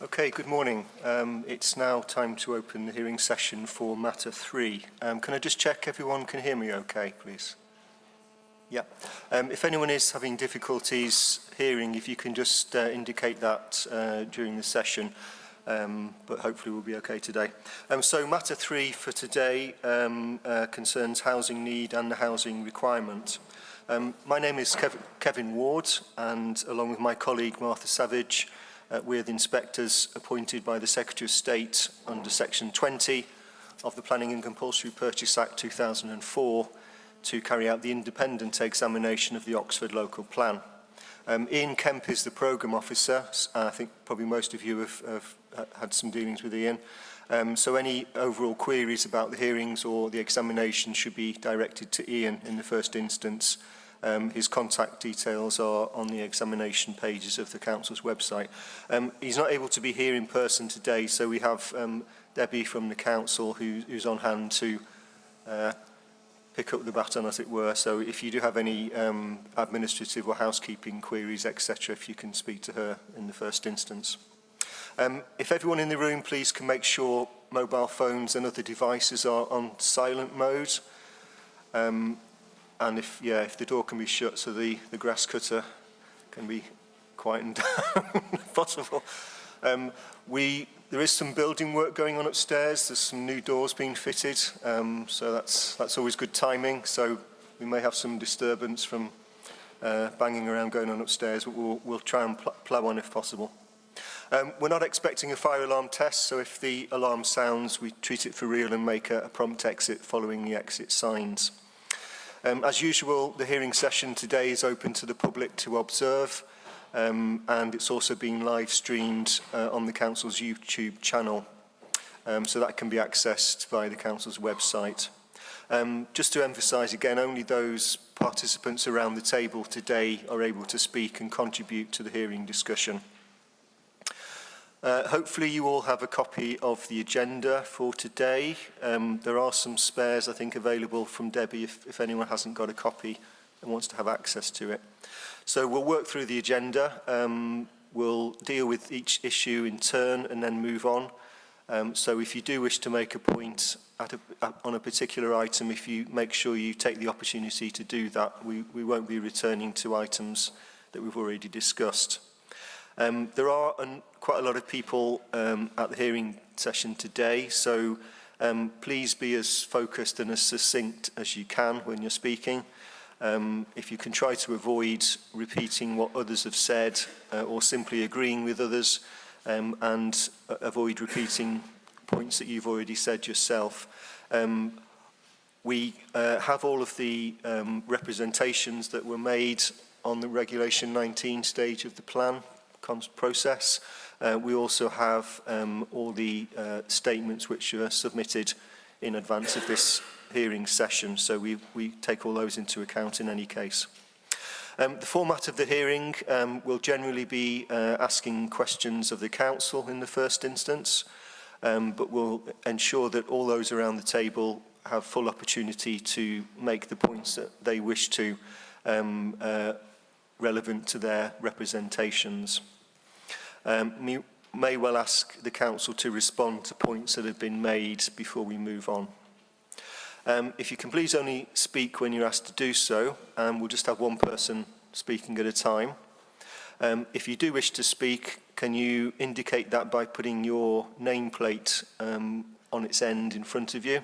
Okay, good morning. It's now time to open the hearing session for matter 3. Can I just check everyone can hear me okay, please? Yeah. If anyone is having difficulties hearing, if you can just indicate that during the session, but hopefully we'll be okay today. So matter 3 for today concerns housing need and the housing requirement. My name is Kevin Ward, and along with my colleague Martha Savage, we're the inspectors appointed by the Secretary of State under Section 20 of the Planning and Compulsory Purchase Act 2004 to carry out the independent examination of the Oxford Local Plan. Ian Kemp is the Programme Officer. I think probably most of you have had some dealings with Ian. So any overall queries about the hearings or the examination should be directed to Ian in the first instance. His contact details are on the examination pages of the Council's website. He's not able to be here in person today, so we have Debbie from the Council who's on hand to pick up the baton, as it were. So if you do have any administrative or housekeeping queries, etc., if you can speak to her in the first instance. If everyone in the room, please, can make sure mobile phones and other devices are on silent mode. And if the door can be shut so the grass cutter can be quietened down if possible. There is some building work going on upstairs. There's some new doors being fitted, so that's always good timing. So we may have some disturbance from banging around going on upstairs, but we'll try and plough on if possible. We're not expecting a fire alarm test, so if the alarm sounds, we treat it for real and make a prompt exit following the exit signs. As usual, the hearing session today is open to the public to observe, and it's also being live streamed on the Council's YouTube channel, so that can be accessed via the Council's website. Just to emphasise again, only those participants around the table today are able to speak and contribute to the hearing discussion. Hopefully you all have a copy of the agenda for today. There are some spares, I think, available from Debbie if anyone hasn't got a copy and wants to have access to it. So we'll work through the agenda. We'll deal with each issue in turn and then move on. So if you do wish to make a point on a particular item, if you make sure you take the opportunity to do that, we won't be returning to items that we've already discussed. There are quite a lot of people at the hearing session today, so please be as focused and as succinct as you can when you're speaking. If you can try to avoid repeating what others have said or simply agreeing with others and avoid repeating points that you've already said yourself. We have all of the representations that were made on the Regulation 19 stage of the plan process. We also have all the statements which are submitted in advance of this hearing session, so we take all those into account in any case. The format of the hearing will generally be asking questions of the Council in the first instance, but we'll ensure that all those around the table have full opportunity to make the points that they wish to relevant to their representations. We may well ask the Council to respond to points that have been made before we move on. If you can please only speak when you're asked to do so, we'll just have one person speaking at a time. If you do wish to speak, can you indicate that by putting your nameplate on its end in front of you?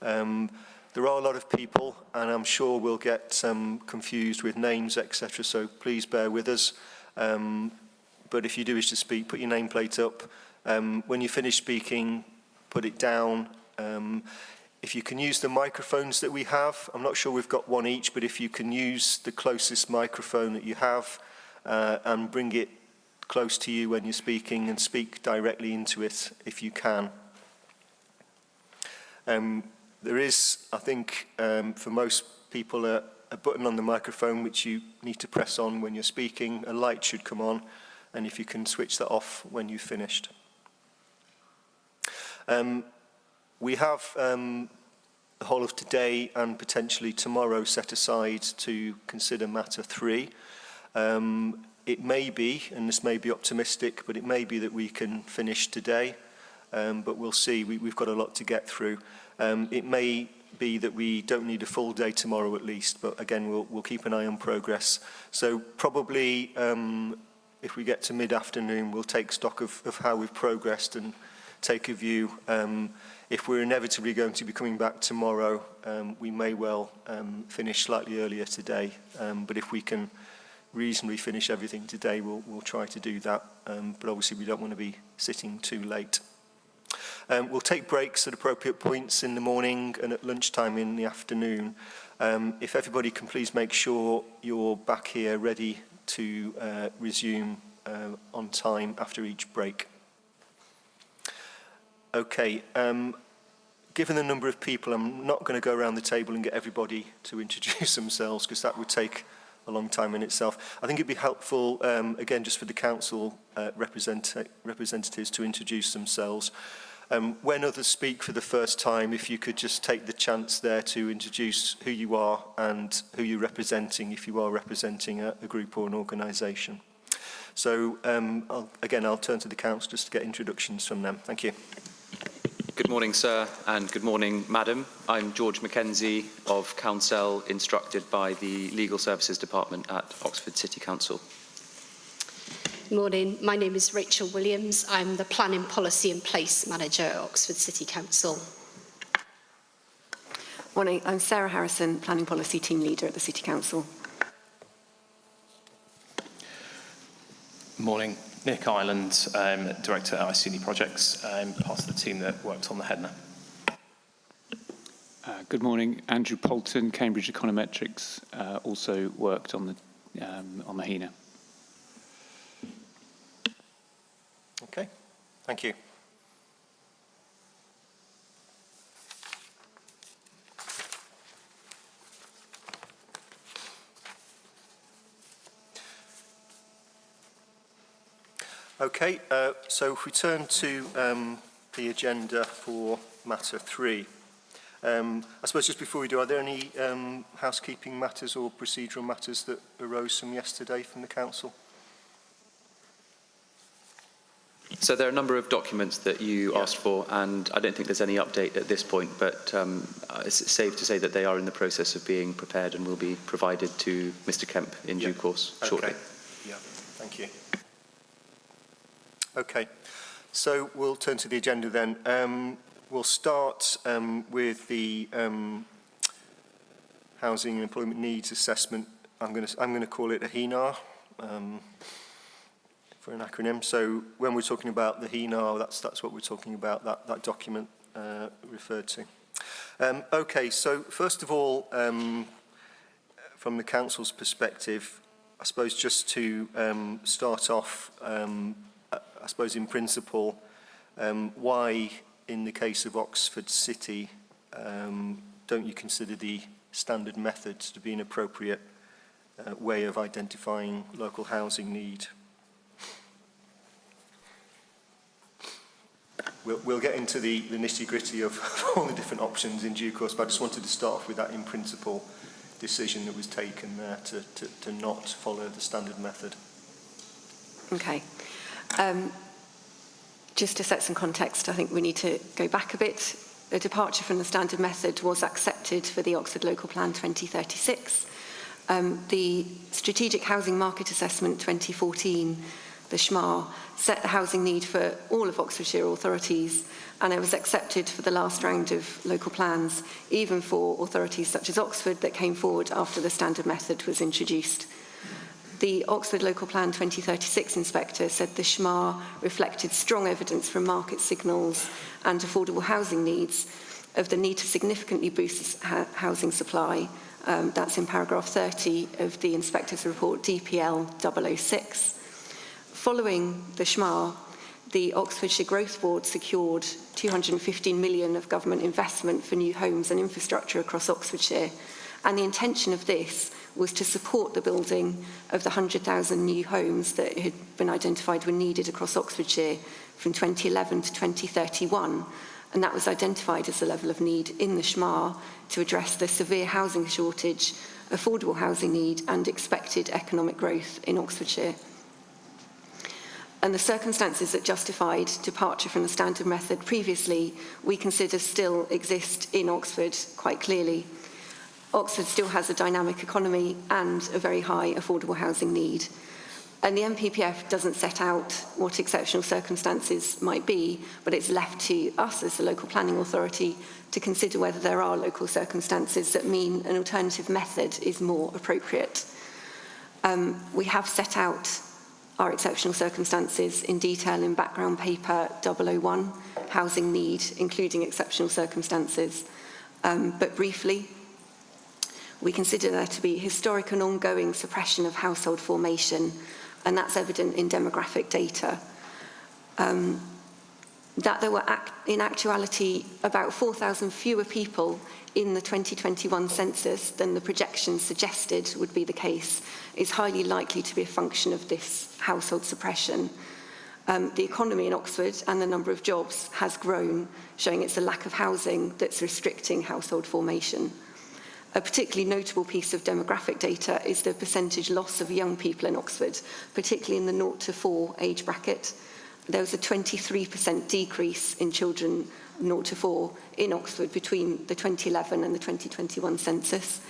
There are a lot of people, and I'm sure we'll get confused with names, etc., so please bear with us. But if you do wish to speak, put your nameplate up. When you finish speaking, put it down. If you can use the microphones that we have, I'm not sure we've got one each, but if you can use the closest microphone that you have and bring it close to you when you're speaking and speak directly into it if you can. There is, I think, for most people, a button on the microphone which you need to press on when you're speaking. A light should come on, and if you can switch that off when you've finished. We have the whole of today and potentially tomorrow set aside to consider matter 3. It may be, and this may be optimistic, but it may be that we can finish today, but we'll see. We've got a lot to get through. It may be that we don't need a full day tomorrow at least, but again, we'll keep an eye on progress. So probably if we get to mid-afternoon, we'll take stock of how we've progressed and take a view. If we're inevitably going to be coming back tomorrow, we may well finish slightly earlier today. But if we can reasonably finish everything today, we'll try to do that. But obviously, we don't want to be sitting too late. We'll take breaks at appropriate points in the morning and at lunchtime in the afternoon. If everybody can please make sure you're back here ready to resume on time after each break. Okay, given the number of people, I'm not going to go around the table and get everybody to introduce themselves because that would take a long time in itself. I think it'd be helpful, again, just for the council representatives to introduce themselves. When others speak for the first time, if you could just take the chance there to introduce who you are and who you're representing, if you are representing a group or an organisation. So, I'll turn to the council just to get introductions from them. Thank you. Good morning, sir, and good morning, madam. I'm George Mackenzie of Counsel, instructed by the Legal Services Department at Oxford City Council. Good morning. My name is Rachel Williams. I'm the Planning Policy and Place Manager at Oxford City Council. Morning. I'm Sarah Harrison, Planning Policy Team Leader at the City Council. Morning. Nick Ireland, Director at ICD Projects, part of the team that worked on the HEDNA. Good morning. Andrew Poulton, Cambridge Econometrics, also worked on the HENA. Okay, thank you. Okay, so if we turn to the agenda for matter 3, I suppose just before we do, are there any housekeeping matters or procedural matters that arose from yesterday from the council? So there are a number of documents that you asked for, and I don't think there's any update at this point, but it's safe to say that they are in the process of being prepared and will be provided to Mr. Kemp in due course shortly. Okay. Yeah, thank you. Okay, so we'll turn to the agenda then. We'll start with the Housing and Employment Needs Assessment. I'm going to call it a HENAR for an acronym. So when we're talking about the HENAR, that's what we're talking about, that document referred to. Okay, so first of all, from the council's perspective, I suppose just to start off, I suppose in principle, why in the case of Oxford City don't you consider the standard methods to be an appropriate way of identifying local housing need? We'll get into the nitty-gritty of all the different options in due course, but I just wanted to start off with that in principle decision that was taken there to not follow the standard method. Okay. Just to set some context, I think we need to go back a bit. A departure from the standard method was accepted for the Oxford Local Plan 2036. The Strategic Housing Market Assessment 2014, the SHMAR, set the housing need for all of Oxfordshire authorities, and it was accepted for the last round of local plans, even for authorities such as Oxford that came forward after the standard method was introduced. The Oxford Local Plan 2036 inspector said the SHMAR reflected strong evidence from market signals and affordable housing needs of the need to significantly boost housing supply. That's in paragraph 30 of the inspector's report DPL 006. Following the SHMAR, the Oxfordshire Growth Board secured 215 million of government investment for new homes and infrastructure across Oxfordshire, and the intention of this was to support the building of the 100,000 new homes that had been identified were needed across Oxfordshire from 2011 to 2031, and that was identified as the level of need in the SHMAR to address the severe housing shortage, affordable housing need and expected economic growth in Oxfordshire. And the circumstances that justified departure from the standard method previously, we consider still exist in Oxford quite clearly. Oxford still has a dynamic economy and a very high affordable housing need. And the NPPF doesn't set out what exceptional circumstances might be, but it's left to us as the local planning authority to consider whether there are local circumstances that mean an alternative method is more appropriate. We have set out our exceptional circumstances in detail in background paper 001, housing need, including exceptional circumstances. But briefly, we consider there to be historic and ongoing suppression of household formation, and that's evident in demographic data. That there were, in actuality, about 4,000 fewer people in the 2021 census than the projections suggested would be the case is highly likely to be a function of this household suppression. The economy in Oxford and the number of jobs has grown, showing it's a lack of housing that's restricting household formation. A particularly notable piece of demographic data is the percentage loss of young people in Oxford, particularly in the 0 to 4 age bracket. There was a 23% decrease in children 0 to 4 in Oxford between the 2011 and the 2021 census,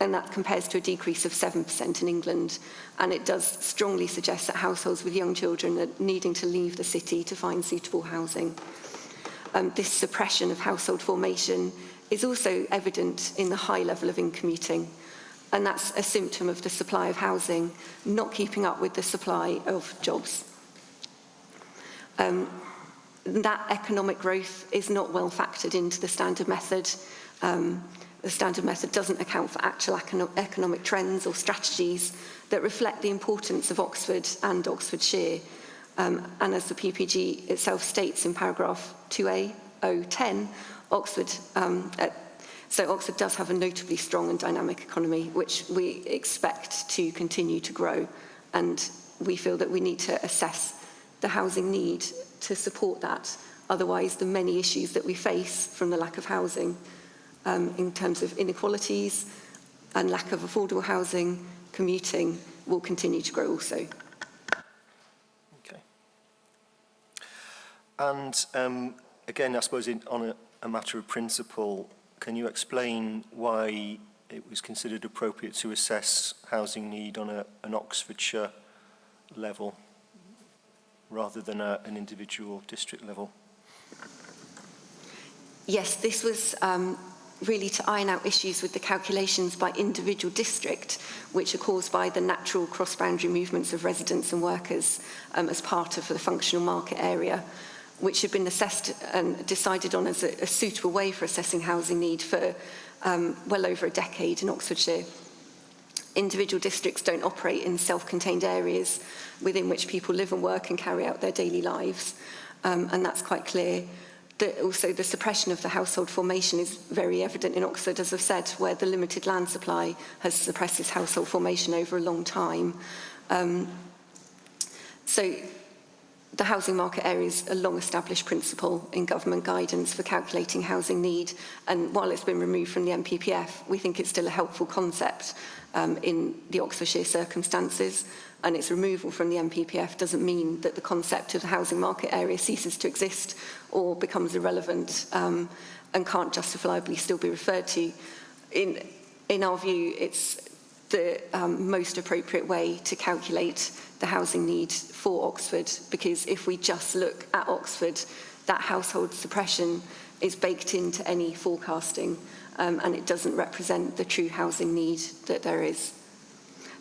and that compares to a decrease of 7% in England. And it does strongly suggest that households with young children are needing to leave the city to find suitable housing. This suppression of household formation is also evident in the high level of incommuting, and that's a symptom of the supply of housing not keeping up with the supply of jobs. That economic growth is not well factored into the standard method. The standard method doesn't account for actual economic trends or strategies that reflect the importance of Oxford and Oxfordshire. And as the PPG itself states in paragraph 2A.010, Oxford does have a notably strong and dynamic economy, which we expect to continue to grow. And we feel that we need to assess the housing need to support that. Otherwise, the many issues that we face from the lack of housing in terms of inequalities and lack of affordable housing, commuting, will continue to grow also. Okay. And again, I suppose on a matter of principle, can you explain why it was considered appropriate to assess housing need on an Oxfordshire level rather than an individual district level? Yes, this was really to iron out issues with the calculations by individual district, which are caused by the natural cross-boundary movements of residents and workers as part of the functional market area, which had been assessed and decided on as a suitable way for assessing housing need for well over a decade in Oxfordshire. Individual districts don't operate in self-contained areas within which people live and work and carry out their daily lives, and that's quite clear. Also, the suppression of the household formation is very evident in Oxford, as I've said, where the limited land supply has suppressed this household formation over a long time. So the housing market area is a long-established principle in government guidance for calculating housing need, and while it's been removed from the NPPF, we think it's still a helpful concept in the Oxfordshire circumstances, and its removal from the NPPF doesn't mean that the concept of the housing market area ceases to exist or becomes irrelevant and can't justifiably still be referred to. In our view, it's the most appropriate way to calculate the housing need for Oxford, because if we just look at Oxford, that household suppression is baked into any forecasting, and it doesn't represent the true housing need that there is.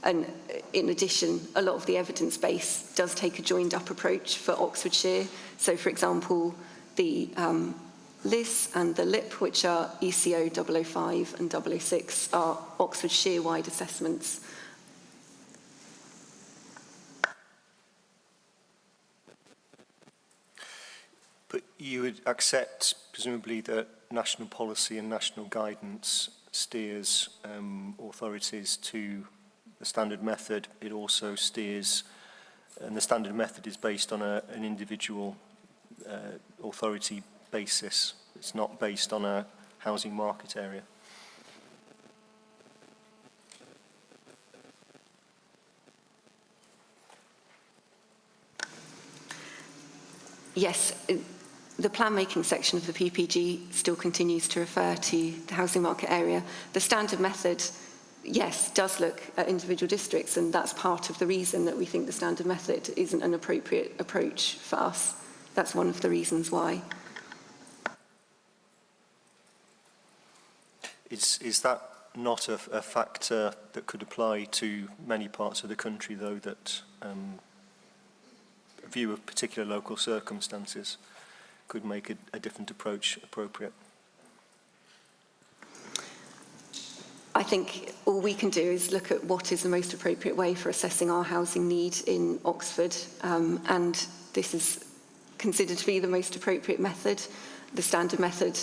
And in addition, a lot of the evidence base does take a joined-up approach for Oxfordshire. So, for example, the LIS and the LIP, which are ECO 005 and 006, are Oxfordshire-wide assessments. But you would accept, presumably, that national policy and national guidance steers authorities to the standard method. It also steers, and the standard method is based on an individual authority basis. It's not based on a housing market area. yes, the plan-making section of the PPG still continues to refer to the housing market area. The standard method, yes, does look at individual districts, and that's part of the reason that we think the standard method isn't an appropriate approach for us. That's one of the reasons why. Is that not a factor that could apply to many parts of the country, though, that a view of particular local circumstances could make a different approach appropriate? I think all we can do is look at what is the most appropriate way for assessing our housing need in Oxford, and this is considered to be the most appropriate method. The standard method,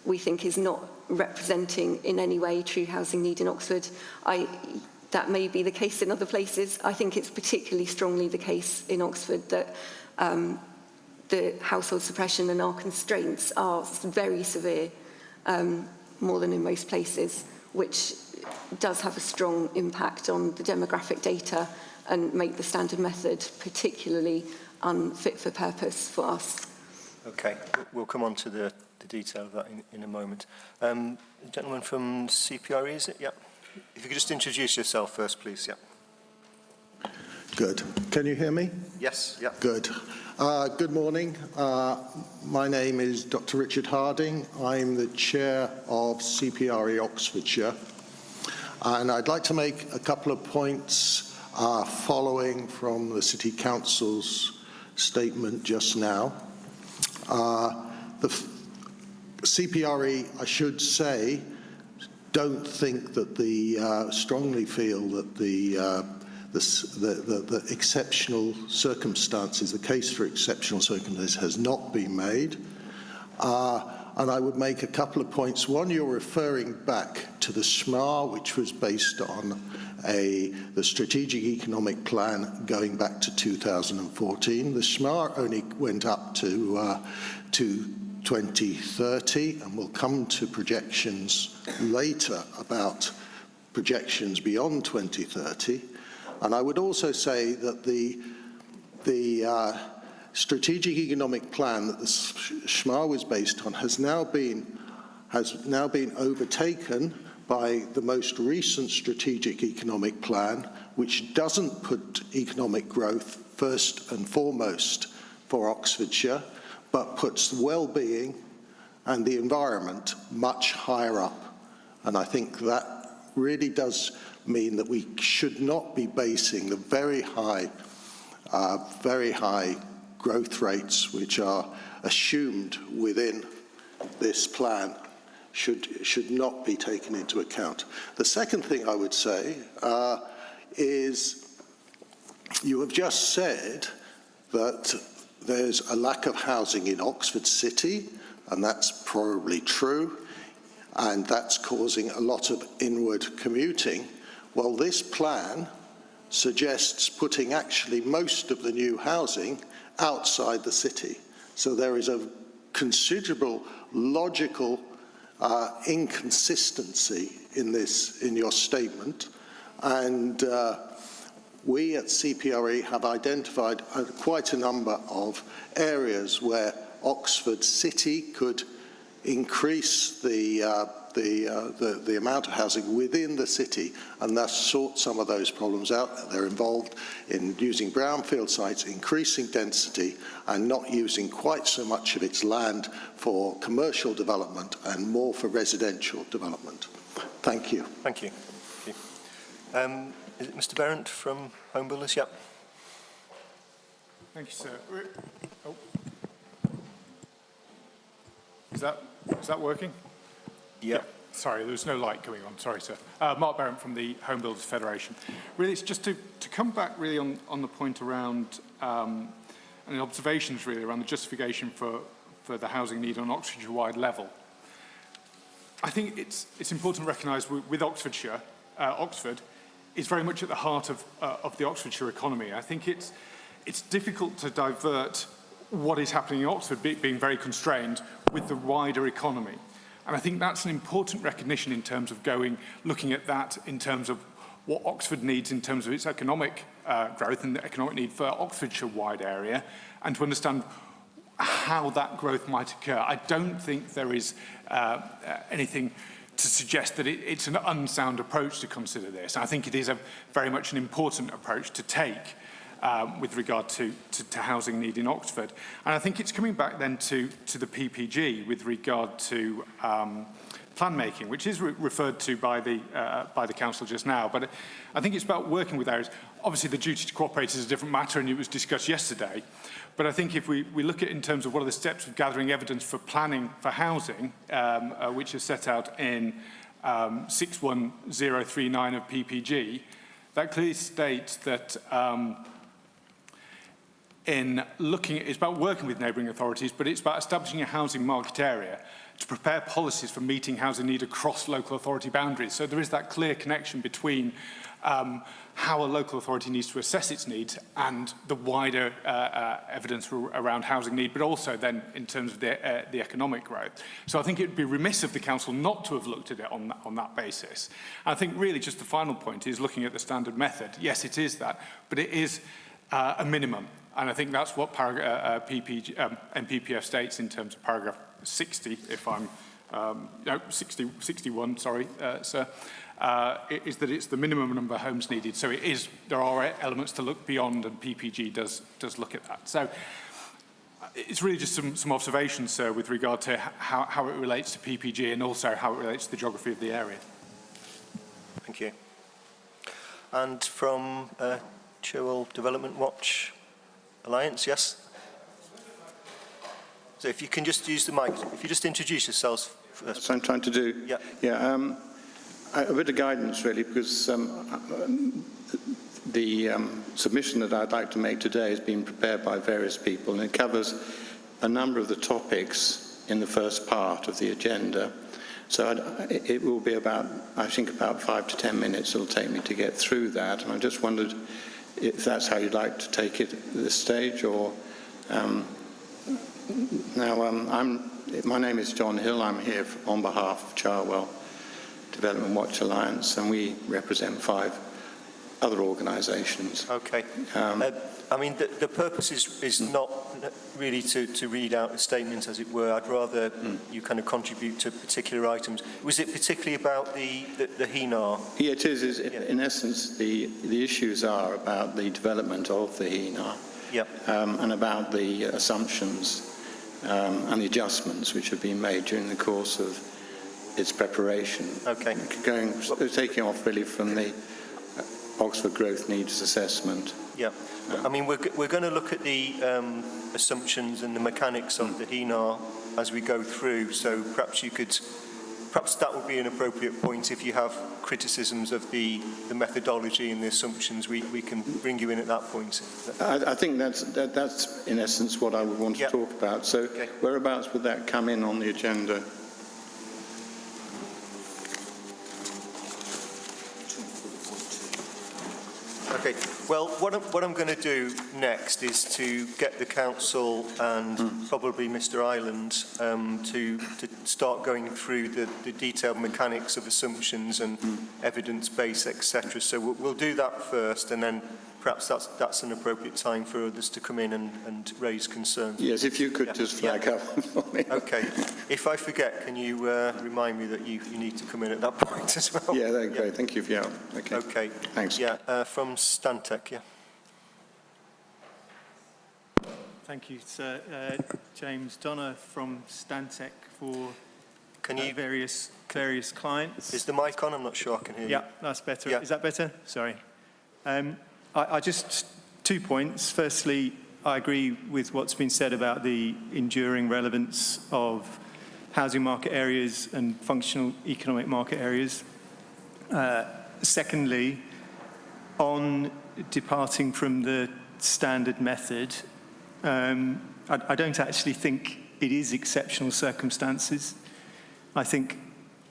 we think, is not representing in any way true housing need in Oxford. That may be the case in other places. I think it's particularly strongly the case in Oxford that the household suppression and our constraints are very severe, more than in most places, which does have a strong impact on the demographic data and make the standard method particularly unfit for purpose for us. Okay, we'll come on to the detail of that in a moment. The gentleman from CPRE, is it? Yeah. If you could just introduce yourself first, please. Yeah. Good. Can you hear me? Yes. Yeah. Good. Good morning. My name is Dr. Richard Harding. I'm the chair of CPRE Oxfordshire. And I'd like to make a couple of points following from the City Council's statement just now. The CPRE, I should say, don't think that strongly feel that the exceptional circumstances, the case for exceptional circumstances has not been made. And I would make a couple of points. One, you're referring back to the SMAR, which was based on the Strategic Economic Plan going back to 2014. The SMAR only went up to 2030, and we'll come to projections later about projections beyond 2030. And I would also say that the Strategic Economic Plan that the SMAR was based on has now been overtaken by the most recent Strategic Economic Plan, which doesn't put economic growth first and foremost for Oxfordshire, but puts well-being and the environment much higher up. And I think that really does mean that we should not be basing the very high growth rates which are assumed within this plan should not be taken into account. The second thing I would say is you have just said that there's a lack of housing in Oxford City, and that's probably true, and that's causing a lot of inward commuting. Well, this plan suggests putting actually most of the new housing outside the city. So there is a considerable logical inconsistency in your statement, and we at CPRE have identified quite a number of areas where Oxford City could increase the amount of housing within the city and thus sort some of those problems out. They're involved in using brownfield sites, increasing density, and not using quite so much of its land for commercial development and more for residential development. Thank you. Thank you. Thank you. Is it Mr. Berent from Home Builders? Yep. Thank you, sir. Oh. Is that working? Yep. Yeah. Sorry, there was no light going on. Sorry, sir. Mark Berent from the Home Builders Federation. Really, it's just to come back really on the point around and the observations really around the justification for the housing need on an Oxfordshire-wide level. I think it's important to recognise with Oxfordshire, Oxford is very much at the heart of the Oxfordshire economy. I think it's difficult to divert what is happening in Oxford being very constrained with the wider economy. And I think that's an important recognition in terms of looking at that in terms of what Oxford needs in terms of its economic growth and the economic need for Oxfordshire-wide area, and to understand how that growth might occur. I don't think there is anything to suggest that it's an unsound approach to consider this. I think it is very much an important approach to take with regard to housing need in Oxford. And I think it's coming back then to the PPG with regard to plan making, which is referred to by the council just now. But I think it's about working with areas. Obviously, the duty to cooperate is a different matter, and it was discussed yesterday. But I think if we look at it in terms of what are the steps of gathering evidence for planning for housing, which is set out in 61039 of PPG, that clearly states that in looking at, it's about working with neighbouring authorities, but it's about establishing a housing market area to prepare policies for meeting housing need across local authority boundaries. So there is that clear connection between how a local authority needs to assess its needs and the wider evidence around housing need, but also then in terms of the economic growth. So I think it would be remiss of the council not to have looked at it on that basis. And I think really just the final point is looking at the standard method. Yes, it is that, but it is a minimum. And I think that's what NPPF states in terms of paragraph 60, if I'm, 61, sorry, sir, is that it's the minimum number of homes needed. So it is, there are elements to look beyond, and PPG does look at that. So it's really just some observations, sir, with regard to how it relates to PPG and also how it relates to the geography of the area. Thank you. And from Cherwell Development Watch Alliance, yes? So if you can just use the mic, if you just introduce yourselves first. That's what I'm trying to do. Yeah. Yeah, a bit of guidance really, because the submission that I'd like to make today has been prepared by various people, and it covers a number of the topics in the first part of the agenda. So it will be about, I think, about 5 to 10 minutes it'll take me to get through that, and I just wondered if that's how you'd like to take it at this stage, or my name is John Hill. I'm here on behalf of Cherwell Development Watch Alliance, and we represent 5 other organisations. Okay. I mean, the purpose is not really to read out a statement, as it were. I'd rather you kind of contribute to particular items. Was it particularly about the HENAR? Yeah, it is. In essence, the issues are about the development of the HENAR, Yep. and about the assumptions and the adjustments which have been made during the course of its preparation. Okay. Taking off really from the Oxford Growth Needs Assessment. Yeah. I mean, we're going to look at the assumptions and the mechanics of the HENAR as we go through. So perhaps that would be an appropriate point. If you have criticisms of the methodology and the assumptions, we can bring you in at that point. I think that's in essence what I would want to talk about. So whereabouts would that come in on the agenda? Okay. Well, what I'm going to do next is to get the council and probably Mr. Ireland to start going through the detailed mechanics of assumptions and evidence base, etc. So we'll do that first, and then perhaps that's an appropriate time for others to come in and raise concerns. Yes, if you could just flag up for me. Okay. If I forget, can you remind me that you need to come in at that point as well? Yeah, that's great. Thank you for your help. Okay. Okay. Thanks. Yeah, from Stantec, yeah. Thank you, sir. James Donner from Stantec for various clients. Is the mic on? I'm not sure I can hear you. Yeah, that's better. Yeah. Is that better? Sorry. I just 2 points. Firstly, I agree with what's been said about the enduring relevance of housing market areas and functional economic market areas. Secondly, on departing from the standard method, I don't actually think it is exceptional circumstances. I think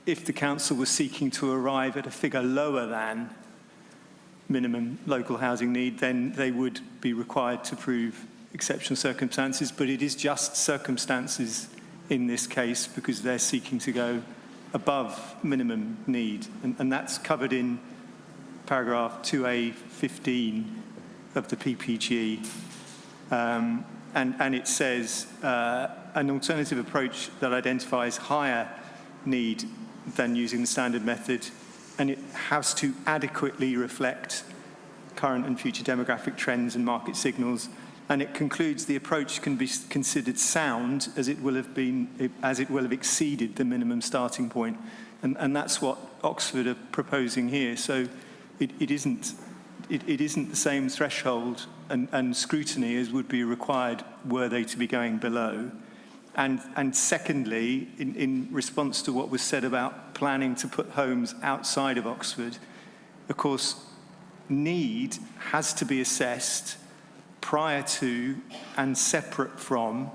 if the council was seeking to arrive at a figure lower than minimum local housing need, then they would be required to prove exceptional circumstances, but it is just circumstances in this case because they're seeking to go above minimum need, and that's covered in paragraph 2A15 of the PPG. and it says an alternative approach that identifies higher need than using the standard method, and it has to adequately reflect current and future demographic trends and market signals. And it concludes the approach can be considered sound as it will have exceeded the minimum starting point. And that's what Oxford are proposing here. So it isn't the same threshold and scrutiny as would be required were they to be going below. And secondly, in response to what was said about planning to put homes outside of Oxford, of course, need has to be assessed prior to and separate from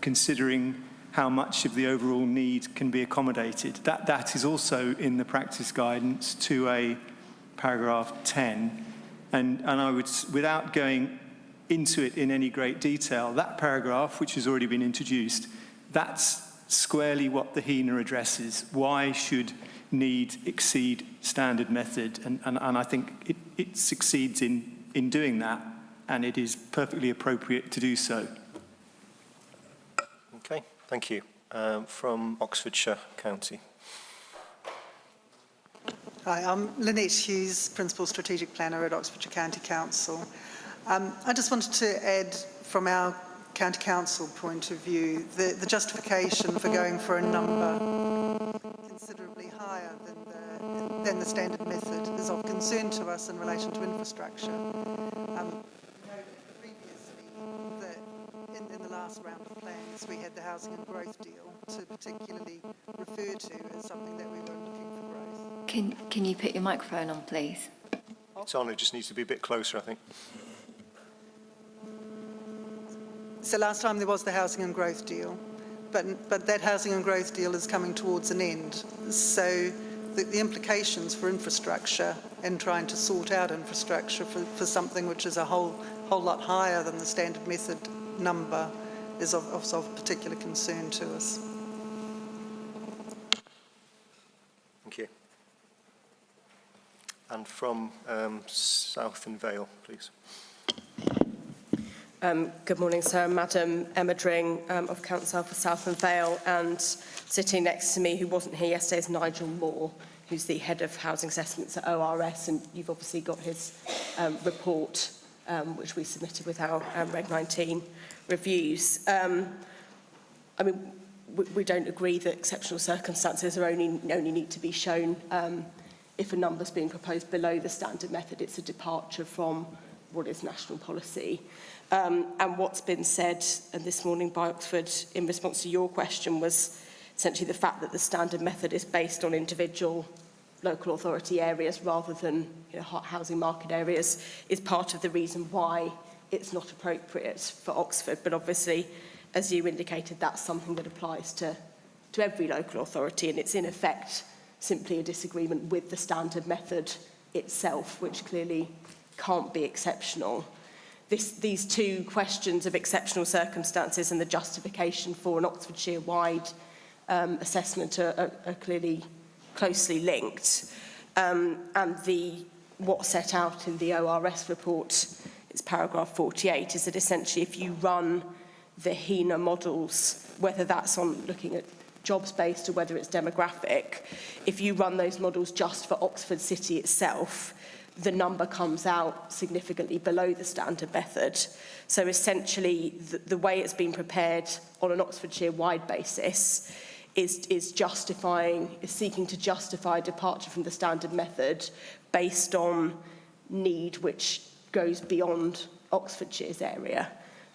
considering how much of the overall need can be accommodated. That is also in the practice guidance to a paragraph 10. And I would, without going into it in any great detail, that paragraph, which has already been introduced, that's squarely what the HENA addresses. Why should need exceed standard method? And I think it succeeds in doing that, and it is perfectly appropriate to do so. Okay, thank you. From Oxfordshire County. Hi, I'm Lynette Hughes, Principal Strategic Planner at Oxfordshire County Council. I just wanted to add, from our County Council point of view, the justification for going for a number considerably higher than the standard method is of concern to us in relation to infrastructure. Previously, in the last round of plans, we had the housing and growth deal to particularly refer to as something that we were looking for growth. Can you put your microphone on, please? It's on, it just needs to be a bit closer, I think. So last time there was the housing and growth deal, but that housing and growth deal is coming towards an end. So the implications for infrastructure and trying to sort out infrastructure for something which is a whole lot higher than the standard method number is of particular concern to us. Thank you. And from South and Vale, please. Good morning, sir. Madam Emma Dring of Council for South and Vale, and sitting next to me, who wasn't here yesterday, is Nigel Moore, who's the Head of Housing Assessments at ORS, and you've obviously got his report, which we submitted with our Reg 19 reviews. I mean, we don't agree that exceptional circumstances are only need to be shown if a number's being proposed below the standard method. It's a departure from what is national policy. And what's been said this morning by Oxford in response to your question was essentially the fact that the standard method is based on individual local authority areas rather than housing market areas is part of the reason why it's not appropriate for Oxford. But obviously, as you indicated, that's something that applies to every local authority, and it's in effect simply a disagreement with the standard method itself, which clearly can't be exceptional. These two questions of exceptional circumstances and the justification for an Oxfordshire-wide assessment are clearly closely linked. And what's set out in the ORS report, it's paragraph 48, is that essentially if you run the HENA models, whether that's on looking at jobs-based or whether it's demographic, if you run those models just for Oxford City itself, the number comes out significantly below the standard method. So essentially, the way it's been prepared on an Oxfordshire-wide basis is seeking to justify departure from the standard method based on need which goes beyond Oxfordshire's area.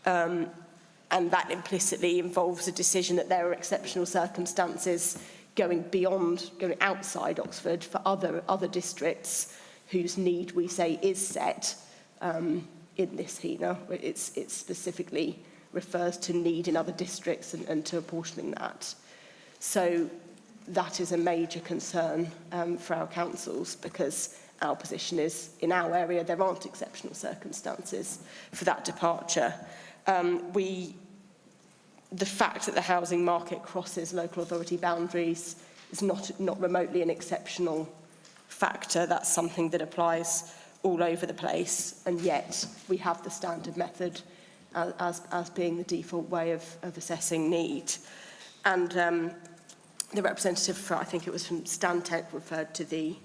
And that implicitly involves a decision that there are exceptional circumstances going outside Oxford for other districts whose need we say is set in this HENA. It specifically refers to need in other districts and to apportioning that. So that is a major concern for our councils, because our position is, in our area, there aren't exceptional circumstances for that departure. The fact that the housing market crosses local authority boundaries is not remotely an exceptional factor. That's something that applies all over the place, and yet we have the standard method as being the default way of assessing need. And the representative for, I think it was from Stantec, referred to the,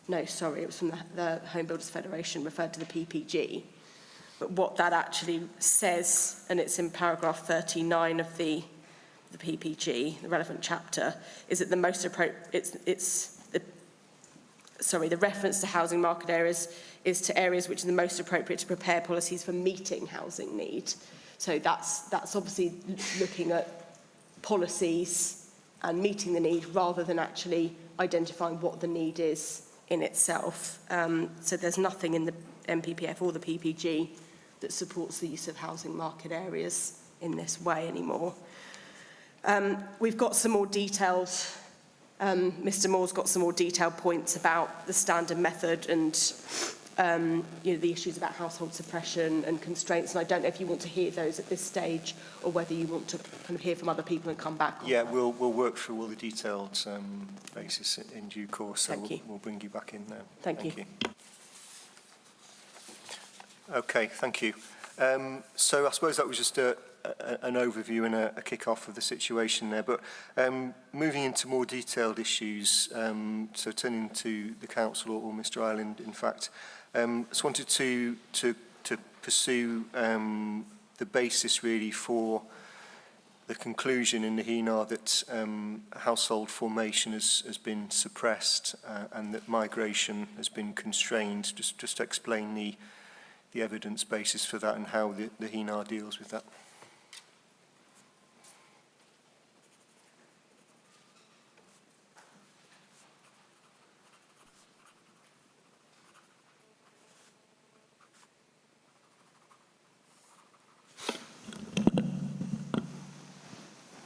no, sorry, it was from the Home Builders Federation, referred to the PPG. But what that actually says, and it's in paragraph 39 of the PPG, the relevant chapter, is that the most appropriate, the reference to housing market areas is to areas which are the most appropriate to prepare policies for meeting housing need. So that's obviously looking at policies and meeting the need rather than actually identifying what the need is in itself. So there's nothing in the MPPF or the PPG that supports the use of housing market areas in this way anymore. We've got some more detailed, Mr. Moore's got some more detailed points about the standard method and the issues about household suppression and constraints, and I don't know if you want to hear those at this stage or whether you want to kind of hear from other people and come back on that. We'll work through all the detailed basis in due course, so we'll bring you back in now. Thank you. Okay, thank you. So I suppose that was just an overview and a kick-off of the situation there, but moving into more detailed issues, so turning to the Council or Mr Ireland, in fact, just wanted to pursue the basis really for the conclusion in the HENAR that household formation has been suppressed and that migration has been constrained. Just to explain the evidence basis for that and how the HENAR deals with that.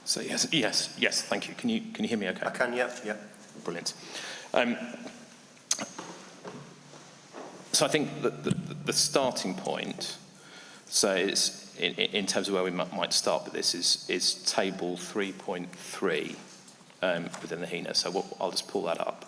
So yes, thank you. Can you hear me okay? I can, yeah. Brilliant. So I think that the starting point, so it's in terms of where we might start with this, is table 3.3 within the HENA. So I'll just pull that up.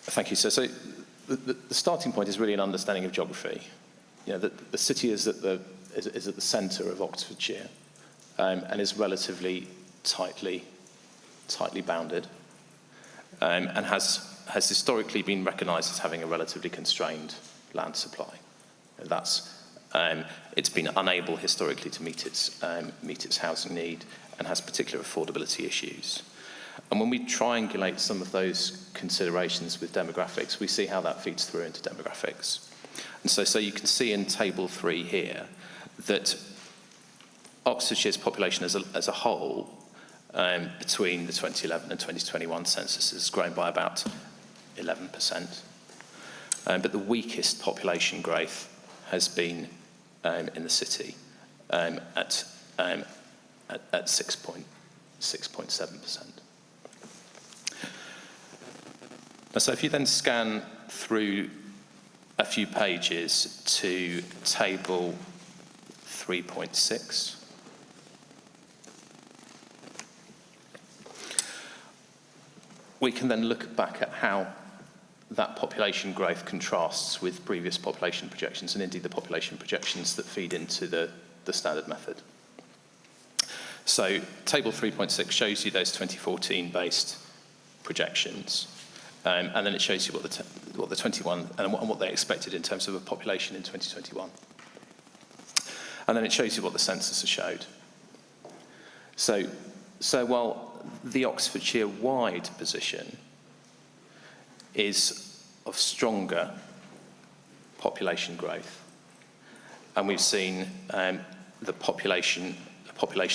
Thank you. So the starting point is really an understanding of geography. You know, the city is at the centre of Oxfordshire and is relatively tightly bounded and has historically been recognised as having a relatively constrained land supply. It's been unable historically to meet its housing need and has particular affordability issues. And when we triangulate some of those considerations with demographics, we see how that feeds through into demographics. And so you can see in table 3 here that Oxfordshire's population as a whole between the 2011 and 2021 census has grown by about 11%. But the weakest population growth has been in the city at 6.7%. So if you then scan through a few pages to table 3.6, we can then look back at how that population growth contrasts with previous population projections and indeed the population projections that feed into the standard method. So table 3.6 shows you those 2014 based projections. And then it shows you what the 21 and what they expected in terms of a population in 2021. And then it shows you what the census has showed. So while the Oxfordshire-wide position is of stronger population growth, and we've seen a population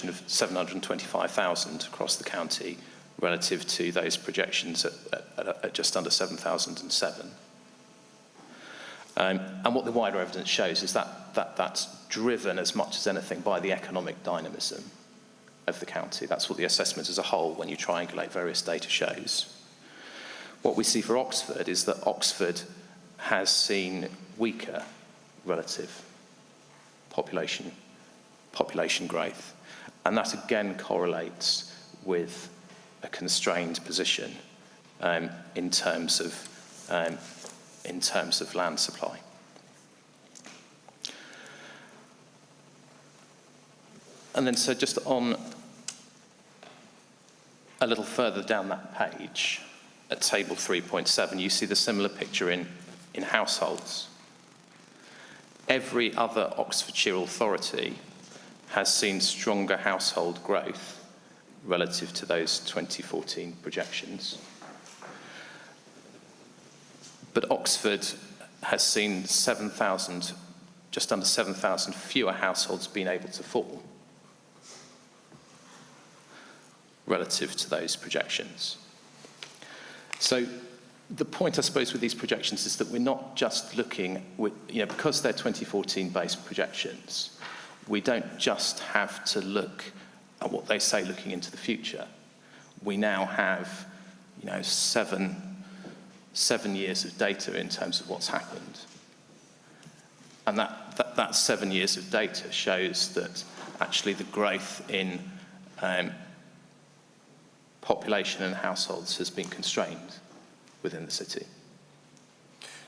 of 725,000 across the county relative to those projections at just under 7,007. And what the wider evidence shows is that's driven as much as anything by the economic dynamism of the county. That's what the assessment as a whole, when you triangulate various data, shows. What we see for Oxford is that Oxford has seen weaker relative population growth. And that again correlates with a constrained position in terms of land supply. And then so just on a little further down that page, at table 3.7, you see the similar picture in households. Every other Oxfordshire authority has seen stronger household growth relative to those 2014 projections. But Oxford has seen 7,000, just under 7,000 fewer households being able to fall relative to those projections. So the point, I suppose, with these projections is that we're not just looking, because they're 2014-based projections, we don't just have to look at what they say looking into the future. We now have, 7 years of data in terms of what's happened. And that 7 years of data shows that actually the growth in population and households has been constrained within the city.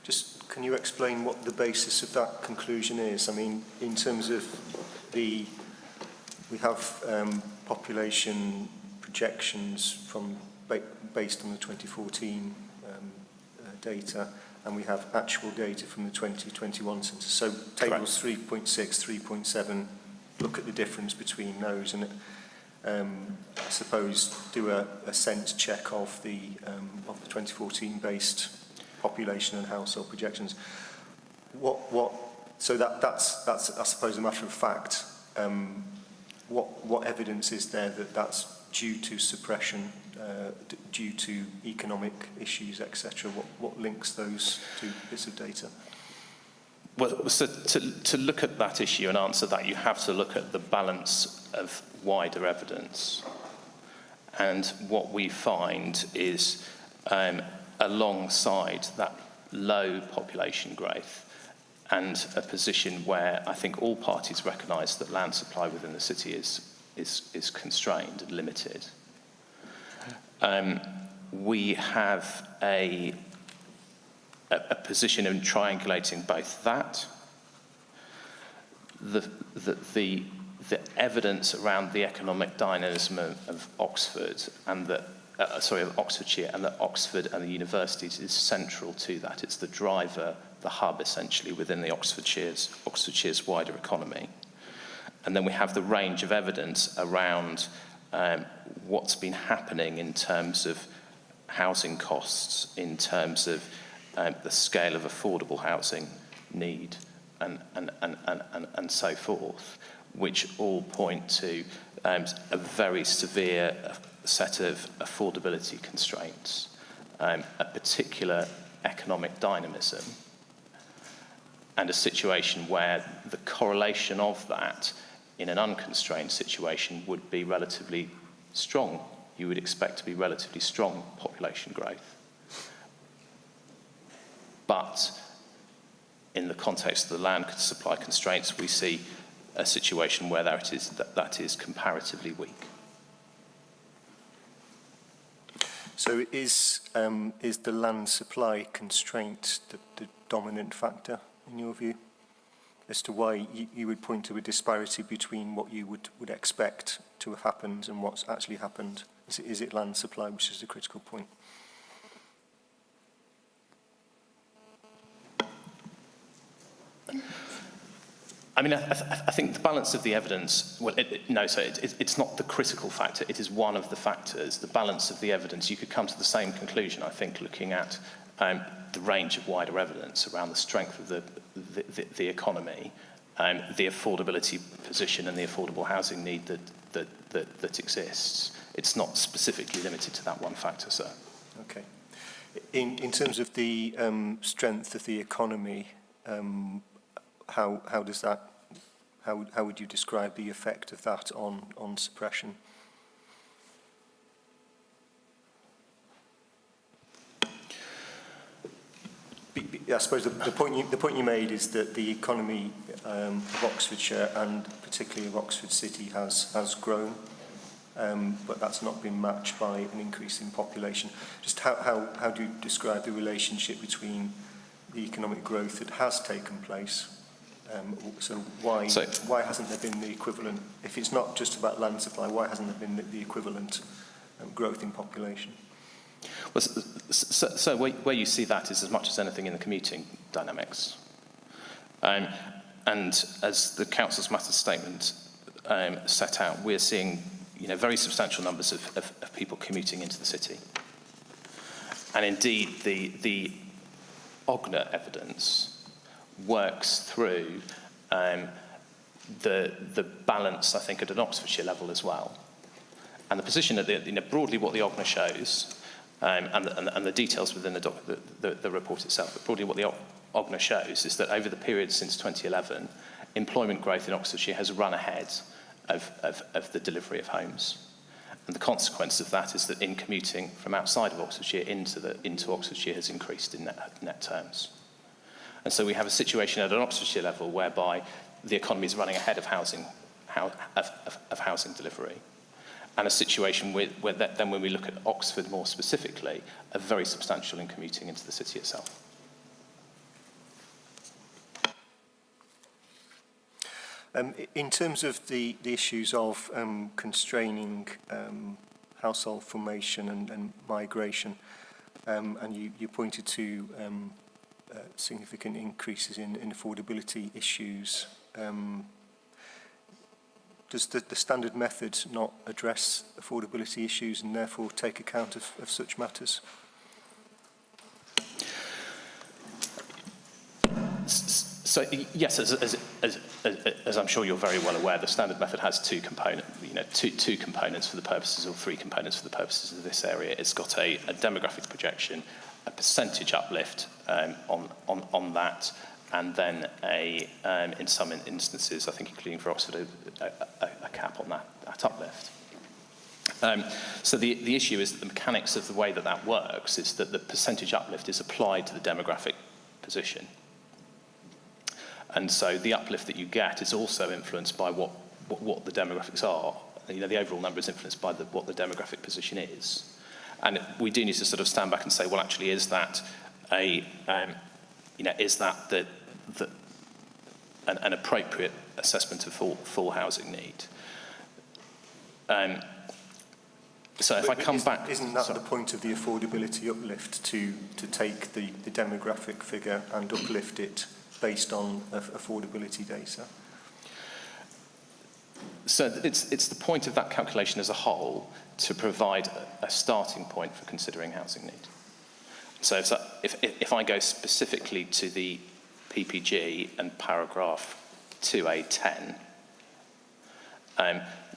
Just can you explain what the basis of that conclusion is? I mean, in terms of we have population projections based on the 2014 data, and we have actual data from the 2021 census. So tables 3.6, 3.7 look at the difference between those and I suppose do a sense check of the 2014 based population and household projections. So that's I suppose a matter of fact. What evidence is there that that's due to suppression, due to economic issues, etc.? What links those two bits of data? Well, so to look at that issue and answer that, you have to look at the balance of wider evidence. And what we find is alongside that low population growth and a position where I think all parties recognise that land supply within the city is constrained and limited. We have a position in triangulating both that, the evidence around the economic dynamism of Oxford and of Oxfordshire, and that Oxford and the universities is central to that. It's the driver, the hub essentially within the Oxfordshire's wider economy. And then we have the range of evidence around what's been happening in terms of housing costs, in terms of the scale of affordable housing need, and so forth, which all point to a very severe set of affordability constraints, a particular economic dynamism, and a situation where the correlation of that in an unconstrained situation would be relatively strong. You would expect to be relatively strong population growth. But in the context of the land supply constraints, we see a situation where that is comparatively weak. So is the land supply constraint the dominant factor in your view as to why you would point to a disparity between what you would expect to have happened and what's actually happened? Is it land supply, which is the critical point? I mean, I think the balance of the evidence, it's not the critical factor, it is one of the factors. The balance of the evidence, you could come to the same conclusion, I think, looking at the range of wider evidence around the strength of the economy the affordability position and the affordable housing need that exists. It's not specifically limited to that one factor, sir. Okay. In terms of the strength of the economy, how does that? How would you describe the effect of that on suppression? I suppose the point you made is that the economy of Oxfordshire and particularly of Oxford City has grown, but that's not been matched by an increase in population. Just how do you describe the relationship between the economic growth that has taken place? So why hasn't there been the equivalent? If it's not just about land supply, why hasn't there been the equivalent growth in population? Well, so where you see that is as much as anything in the commuting dynamics. And as the Council's Matters statement set out, we're seeing very substantial numbers of people commuting into the city. And indeed, the OGNA evidence works through the balance, I think, at an Oxfordshire level as well. And the position that broadly what the OGNA shows, and the details within the report itself, but broadly what the OGNA shows is that over the period since 2011, employment growth in Oxfordshire has run ahead of the delivery of homes. And the consequence of that is that in commuting from outside of Oxfordshire into Oxfordshire has increased in net terms. And so we have a situation at an Oxfordshire level whereby the economy is running ahead of housing delivery. And a situation where then when we look at Oxford more specifically, a very substantial in commuting into the city itself. In terms of the issues of constraining household formation and migration, and you pointed to significant increases in affordability issues, does the standard method not address affordability issues and therefore take account of such matters? So yes, as I'm sure you're very well aware, the standard method has two components for the purposes, or three components for the purposes of this area. It's got a demographic projection, a percentage uplift on that, and then in some instances, I think including for Oxford, a cap on that uplift. So the issue is that the mechanics of the way that works is that the percentage uplift is applied to the demographic position. And so the uplift that you get is also influenced by what the demographics are. The overall number is influenced by what the demographic position is. And we do need to sort of stand back and say, well, actually, is that an appropriate assessment of full housing need? So if I come back... Isn't that the point of the affordability uplift, to take the demographic figure and uplift it based on affordability data? So it's the point of that calculation as a whole to provide a starting point for considering housing need. So if I go specifically to the PPG and paragraph 2A10,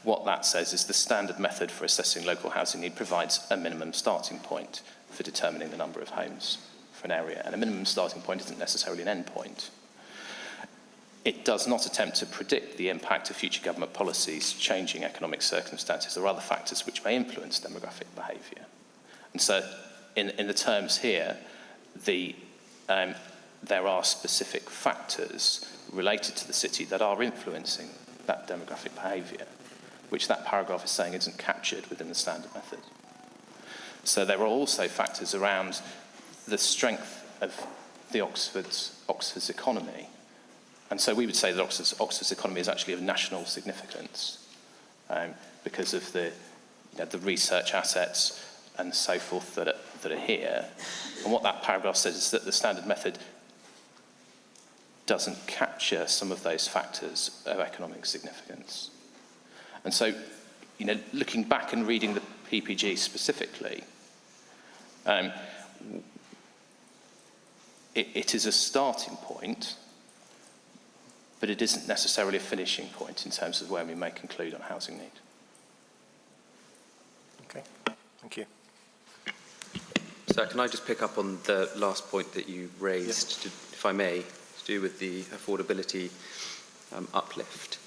what that says is the standard method for assessing local housing need provides a minimum starting point for determining the number of homes for an area. And a minimum starting point isn't necessarily an end point. It does not attempt to predict the impact of future government policies, changing economic circumstances, or other factors which may influence demographic behaviour. And so in the terms here, there are specific factors related to the city that are influencing that demographic behaviour, which that paragraph is saying isn't captured within the standard method. So there are also factors around the strength of the Oxford's economy. And so we would say that Oxford's economy is actually of national significance because of the research assets and so forth that are here. And what that paragraph says is that the standard method doesn't capture some of those factors of economic significance. And so, looking back and reading the PPG specifically, it is a starting point, but it isn't necessarily a finishing point in terms of where we may conclude on housing need. Okay, thank you. So can I just pick up on the last point that you raised, if I may, to do with the affordability uplift.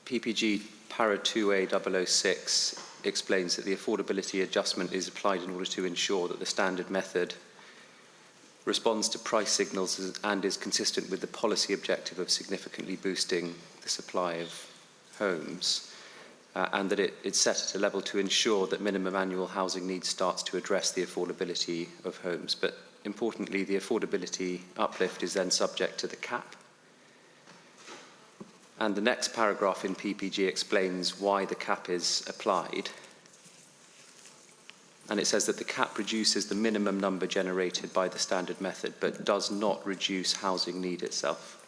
PPG Para 2A 006 explains that the affordability adjustment is applied in order to ensure that the standard method responds to price signals and is consistent with the policy objective of significantly boosting the supply of homes, and that it's set at a level to ensure that minimum annual housing needs starts to address the affordability of homes. But importantly, the affordability uplift is then subject to the cap. And the next paragraph in PPG explains why the cap is applied. And it says that the cap reduces the minimum number generated by the standard method, but does not reduce housing need itself.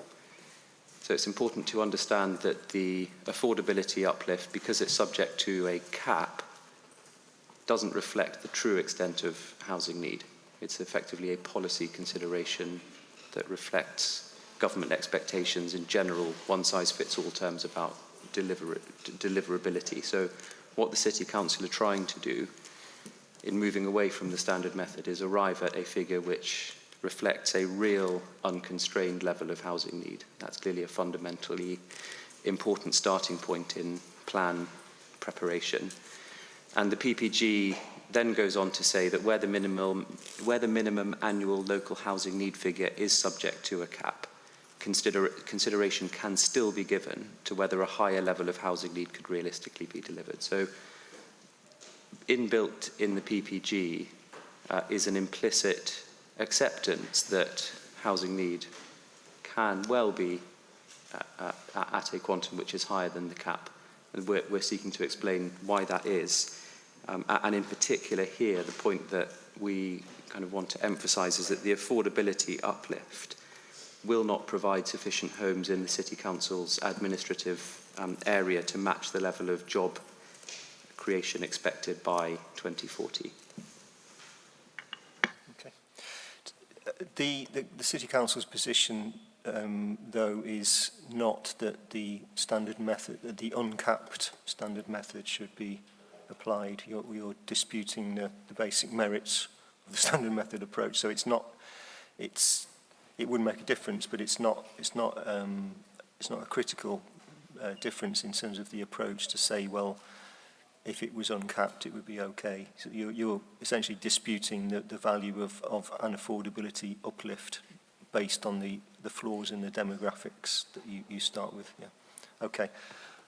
So it's important to understand that the affordability uplift, because it's subject to a cap, doesn't reflect the true extent of housing need. It's effectively a policy consideration that reflects government expectations in general, one-size-fits-all terms about deliverability. So what the City Council are trying to do in moving away from the standard method is arrive at a figure which reflects a real unconstrained level of housing need. That's clearly a fundamentally important starting point in plan preparation. And the PPG then goes on to say that where the minimum annual local housing need figure is subject to a cap, consideration can still be given to whether a higher level of housing need could realistically be delivered. So inbuilt in the PPG is an implicit acceptance that housing need can well be at a quantum which is higher than the cap. And we're seeking to explain why that is. And in particular here, the point that we kind of want to emphasise is that the affordability uplift will not provide sufficient homes in the City Council's administrative area to match the level of job creation expected by 2040. Okay. The City Council's position, though, is not that the standard method, the uncapped standard method should be applied. You're disputing the basic merits of the standard method approach. So it's not, it would make a difference, but it's not a critical difference in terms of the approach to say, well, if it was uncapped, it would be okay. So you're essentially disputing the value of an affordability uplift based on the flaws in the demographics that you start with. Yeah. Okay.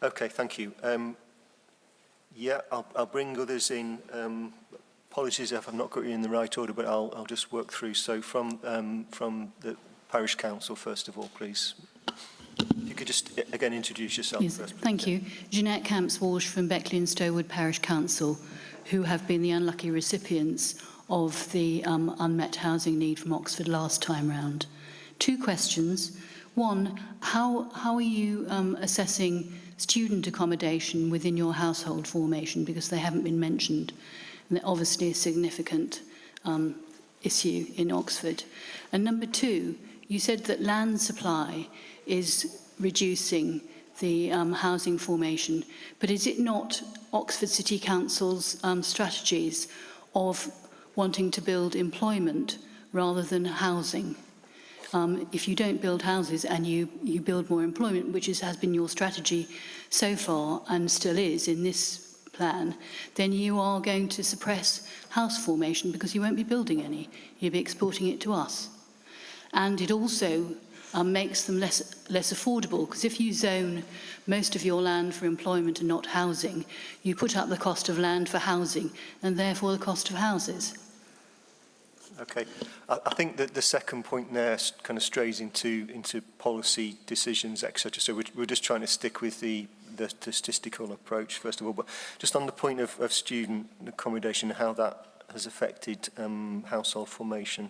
Okay. Thank you. Yeah, I'll bring others in. Apologies if I've not got you in the right order, but I'll just work through. So from the Parish Council, first of all, please. If you could just again introduce yourself yes, first. Please. Thank you. Jeanette Camps-Walsh from Beckley and Stowood Parish Council, who have been the unlucky recipients of the unmet housing need from Oxford last time round. Two questions. One, how are you assessing student accommodation within your household formation, because they haven't been mentioned? And they're obviously a significant issue in Oxford. And number two, you said that land supply is reducing the housing formation, but is it not Oxford City Council's strategies of wanting to build employment rather than housing? If you don't build houses and you build more employment, which has been your strategy so far and still is in this plan, then you are going to suppress house formation because you won't be building any. You'll be exporting it to us. And it also makes them less affordable, because if you zone most of your land for employment and not housing, you put up the cost of land for housing and therefore the cost of houses. Okay, I think that the second point there kind of strays into policy decisions, etc. So we're just trying to stick with the statistical approach first of all, but just on the point of student accommodation, how that has affected household formation.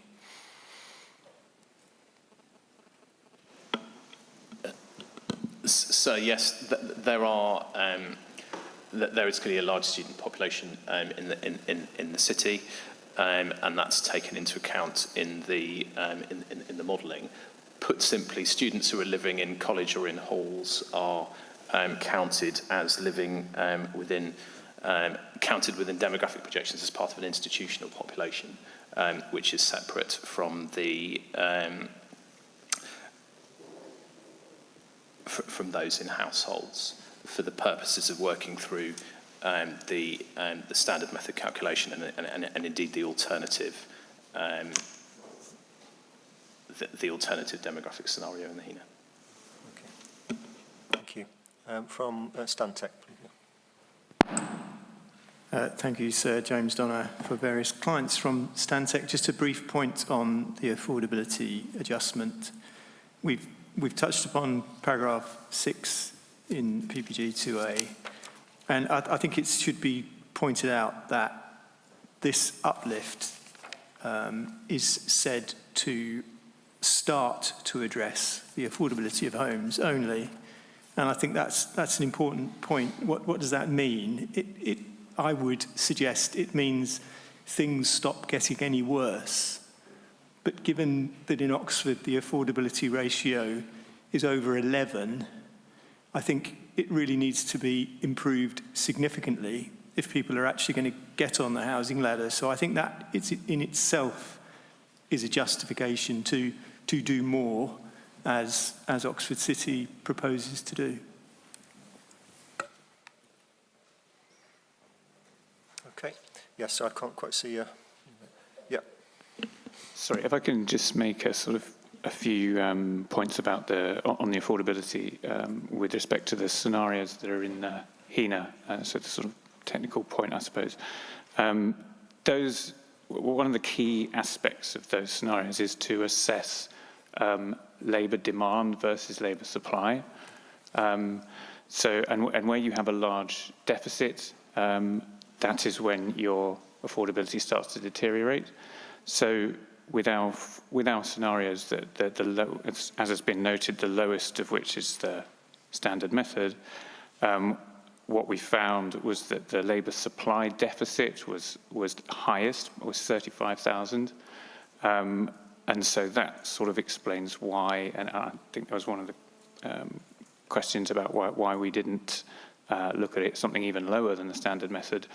So yes, there is clearly a large student population in the city. and that's taken into account in the modelling. Put simply, students who are living in college or in halls are counted as living counted within demographic projections as part of an institutional population, which is separate from the from those in households for the purposes of working through the standard method calculation and indeed the alternative demographic scenario in the HENA. Okay. Thank you. From Stantec. Thank you, Sir James Donner, for various clients from Stantec. Just a brief point on the affordability adjustment. We've touched upon paragraph 6 in PPG 2A, and I think it should be pointed out that this uplift is said to start to address the affordability of homes only, and I think that's an important point. What does that mean? I would suggest it means things stop getting any worse. But given that in Oxford the affordability ratio is over 11, I think it really needs to be improved significantly if people are actually going to get on the housing ladder. So I think that it's in itself is a justification to do more as Oxford City proposes to do. Okay. Yes, I can't quite see you. Yeah. Sorry, if I can just make a few points about on the affordability with respect to the scenarios that are in HENA. So the sort of technical point, I suppose. One of the key aspects of those scenarios is to assess labour demand versus labour supply. And where you have a large deficit, that is when your affordability starts to deteriorate. So with our scenarios, as has been noted, the lowest of which is the standard method, what we found was that the labour supply deficit was highest, was 35,000. And so that sort of explains why, and I think that was one of the questions about why we didn't look at it something even lower than the standard method.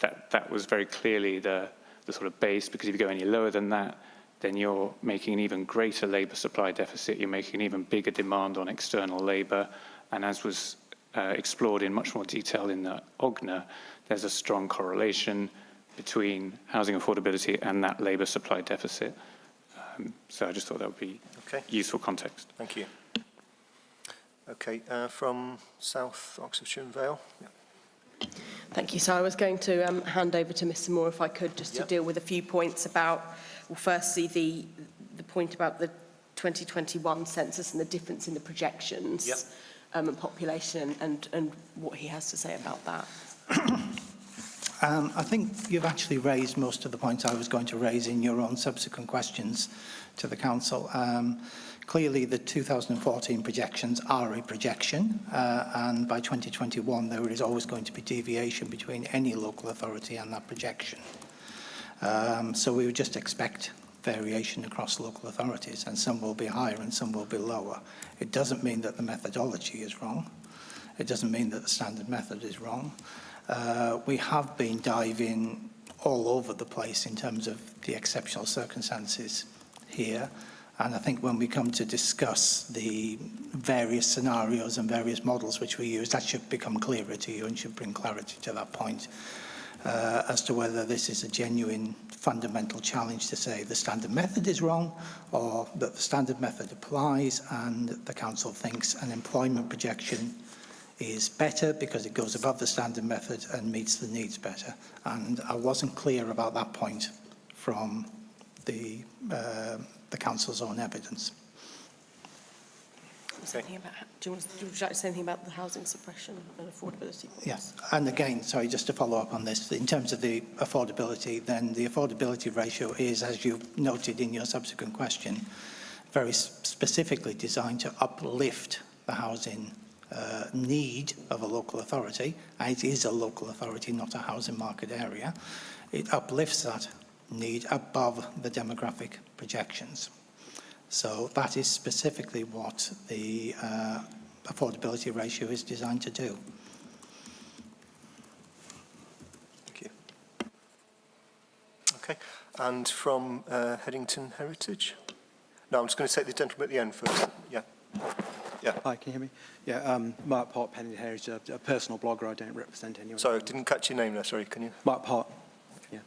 That was very clearly the sort of base, because if you go any lower than that, then you're making an even greater labour supply deficit, you're making an even bigger demand on external labour, and as was explored in much more detail in the OGNA, there's a strong correlation between housing affordability and that labour supply deficit. So I just thought that would be useful context. Thank you. Okay, from South Oxfordshire and Vale. Yeah. Thank you. So I was going to hand over to Mr. Moore, if I could, just to deal with a few points about, well, firstly, the point about the 2021 census and the difference in the projections and population, and what he has to say about that. I think you've actually raised most of the points I was going to raise in your own subsequent questions to the Council. Clearly, the 2014 projections are a projection, and by 2021 there is always going to be deviation between any local authority and that projection. So we would just expect variation across local authorities, and some will be higher and some will be lower. It doesn't mean that the methodology is wrong. It doesn't mean that the standard method is wrong. We have been diving all over the place in terms of the exceptional circumstances here. And I think when we come to discuss the various scenarios and various models which we use, that should become clearer to you and should bring clarity to that point as to whether this is a genuine fundamental challenge to say the standard method is wrong, or that the standard method applies and the Council thinks an employment projection is better because it goes above the standard method and meets the needs better. And I wasn't clear about that point from the Council's own evidence. Do you want to say anything about the housing suppression and affordability? Yes, and again, sorry, just to follow up on this, in terms of the affordability, then the affordability ratio is, as you noted in your subsequent question, very specifically designed to uplift the housing need of a local authority. It is a local authority, not a housing market area. It uplifts that need above the demographic projections. So that is specifically what the affordability ratio is designed to do. Thank you. Okay, and from Headington Heritage? No, I'm just going to take the gentleman at the end first. Yeah. Yeah. Hi, can you hear me? Yeah, Mark Pott, Headington Heritage, a personal blogger. I don't represent anyone. Sorry, I didn't catch your name there. Sorry, can you? Mark Pott. Yeah,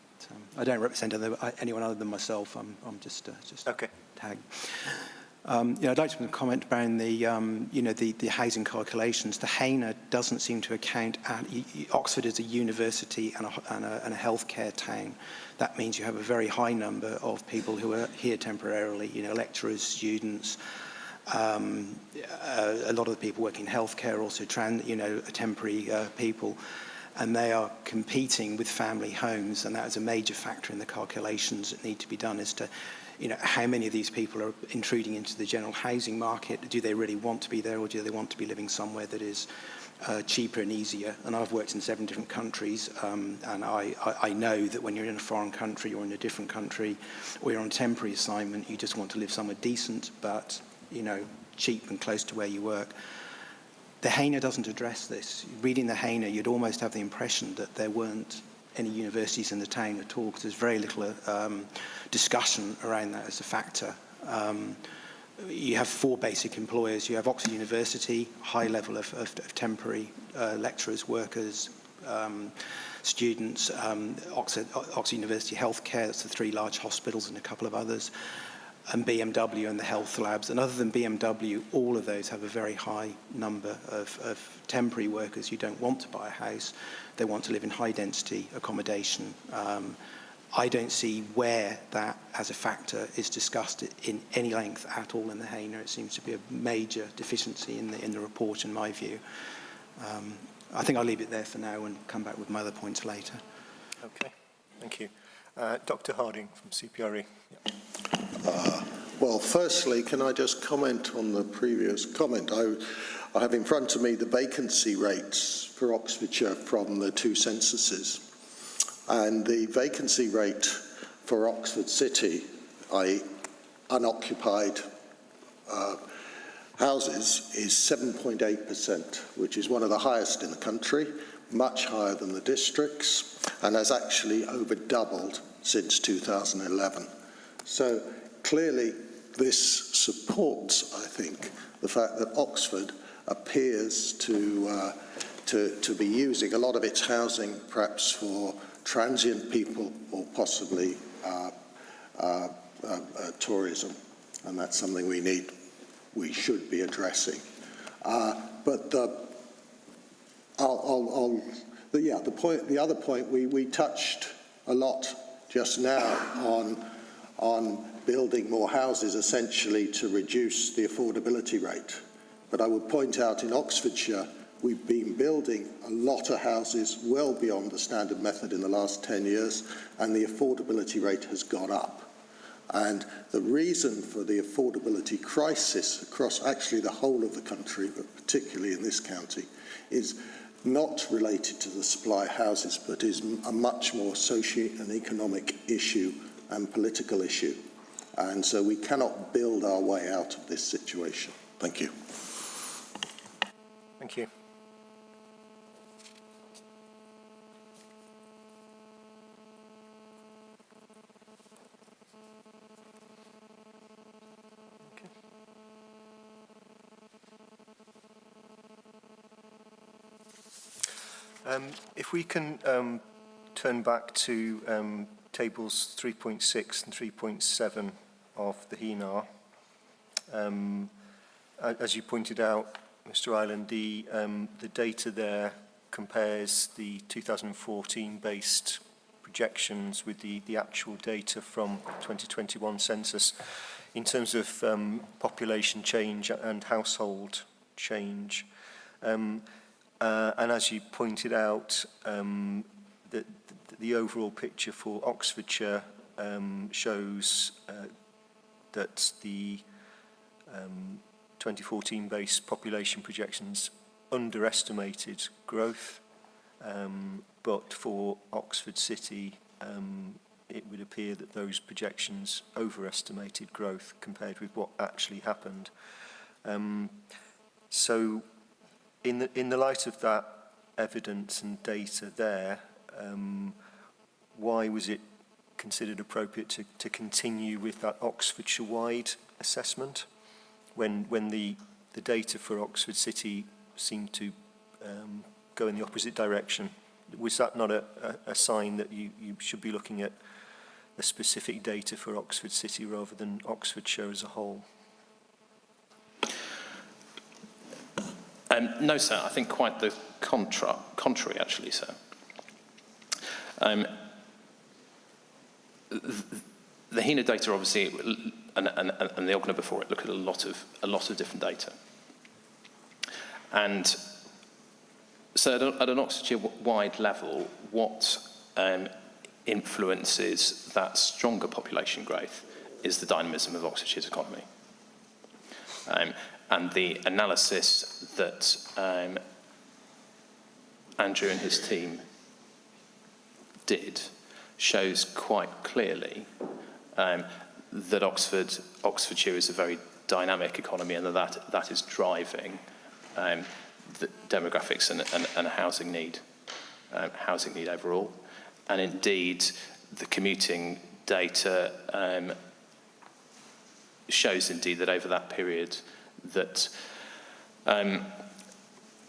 I don't represent anyone other than myself. I'm just okay. Tag. I'd like to comment around the housing calculations. The HANA doesn't seem to account at Oxford is a university and a healthcare town. That means you have a very high number of people who are here temporarily. Lecturers, students. A lot of the people working in healthcare also temporary people, and they are competing with family homes, and that is a major factor in the calculations that need to be done as to how many of these people are intruding into the general housing market. Do they really want to be there, or do they want to be living somewhere that is cheaper and easier? And I've worked in 7 different countries, and I know that when you're in a foreign country or in a different country, or you're on a temporary assignment, you just want to live somewhere decent, but cheap and close to where you work. The HANA doesn't address this. Reading the HANA, you'd almost have the impression that there weren't any universities in the town at all, because there's very little discussion around that as a factor. You have 4 basic employers. You have Oxford University, high level of temporary lecturers, workers, students, Oxford University Healthcare, that's the 3 large hospitals and a couple of others, and BMW and the health labs. And other than BMW, all of those have a very high number of temporary workers who don't want to buy a house. They want to live in high-density accommodation. I don't see where that, as a factor, is discussed in any length at all in the HANA. It seems to be a major deficiency in the report, in my view. I think I'll leave it there for now and come back with my other points later. Okay, thank you. Dr. Harding from CPRE. Yeah. Well, firstly, can I just comment on the previous comment? I have in front of me the vacancy rates for Oxfordshire from the 2 censuses. And the vacancy rate for Oxford City, i.e. unoccupied houses, is 7.8%, which is one of the highest in the country, much higher than the districts, and has actually over doubled since 2011. So clearly this supports, I think, the fact that Oxford appears to be using a lot of its housing perhaps for transient people or possibly tourism, and that's something we should be addressing. But the other point we touched a lot just now on building more houses essentially to reduce the affordability rate. But I would point out in Oxfordshire, we've been building a lot of houses well beyond the standard method in the last 10 years, and the affordability rate has gone up. And the reason for the affordability crisis across actually the whole of the country, but particularly in this county, is not related to the supply of houses, but is a much more socio and economic issue and political issue. And so we cannot build our way out of this situation. Thank you. Thank you. If we can turn back to tables 3.6 and 3.7 of the HENAR. As you pointed out, Mr. Ireland, the data there compares the 2014-based projections with the actual data from 2021 census in terms of population change and household change. And as you pointed out, the overall picture for Oxfordshire shows that the 2014-based population projections underestimated growth, but for Oxford City, it would appear that those projections overestimated growth compared with what actually happened. So in the light of that evidence and data there, why was it considered appropriate to continue with that Oxfordshire-wide assessment when the data for Oxford City seemed to go in the opposite direction? Was that not a sign that you should be looking at the specific data for Oxford City rather than Oxfordshire as a whole? No, sir. I think quite the contrary, actually, sir. The HENA data, obviously, and the OGNA before it, look at a lot of different data. And so at an Oxfordshire-wide level, what influences that stronger population growth is the dynamism of Oxfordshire's economy. And the analysis that Andrew and his team did shows quite clearly that Oxfordshire is a very dynamic economy, and that is driving the demographics and housing need overall. And indeed, the commuting data shows indeed that over that period that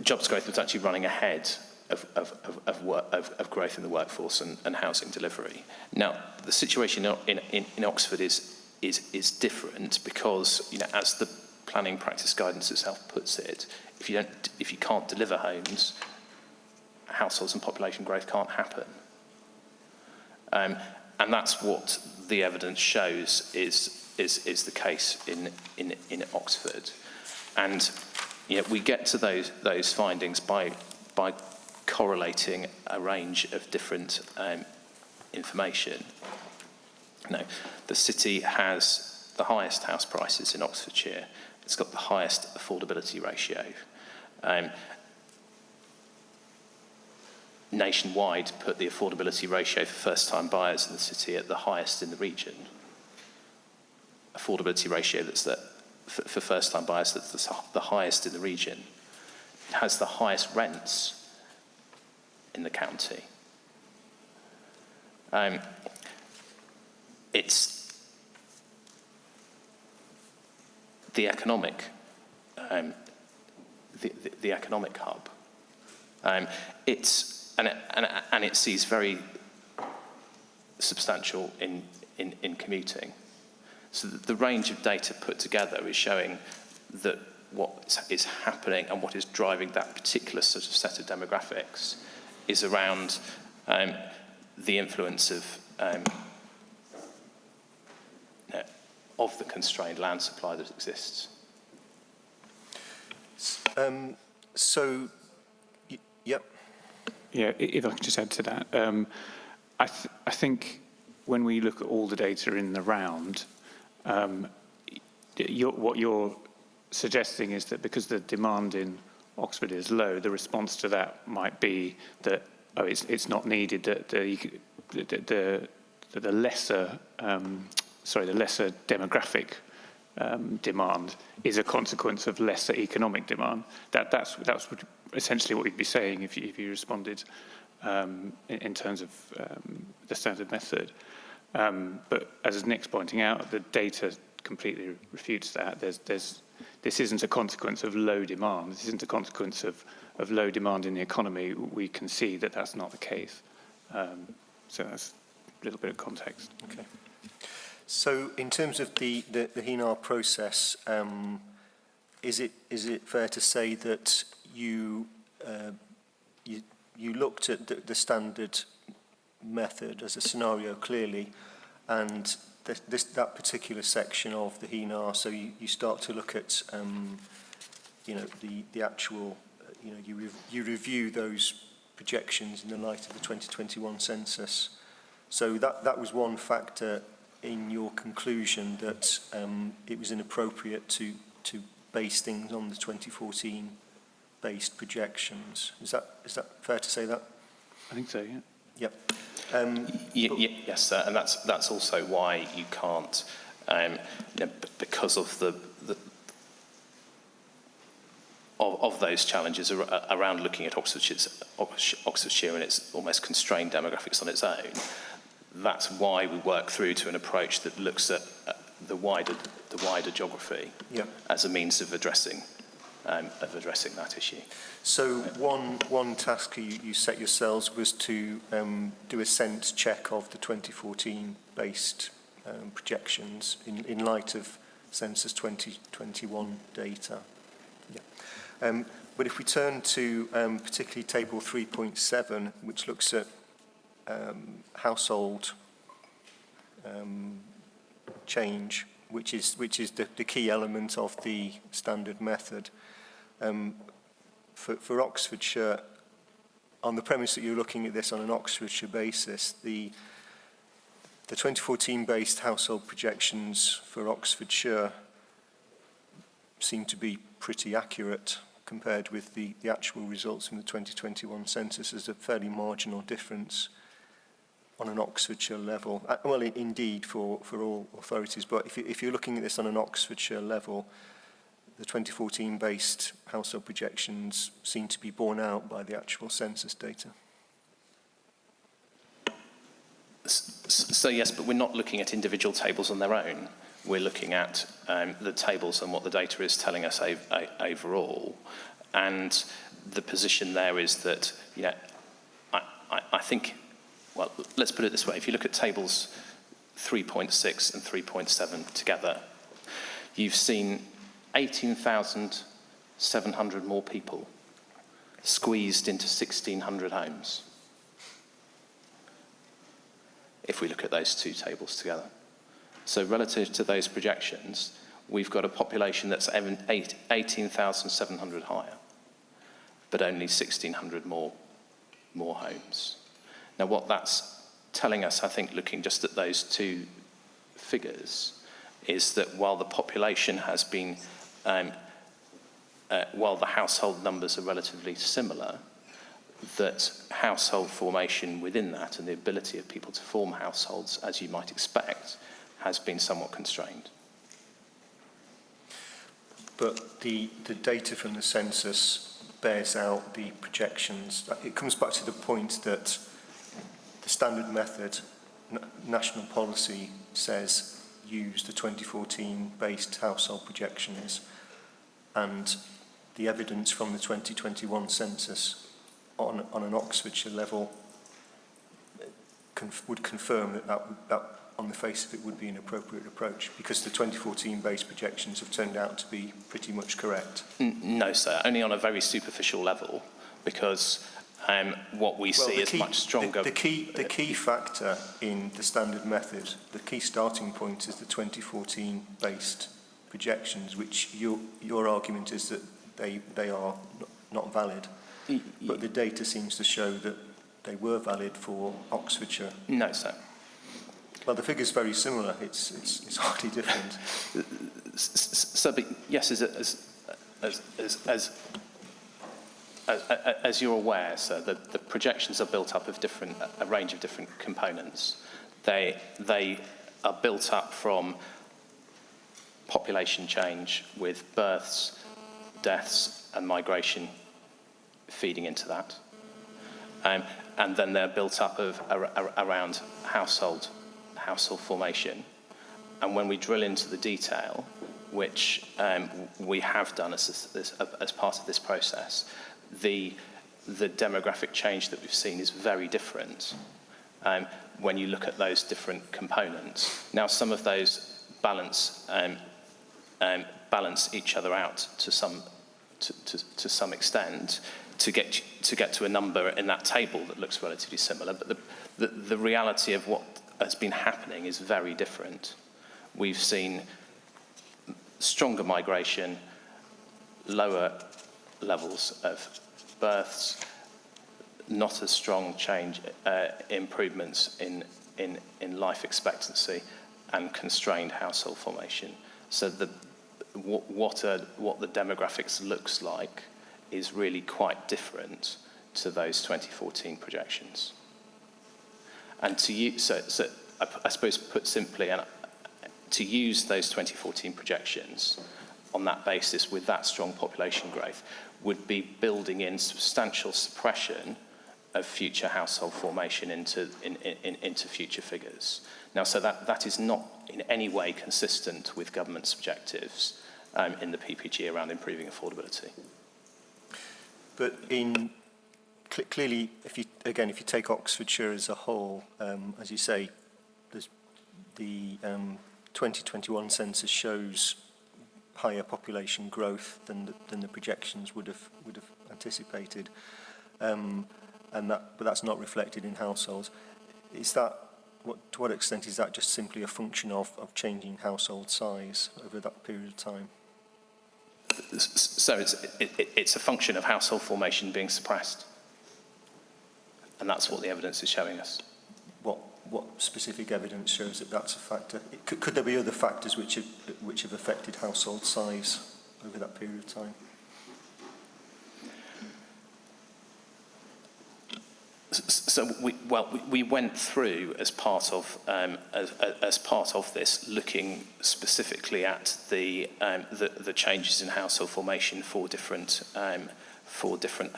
jobs growth was actually running ahead of growth in the workforce and housing delivery. Now, the situation in Oxford is different because, you know, as the planning practice guidance itself puts it, if you can't deliver homes, households and population growth can't happen. And that's what the evidence shows is the case in Oxford. And we get to those findings by correlating a range of different information. Now, the city has the highest house prices in Oxfordshire. It's got the highest affordability ratio. Nationwide put the affordability ratio for first-time buyers in the city at the highest in the region. Affordability ratio for first-time buyers that's the highest in the region. It has the highest rents in the county. It's the economic the economic hub. It sees very substantial in commuting. So the range of data put together is showing that what is happening and what is driving that particular sort of set of demographics is around the influence of the constrained land supply that exists. Yep. Yeah, if I could just add to that, I think when we look at all the data in the round, what you're suggesting is that because the demand in Oxford is low, the response to that might be that it's not needed, that the lesser demographic demand is a consequence of lesser economic demand. That's essentially what we'd be saying if you responded in terms of the standard method. But as Nick's pointing out, the data completely refutes that. This isn't a consequence of low demand. This isn't a consequence of low demand in the economy. We can see that that's not the case. So that's a little bit of context. Okay. So in terms of the HENA process, is it fair to say that you looked at the standard method as a scenario clearly, and that particular section of the HENA, so you start to look at the actual, you review those projections in the light of the 2021 census. So that was one factor in your conclusion that it was inappropriate to base things on the 2014 based projections. Is that fair to say that? I think so, yeah. Yep. Yes, sir, and that's also why you can't, because of of those challenges around looking at Oxfordshire and its almost constrained demographics on its own. That's why we work through to an approach that looks at the wider geography as a means of addressing that issue. So one task you set yourselves was to do a sense check of the 2014 based projections in light of census 2021 data. But if we turn to particularly table 3.7, which looks at household change, which is the key element of the standard method. For Oxfordshire, on the premise that you're looking at this on an Oxfordshire basis, the 2014 based household projections for Oxfordshire seem to be pretty accurate compared with the actual results from the 2021 census. There's a fairly marginal difference on an Oxfordshire level. Well, indeed, for all authorities, but if you're looking at this on an Oxfordshire level, the 2014 based household projections seem to be borne out by the actual census data. So yes, but we're not looking at individual tables on their own. We're looking at the tables and what the data is telling us overall. And the position there is that, I think, well, let's put it this way. If you look at tables 3.6 and 3.7 together, you've seen 18,700 more people squeezed into 1,600 homes, if we look at those two tables together. So relative to those projections, we've got a population that's 18,700 higher, but only 1,600 more homes. Now, what that's telling us, I think, looking just at those two figures, is that while the population has been, while the household numbers are relatively similar, that household formation within that and the ability of people to form households, as you might expect, has been somewhat constrained. But the data from the census bears out the projections. It comes back to the point that the standard method, national policy, says use the 2014 based household projections, and the evidence from the 2021 census on an Oxfordshire level would confirm that on the face of it would be an appropriate approach, because the 2014 based projections have turned out to be pretty much correct. No, sir, only on a very superficial level, because what we see is much stronger. The key factor in the standard method, the key starting point, is the 2014 based projections, which your argument is that they are not valid. But the data seems to show that they were valid for Oxfordshire. No, sir. Well, the figure's very similar. It's hardly different. So, but yes, as you're aware, sir, the projections are built up of a range of different components. They are built up from population change, with births, deaths, and migration feeding into that, and then they're built up of around household formation. And when we drill into the detail, which we have done as part of this process, the demographic change that we've seen is very different when you look at those different components. Now, some of those balance each other out to some extent to get to a number in that table that looks relatively similar, but the reality of what has been happening is very different. We've seen stronger migration, lower levels of births, not as strong change, improvements in life expectancy, and constrained household formation. So what the demographics looks like is really quite different to those 2014 projections. And to use, so I suppose put simply, and to use those 2014 projections on that basis with that strong population growth would be building in substantial suppression of future household formation into future figures. Now, so that is not in any way consistent with government's objectives in the PPG around improving affordability. But clearly, if you take Oxfordshire as a whole, as you say, the 2021 census shows higher population growth than the projections would have anticipated, but that's not reflected in households. Is that to what extent is that just simply a function of changing household size over that period of time? So it's a function of household formation being suppressed, and that's what the evidence is showing us. What specific evidence shows that that's a factor? Could there be other factors which have affected household size over that period of time? So we went through as part of this, looking specifically at the changes in household formation for different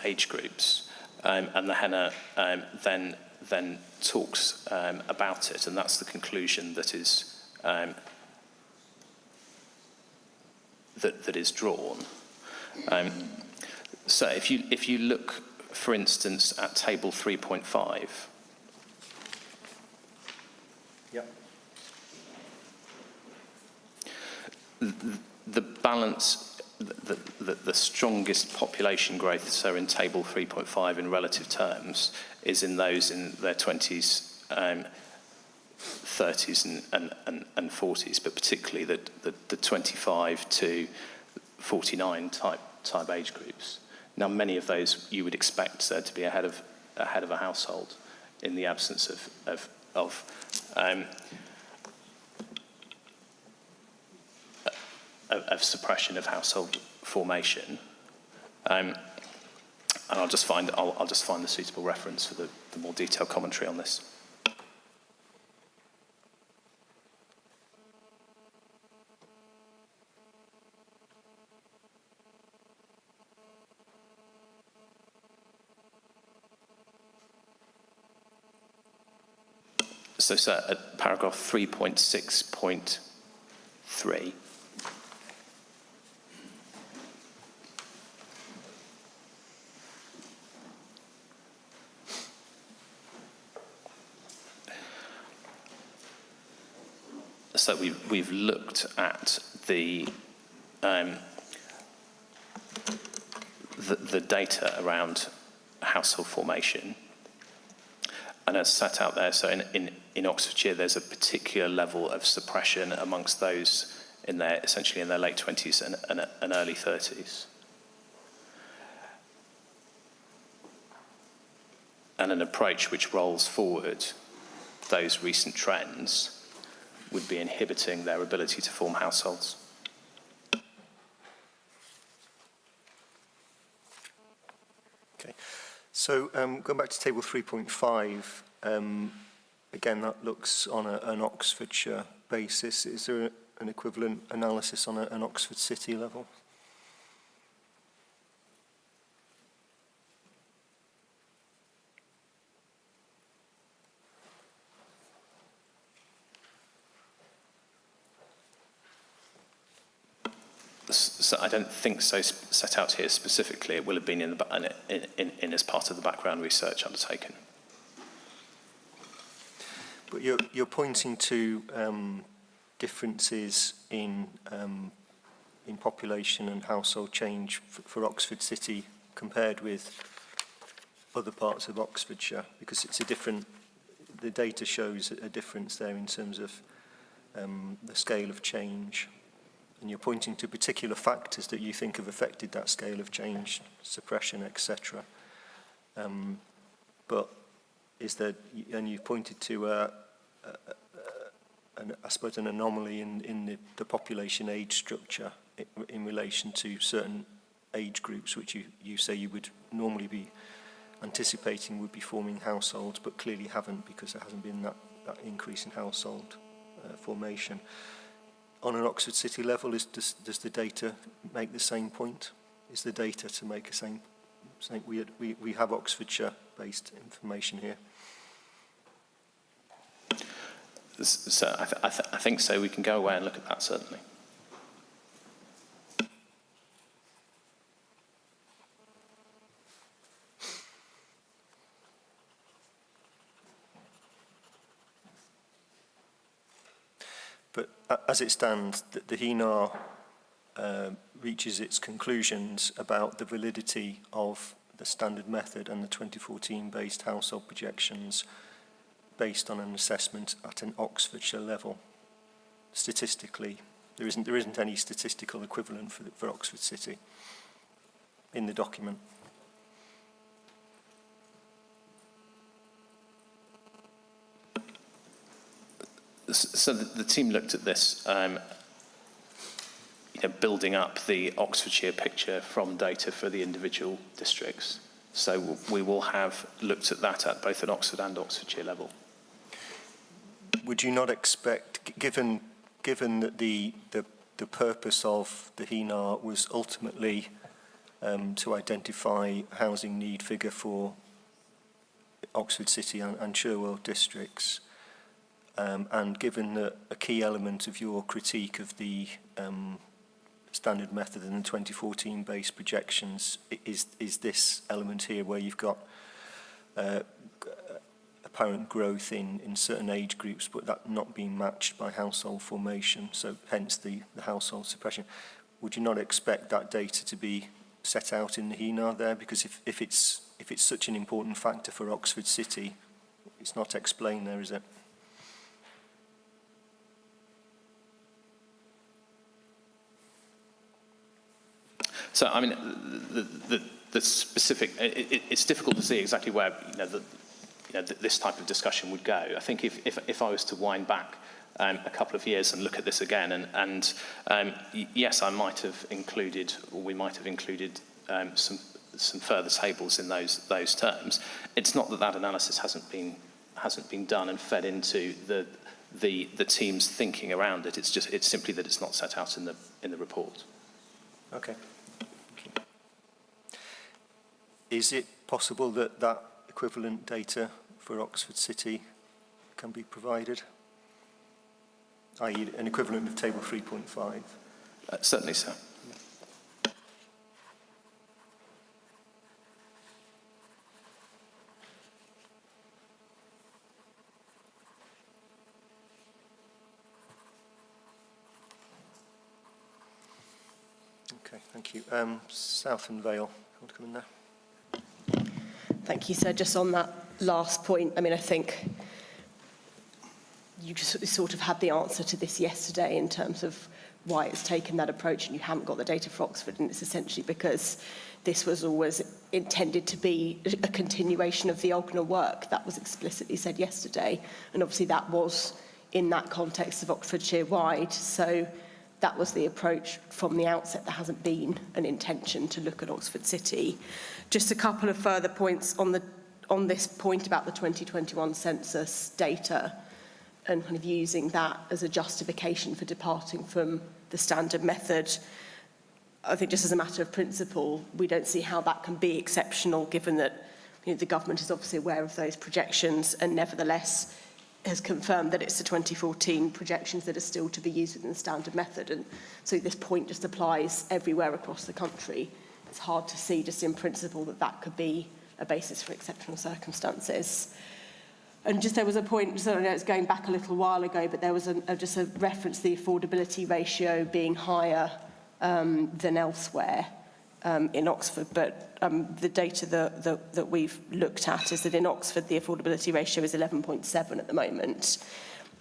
age groups, and the HENA then talks about it, and that's the conclusion that is that is drawn. So if you look, for instance, at table 3.5. Yep. The balance, the strongest population growth, so in table 3.5 in relative terms, is in those in their 20s, 30s and 40s, but particularly the 25 to 49 type age groups. Now, many of those you would expect to be ahead of a household in the absence of suppression of household formation. And I'll just find the suitable reference for the more detailed commentary on this. So at paragraph 3.6.3. So we've looked at the data around household formation, and as set out there, so in Oxfordshire, there's a particular level of suppression amongst those essentially in their late 20s and early 30s. And an approach which rolls forward those recent trends would be inhibiting their ability to form households. Okay, so going back to table 3.5, again, that looks on an Oxfordshire basis. Is there an equivalent analysis on an Oxford City level? So I don't think so set out here specifically. It will have been in as part of the background research undertaken. But you're pointing to differences in population and household change for Oxford City compared with other parts of Oxfordshire, because it's a different. The data shows a difference there in terms of the scale of change. And you're pointing to particular factors that you think have affected that scale of change, suppression, etc. But is there, and you pointed to, I suppose, an anomaly in the population age structure in relation to certain age groups, which you say you would normally be anticipating would be forming households, but clearly haven't because there hasn't been that increase in household formation. On an Oxford City level, does the data make the same point? Is the data to make the same? We have Oxfordshire-based information here. So I think so. We can go away and look at that, certainly. But as it stands, the HENAR reaches its conclusions about the validity of the standard method and the 2014-based household projections based on an assessment at an Oxfordshire level. Statistically, there isn't any statistical equivalent for Oxford City in the document. So the team looked at this, building up the Oxfordshire picture from data for the individual districts. So we will have looked at that at both an Oxford and Oxfordshire level. Would you not expect, given that the purpose of the HENAR was ultimately to identify a housing need figure for Oxford City and Sherwell districts, and given that a key element of your critique of the standard method and the 2014 base projections is this element here where you've got apparent growth in certain age groups, but that not being matched by household formation, so hence the household suppression. Would you not expect that data to be set out in the HENAR there? Because if it's such an important factor for Oxford City, it's not explained there, is it? So, I mean, the specific, it's difficult to see exactly where this type of discussion would go. I think if I was to wind back a couple of years and look at this again, and yes, I might have included, or we might have included some further tables in those terms. It's not that analysis hasn't been done and fed into the team's thinking around it. It's simply that it's not set out in the report. Okay. Is it possible that equivalent data for Oxford City can be provided, i.e. an equivalent of table 3.5? Certainly, sir. Okay, thank you. Southern Vale, you want to come in there? Thank you, sir. Just on that last point, I mean, I think you just sort of had the answer to this yesterday in terms of why it's taken that approach and you haven't got the data for Oxford, and it's essentially because this was always intended to be a continuation of the Ogner work. That was explicitly said yesterday, and obviously that was in that context of Oxfordshire-wide, so that was the approach from the outset. There hasn't been an intention to look at Oxford City. Just a couple of further points on this point about the 2021 census data and kind of using that as a justification for departing from the standard method. I think just as a matter of principle, we don't see how that can be exceptional, given that the government is obviously aware of those projections and nevertheless has confirmed that it's the 2014 projections that are still to be used within the standard method. And so this point just applies everywhere across the country. It's hard to see just in principle that could be a basis for exceptional circumstances. And just there was a point, so I know it's going back a little while ago, but there was just a reference to the affordability ratio being higher than elsewhere in Oxford. But the data that we've looked at is that in Oxford, the affordability ratio is 11.7 at the moment.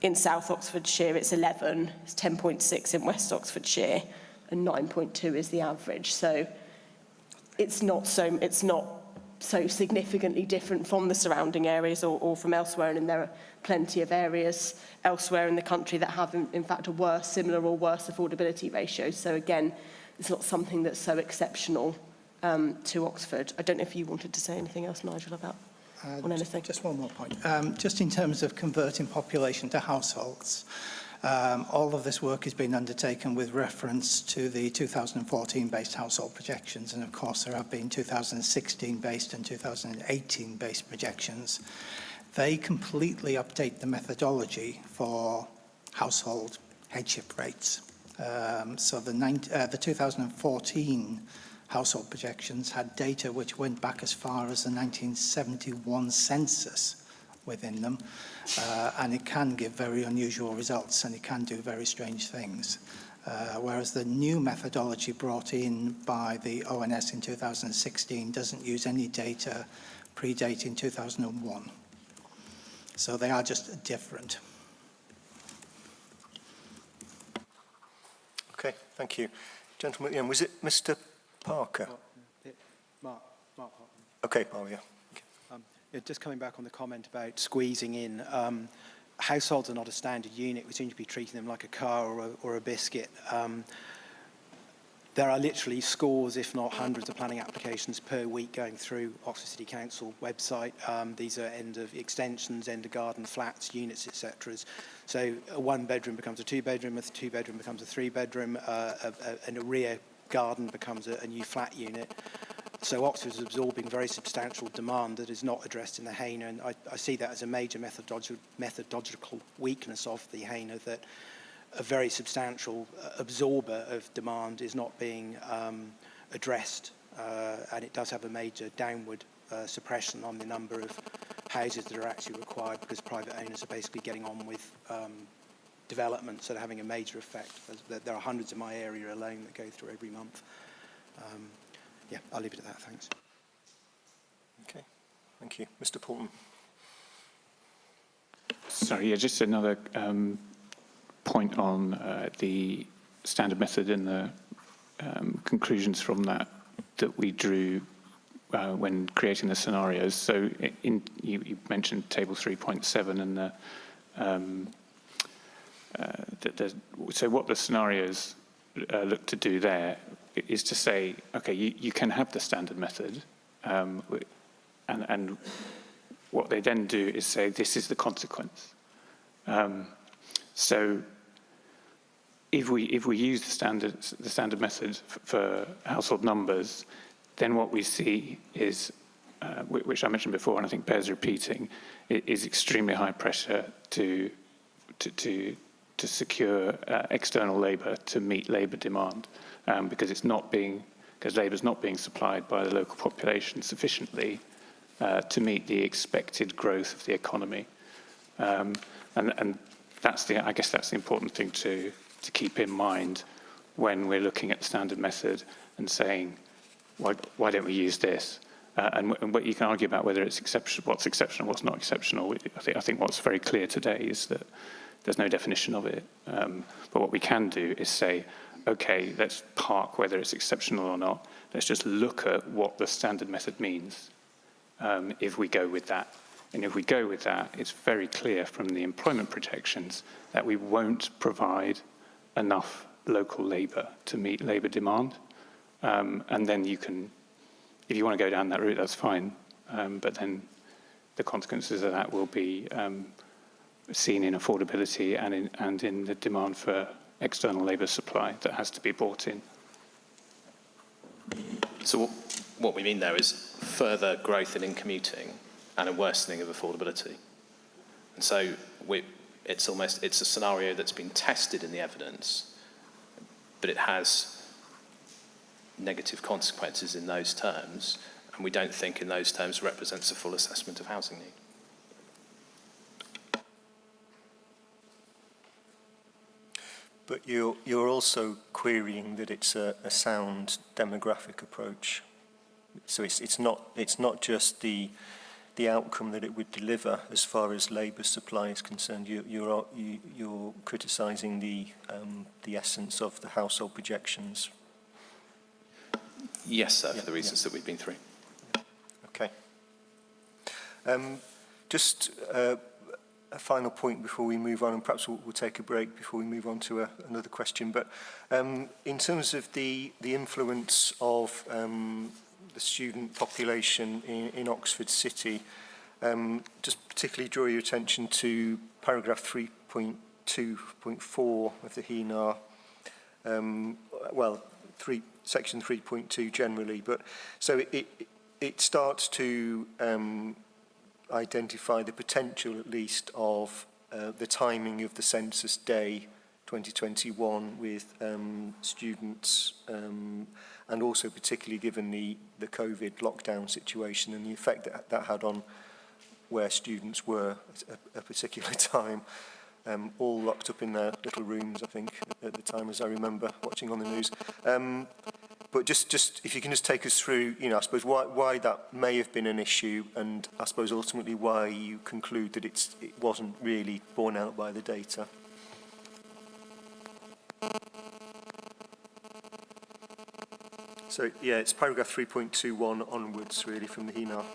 In South Oxfordshire, it's 11, it's 10.6 in West Oxfordshire, and 9.2 is the average. So it's not so significantly different from the surrounding areas or from elsewhere, and there are plenty of areas elsewhere in the country that have, in fact, similar or worse affordability ratios. So again, it's not something that's so exceptional to Oxford. I don't know if you wanted to say anything else, Nigel, about on anything. Just one more point. Just in terms of converting population to households, all of this work has been undertaken with reference to the 2014-based household projections, and of course there have been 2016-based and 2018-based projections. They completely update the methodology for household headship rates. So the 2014 household projections had data which went back as far as the 1971 census within them, and it can give very unusual results and it can do very strange things. Whereas the new methodology brought in by the ONS in 2016 doesn't use any data predating 2001. So they are just different. Okay, thank you. Gentleman, was it Mr. Parker? Mark. Okay, yeah. Just coming back on the comment about squeezing in, households are not a standard unit. We seem to be treating them like a car or a biscuit. There are literally scores, if not hundreds, of planning applications per week going through Oxford City Council website. These are end of extensions, end of garden flats, units, etc. So a one-bedroom becomes a two-bedroom, a two-bedroom becomes a three-bedroom, and a rear garden becomes a new flat unit. So Oxford is absorbing very substantial demand that is not addressed in the HANA, and I see that as a major methodological weakness of the HANA, that a very substantial absorber of demand is not being addressed, and it does have a major downward suppression on the number of houses that are actually required, because private owners are basically getting on with development, so they're having a major effect. There are hundreds in my area alone that go through every month. Yeah, I'll leave it at that, thanks. Okay, thank you. Mr. Poulton. Sorry, yeah, just another point on the standard method and the conclusions from that we drew when creating the scenarios. So you mentioned table 3.7 and so what the scenarios look to do there is to say, okay, you can have the standard method, and what they then do is say, this is the consequence. So if we use the standard method for household numbers, then what we see is, which I mentioned before, and I think bears repeating, is extremely high pressure to secure external labour to meet labour demand, because labour is not being supplied by the local population sufficiently to meet the expected growth of the economy, and I guess that's the important thing to keep in mind when we're looking at the standard method and saying, why don't we use this? And what you can argue about whether it's what's exceptional, what's not exceptional. I think what's very clear today is that there's no definition of it. But what we can do is say, okay, let's park whether it's exceptional or not. Let's just look at what the standard method means if we go with that. And if we go with that, it's very clear from the employment projections that we won't provide enough local labour to meet labour demand. And then you can, if you want to go down that route, that's fine. But then the consequences of that will be seen in affordability and in the demand for external labour supply that has to be brought in. So what we mean there is further growth in commuting and a worsening of affordability. And so it's a scenario that's been tested in the evidence, but it has negative consequences in those terms, and we don't think in those terms represents a full assessment of housing need. But you're also querying that it's a sound demographic approach. So it's not just the outcome that it would deliver as far as labour supply is concerned. You're criticising the essence of the household projections. Yes, sir, for the reasons that we've been through. Okay. Just a final point before we move on, and perhaps we'll take a break before we move on to another question. But in terms of the influence of the student population in Oxford City. Just particularly draw your attention to paragraph 3.2.4 of the HENAR. Section 3.2 generally, but so it starts to identify the potential, at least, of the timing of the census day 2021 with students, and also particularly given the COVID lockdown situation and the effect that had on where students were at a particular time. All locked up in their little rooms, I think, at the time, as I remember watching on the news. But just if you can just take us through, I suppose, why that may have been an issue, and I suppose ultimately why you conclude that it wasn't really borne out by the data. So, yeah, it's paragraph 3.21 onwards, really, from the HENAR.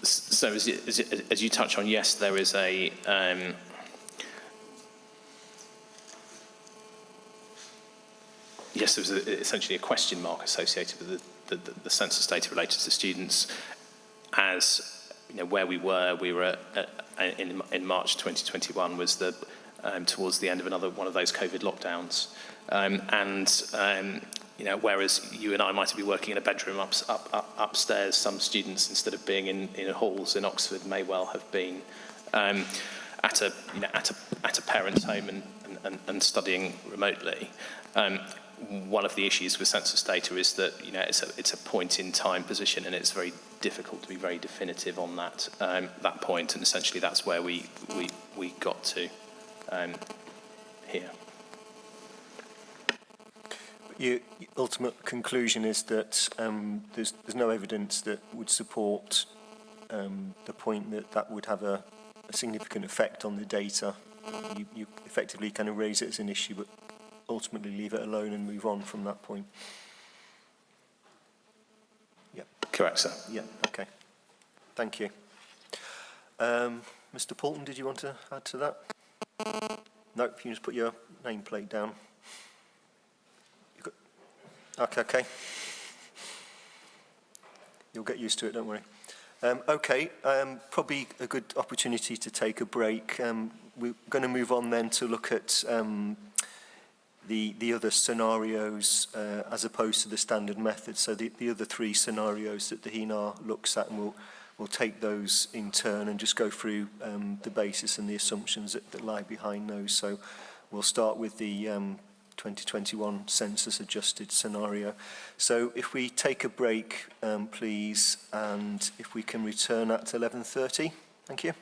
So as you touch on, yes, there is a yes, there was essentially a question mark associated with the census data related to students. As where we were in March 2021 was towards the end of another one of those COVID lockdowns, whereas you and I might be working in a bedroom upstairs, some students, instead of being in halls in Oxford, may well have been at a parent's home and studying remotely. One of the issues with census data is that it's a point in time position, and it's very difficult to be very definitive on that point. And essentially, that's where we got to here. Your ultimate conclusion is that there's no evidence that would support the point that would have a significant effect on the data. You effectively kind of raise it as an issue, but ultimately leave it alone and move on from that point. Yeah. Correct, sir. Yeah. Okay. Thank you. Mr. Poulton, did you want to add to that? No. If you just put your nameplate down. Okay. You'll get used to it, don't worry. Probably a good opportunity to take a break. We're going to move on then to look at the other scenarios as opposed to the standard method. So the other three scenarios that the HENAR looks at, and we'll take those in turn and just go through the basis and the assumptions that lie behind those. So we'll start with the 2021 census adjusted scenario. So if we take a break, please, and if we can return at 11:30. Thank you.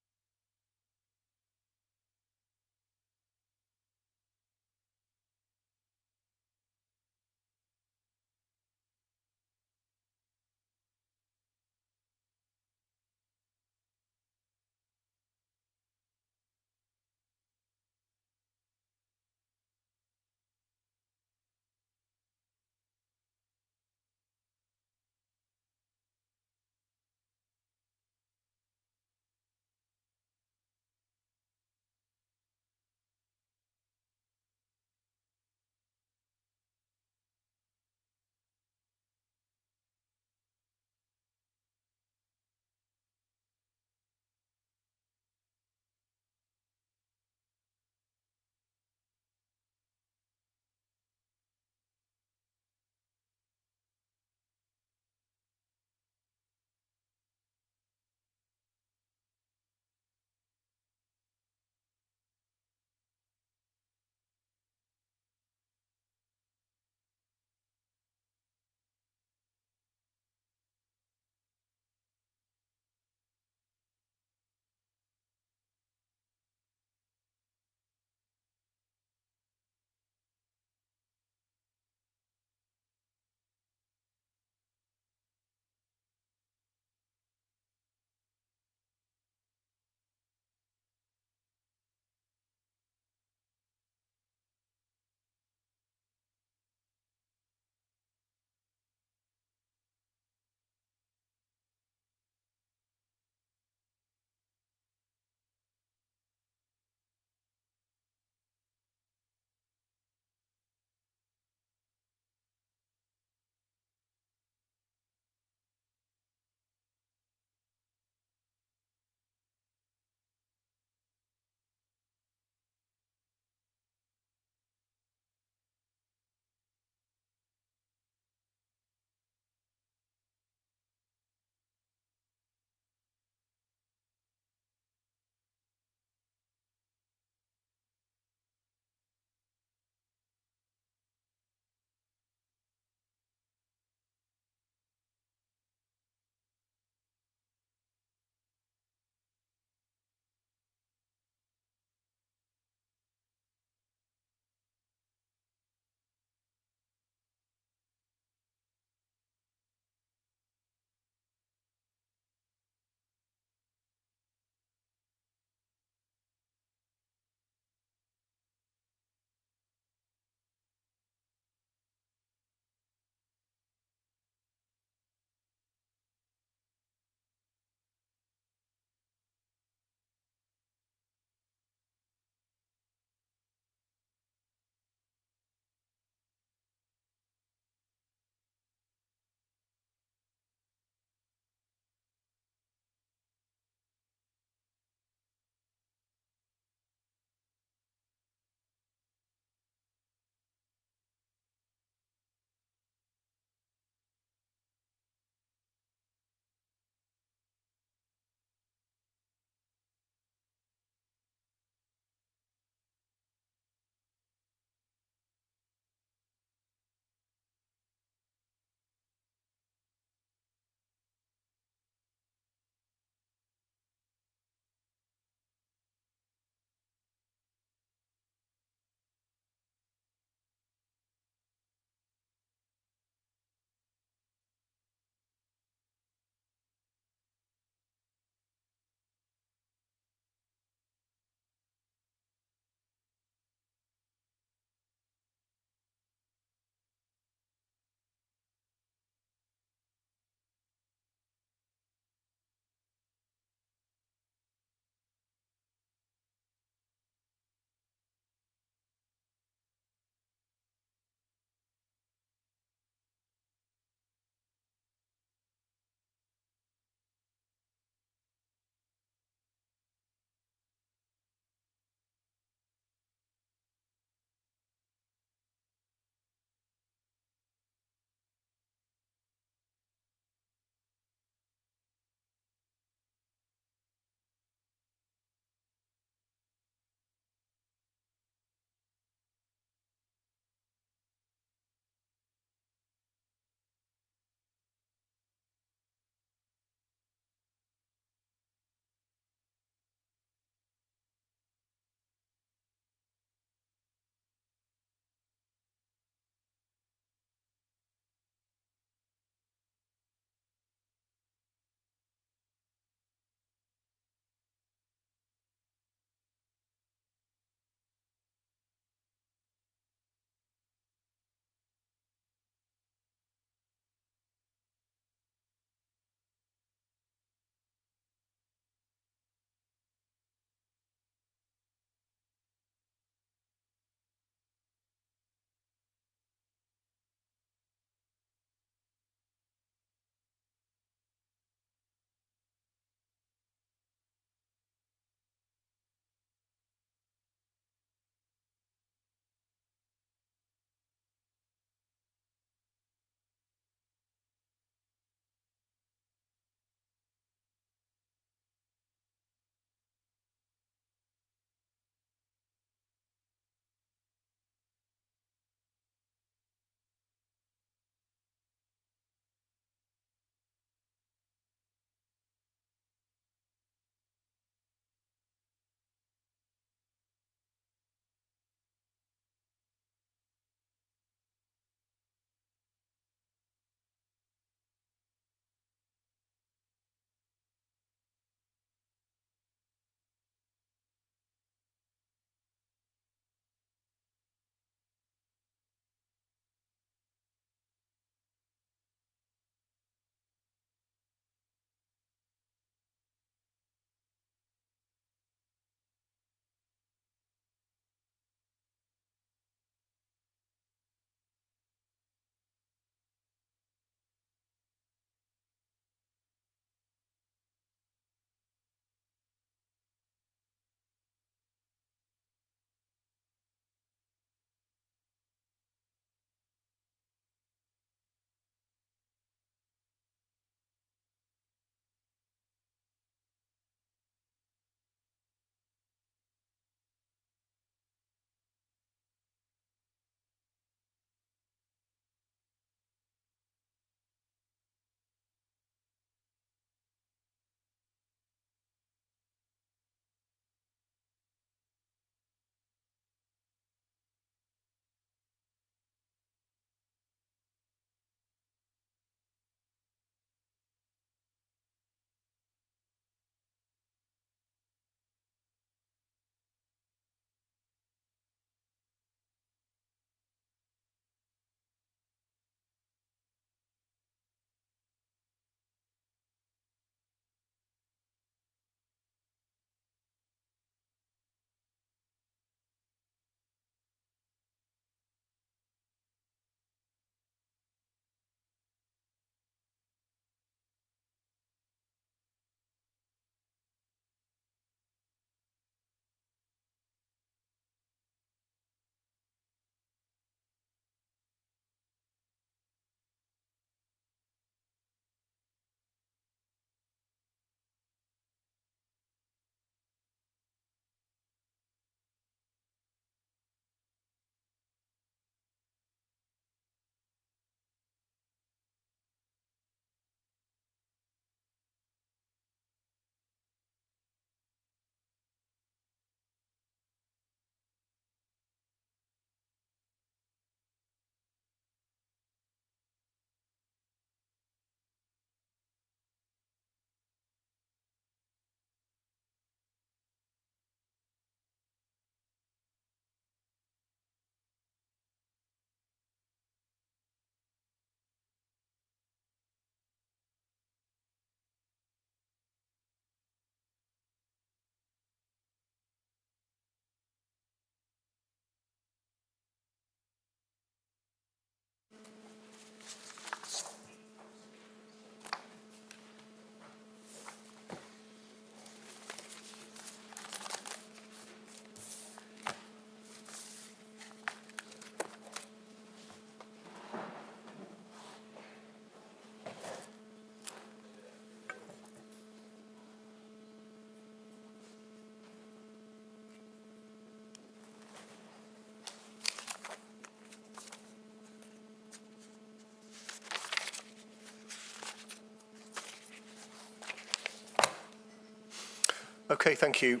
Okay, thank you.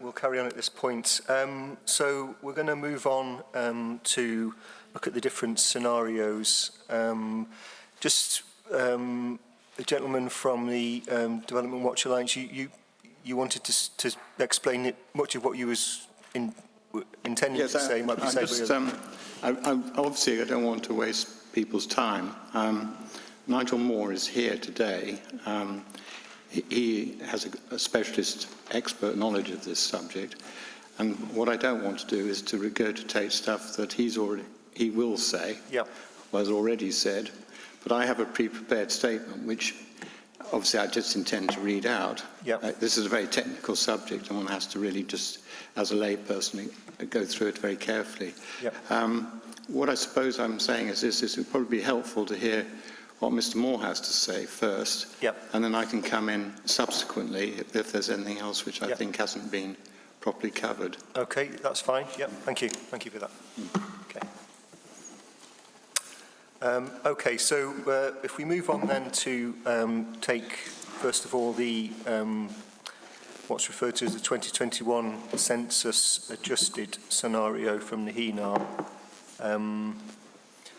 We'll carry on at this point. So we're going to move on to look at the different scenarios. The gentleman from the Development Watch Alliance, you wanted to explain it, much of what you was intending to say. Might be obviously, I don't want to waste people's time. Nigel Moore is here today. He has a specialist expert knowledge of this subject, and what I don't want to do is to regurgitate stuff that he will say, or has already said, but I have a pre-prepared statement which obviously I just intend to read out. This is a very technical subject and one has to really just, as a layperson, go through it very carefully. What I suppose I'm saying is this, it would probably be helpful to hear what Mr. Moore has to say first, and then I can come in subsequently if there's anything else which I think hasn't been properly covered. Okay, that's fine. Thank you. Thank you for that. Okay, so if we move on then to take, first of all, the what's referred to as the 2021 census adjusted scenario from the HENAR.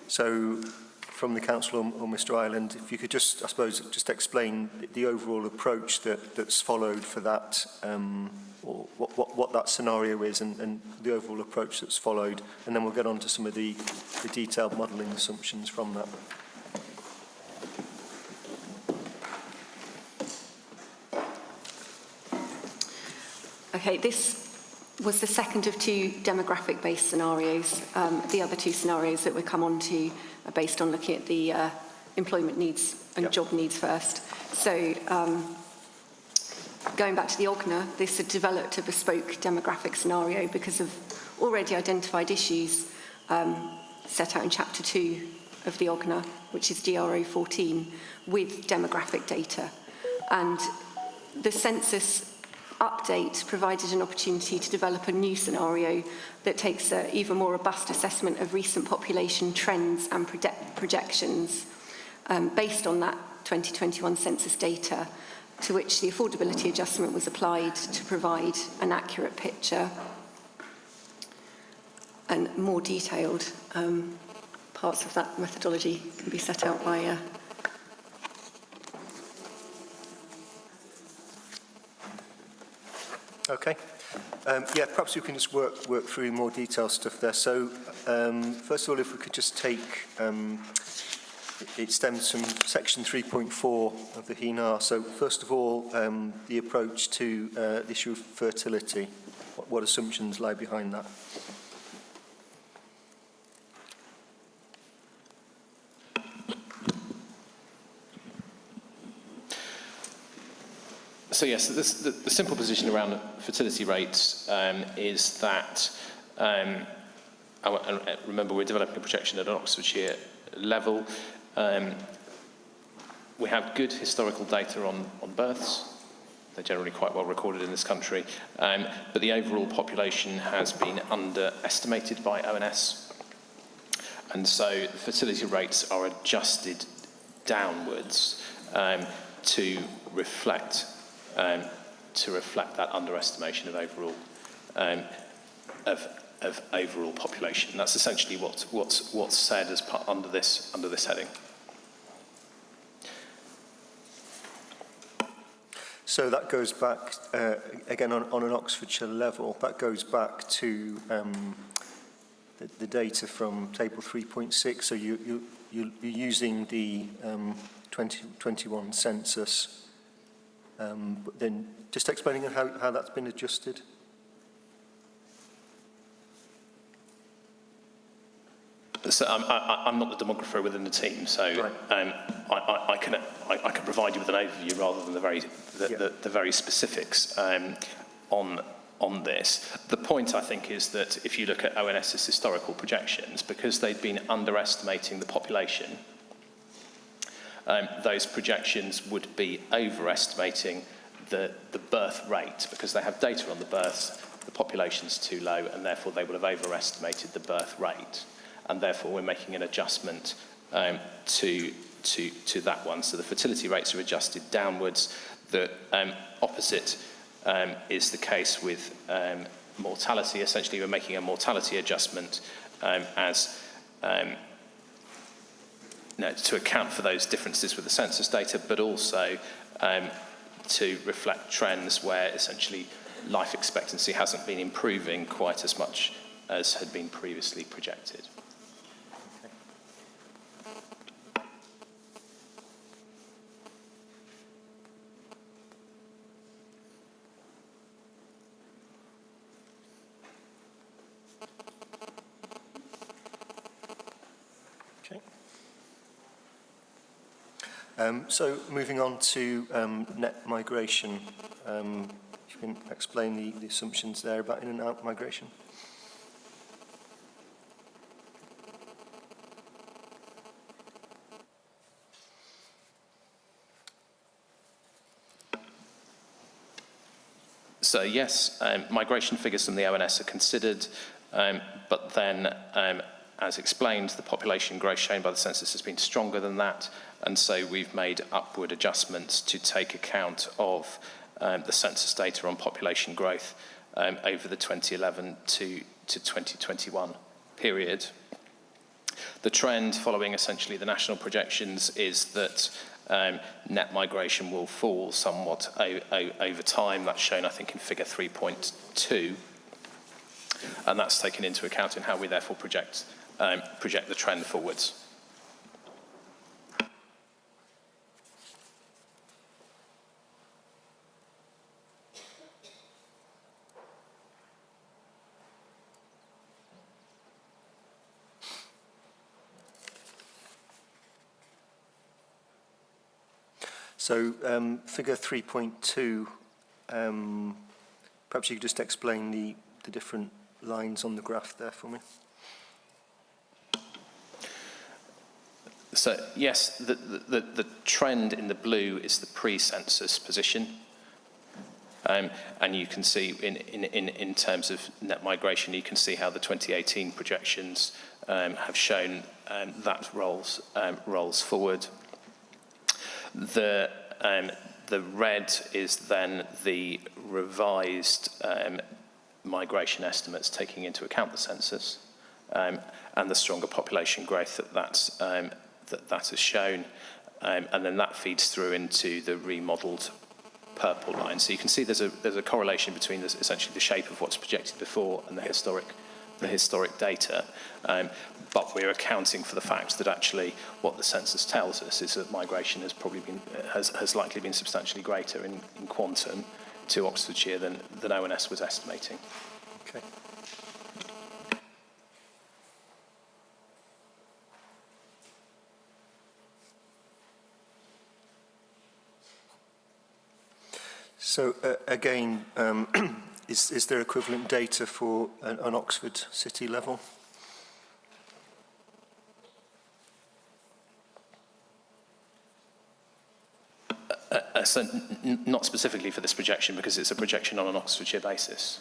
So from the Council or Mr. Ireland, if you could just, I suppose, just explain the overall approach that's followed for that, or what that scenario is and the overall approach that's followed, and then we'll get on to some of the detailed modelling assumptions from that. Okay, this was the second of two demographic-based scenarios. The other two scenarios that we come on to are based on looking at the employment needs and job needs first. So going back to the OGNA, this had developed a bespoke demographic scenario because of already identified issues set out in Chapter 2 of the OGNA, which is DRO 14, with demographic data. And the census update provided an opportunity to develop a new scenario that takes an even more robust assessment of recent population trends and projections based on that 2021 census data, to which the affordability adjustment was applied to provide an accurate picture. And more detailed parts of that methodology can be set out by Okay. Perhaps you can just work through more detailed stuff there. So, first of all, if we could just take, it stems from section 3.4 of the HENAR. So, first of all, the approach to the issue of fertility. What assumptions lie behind that? So yes, the simple position around fertility rates is that, and remember we're developing a projection at an Oxfordshire level. We have good historical data on births. They're generally quite well recorded in this country, but the overall population has been underestimated by ONS. And so the fertility rates are adjusted downwards to reflect that underestimation of overall population. And that's essentially what's said as part under this heading. So that goes back again on an Oxfordshire level. That goes back to the data from table 3.6. So you're using the 2021 census. But then just explaining how that's been adjusted. So I'm not the demographer within the team, so I can provide you with an overview rather than the very specifics on this. The point, I think, is that if you look at ONS's historical projections, because they've been underestimating the population, those projections would be overestimating the birth rate, because they have data on the births, the population's too low, and therefore they would have overestimated the birth rate. And therefore we're making an adjustment to that one. So the fertility rates are adjusted downwards. The opposite is the case with mortality. Essentially, we're making a mortality adjustment to account for those differences with the census data, but also to reflect trends where essentially life expectancy hasn't been improving quite as much as had been previously projected. So moving on to net migration, you can explain the assumptions there about in and out migration. So yes, migration figures from the ONS are considered, but then, as explained, the population growth shown by the census has been stronger than that, and so we've made upward adjustments to take account of the census data on population growth over the 2011 to 2021 period. The trend following essentially the national projections is that net migration will fall somewhat over time. That's shown, I think, in figure 3.2, and that's taken into account in how we therefore project the trend forwards. So figure 3.2, perhaps you could just explain the different lines on the graph there for me. So yes, the trend in the blue is the pre-census position, and you can see in terms of net migration, you can see how the 2018 projections have shown that rolls forward. The red is then the revised migration estimates taking into account the census and the stronger population growth that is shown, and then that feeds through into the remodelled purple line. So you can see there's a correlation between essentially the shape of what's projected before and the historic data, but we're accounting for the fact that actually what the census tells us is that migration has likely been substantially greater in quantum to Oxfordshire than ONS was estimating. Okay. So again, is there equivalent data for an Oxford city level? So not specifically for this projection, because it's a projection on an Oxfordshire basis.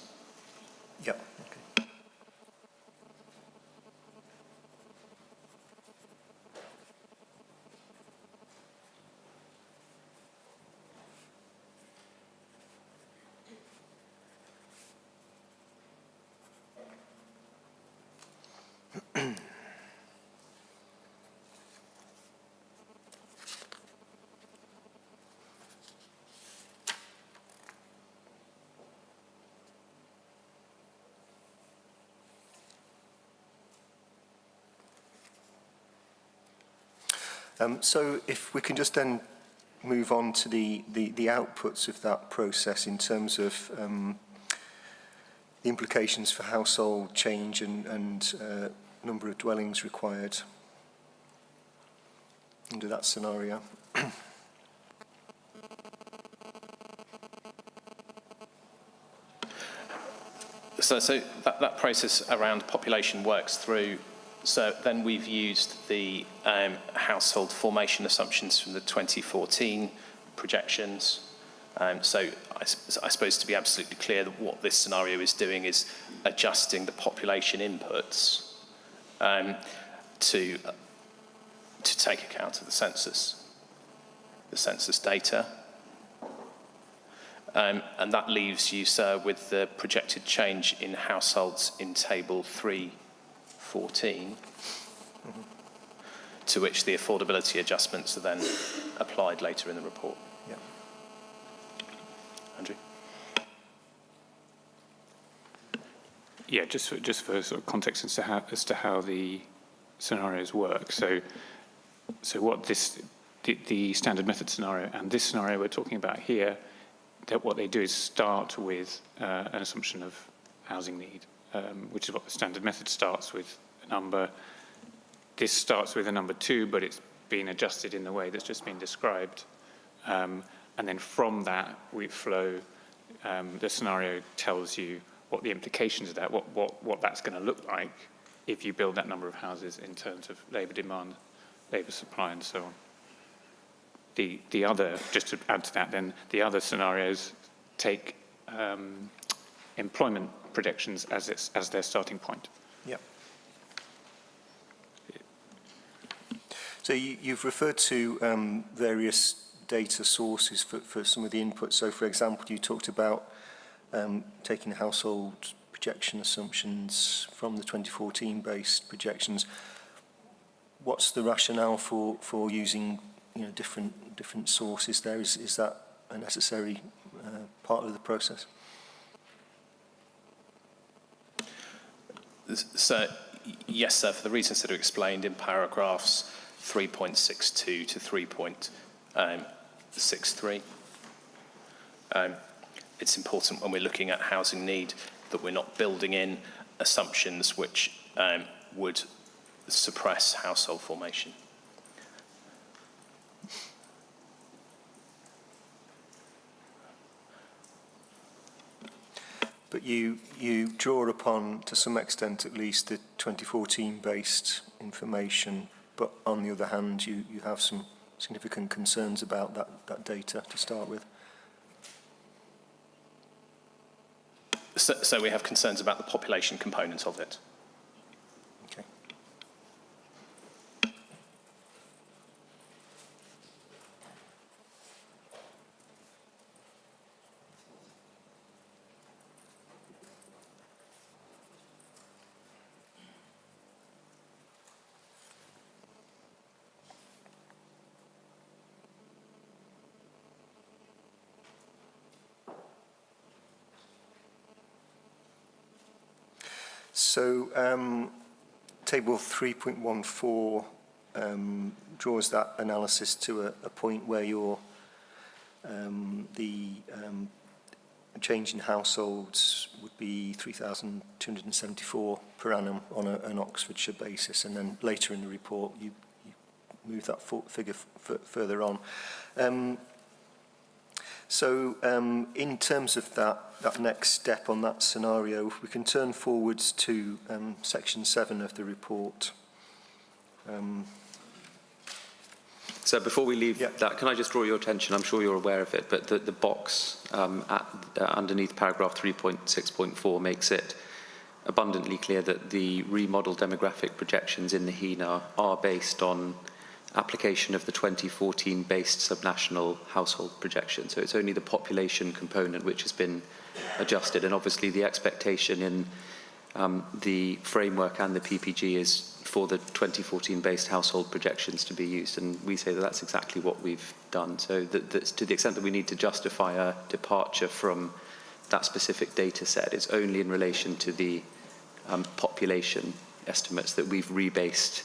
Yep. Okay. So if we can just then move on to the outputs of that process in terms of the implications for household change and number of dwellings required under that scenario. So that process around population works through. So then we've used the household formation assumptions from the 2014 projections. So I suppose to be absolutely clear that what this scenario is doing is adjusting the population inputs to take account of the census data. And that leaves you, sir, with the projected change in households in table 314, to which the affordability adjustments are then applied later in the report. Yeah. Andrew? Yeah, just for sort of context as to how the scenarios work. So what the standard method scenario and this scenario we're talking about here, that what they do is start with an assumption of housing need, which is what the standard method starts with, a number. This starts with a number 2, but it's been adjusted in the way that's just been described. And then from that, we flow, the scenario tells you what the implications of that, what that's going to look like if you build that number of houses in terms of labour demand, labour supply, and so on. The other, just to add to that then, the other scenarios take employment predictions as their starting point. Yeah. So you've referred to various data sources for some of the inputs. So, for example, you talked about taking household projection assumptions from the 2014-based projections. What's the rationale for using different sources there? Is that a necessary part of the process? So, yes, sir, for the reasons that are explained in paragraphs 3.62 to 3.63. It's important when we're looking at housing need that we're not building in assumptions which would suppress household formation. But you draw upon, to some extent at least, the 2014-based information, but on the other hand, you have some significant concerns about that data to start with. So we have concerns about the population component of it. Okay. So, table 3.14 draws that analysis to a point where the change in households would be 3,274 per annum on an Oxfordshire basis, and then later in the report you move that figure further on. So in terms of that next step on that scenario, if we can turn forwards to section 7 of the report. So before we leave that, can I just draw your attention? I'm sure you're aware of it, but the box underneath paragraph 3.6.4 makes it abundantly clear that the remodel demographic projections in the HENA are based on application of the 2014-based subnational household projection. So it's only the population component which has been adjusted, and obviously the expectation in the framework and the PPG is for the 2014-based household projections to be used, and we say that that's exactly what we've done. So to the extent that we need to justify a departure from that specific data set, it's only in relation to the population estimates that we've rebased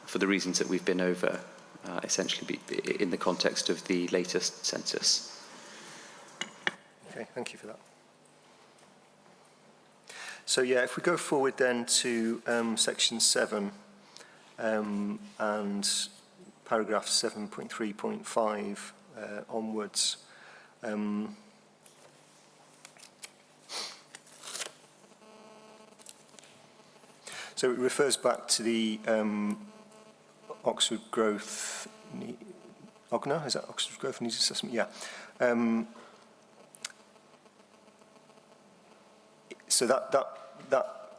for the reasons that we've been over, essentially in the context of the latest census. Okay, thank you for that. So yeah, if we go forward then to section 7 and paragraph 7.3.5 onwards. So it refers back to the Oxford Growth, OGNA, is that Oxford Growth Needs Assessment? Yeah. So that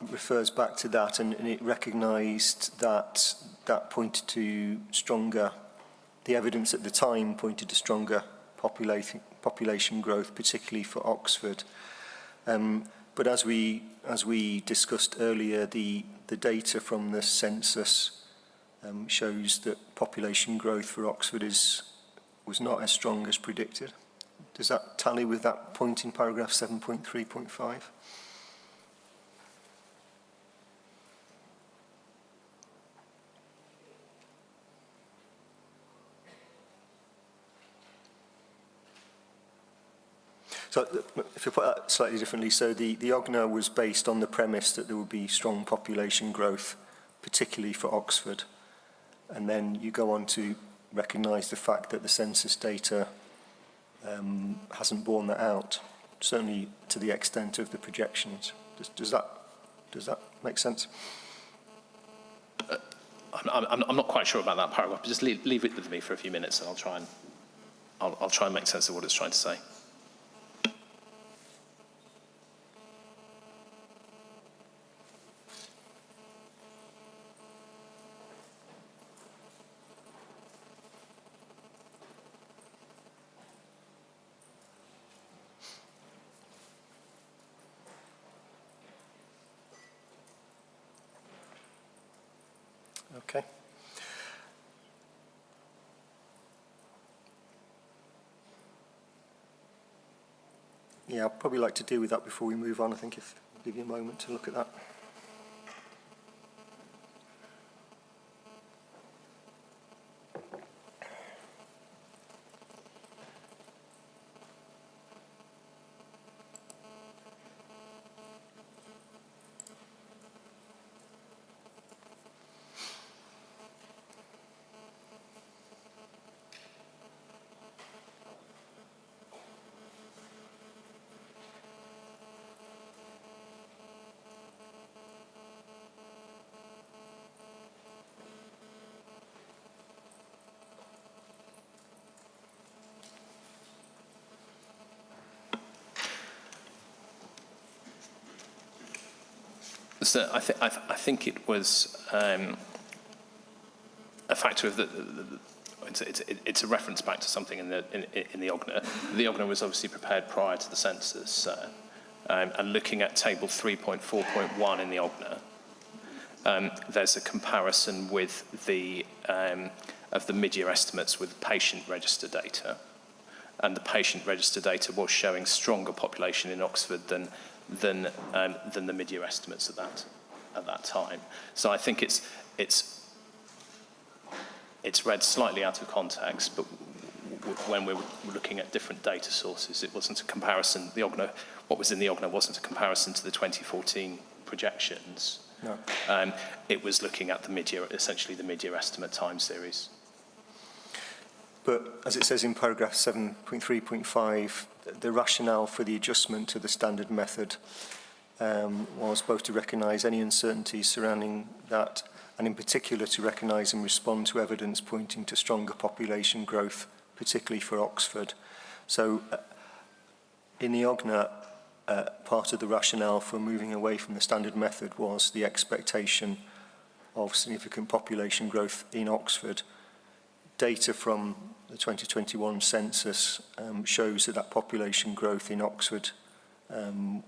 refers back to that, and it recognised that pointed to stronger, the evidence at the time pointed to stronger population growth, particularly for Oxford. But as we discussed earlier, the data from the census shows that population growth for Oxford was not as strong as predicted. Does that tally with that point in paragraph 7.3.5? So if you put that slightly differently, so the OGNA was based on the premise that there would be strong population growth, particularly for Oxford. And then you go on to recognise the fact that the census data hasn't borne that out, certainly to the extent of the projections. Does that make sense? I'm not quite sure about that paragraph, but just leave it with me for a few minutes, and I'll try and make sense of what it's trying to say. Okay. Yeah, I'd probably like to deal with that before we move on. I think if I'll give you a moment to look at that. So I think it was a factor of it's a reference back to something in the OGNA. The OGNA was obviously prepared prior to the census, and looking at table 3.4.1 in the OGNA, there's a comparison with the of the mid-year estimates with patient register data, and the patient register data was showing stronger population in Oxford than the mid-year estimates at that time. So I think it's read slightly out of context, but when we were looking at different data sources, it wasn't a comparison. The OGNA, what was in the OGNA, wasn't a comparison to the 2014 projections. No. It was looking at the mid-year, essentially the mid-year estimate time series. But as it says in paragraph 7.3.5, the rationale for the adjustment to the standard method was both to recognise any uncertainties surrounding that, and in particular to recognise and respond to evidence pointing to stronger population growth, particularly for Oxford. So in the OGNA, part of the rationale for moving away from the standard method was the expectation of significant population growth in Oxford. Data from the 2021 census shows that population growth in Oxford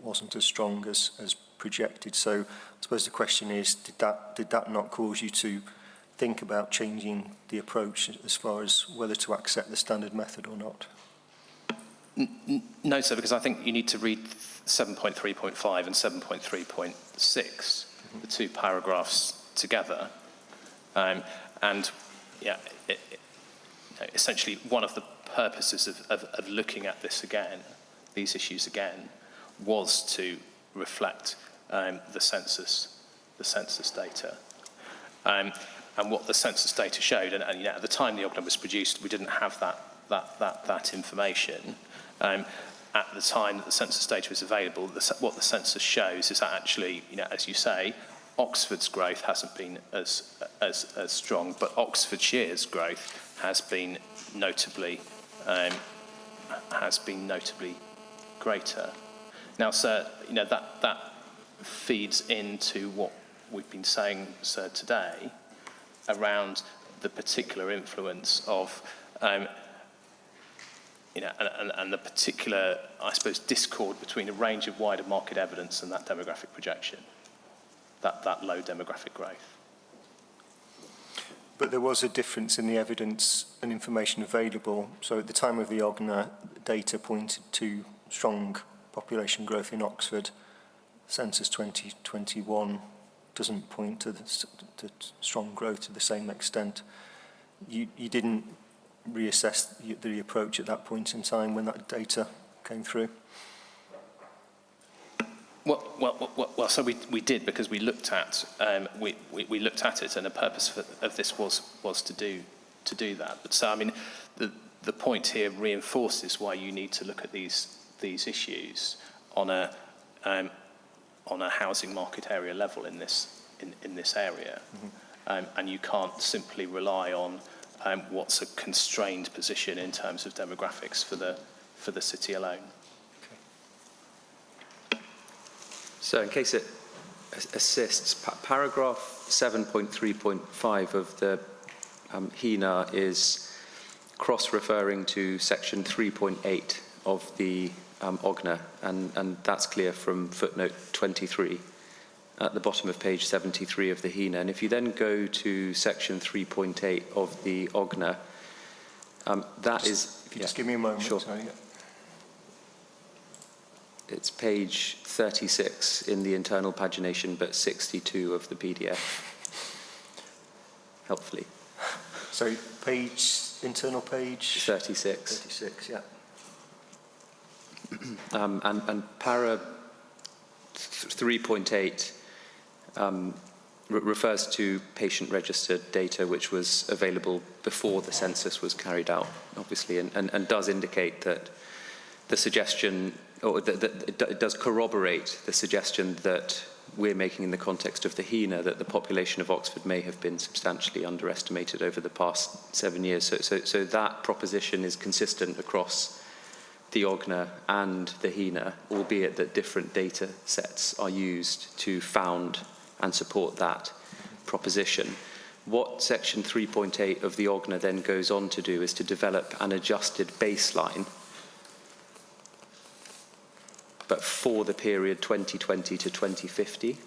wasn't as strong as projected. So I suppose the question is, did that not cause you to think about changing the approach as far as whether to accept the standard method or not? No, sir, because I think you need to read 7.3.5 and 7.3.6, the two paragraphs together. And yeah, essentially one of the purposes of looking at this again, these issues again, was to reflect the census data. And what the census data showed, and you know, at the time the OGNA was produced, we didn't have that information. At the time that the census data was available, what the census shows is that actually, you know, as you say, Oxford's growth hasn't been as strong, but Oxfordshire's growth has been notably greater. Now, sir, you know that feeds into what we've been saying, sir, today, around the particular influence of and the particular, I suppose, discord between a range of wider market evidence and that demographic projection, that low demographic growth. But there was a difference in the evidence and information available. So at the time of the OGNA, data pointed to strong population growth in Oxford. Census 2021 doesn't point to strong growth to the same extent. You didn't reassess the approach at that point in time when that data came through? Well, so we did, because we looked at we looked at it, and the purpose of this was to do that. But so I mean, the point here reinforces why you need to look at these issues on a housing market area level in this area, and you can't simply rely on what's a constrained position in terms of demographics for the city alone. So in case it assists, paragraph 7.3.5 of the HENA is cross-referring to section 3.8 of the OGNA, and that's clear from footnote 23 at the bottom of page 73 of the HENA. And if you then go to section 3.8 of the OGNA, that is... If you just give me a moment. Sure. Sorry. It's page 36 in the internal pagination, but 62 of the PDF, helpfully. So internal page? 36. 36, yeah. And para 3.8 refers to patient-registered data which was available before the census was carried out, obviously, and does indicate that the suggestion, or that it does corroborate the suggestion that we're making in the context of the HENA, that the population of Oxford may have been substantially underestimated over the past 7 years. So that proposition is consistent across the OGNA and the HENA, albeit that different data sets are used to found and support that proposition. What section 3.8 of the OGNA then goes on to do is to develop an adjusted baseline, but for the period 2020 to 2050.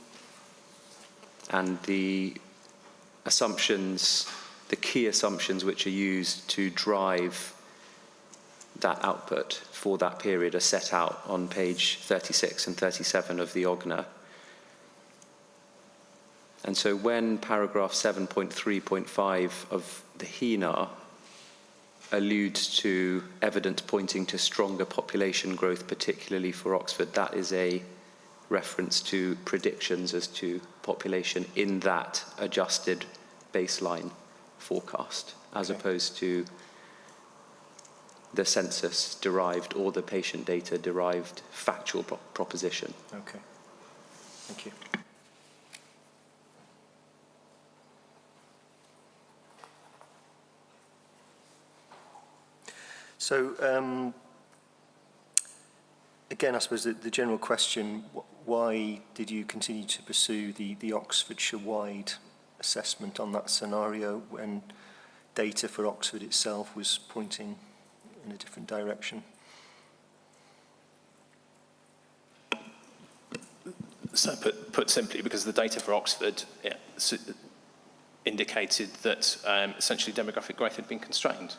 And the assumptions, the key assumptions which are used to drive that output for that period are set out on page 36 and 37 of the OGNA. And so when paragraph 7.3.5 of the HENA alludes to evidence pointing to stronger population growth, particularly for Oxford, that is a reference to predictions as to population in that adjusted baseline forecast, as opposed to the census derived or the patient data derived factual proposition. Okay, thank you. So, again, I suppose the general question, why did you continue to pursue the Oxfordshire-wide assessment on that scenario when data for Oxford itself was pointing in a different direction? So put simply, because the data for Oxford indicated that essentially demographic growth had been constrained.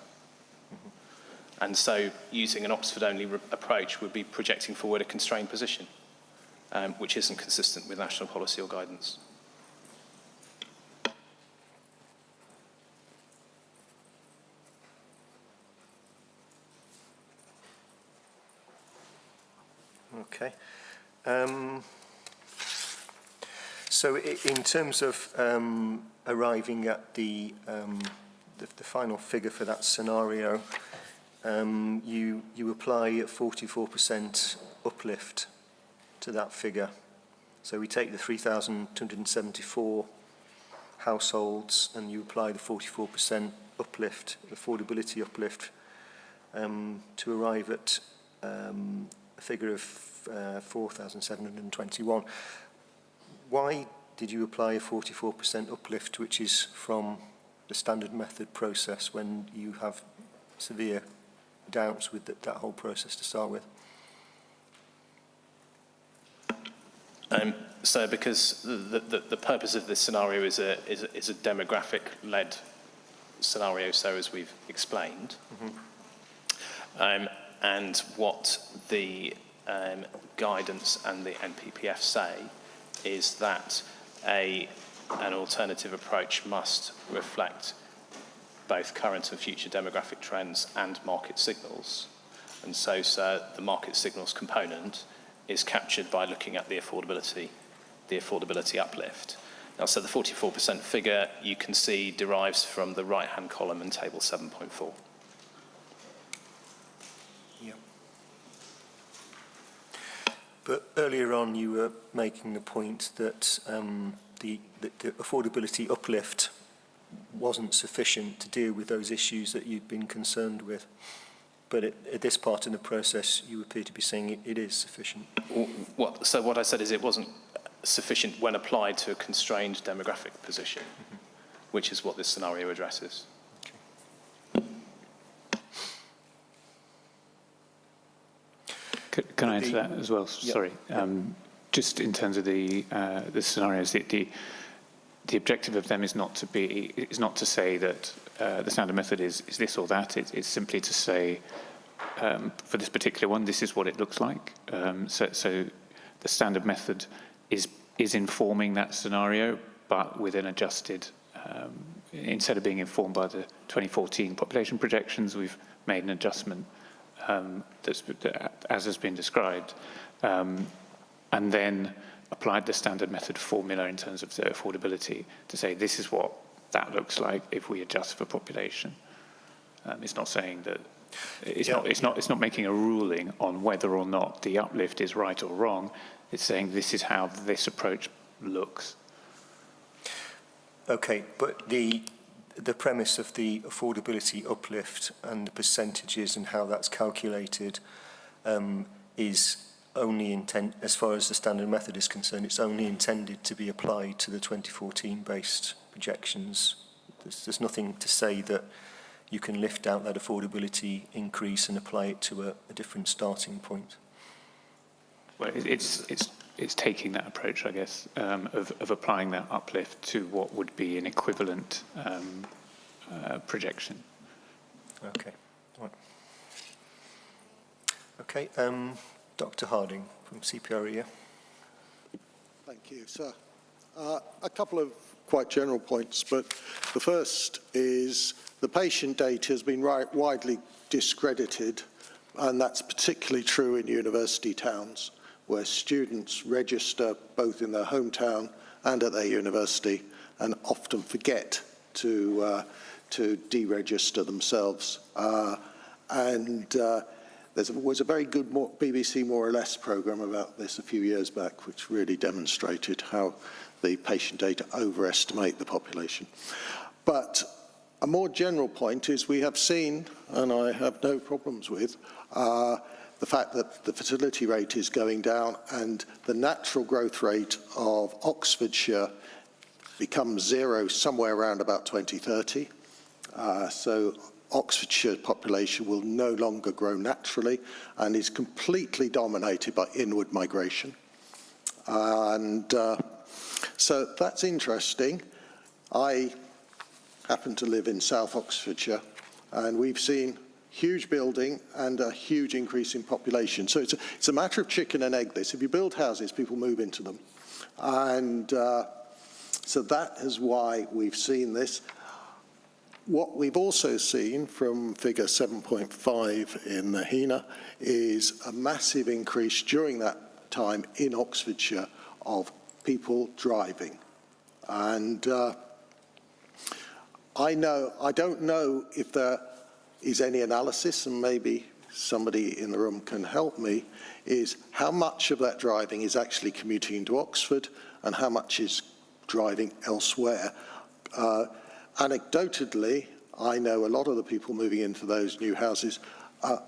And so using an Oxford-only approach would be projecting forward a constrained position, which isn't consistent with national policy or guidance. Okay. So in terms of arriving at the final figure for that scenario, you apply a 44% uplift to that figure. So we take the 3,274 households and you apply the 44% uplift, affordability uplift, to arrive at a figure of 4,721. Why did you apply a 44% uplift, which is from the standard method process, when you have severe doubts with that whole process to start with? So because the purpose of this scenario is a demographic-led scenario, so as we've explained, and what the guidance and the NPPF say is that an alternative approach must reflect both current and future demographic trends and market signals. And so the market signals component is captured by looking at the affordability uplift. Now, so the 44% figure you can see derives from the right-hand column in table 7.4. Yeah. But earlier on, you were making the point that the affordability uplift wasn't sufficient to deal with those issues that you'd been concerned with. But at this part in the process, you appear to be saying it is sufficient. So what I said is it wasn't sufficient when applied to a constrained demographic position, which is what this scenario addresses. Can I answer that as well? Yep. Sorry. Just in terms of the scenarios, the objective of them is not to say that the standard method is this or that. It's simply to say, for this particular one, this is what it looks like. So the standard method is informing that scenario, but with an adjusted. Instead of being informed by the 2014 population projections, we've made an adjustment as has been described, and then applied the standard method formula in terms of the affordability to say this is what that looks like if we adjust for population. It's not saying that it's not making a ruling on whether or not the uplift is right or wrong. It's saying this is how this approach looks. Okay, but the premise of the affordability uplift and the percentages and how that's calculated is only as far as the standard method is concerned, it's only intended to be applied to the 2014 based projections. There's nothing to say that you can lift out that affordability increase and apply it to a different starting point. Well, it's taking that approach, I guess, of applying that uplift to what would be an equivalent projection. Okay. Right. Okay. Dr. Harding from CPRE. Thank you, sir. A couple of quite general points, but the first is the patient data has been widely discredited, and that's particularly true in university towns, where students register both in their hometown and at their university and often forget to deregister themselves. There was a very good BBC More or Less programme about this a few years back, which really demonstrated how the patient data overestimate the population. But a more general point is we have seen, and I have no problems with, the fact that the fertility rate is going down and the natural growth rate of Oxfordshire becomes zero somewhere around about 2030. So Oxfordshire population will no longer grow naturally and is completely dominated by inward migration. And so that's interesting. I happen to live in South Oxfordshire, and we've seen huge building and a huge increase in population. So it's a matter of chicken and egg this. If you build houses, people move into them. And so that is why we've seen this. What we've also seen from figure 7.5 in the HENA is a massive increase during that time in Oxfordshire of people driving. And I don't know if there is any analysis, and maybe somebody in the room can help me, is how much of that driving is actually commuting into Oxford and how much is driving elsewhere. Anecdotally, I know a lot of the people moving into those new houses are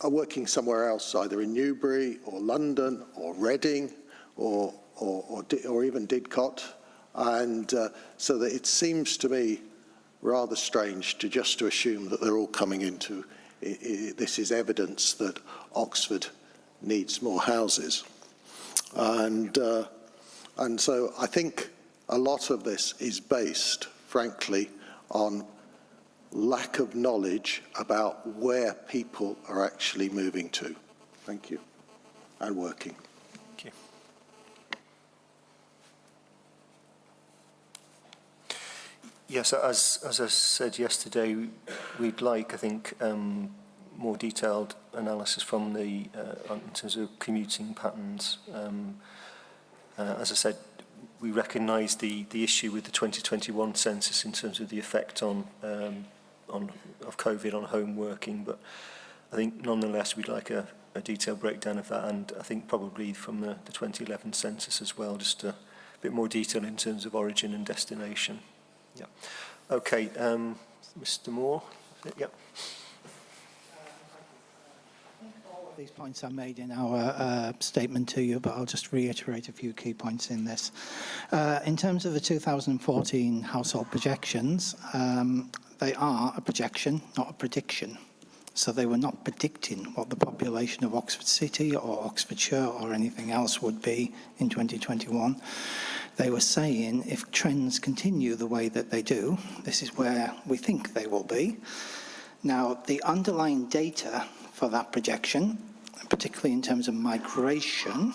working somewhere else, either in Newbury or London or Reading or even Didcot. And so that it seems to me rather strange to assume that they're all coming into this is evidence that Oxford needs more houses. And so I think a lot of this is based, frankly, on lack of knowledge about where people are actually moving to. Thank you. And working. Thank you. Yes, as I said yesterday, we'd like, I think, more detailed analysis from the in terms of commuting patterns. As I said, we recognise the issue with the 2021 census in terms of the effect of COVID on home working, but I think nonetheless we'd like a detailed breakdown of that, and I think probably from the 2011 census as well, just a bit more detail in terms of origin and destination. Yeah. Okay, Mr. Moore. Yeah. These points are made in our statement to you, but I'll just reiterate a few key points in this. In terms of the 2014 household projections, they are a projection, not a prediction. So they were not predicting what the population of Oxford City or Oxfordshire or anything else would be in 2021. They were saying if trends continue the way that they do, this is where we think they will be. Now, the underlying data for that projection, particularly in terms of migration,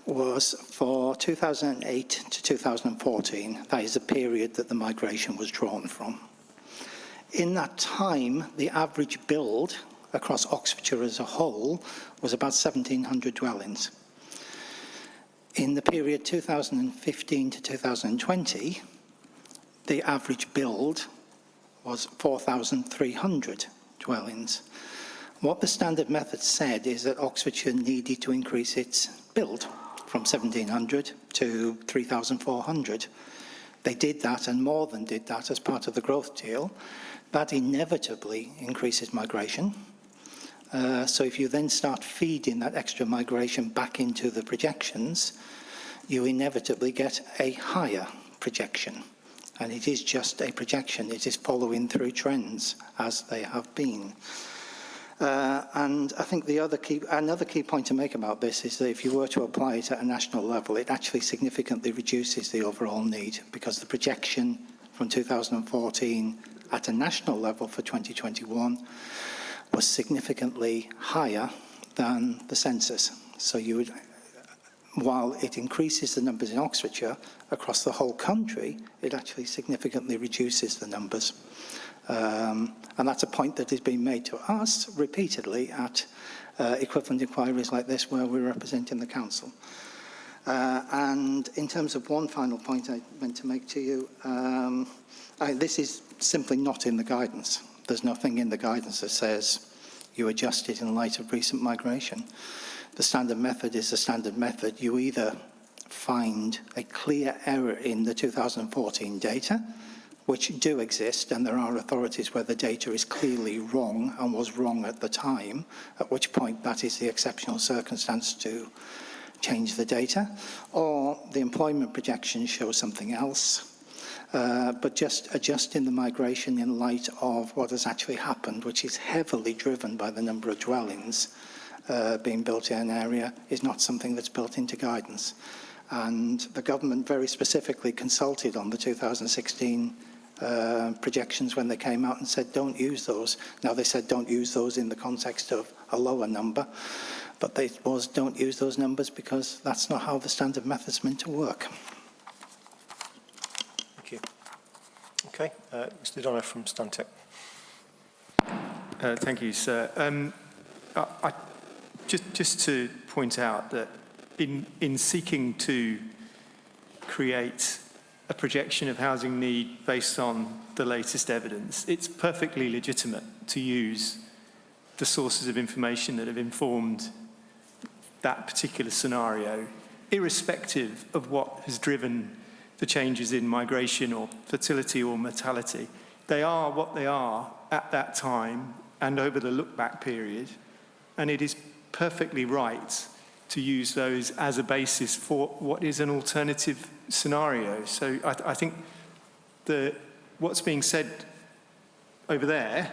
was for 2008 to 2014. That is the period that the migration was drawn from. In that time, the average build across Oxfordshire as a whole was about 1,700 dwellings. In the period 2015 to 2020, the average build was 4,300 dwellings. What the standard method said is that Oxfordshire needed to increase its build from 1,700 to 3,400. They did that and more than did that as part of the growth deal. That inevitably increases migration. So if you then start feeding that extra migration back into the projections, you inevitably get a higher projection. And it is just a projection. It is following through trends as they have been. And I think another key point to make about this is that if you were to apply it at a national level, it actually significantly reduces the overall need, because the projection from 2014 at a national level for 2021 was significantly higher than the census. So you would, while it increases the numbers in Oxfordshire, across the whole country, it actually significantly reduces the numbers. And that's a point that has been made to us repeatedly at equivalent inquiries like this where we're representing the council. And in terms of one final point I meant to make to you, this is simply not in the guidance. There's nothing in the guidance that says you adjust it in light of recent migration. The standard method is the standard method. You either find a clear error in the 2014 data, which do exist, and there are authorities where the data is clearly wrong and was wrong at the time, at which point that is the exceptional circumstance to change the data, or the employment projections show something else. But just adjusting the migration in light of what has actually happened, which is heavily driven by the number of dwellings being built in an area, is not something that's built into guidance. And the government very specifically consulted on the 2016 projections when they came out and said don't use those. Now they said don't use those in the context of a lower number, but they was don't use those numbers because that's not how the standard method's meant to work. Thank you. Okay, Mr. Donner from Stantec. Thank you, sir. Just to point out that in seeking to create a projection of housing need based on the latest evidence, it's perfectly legitimate to use the sources of information that have informed that particular scenario, irrespective of what has driven the changes in migration or fertility or mortality. They are what they are at that time and over the look-back period, and it is perfectly right to use those as a basis for what is an alternative scenario. So I think what's being said over there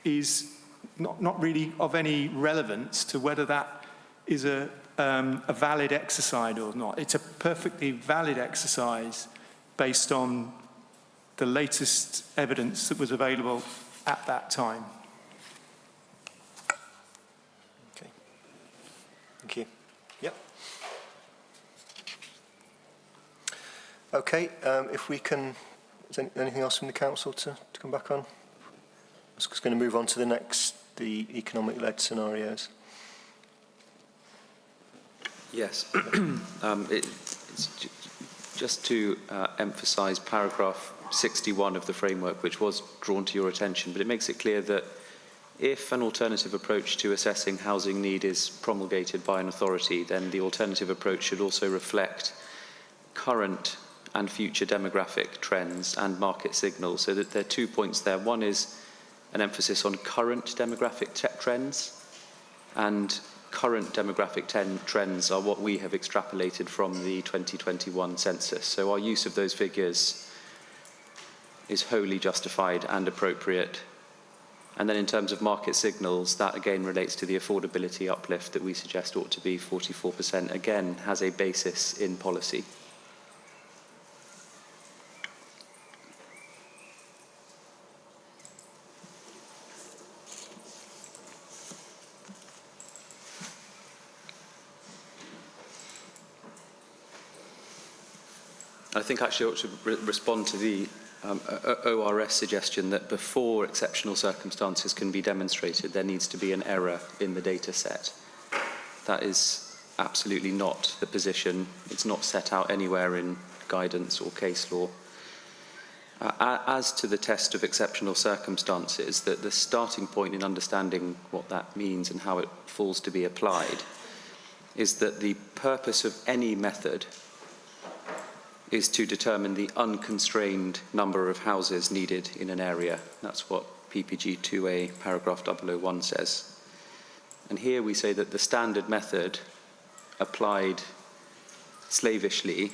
is not really of any relevance to whether that is a valid exercise or not. It's a perfectly valid exercise based on the latest evidence that was available at that time. Okay. Thank you. Yep. Okay, if we can, is there anything else from the council to come back on? I was just going to move on to the economic-led scenarios. Yes. It's just to emphasise paragraph 61 of the framework, which was drawn to your attention, but it makes it clear that if an alternative approach to assessing housing need is promulgated by an authority, then the alternative approach should also reflect current and future demographic trends and market signals. So that there are 2 points there. One is an emphasis on current demographic trends, and current demographic trends are what we have extrapolated from the 2021 census. So our use of those figures is wholly justified and appropriate. And then in terms of market signals, that again relates to the affordability uplift that we suggest ought to be 44%, again has a basis in policy. I think actually I ought to respond to the ORS suggestion that before exceptional circumstances can be demonstrated, there needs to be an error in the data set. That is absolutely not the position. It's not set out anywhere in guidance or case law. As to the test of exceptional circumstances, the starting point in understanding what that means and how it falls to be applied is that the purpose of any method is to determine the unconstrained number of houses needed in an area. That's what PPG 2A paragraph 001 says. And here we say that the standard method applied slavishly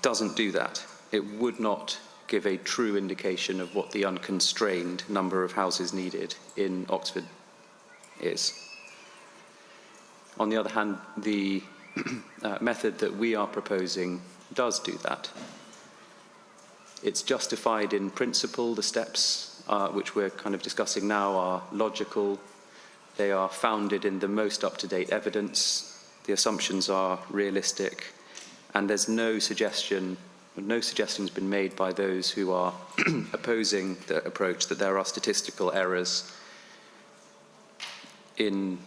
doesn't do that. It would not give a true indication of what the unconstrained number of houses needed in Oxford is. On the other hand, the method that we are proposing does do that. It's justified in principle. The steps which we're kind of discussing now are logical. They are founded in the most up-to-date evidence. The assumptions are realistic, and there's no suggestion's been made by those who are opposing the approach that there are statistical errors in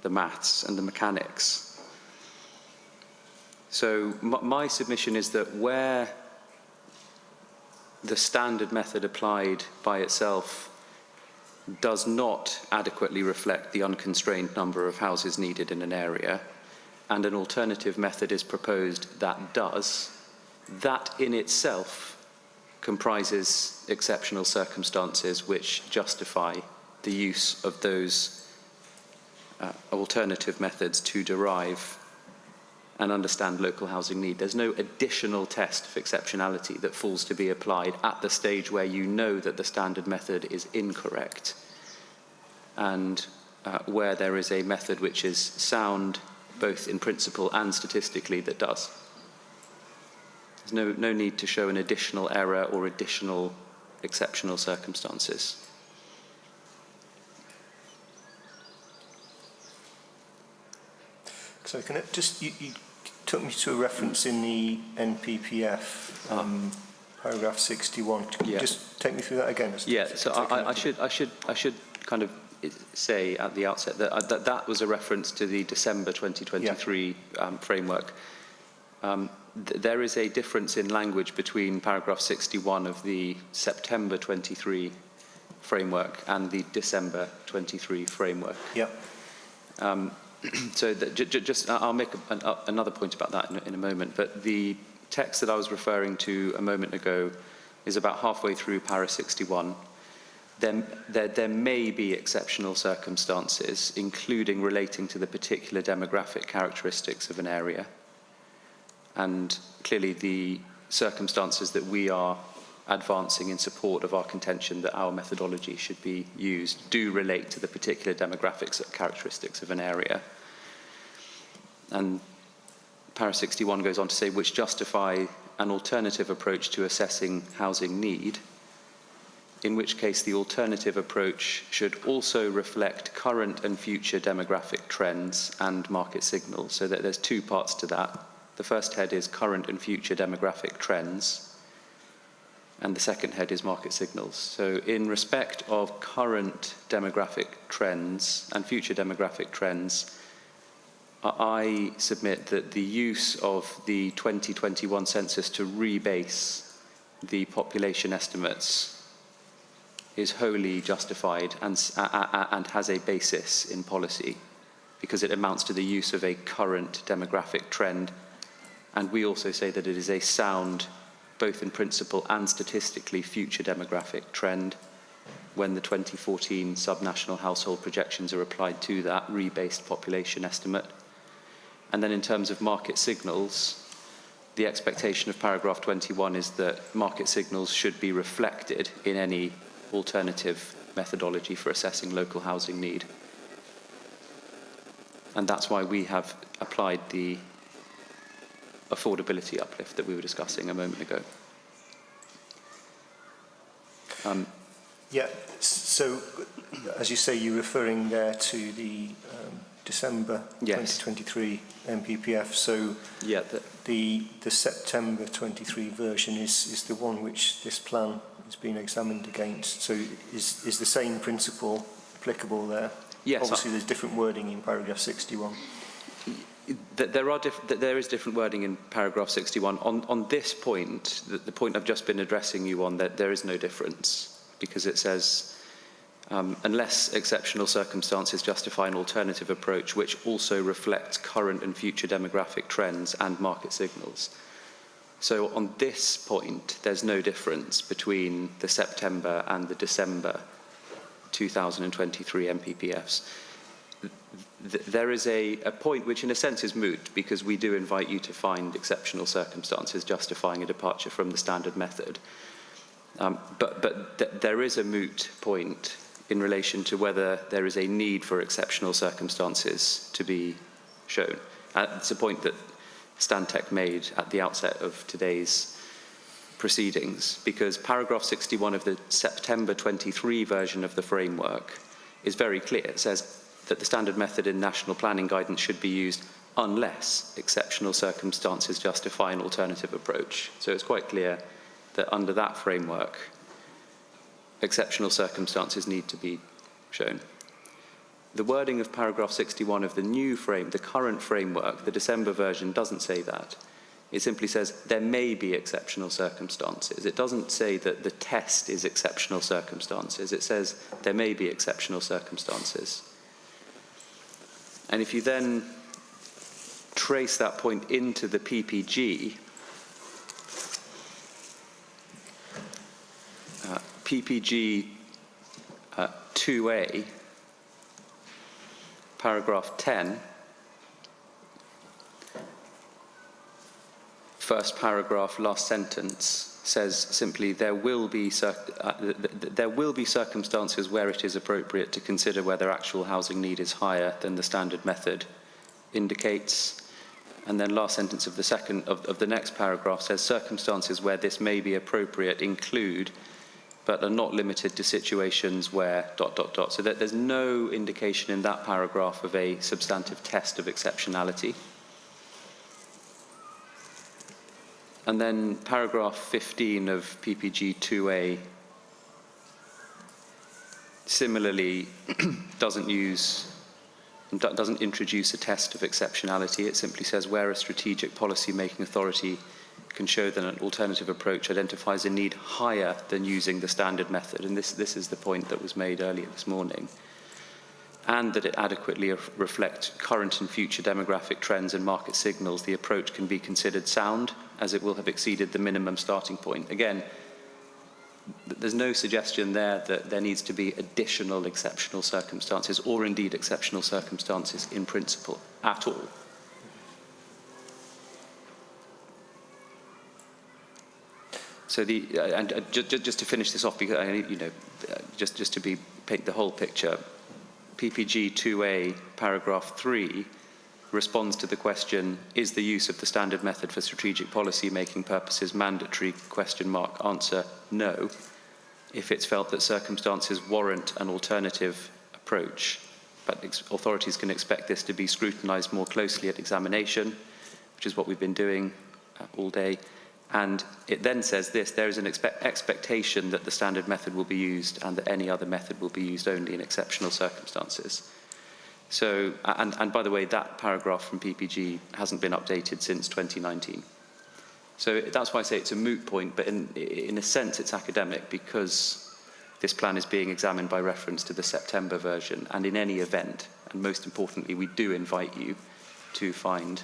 the maths and the mechanics. So my submission is that where the standard method applied by itself does not adequately reflect the unconstrained number of houses needed in an area, and an alternative method is proposed that does, that in itself comprises exceptional circumstances which justify the use of those alternative methods to derive and understand local housing need. There's no additional test of exceptionality that falls to be applied at the stage where you know that the standard method is incorrect, and where there is a method which is sound both in principle and statistically that does. There's no need to show an additional error or additional exceptional circumstances. So can I just, you took me to a reference in the NPPF, paragraph 61. Can you just take me through that again? Yeah, so I should kind of say at the outset that that was a reference to the December 2023 framework. There is a difference in language between paragraph 61 of the September 23 framework and the December 23 framework. Yeah. So I'll make another point about that in a moment, but the text that I was referring to a moment ago is about halfway through para 61. There may be exceptional circumstances, including relating to the particular demographic characteristics of an area. And clearly the circumstances that we are advancing in support of our contention that our methodology should be used do relate to the particular demographics and characteristics of an area. And Para 61 goes on to say, which justify an alternative approach to assessing housing need, in which case the alternative approach should also reflect current and future demographic trends and market signals. So that there's two parts to that. The first head is current and future demographic trends, and the second head is market signals. So in respect of current demographic trends and future demographic trends, I submit that the use of the 2021 census to rebase the population estimates is wholly justified and has a basis in policy, because it amounts to the use of a current demographic trend. And we also say that it is a sound, both in principle and statistically, future demographic trend when the 2014 subnational household projections are applied to that rebased population estimate. And then in terms of market signals, the expectation of paragraph 21 is that market signals should be reflected in any alternative methodology for assessing local housing need. And that's why we have applied the affordability uplift that we were discussing a moment ago. Yeah, so as you say, you're referring there to the December 2023 MPPF. So yeah, the September 23 version is the one which this plan is being examined against. So is the same principle applicable there? Yes. Obviously, there's different wording in paragraph 61. There is different wording in paragraph 61. On this point, the point I've just been addressing you on, that there is no difference, because it says, unless exceptional circumstances justify an alternative approach which also reflects current and future demographic trends and market signals. So on this point, there's no difference between the September and the December 2023 MPPFs. There is a point which in a sense is moot, because we do invite you to find exceptional circumstances justifying a departure from the standard method. But there is a moot point in relation to whether there is a need for exceptional circumstances to be shown. It's a point that Stantec made at the outset of today's proceedings, because paragraph 61 of the September 23 version of the framework is very clear. It says that the standard method in national planning guidance should be used unless exceptional circumstances justify an alternative approach. So it's quite clear that under that framework, exceptional circumstances need to be shown. The wording of paragraph 61 of the new frame, the current framework, the December version, doesn't say that. It simply says there may be exceptional circumstances. It doesn't say that the test is exceptional circumstances. It says there may be exceptional circumstances. And if you then trace that point into the PPG, PPG 2A, paragraph 10, first paragraph, last sentence, says simply there will be circumstances where it is appropriate to consider whether actual housing need is higher than the standard method indicates. And then last sentence of the next paragraph says circumstances where this may be appropriate include but are not limited to situations where ... So that there's no indication in that paragraph of a substantive test of exceptionality. And then paragraph 15 of PPG 2A similarly doesn't introduce a test of exceptionality. It simply says where a strategic policy-making authority can show that an alternative approach identifies a need higher than using the standard method, and this is the point that was made earlier this morning, and that it adequately reflects current and future demographic trends and market signals, the approach can be considered sound, as it will have exceeded the minimum starting point. Again, there's no suggestion there that there needs to be additional exceptional circumstances, or indeed exceptional circumstances in principle, at all. So just to finish this off, because just to paint the whole picture, PPG 2A paragraph 3 responds to the question, is the use of the standard method for strategic policy making purposes mandatory? ? Answer, no. If it's felt that circumstances warrant an alternative approach, but authorities can expect this to be scrutinised more closely at examination, which is what we've been doing all day. And it then says this, there is an expectation that the standard method will be used and that any other method will be used only in exceptional circumstances. So, and by the way, that paragraph from PPG hasn't been updated since 2019. So that's why I say it's a moot point, but in a sense it's academic because this plan is being examined by reference to the September version. And in any event, and most importantly, we do invite you to find,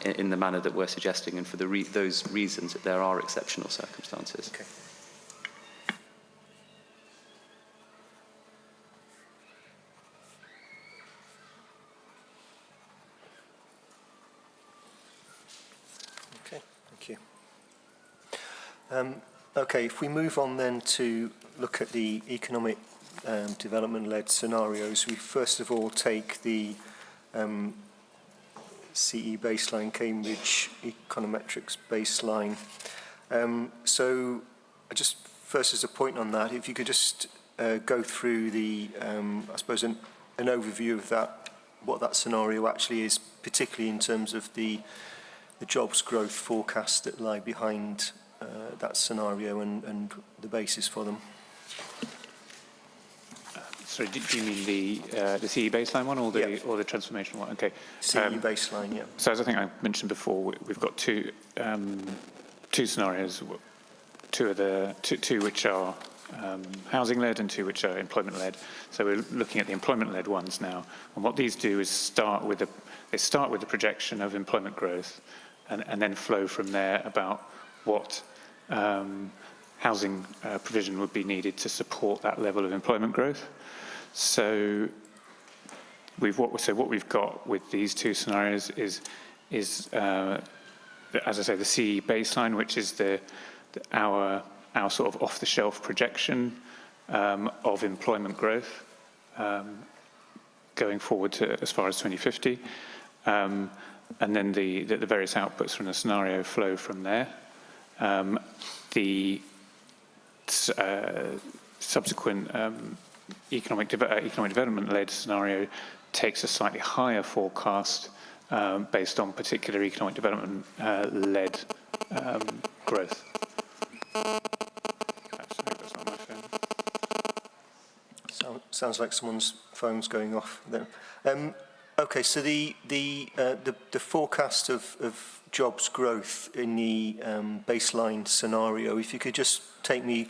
in the manner that we're suggesting and for those reasons, that there are exceptional circumstances. Okay. Okay, thank you. Okay, if we move on then to look at the economic development-led scenarios, we first of all take the CE baseline, Cambridge econometrics baseline. So just first as a point on that, if you could just go through the, I suppose, an overview of that, what that scenario actually is, particularly in terms of the jobs growth forecasts that lie behind that scenario and the basis for them. Sorry, do you mean the CE baseline one or the transformation one? Okay. CE baseline, yeah. So as I think I mentioned before, we've got two scenarios, two which are housing-led and two which are employment-led. So we're looking at the employment-led ones now. And what these do is start with the projection of employment growth and then flow from there about what housing provision would be needed to support that level of employment growth. So what we've got with these two scenarios is as I say, the CE baseline, which is our sort of off-the-shelf projection of employment growth going forward to as far as 2050, and then the various outputs from the scenario flow from there. The subsequent economic development-led scenario takes a slightly higher forecast based on particular economic development-led growth. That's not my phone. Sounds like someone's phone's going off there. Okay, so the forecast of jobs growth in the baseline scenario, if you could just take me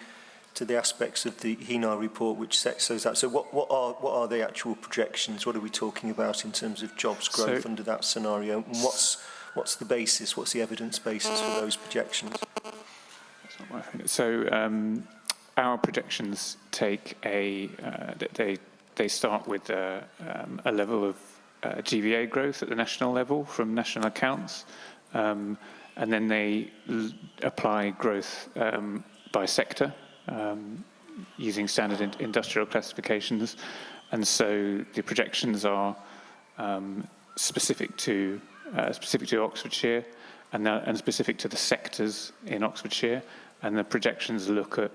to the aspects of the HENA report which sets those out. So what are the actual projections? What are we talking about in terms of jobs growth under that scenario? And what's the basis? What's the evidence basis for those projections? That's not my phone. So our projections take they start with a level of GVA growth at the national level from national accounts, and then they apply growth by sector using standard industrial classifications. And so the projections are specific to Oxfordshire and specific to the sectors in Oxfordshire. And the projections look at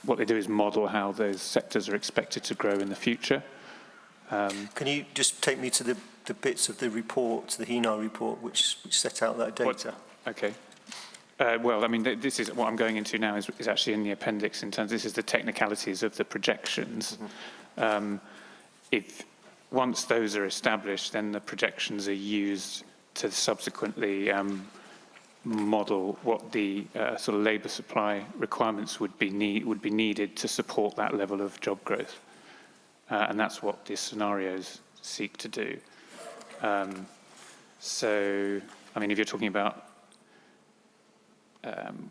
what they do is model how those sectors are expected to grow in the future. Can you just take me to the bits of the report, the HENA report, which set out that data? Okay. Well, I mean, this is what I'm going into now is actually in the appendix in terms. This is the technicalities of the projections. Mm-hmm. If once those are established, then the projections are used to subsequently model what the sort of labour supply requirements would be needed to support that level of job growth, and that's what the scenarios seek to do. So, I mean, if you're talking about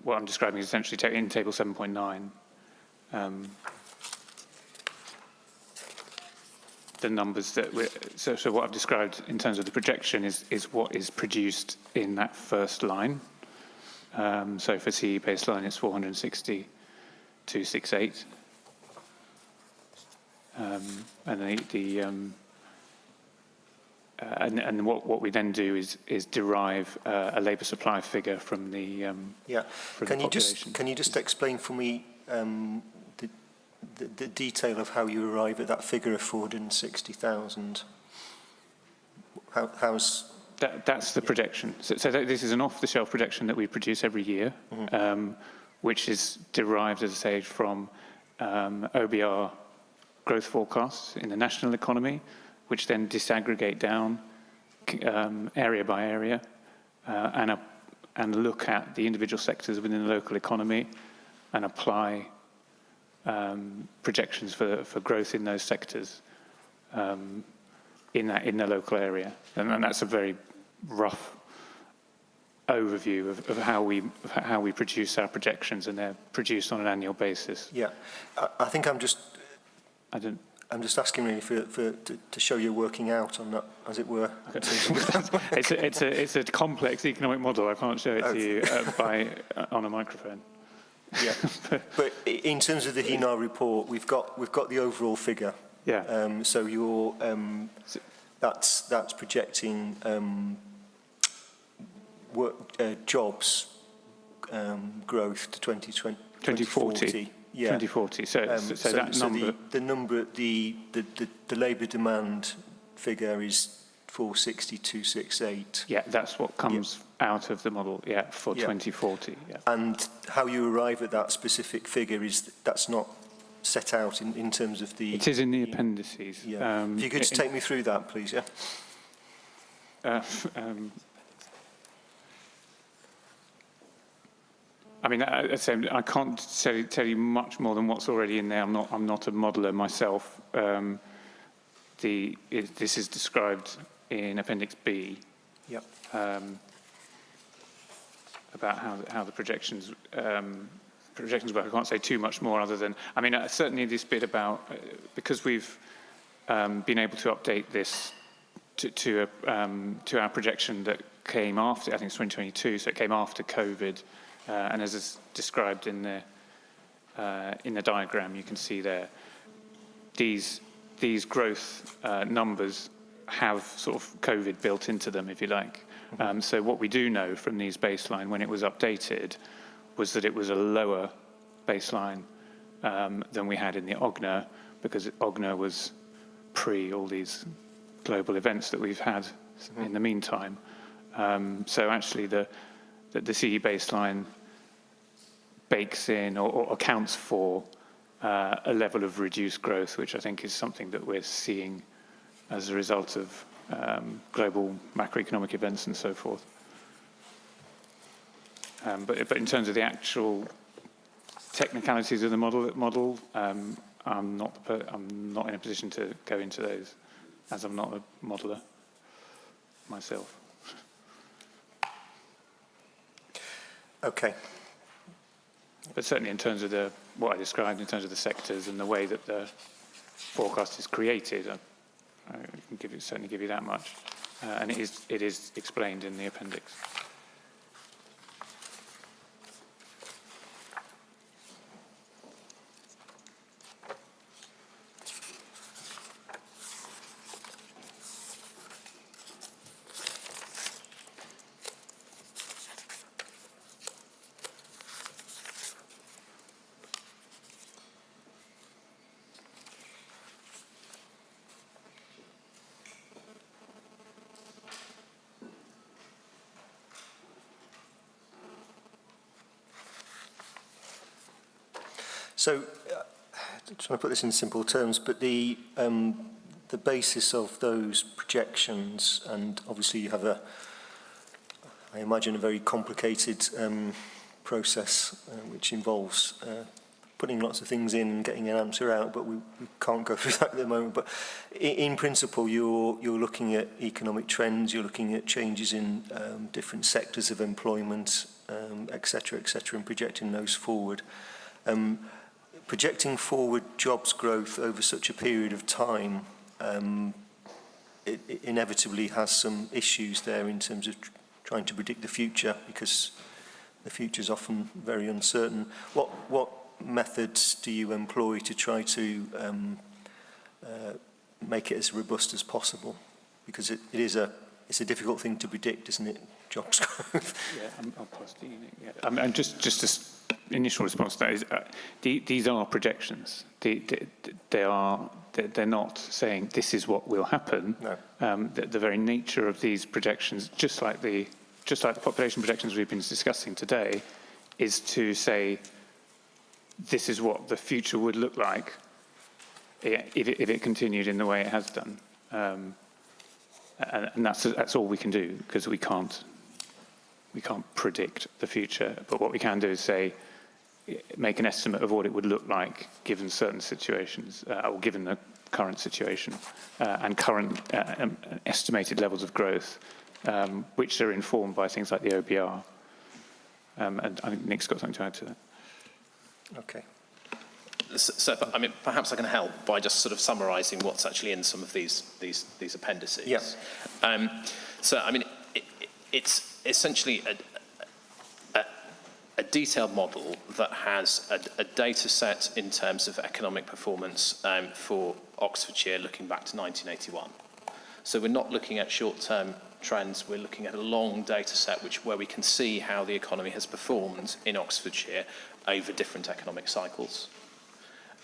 what I'm describing is essentially in table 7.9, the numbers that so what I've described in terms of the projection is what is produced in that first line. So for CE baseline, it's 460,268. And what we then do is derive a labour supply figure from the Can you just explain for me the detail of how you arrive at that figure of 460,000? How's that's the projection. So this is an off-the-shelf projection that we produce every year, which is derived, as I say, from OBR growth forecasts in the national economy, which then disaggregate down area by area and look at the individual sectors within the local economy and apply projections for growth in those sectors in the local area. And that's a very rough overview of how we produce our projections, and they're produced on an annual basis. Yeah, I think I'm just asking really to show you working out on that, as it were. It's a complex economic model. I can't show it to you on a microphone. Yeah, but in terms of the HENAR report, we've got the overall figure. Yeah. So you're that's projecting jobs growth to 2040. Yeah. 2040. So that number. The labour demand figure is 460,268. Yeah, that's what comes out of the model. Yeah, for 2040. Yeah. And how you arrive at that specific figure that's not set out in terms of the. It is in the appendices. Yeah. If you could just take me through that, please. Yeah. I mean, I can't tell you much more than what's already in there. I'm not a modeller myself. This is described in Appendix B. Yep. About how the projections work. I can't say too much more other than, I mean, certainly this bit about because we've been able to update this to our projection that came after, I think it's 2022, so it came after COVID. And as is described in the diagram, you can see there, these growth numbers have sort of COVID built into them, if you like. So what we do know from these baseline when it was updated was that it was a lower baseline than we had in the OGNA, because OGNA was pre all these global events that we've had in the meantime. So actually the CE baseline bakes in or accounts for a level of reduced growth, which I think is something that we're seeing as a result of global macroeconomic events and so forth. But in terms of the actual technicalities of the model, I'm not in a position to go into those, as I'm not a modeller myself. Okay. But certainly in terms of what I described, in terms of the sectors and the way that the forecast is created, I can certainly give you that much. And it is explained in the appendix. So, trying to put this in simple terms, but the basis of those projections, and obviously you have I imagine, a very complicated process which involves putting lots of things in and getting an answer out, but we can't go through that at the moment. But in principle, you're looking at economic trends, you're looking at changes in different sectors of employment, et cetera, and projecting those forward. Projecting forward jobs growth over such a period of time, it inevitably has some issues there in terms of trying to predict the future, because the future's often very uncertain. What methods do you employ to try to make it as robust as possible? Because it's a difficult thing to predict, isn't it, jobs growth? Yeah, I'll pass to you, Nick. Yeah. And just an initial response to that is these are projections. They're not saying this is what will happen. No. The very nature of these projections, just like the population projections we've been discussing today, is to say this is what the future would look like if it continued in the way it has done. And that's all we can do, because we can't predict the future. But what we can do is say, make an estimate of what it would look like given certain situations, or given the current situation, and current estimated levels of growth, which are informed by things like the OBR. And I think Nick's got something to add to that. Okay. So, I mean, perhaps I can help by just sort of summarising what's actually in some of these appendices. Yeah. So, I mean, it's essentially a detailed model that has a data set in terms of economic performance for Oxfordshire looking back to 1981. So we're not looking at short-term trends, we're looking at a long data set where we can see how the economy has performed in Oxfordshire over different economic cycles.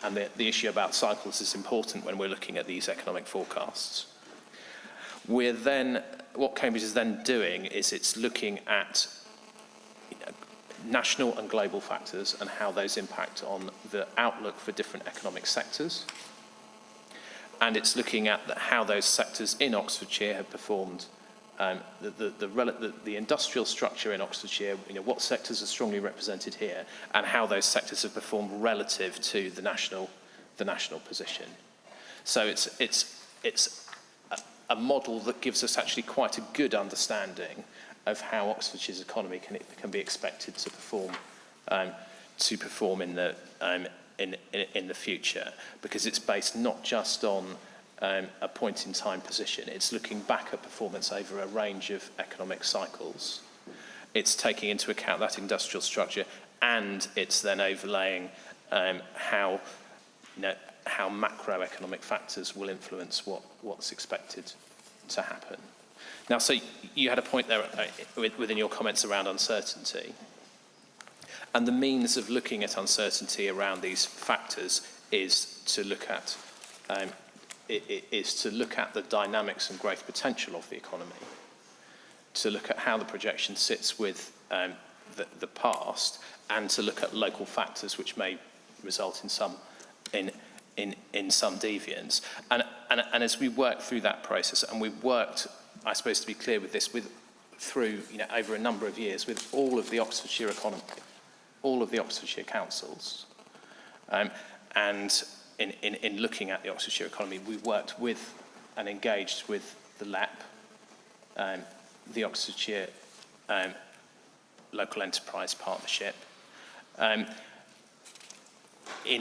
And the issue about cycles is important when we're looking at these economic forecasts. What Cambridge is then doing is it's looking at national and global factors and how those impact on the outlook for different economic sectors. And it's looking at how those sectors in Oxfordshire have performed, the industrial structure in Oxfordshire, what sectors are strongly represented here, and how those sectors have performed relative to the national position. So it's a model that gives us actually quite a good understanding of how Oxfordshire's economy can be expected to perform in the future, because it's based not just on a point-in-time position. It's looking back at performance over a range of economic cycles. It's taking into account that industrial structure, and it's then overlaying how macroeconomic factors will influence what's expected to happen. Now, so you had a point there within your comments around uncertainty. And the means of looking at uncertainty around these factors is to look at the dynamics and growth potential of the economy, to look at how the projection sits with the past, and to look at local factors which may result in some deviance. And as we work through that process, and we've worked, I suppose, to be clear with this, through over a number of years with all of the Oxfordshire economy, all of the Oxfordshire councils, and in looking at the Oxfordshire economy, we worked with and engaged with the LEP, the Oxfordshire Local Enterprise Partnership, in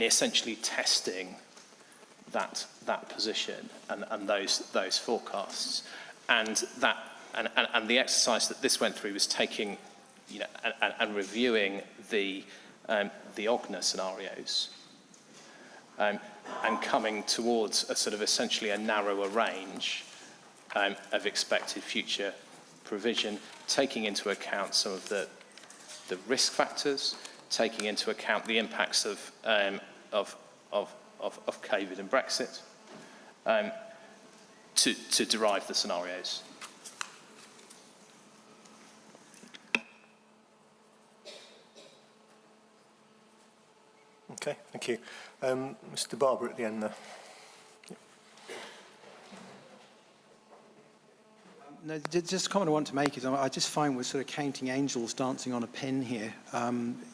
essentially testing that position and those forecasts, and the exercise that this went through was taking, and reviewing the OGNA scenarios, and coming towards a sort of essentially a narrower range of expected future provision, taking into account some of the risk factors, taking into account the impacts of COVID and Brexit, to derive the scenarios. Okay, thank you. Mr. Barber at the end there. No, just a comment I want to make is I just find we're sort of counting angels dancing on a pin here.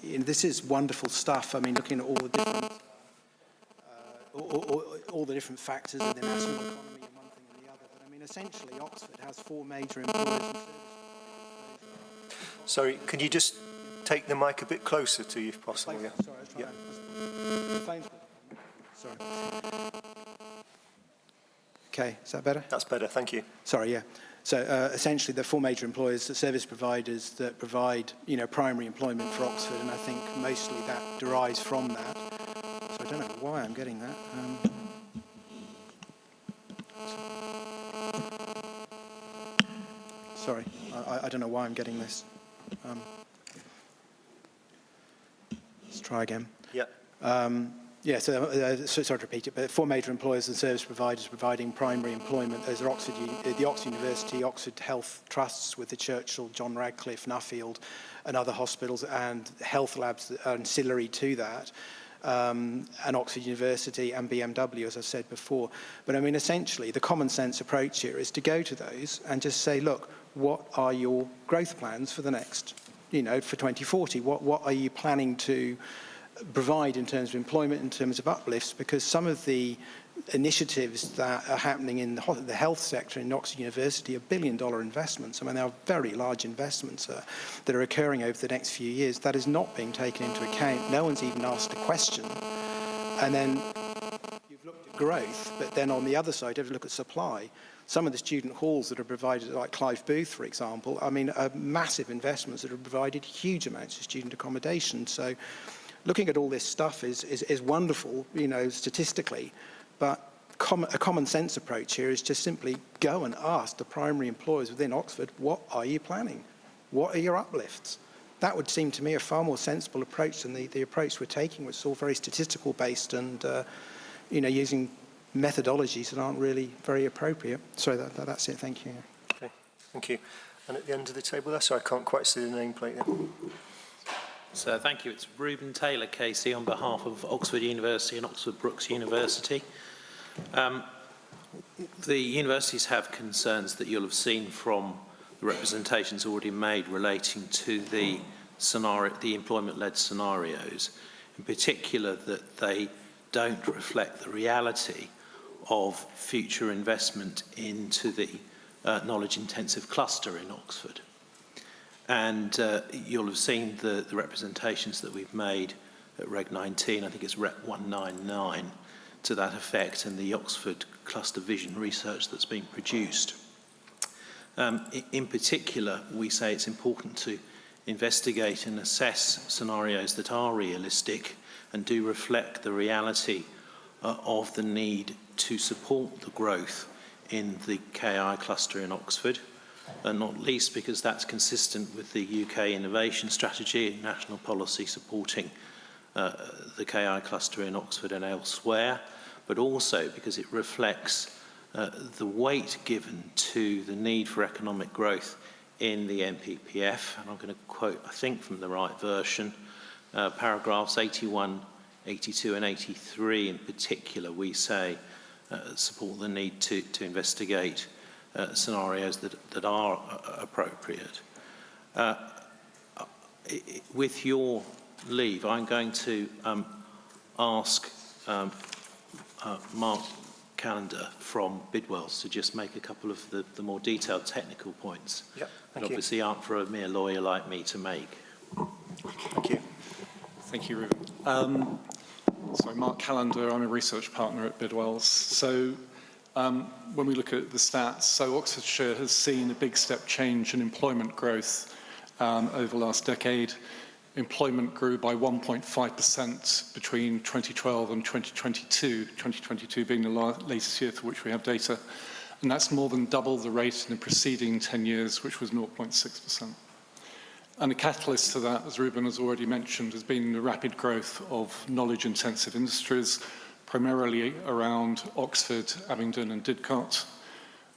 This is wonderful stuff. I mean, looking at all the different all the different factors of the national economy and one thing and the other. But I mean, essentially, Oxford has 4 major employers and services. Sorry, can you just take the mic a bit closer to you, if possible? Yeah. Sorry, I was trying to. Sorry. Okay, is that better? That's better, thank you. Sorry, yeah. So essentially, the 4 major employers, the service providers that provide, primary employment for Oxford, and I think mostly that derives from that. So I don't know why I'm getting that. Sorry, I don't know why I'm getting this. Let's try again. Yeah. So sorry to repeat it, but 4 major employers and service providers providing primary employment. Those are the Oxford University, Oxford Health Trusts with the Churchill, John Radcliffe, Nuffield and other hospitals, and health labs that are ancillary to that, and Oxford University and BMW, as I said before. But I mean, essentially, the common sense approach here is to go to those and just say, look, what are your growth plans for the next, for 2040? What are you planning to provide in terms of employment, in terms of uplifts? Because some of the initiatives that are happening in the health sector in Oxford University are billion-dollar investments. I mean, they are very large investments that are occurring over the next few years. That is not being taken into account. No one's even asked a question. And then you've looked at growth, but then on the other side, you have to look at supply. Some of the student halls that are provided, like Clive Booth, for example, I mean, are massive investments that have provided huge amounts of student accommodation. So looking at all this stuff is wonderful, statistically, but a common sense approach here is just simply go and ask the primary employers within Oxford, what are you planning? What are your uplifts? That would seem to me a far more sensible approach than the approach we're taking, which is all very statistical based and, using methodologies that aren't really very appropriate. Sorry, that's it. Thank you. Okay, thank you. And at the end of the table there, so I can't quite see the nameplate there. So thank you. It's Reuben Taylor, KC, on behalf of Oxford University and Oxford Brookes University. The universities have concerns that you'll have seen from the representations already made relating to the employment-led scenarios, in particular that they don't reflect the reality of future investment into the knowledge-intensive cluster in Oxford. And you'll have seen the representations that we've made at Reg 19, I think it's Rep 199, to that effect, and the Oxford Cluster Vision research that's been produced. In particular, we say it's important to investigate and assess scenarios that are realistic and do reflect the reality of the need to support the growth in the KI cluster in Oxford, and not least because that's consistent with the UK innovation strategy and national policy supporting the KI cluster in Oxford and elsewhere, but also because it reflects the weight given to the need for economic growth in the NPPF. And I'm going to quote, I think, from the right version, paragraphs 81, 82 and 83 in particular, we say support the need to investigate scenarios that are appropriate. With your leave, I'm going to ask Mark Callender from Bidwells to just make a couple of the more detailed technical points that obviously aren't for a mere lawyer like me to make. Thank you. Thank you, Reuben. Mark Callender, I'm a research partner at Bidwells. So when we look at the stats, so Oxfordshire has seen a big step change in employment growth over the last decade. Employment grew by 1.5% between 2012 and 2022, 2022 being the latest year for which we have data. And that's more than double the rate in the preceding 10 years, which was 0.6%. And the catalyst to that, as Reuben has already mentioned, has been the rapid growth of knowledge-intensive industries, primarily around Oxford, Abingdon and Didcot.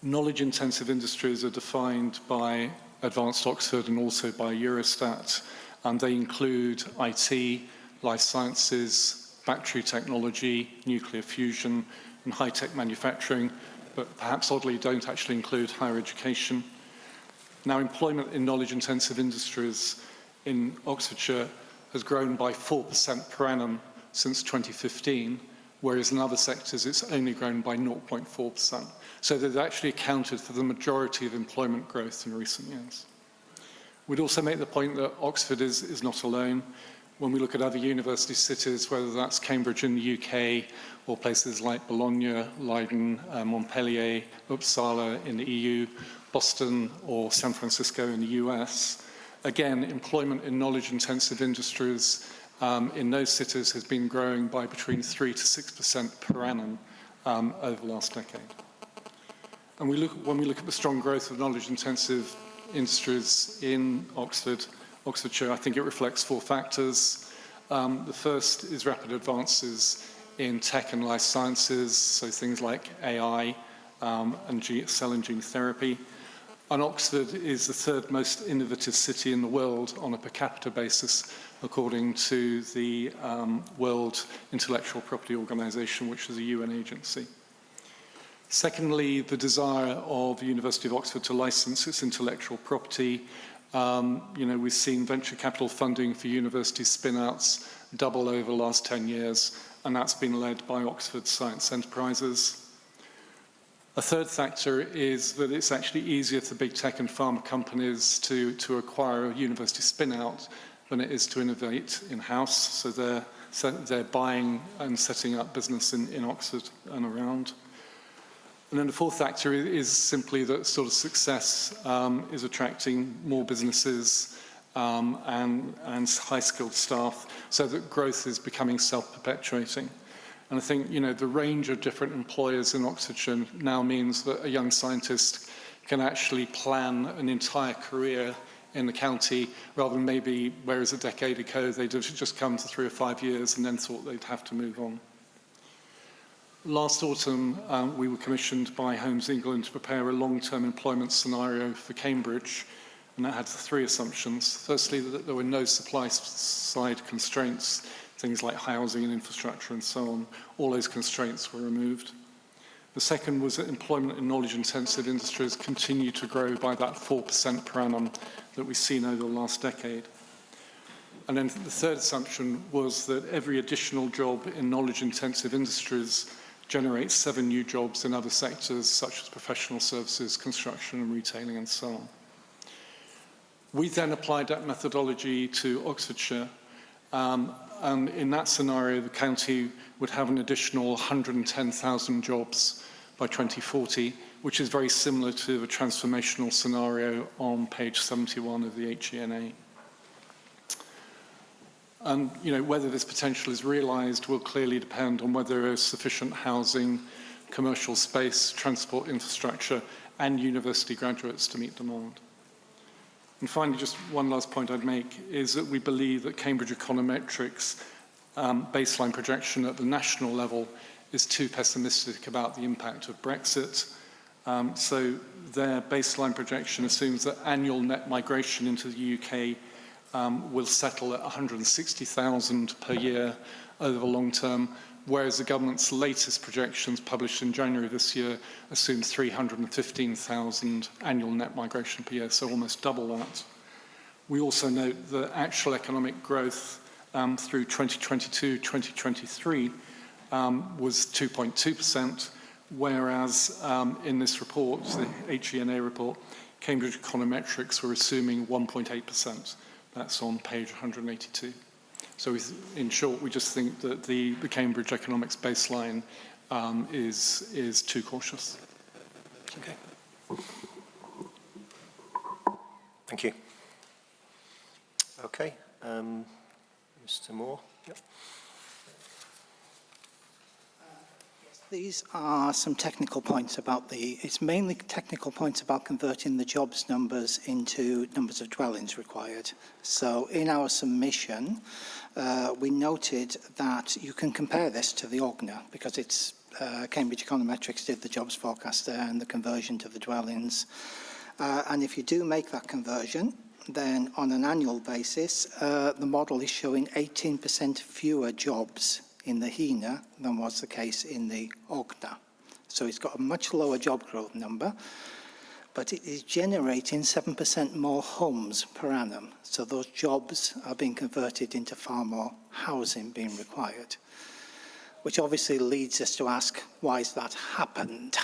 Knowledge-intensive industries are defined by Advanced Oxford and also by Eurostat, and they include IT, life sciences, battery technology, nuclear fusion, and high-tech manufacturing, but perhaps oddly don't actually include higher education. Now, employment in knowledge-intensive industries in Oxfordshire has grown by 4% per annum since 2015, whereas in other sectors it's only grown by 0.4%. So they've actually accounted for the majority of employment growth in recent years. We'd also make the point that Oxford is not alone. when we look at other university cities, whether that's Cambridge in the UK or places like Bologna, Leiden, Montpellier, Uppsala in the EU, Boston or San Francisco in the US, again, employment in knowledge-intensive industries in those cities has been growing by between 3 to 6% per annum over the last decade. And when we look at the strong growth of knowledge-intensive industries in Oxfordshire, I think it reflects 4 factors. The first is rapid advances in tech and life sciences, so things like AI and cell and gene therapy. And Oxford is the 3rd most innovative city in the world on a per capita basis, according to the World Intellectual Property Organization, which is a UN agency. Secondly, the desire of the University of Oxford to license its intellectual property. We've seen venture capital funding for university spin-outs double over the last 10 years, and that's been led by Oxford Science Enterprises. A third factor is that it's actually easier for big tech and pharma companies to acquire a university spin-out than it is to innovate in-house. So they're buying and setting up business in Oxford and around. And then the fourth factor is simply that sort of success is attracting more businesses and high-skilled staff, so that growth is becoming self-perpetuating. And I think, the range of different employers in Oxfordshire now means that a young scientist can actually plan an entire career in the county, rather than maybe, whereas a decade ago, they'd have just come to 3 or 5 years and then thought they'd have to move on. Last autumn, we were commissioned by Homes England to prepare a long-term employment scenario for Cambridge, and that had 3 assumptions. Firstly, that there were no supply-side constraints, things like housing and infrastructure and so on. All those constraints were removed. The second was that employment in knowledge-intensive industries continue to grow by that 4% per annum that we've seen over the last decade. And then the third assumption was that every additional job in knowledge-intensive industries generates 7 new jobs in other sectors, such as professional services, construction and retailing, and so on. We then applied that methodology to Oxfordshire, and in that scenario, the county would have an additional 110,000 jobs by 2040, which is very similar to the transformational scenario on page 71 of the HENA. And whether this potential is realised will clearly depend on whether there is sufficient housing, commercial space, transport infrastructure, and university graduates to meet demand. And finally, just one last point I'd make is that we believe that Cambridge Econometrics' baseline projection at the national level is too pessimistic about the impact of Brexit. So their baseline projection assumes that annual net migration into the UK will settle at 160,000 per year over the long term, whereas the government's latest projections published in January this year assume 315,000 annual net migration per year, so almost double that. We also note that actual economic growth through 2022-2023 was 2.2%, whereas in this report, the HENA report, Cambridge Econometrics were assuming 1.8%. That's on page 182. So in short, we just think that the Cambridge economics baseline is too cautious. Okay. Thank you. Okay, Mr. Moore. Yep. These are some technical points about it's mainly technical points about converting the jobs numbers into numbers of dwellings required. So in our submission, we noted that you can compare this to the OGNA because it's Cambridge Econometrics did the jobs forecast there and the conversion to the dwellings. And if you do make that conversion, then on an annual basis, the model is showing 18% fewer jobs in the HENA than was the case in the OGNA. So it's got a much lower job growth number, but it is generating 7% more homes per annum. So those jobs are being converted into far more housing being required, which obviously leads us to ask, why has that happened?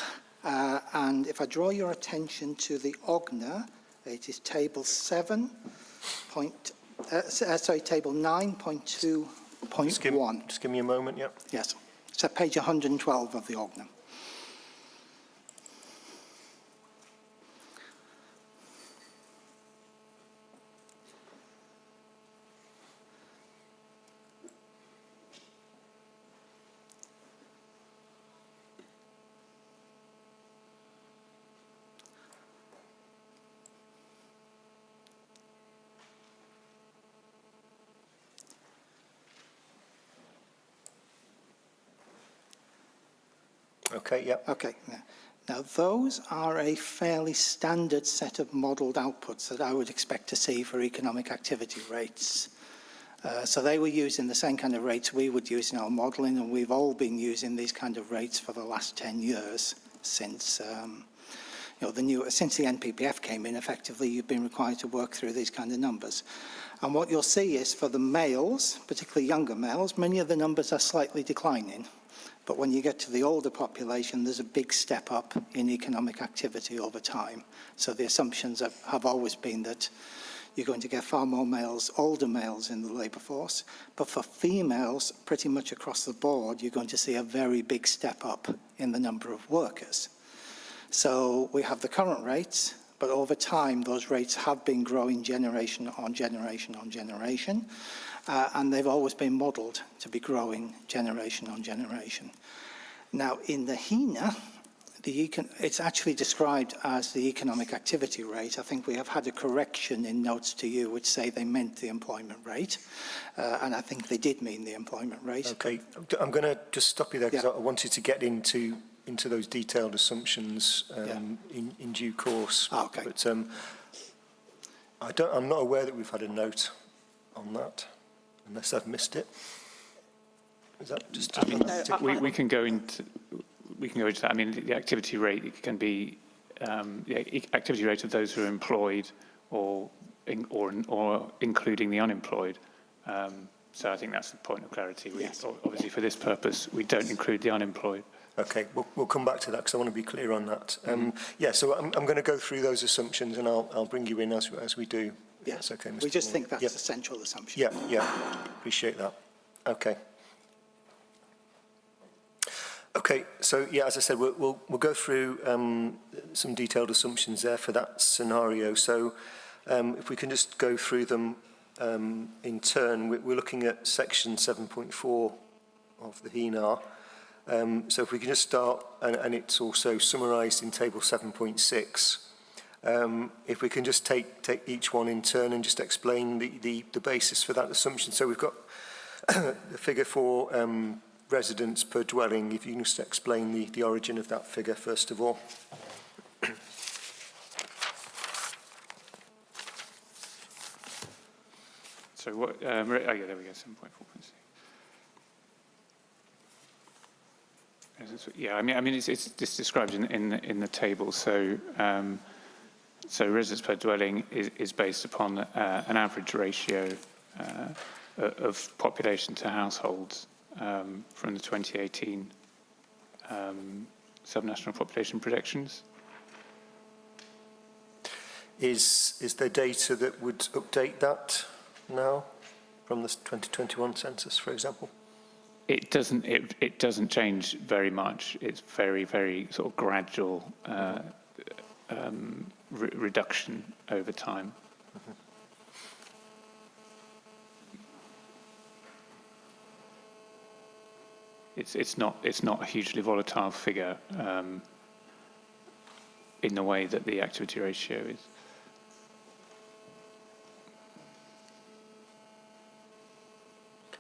And if I draw your attention to the OGNA, it is table 7.2, Sorry, table 9.2.1. Just give me a moment, yeah. Yes. It's at page 112 of the Ogden. Okay, yeah. Okay. Now, those are a fairly standard set of modelled outputs that I would expect to see for economic activity rates. So they were using the same kind of rates we would use in our modelling, and we've all been using these kind of rates for the last 10 years since, since the NPPF came in. Effectively, you've been required to work through these kind of numbers. And what you'll see is for the males, particularly younger males, many of the numbers are slightly declining. But when you get to the older population, there's a big step up in economic activity over time. So the assumptions have always been that you're going to get far more males, older males in the labour force. But for females, pretty much across the board, you're going to see a very big step up in the number of workers. So we have the current rates, but over time, those rates have been growing generation on generation on generation. And they've always been modelled to be growing generation on generation. Now, in the HENA, it's actually described as the economic activity rate. I think we have had a correction in notes to you which say they meant the employment rate, and I think they did mean the employment rate. Okay, I'm going to just stop you there because I wanted to get into those detailed assumptions in due course. Okay. But I'm not aware that we've had a note on that. Unless I've missed it. Is that just? We can go into that. I mean, the activity rate can be the activity rate of those who are employed, or including the unemployed. So I think that's the point of clarity. Obviously, for this purpose, we don't include the unemployed. Okay, we'll come back to that because I want to be clear on that. So I'm going to go through those assumptions and I'll bring you in as we do. Yes, okay, Mr. We just Moore. think that's a central assumption. Yeah, appreciate that. Okay. Okay, so as I said, we'll go through some detailed assumptions there for that scenario. So if we can just go through them in turn, we're looking at section 7.4 of the HENAR. So if we can just start, and it's also summarised in table 7.6. If we can just take each one in turn and just explain the basis for that assumption. So we've got the figure for residents per dwelling. If you can just explain the origin of that figure first of all. So what? There we go. 7.4.6. Yeah, I mean, it's described in the table. So, so residents per dwelling is based upon an average ratio of population to households from the 2018 subnational population projections. Is there data that would update that now from the 2021 census, for example? It doesn't change very much. It's very, very sort of gradual reduction over time. Mm-hmm. It's not a hugely volatile figure in the way that the activity ratio is.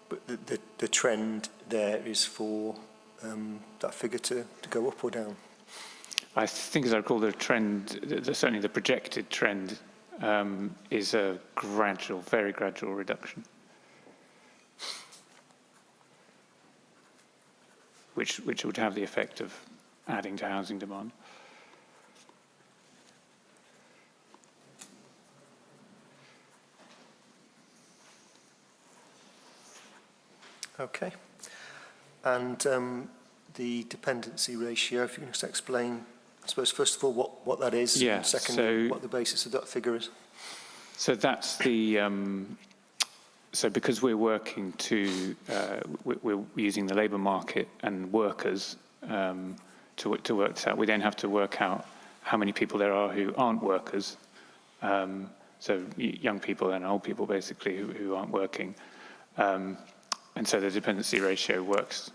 But the trend there is for that figure to go up or down? I think, as I recall, the trend, certainly the projected trend, is a gradual, very gradual reduction, which would have the effect of adding to housing demand. Okay. And the dependency ratio, if you can just explain, I suppose, first of all, what that is, Yeah, and secondly, what the basis of that figure is. So that's the so because we're working to, we're using the labour market and workers to work this out, we then have to work out how many people there are who aren't workers. So young people and old people, basically, who aren't working. And so the dependency ratio works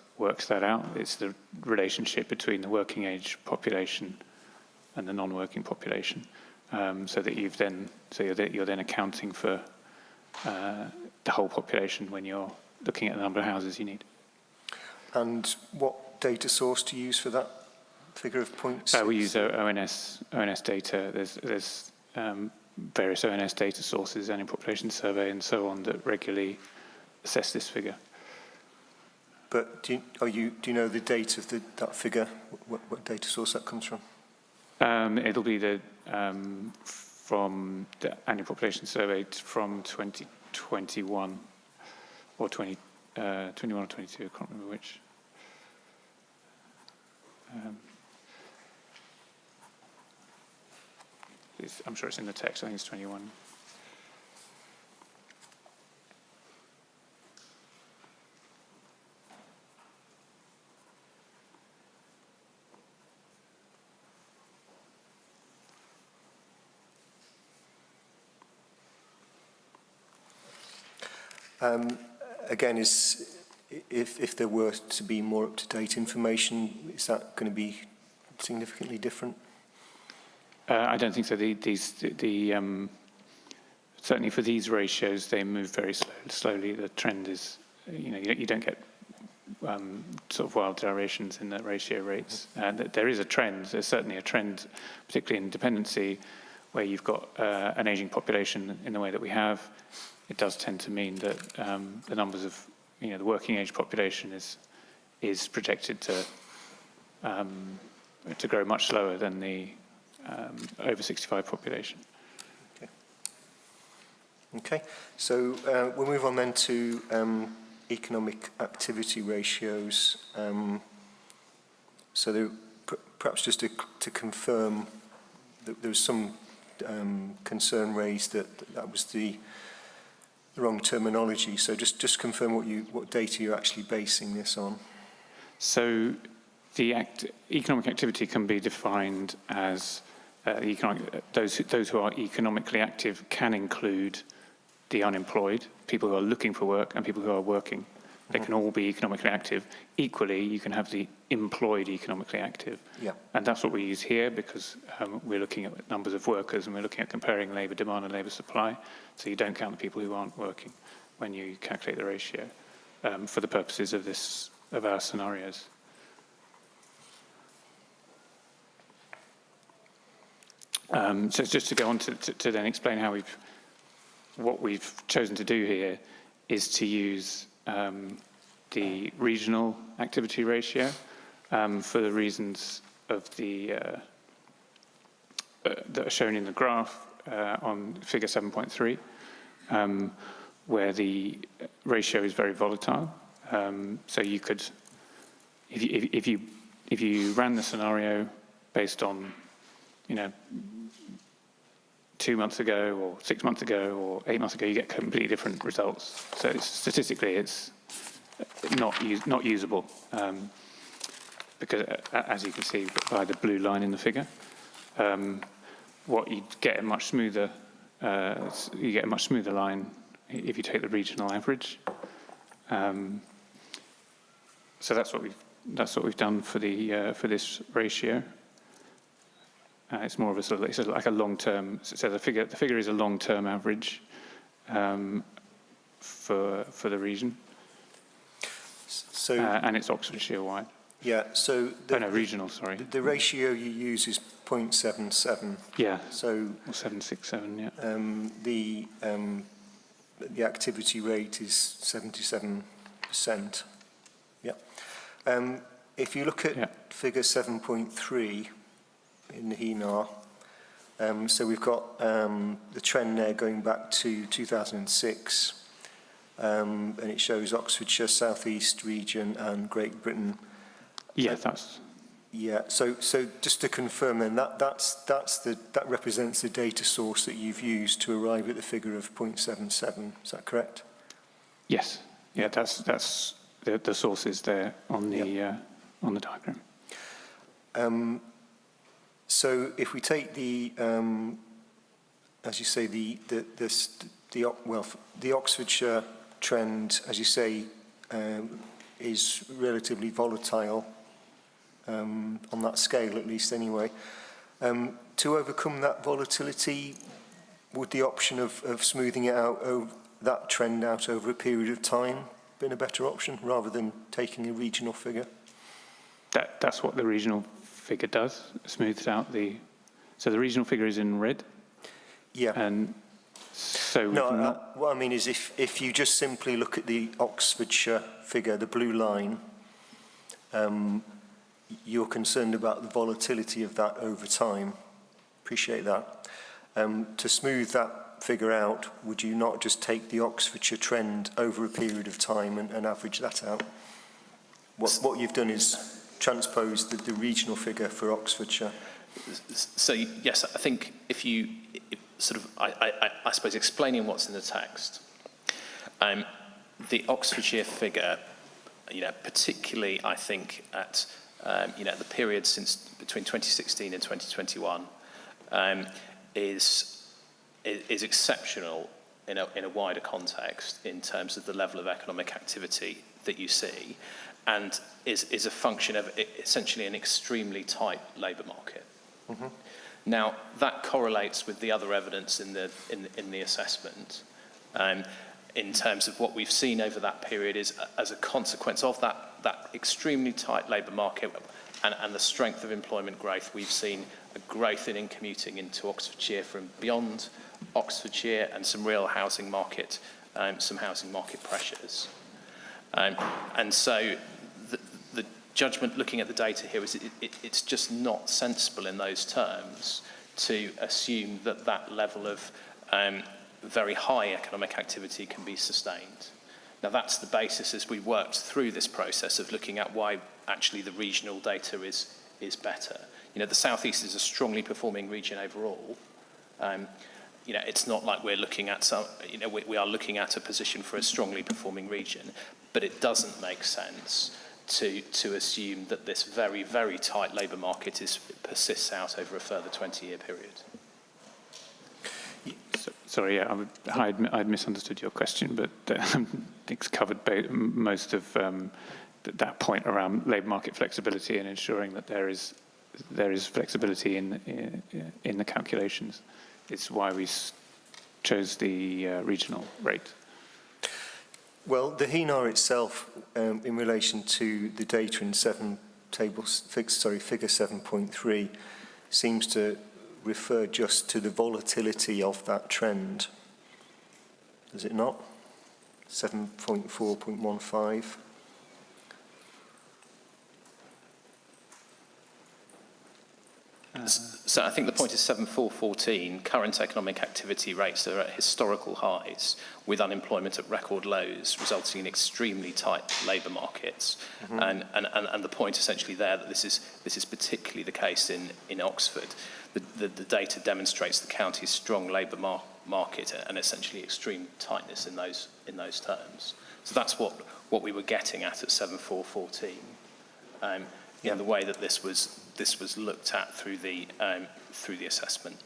that out. It's the relationship between the working age population and the non-working population. So that you're then accounting for the whole population when you're looking at the number of houses you need. And what data source to use for that figure of 0.6? We use ONS data. There's various ONS data sources, annual population survey and so on, that regularly assess this figure. But do you know the date of that figure? What data source that comes from? It'll be from the annual population survey from 2021 or 21 or 22. I can't remember which. I'm sure it's in the text. I think it's 21. Again, if there were to be more up-to-date information, is that going to be significantly different? I don't think so. Certainly for these ratios, they move very slowly. The trend is, you don't get sort of wild gyrations in the ratio rates. There is a trend. There's certainly a trend, particularly in dependency, where you've got an aging population in the way that we have. It does tend to mean that the numbers of, the working age population is projected to grow much slower than the over 65 population. Okay. So we'll move on then to economic activity ratios. So perhaps just to confirm that there was some concern raised that was the wrong terminology. So just confirm what data you're actually basing this on. So the economic activity can be defined as those who are economically active can include the unemployed, people who are looking for work, and people who are working. They can all be economically active. Equally, you can have the employed economically active. Yeah. And that's what we use here because we're looking at numbers of workers and we're looking at comparing labour demand and labour supply. So you don't count the people who aren't working when you calculate the ratio for the purposes of our scenarios. So just to go on to then explain how what we've chosen to do here is to use the regional activity ratio for the reasons of that are shown in the graph on figure 7.3, where the ratio is very volatile. So you could, if you ran the scenario based on, 2 months ago or 6 months ago or 8 months ago, you get completely different results. So statistically, it's not usable because, as you can see by the blue line in the figure, what you get a much smoother line if you take the regional average. So that's what we've done for this ratio. It's more of a sort of, it's like a long-term. So the figure is a long-term average for the region. So and it's Oxfordshire-wide. Yeah. So regional. Sorry. The ratio you use is 0.77. Yeah. So or 767. Yeah. The activity rate is 77%. Yeah. If you look at figure 7.3 in the HENAR, so we've got the trend there going back to 2006, and it shows Oxfordshire, South East region, and Great Britain. Yeah, that's. Yeah. So just to confirm, then that represents the data source that you've used to arrive at the figure of 0.77. Is that correct? Yes, yeah, that's the source is there on the diagram. So if we take the, as you say, the Oxfordshire trend, as you say, is relatively volatile on that scale, at least anyway. To overcome that volatility, would the option of smoothing it out, that trend out over a period of time, been a better option rather than taking a regional figure? That's what the regional figure does, smooths out the... So the regional figure is in red? Yeah. And so... No, what I mean is if you just simply look at the Oxfordshire figure, the blue line, you're concerned about the volatility of that over time. Appreciate that. To smooth that figure out, would you not just take the Oxfordshire trend over a period of time and average that out? What you've done is transpose the regional figure for Oxfordshire. So yes, I think if you I suppose explaining what's in the text, the Oxfordshire figure, particularly I think at the period since between 2016 and 2021, is exceptional in a wider context in terms of the level of economic activity that you see, and is a function of essentially an extremely tight labour market. Mm-hmm. Now that correlates with the other evidence in the assessment, in terms of what we've seen over that period is as a consequence of that extremely tight labour market and the strength of employment growth. We've seen a growth in commuting into Oxfordshire from beyond Oxfordshire and some real housing market pressures. And so the judgment looking at the data here is it's just not sensible in those terms to assume that level of very high economic activity can be sustained. Now that's the basis as we worked through this process of looking at why actually the regional data is better. The South East is a strongly performing region overall. It's not like we're looking at we are looking at a position for a strongly performing region, but it doesn't make sense to assume that this very, very tight labour market persists out over a further 20-year period. Sorry, yeah, I'd misunderstood your question, but it's covered most of that point around labour market flexibility and ensuring that there is flexibility in the calculations. It's why we chose the regional rate. Well, the HENAR itself, in relation to the data in figure 7.3, seems to refer just to the volatility of that trend. Does it not? 7.4.15. So I think the point is 7.4.14, current economic activity rates are at historical highs with unemployment at record lows, resulting in extremely tight labour markets. Mm-hmm. And the point essentially there that this is particularly the case in Oxford. The data demonstrates the county's strong labour market and essentially extreme tightness in those terms. So that's what we were getting at 7.4.14. In the way that this was looked at through the assessment.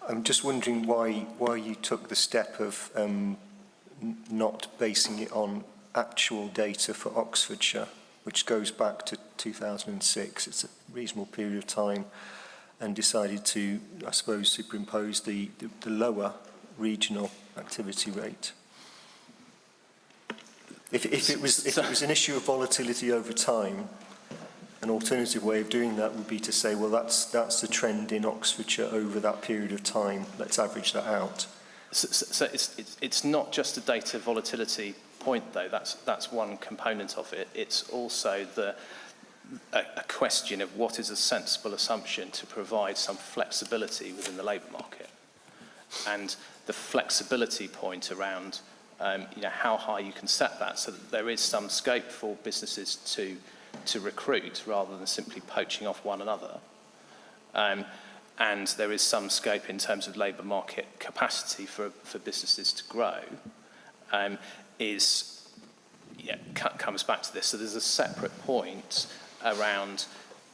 I'm just wondering why you took the step of not basing it on actual data for Oxfordshire, which goes back to 2006. It's a reasonable period of time, and decided to, I suppose, superimpose the lower regional activity rate. If it was an issue of volatility over time, an alternative way of doing that would be to say, well, that's the trend in Oxfordshire over that period of time. Let's average that out. So it's not just a data volatility point, though. That's one component of it. It's also a question of what is a sensible assumption to provide some flexibility within the labour market, and the flexibility point around how high you can set that, so that there is some scope for businesses to recruit rather than simply poaching off one another. And there is some scope in terms of labour market capacity for businesses to grow. comes back to this. So there's a separate point around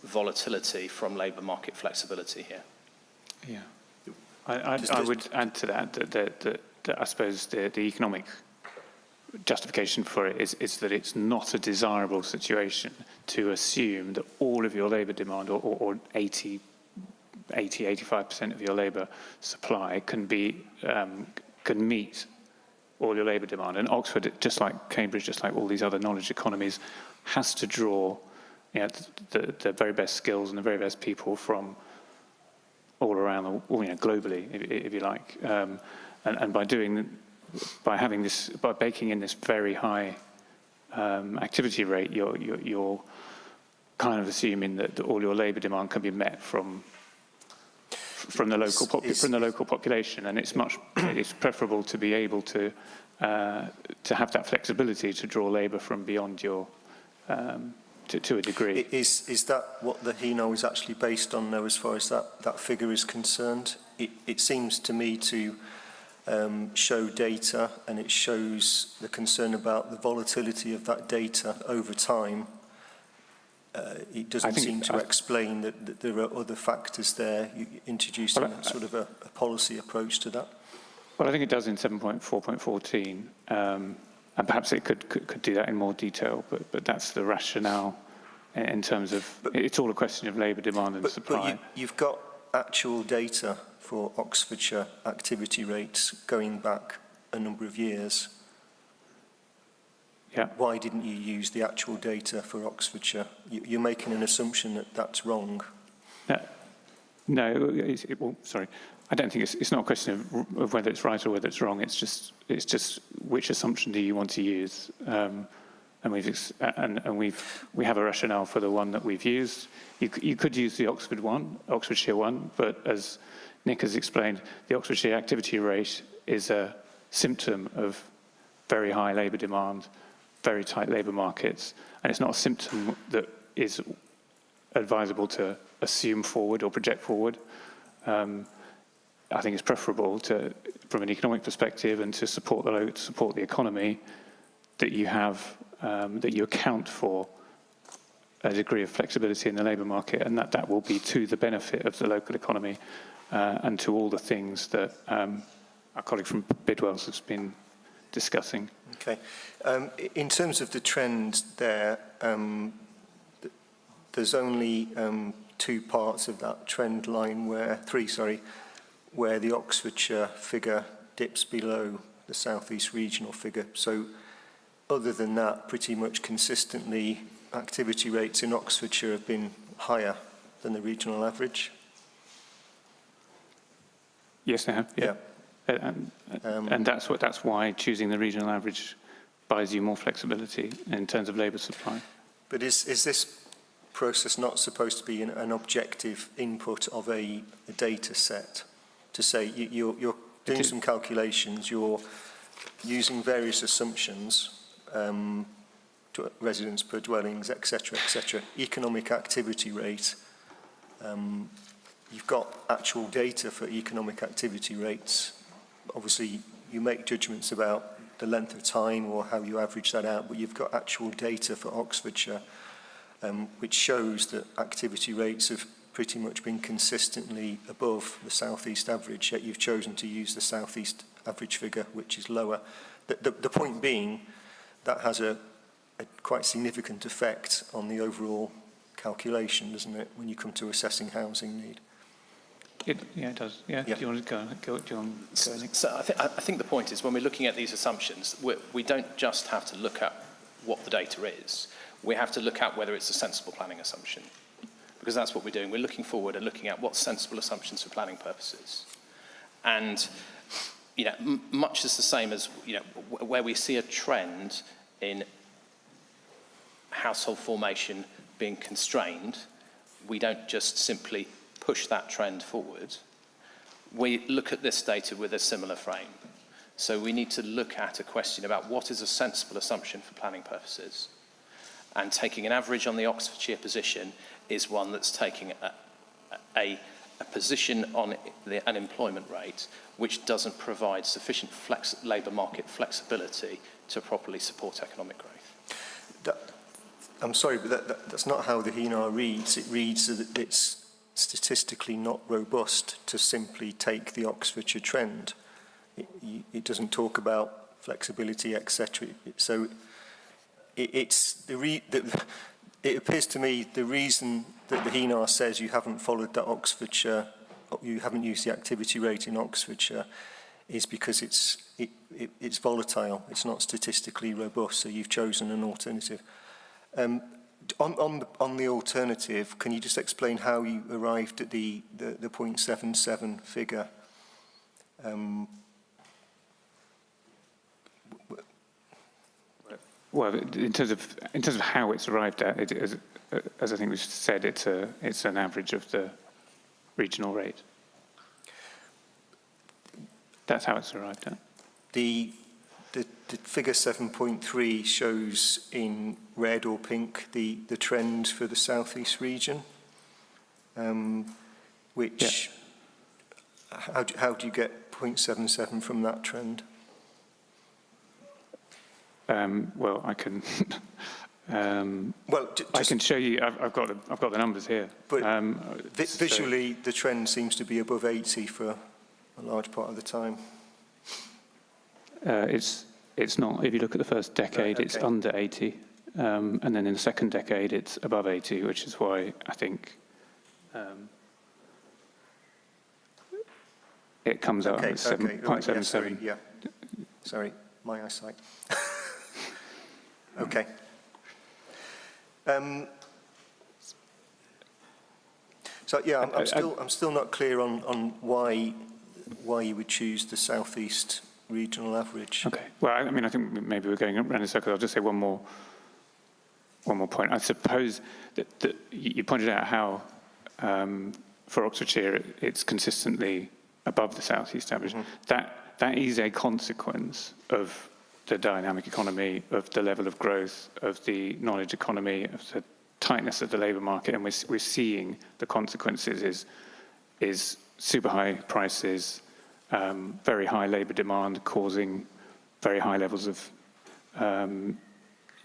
volatility from labour market flexibility here. Yeah. I would add to that I suppose the economic justification for it is that it's not a desirable situation to assume that all of your labour demand or 85% of your labour supply can meet all your labour demand. And Oxford, just like Cambridge, just like all these other knowledge economies, has to draw the very best skills and the very best people from all around, globally, if you like. And by baking in this very high activity rate, you're kind of assuming that all your labour demand can be met from the local population, and it's preferable to be able to have that flexibility to draw labour from beyond your to a degree. Is that what the HENO is actually based on, though, as far as that figure is concerned? It seems to me to show data, and it shows the concern about the volatility of that data over time. It doesn't seem to explain that there are other factors there, introducing sort of a policy approach to that. Well, I think it does in 7.4.14, and perhaps it could do that in more detail, but that's the rationale in terms of, it's all a question of labour demand and supply. But you've got actual data for Oxfordshire activity rates going back a number of years. Yeah. Why didn't you use the actual data for Oxfordshire? You're making an assumption that that's wrong. No, sorry. I don't think it's not a question of whether it's right or whether it's wrong. It's just which assumption do you want to use? And we have a rationale for the one that we've used. You could use the Oxfordshire one, but as Nick has explained, the Oxfordshire activity rate is a symptom of very high labour demand, very tight labour markets, and it's not a symptom that is advisable to assume forward or project forward. I think it's preferable from an economic perspective and to support the economy, that you have that you account for a degree of flexibility in the labour market, and that will be to the benefit of the local economy and to all the things that our colleague from Bidwell's has been discussing. Okay. In terms of the trend there, there's only two parts of that trend line where the Oxfordshire figure dips below the South East regional figure. So other than that, pretty much consistently, activity rates in Oxfordshire have been higher than the regional average. Yes, they have. Yeah. And that's why choosing the regional average buys you more flexibility in terms of labour supply. But is this process not supposed to be an objective input of a data set? To say you're doing some calculations, you're using various assumptions, residents per dwellings, etc., economic activity rate. You've got actual data for economic activity rates. Obviously, you make judgments about the length of time or how you average that out, but you've got actual data for Oxfordshire, which shows that activity rates have pretty much been consistently above the South East average, yet you've chosen to use the South East average figure, which is lower. The point being, that has a quite significant effect on the overall calculation, doesn't it, when you come to assessing housing need? It does. Yeah. Do you want to go, John? So I think the point is, when we're looking at these assumptions, we don't just have to look at what the data is. We have to look at whether it's a sensible planning assumption, because that's what we're doing. We're looking forward and looking at what sensible assumptions for planning purposes. And much is the same as where we see a trend in household formation being constrained, we don't just simply push that trend forward. We look at this data with a similar frame. So we need to look at a question about what is a sensible assumption for planning purposes. And taking an average on the Oxfordshire position is one that's taking a a position on the unemployment rate which doesn't provide sufficient labour market flexibility to properly support economic growth. I'm sorry, but that's not how the HENAR reads. It reads that it's statistically not robust to simply take the Oxfordshire trend. It doesn't talk about flexibility, etc. So it appears to me the reason that the HENAR says you haven't followed that Oxfordshire, you haven't used the activity rate in Oxfordshire, is because it's volatile. It's not statistically robust. So you've chosen an alternative. On the alternative, can you just explain how you arrived at the 0.77 figure? Well, in terms of how it's arrived at, as I think we said, it's an average of the regional rate. That's how it's arrived at. The figure 7.3 shows in red or pink the trend for the southeast region, which how do you get 0.77 from that trend? Well, I can. I can show you. I've got the numbers here. But visually, the trend seems to be above 80 for a large part of the time. It's not. If you look at the first decade, it's under 80, and then in the second decade, it's above 80, which is why I think it comes out at 7.77. Yeah, sorry, my eyesight. Okay. So yeah, I'm still not clear on why you would choose the southeast regional average. Okay. Well, I mean, I think maybe we're going around in circles. I'll just say one more point. I suppose that you pointed out how for Oxfordshire it's consistently above the southeast average. Mm-hmm. That is a consequence of the dynamic economy, of the level of growth, of the knowledge economy, of the tightness of the labour market, and we're seeing the consequences is super high prices, very high labour demand causing very high levels of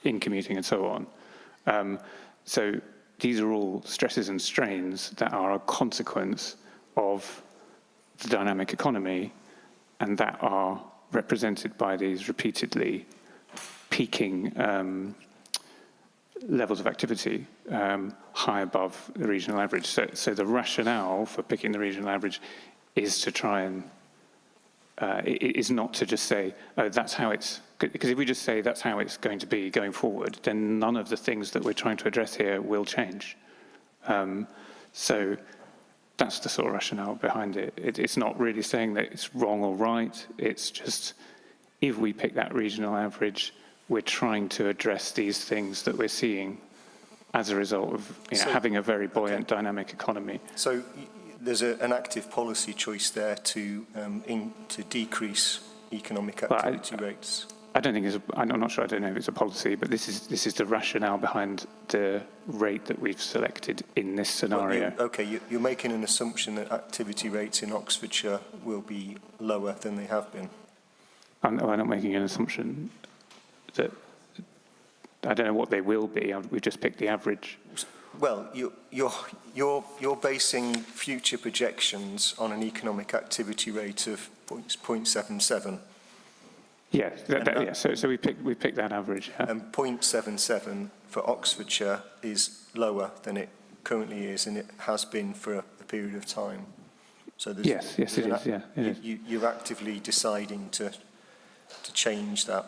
in-commuting and so on. So these are all stresses and strains that are a consequence of the dynamic economy and that are represented by these repeatedly peaking levels of activity high above the regional average. So the rationale for picking the regional average is to try and it is not to just say, oh, that's how it's, because if we just say that's how it's going to be going forward, then none of the things that we're trying to address here will change. So that's the sort of rationale behind it. It's not really saying that it's wrong or right. It's just, if we pick that regional average, we're trying to address these things that we're seeing as a result of having a very buoyant dynamic economy. So there's an active policy choice there to decrease economic activity rates. I don't think I'm not sure. I don't know if it's a policy, but this is the rationale behind the rate that we've selected in this scenario. Well, you're making an assumption that activity rates in Oxfordshire will be lower than they have been. I'm not making an assumption that I don't know what they will be. We've just picked the average. Well, you're basing future projections on an economic activity rate of 0.77. Yes, so we picked that average. Yeah. And 0.77 for Oxfordshire is lower than it currently is, and it has been for a period of time. So yes, it is. Yeah, it is. You're actively deciding to change that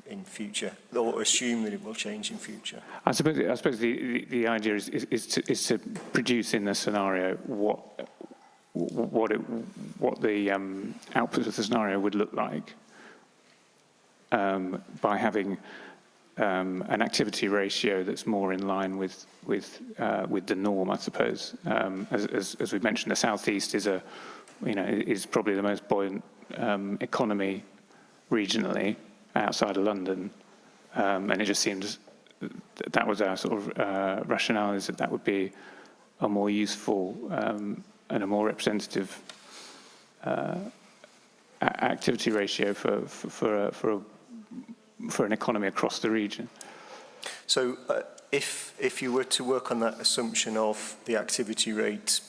in future, or assume that it will change in future. I suppose the idea is to produce in the scenario what the output of the scenario would look like by having an activity ratio that's more in line with the norm, I suppose. As we mentioned, the southeast is probably the most buoyant economy regionally outside of London, and it just seems that was our sort of rationale, is that would be a more useful and a more representative activity ratio for an economy across the region. So if you were to work on that assumption of the activity rate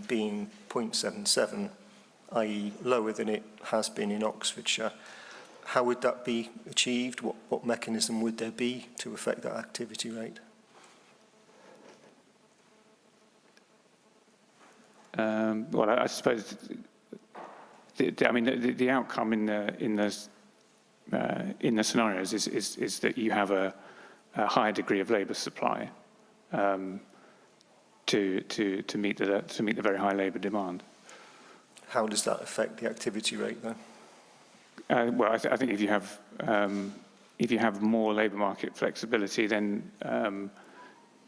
being 0.77, i.e. lower than it has been in Oxfordshire, how would that be achieved? What mechanism would there be to affect that activity rate? Well, I suppose the outcome in the scenarios is that you have a higher degree of labour supply to meet the very high labour demand. How does that affect the activity rate, though? Well, I think if you have more labour market flexibility, then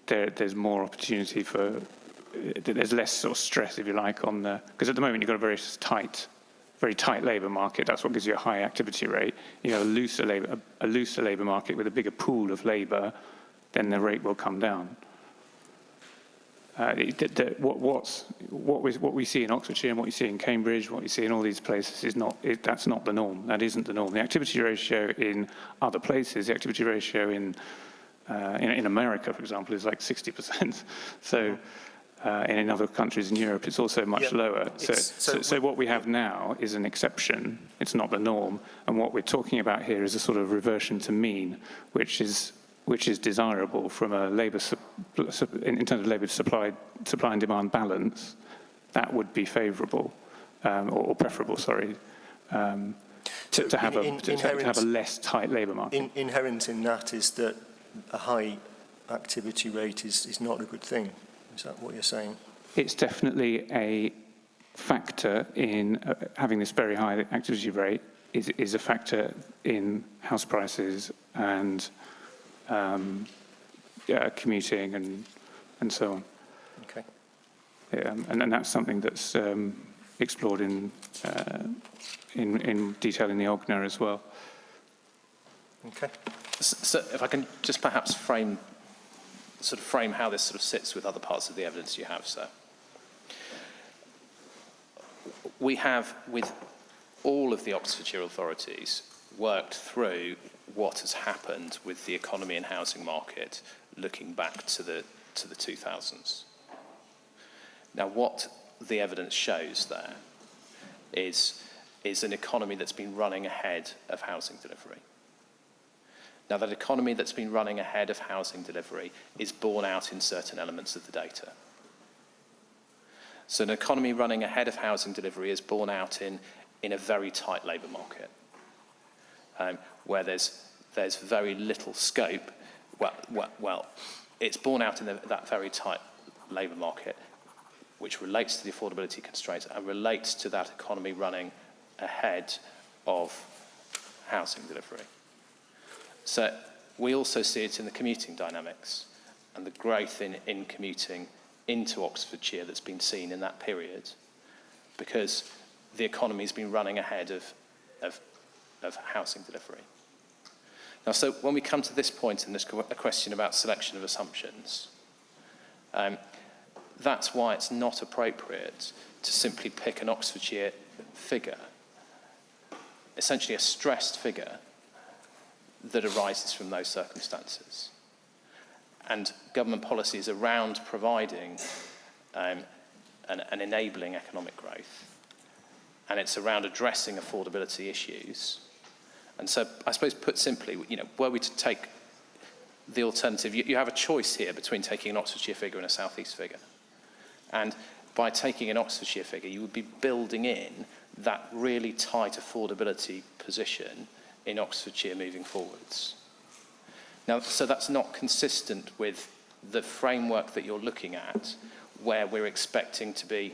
there's more opportunity for. There's less sort of stress, if you like, on the, because at the moment you've got a very tight labour market. That's what gives you a high activity rate. You have a looser labour market with a bigger pool of labour, then the rate will come down. What we see in Oxfordshire and what you see in Cambridge, what you see in all these places is that's not the norm. That isn't the norm. The activity ratio in other places, the activity ratio in America, for example, is like 60%. So. And in other countries in Europe, it's also much lower. So what we have now is an exception. It's not the norm. And what we're talking about here is a sort of reversion to mean, which is desirable from a labour in terms of labour supply and demand balance. That would be favourable or preferable. Sorry. To have a less tight labour market. Inherent in that is that a high activity rate is not a good thing. Is that what you're saying? It's definitely a factor in having this very high activity rate is a factor in house prices and commuting and so on. Okay. And that's something that's explored in detail in the OGNA as well. Okay. So if I can just perhaps frame how this sort of sits with other parts of the evidence you have, sir. We have, with all of the Oxfordshire authorities, worked through what has happened with the economy and housing market looking back to the 2000s. Now, what the evidence shows there is an economy that's been running ahead of housing delivery. Now, that economy that's been running ahead of housing delivery is borne out in certain elements of the data. So an economy running ahead of housing delivery is borne out in a very tight labour market, where there's very little scope. Well, it's borne out in that very tight labour market, which relates to the affordability constraints and relates to that economy running ahead of housing delivery. So we also see it in the commuting dynamics and the growth in commuting into Oxfordshire that's been seen in that period, because the economy's been running ahead of housing delivery. Now, so when we come to this point in this question about selection of assumptions, that's why it's not appropriate to simply pick an Oxfordshire figure, essentially a stressed figure, that arises from those circumstances. And government policies around providing and enabling economic growth, and it's around addressing affordability issues. And so, I suppose, put simply, were we to take the alternative, you have a choice here between taking an Oxfordshire figure and a South East figure. And by taking an Oxfordshire figure, you would be building in that really tight affordability position in Oxfordshire moving forwards. Now, so that's not consistent with the framework that you're looking at, where we're expecting to be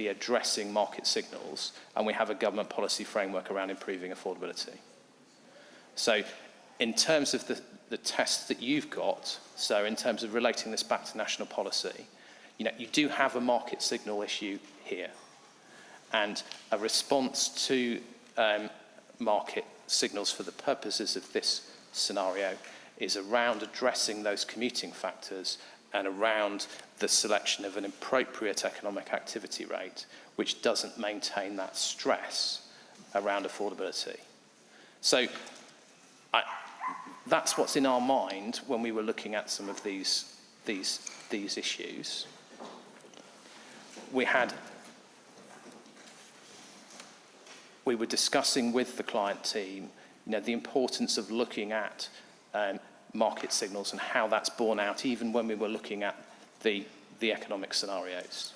addressing market signals, and we have a government policy framework around improving affordability. So in terms of the tests that you've got, so in terms of relating this back to national policy, you do have a market signal issue here. And a response to market signals for the purposes of this scenario is around addressing those commuting factors and around the selection of an appropriate economic activity rate which doesn't maintain that stress around affordability. So that's what's in our mind when we were looking at some of these issues. We were discussing with the client team, the importance of looking at market signals and how that's borne out, even when we were looking at the economic scenarios.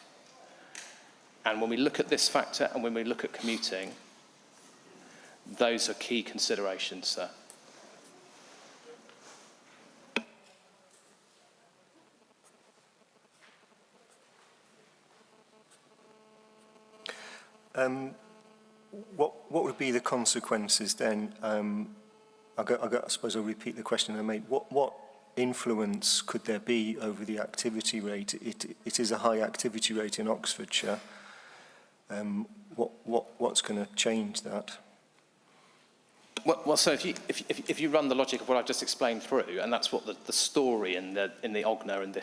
And when we look at this factor and when we look at commuting, those are key considerations, sir. What would be the consequences then? I suppose I'll repeat the question I made. What influence could there be over the activity rate? It is a high activity rate in Oxfordshire. What's going to change that? Well, so if you run the logic of what I've just explained through, and that's what the story in the Ogna and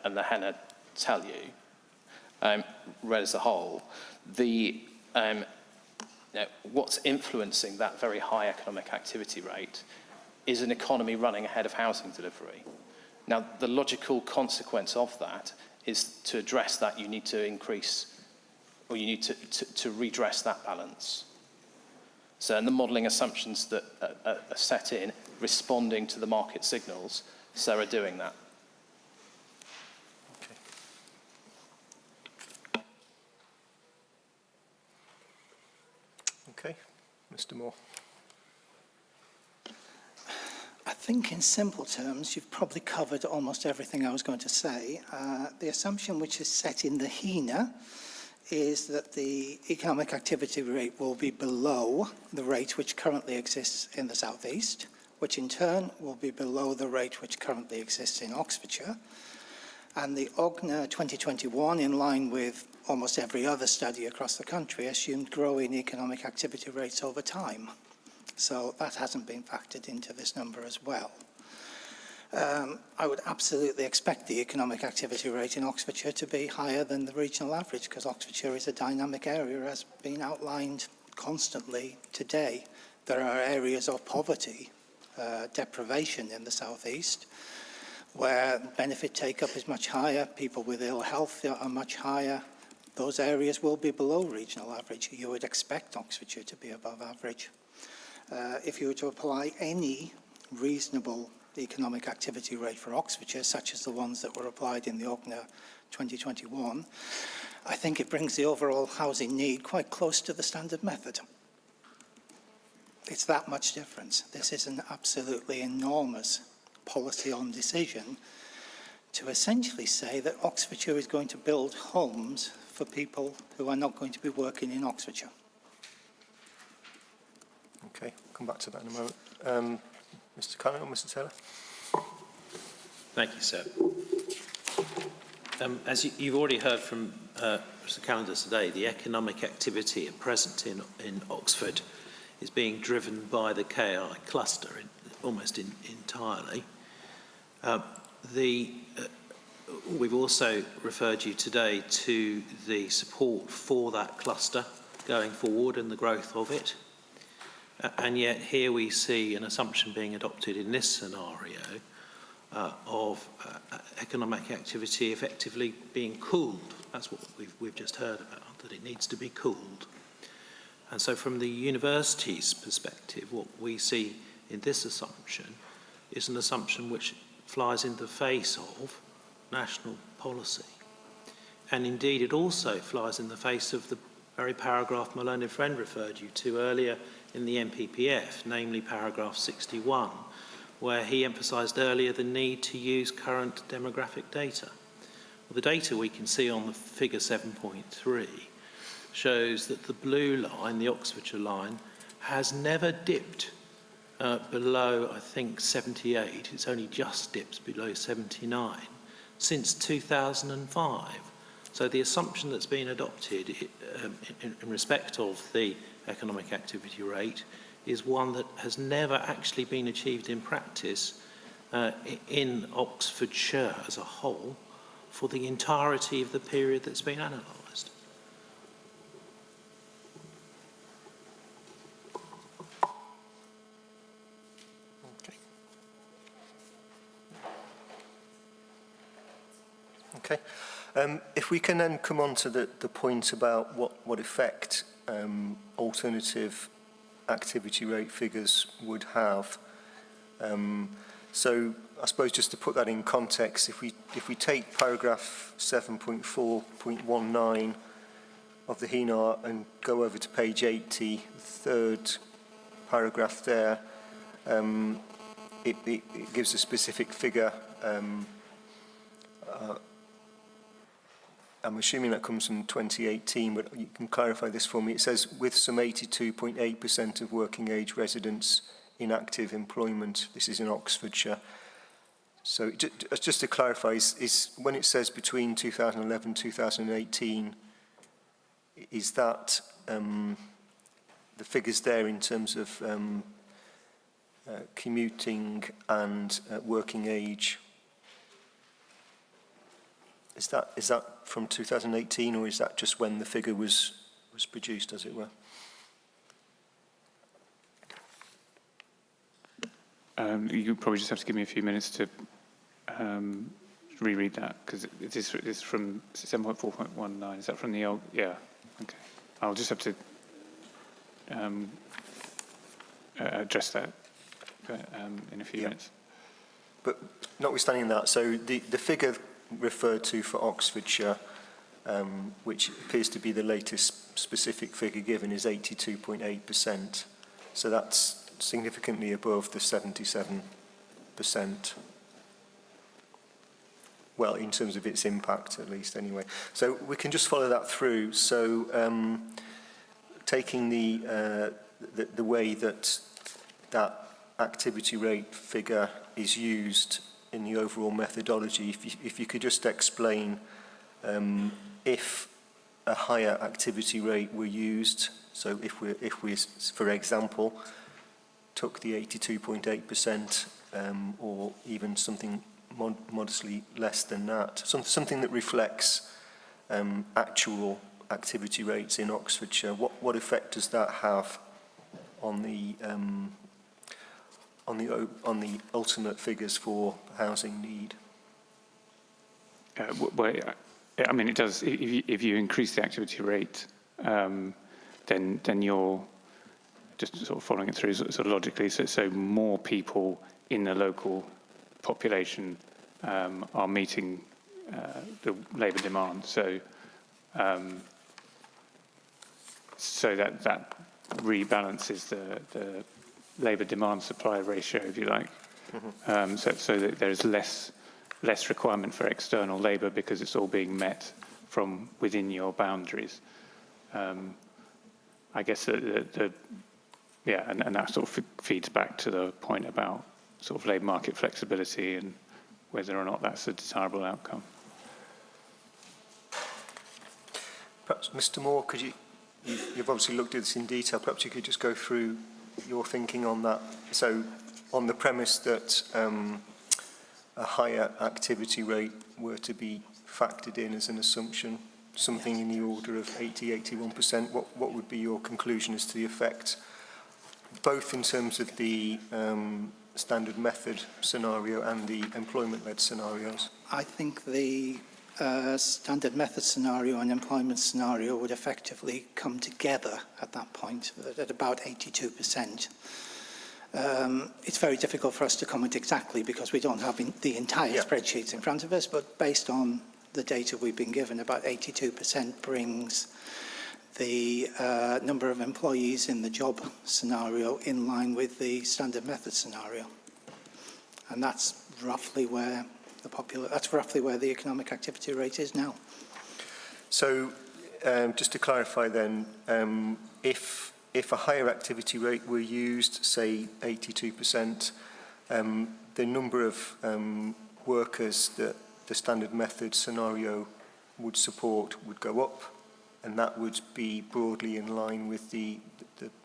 and the Henna tell you, read as a whole, what's influencing that very high economic activity rate is an economy running ahead of housing delivery. Now, the logical consequence of that is to address that, you need to increase, or you need to redress that balance. So, and the modelling assumptions that are set in, responding to the market signals, so are doing that. Okay, Mr. Moore. I think in simple terms, you've probably covered almost everything I was going to say. The assumption which is set in the HENA is that the economic activity rate will be below the rate which currently exists in the South East, which in turn will be below the rate which currently exists in Oxfordshire. And the Ogna 2021, in line with almost every other study across the country, assumed growing economic activity rates over time. So that hasn't been factored into this number as well. I would absolutely expect the economic activity rate in Oxfordshire to be higher than the regional average, because Oxfordshire is a dynamic area, as been outlined constantly today. There are areas of poverty, deprivation in the South East, where benefit take-up is much higher, people with ill health are much higher. Those areas will be below regional average. You would expect Oxfordshire to be above average. If you were to apply any reasonable economic activity rate for Oxfordshire, such as the ones that were applied in the Ogna 2021, I think it brings the overall housing need quite close to the standard method. It's that much difference. This is an absolutely enormous policy on decision to essentially say that Oxfordshire is going to build homes for people who are not going to be working in Oxfordshire. Okay, I'll come back to that in a moment. Mr. Cannon or Mr. Taylor? Thank you, sir. As you've already heard from Mr. Callender today, the economic activity at present in Oxford is being driven by the KI cluster almost entirely. We've also referred you today to the support for that cluster going forward and the growth of it. And yet here we see an assumption being adopted in this scenario of economic activity effectively being cooled. That's what we've just heard about, that it needs to be cooled. And so from the university's perspective, what we see in this assumption is an assumption which flies in the face of national policy. And indeed, it also flies in the face of the very paragraph my learned friend referred you to earlier in the NPPF, namely paragraph 61, where he emphasised earlier the need to use current demographic data. Well, the data we can see on the figure 7.3 shows that the blue line, the Oxfordshire line, has never dipped below, I think, 78. It's only just dipped below 79 since 2005. So the assumption that's been adopted in respect of the economic activity rate is one that has never actually been achieved in practice in Oxfordshire as a whole for the entirety of the period that's been analysed? Okay. If we can then come on to the point about what effect alternative activity rate figures would have. So I suppose just to put that in context, if we take paragraph 7.4.19 of the HENAR and go over to page 80, the third paragraph there, it gives a specific figure. I'm assuming that comes from 2018, but you can clarify this for me. It says, with some 82.8% of working age residents in active employment. This is in Oxfordshire. So just to clarify, is when it says between 2011 and 2018, is that the figures there in terms of commuting and working age? Is that from 2018, or is that just when the figure was produced, as it were? You probably just have to give me a few minutes to reread that, because it is from 7.4.19. Is that from the old? Yeah. Okay. I'll just have to address that in a few minutes. But notwithstanding that, so the figure referred to for Oxfordshire, which appears to be the latest specific figure given, is 82.8%. So that's significantly above the 77%. Well, in terms of its impact, at least, anyway. So we can just follow that through. So taking the way that activity rate figure is used in the overall methodology, if you could just explain if a higher activity rate were used, so if we for example, took the 82.8% or even something modestly less than that, something that reflects actual activity rates in Oxfordshire, what effect does that have on the ultimate figures for housing need? Well, I mean, it does. If you increase the activity rate, then you're just sort of following it through sort of logically. So more people in the local population are meeting the labour demand. So that rebalances the labour demand supply ratio, if you like. Mm-hmm. So that there is less requirement for external labour because it's all being met from within your boundaries. I guess and that sort of feeds back to the point about sort of labour market flexibility and whether or not that's a desirable outcome. Perhaps, Mr. Moore, could you've obviously looked at this in detail, perhaps you could just go through your thinking on that. So on the premise that a higher activity rate were to be factored in as an assumption, something in the order of 80-81%, what would be your conclusion as to the effect, both in terms of the standard method scenario and the employment-led scenarios? I think the standard method scenario and employment scenario would effectively come together at that point, at about 82%. It's very difficult for us to comment exactly because we don't have the entire spreadsheets in front of us, but based on the data we've been given, about 82% brings the number of employees in the job scenario in line with the standard method scenario. And that's roughly where the economic activity rate is now. So just to clarify then, if a higher activity rate were used, say 82%, the number of workers that the standard method scenario would support would go up, and that would be broadly in line with the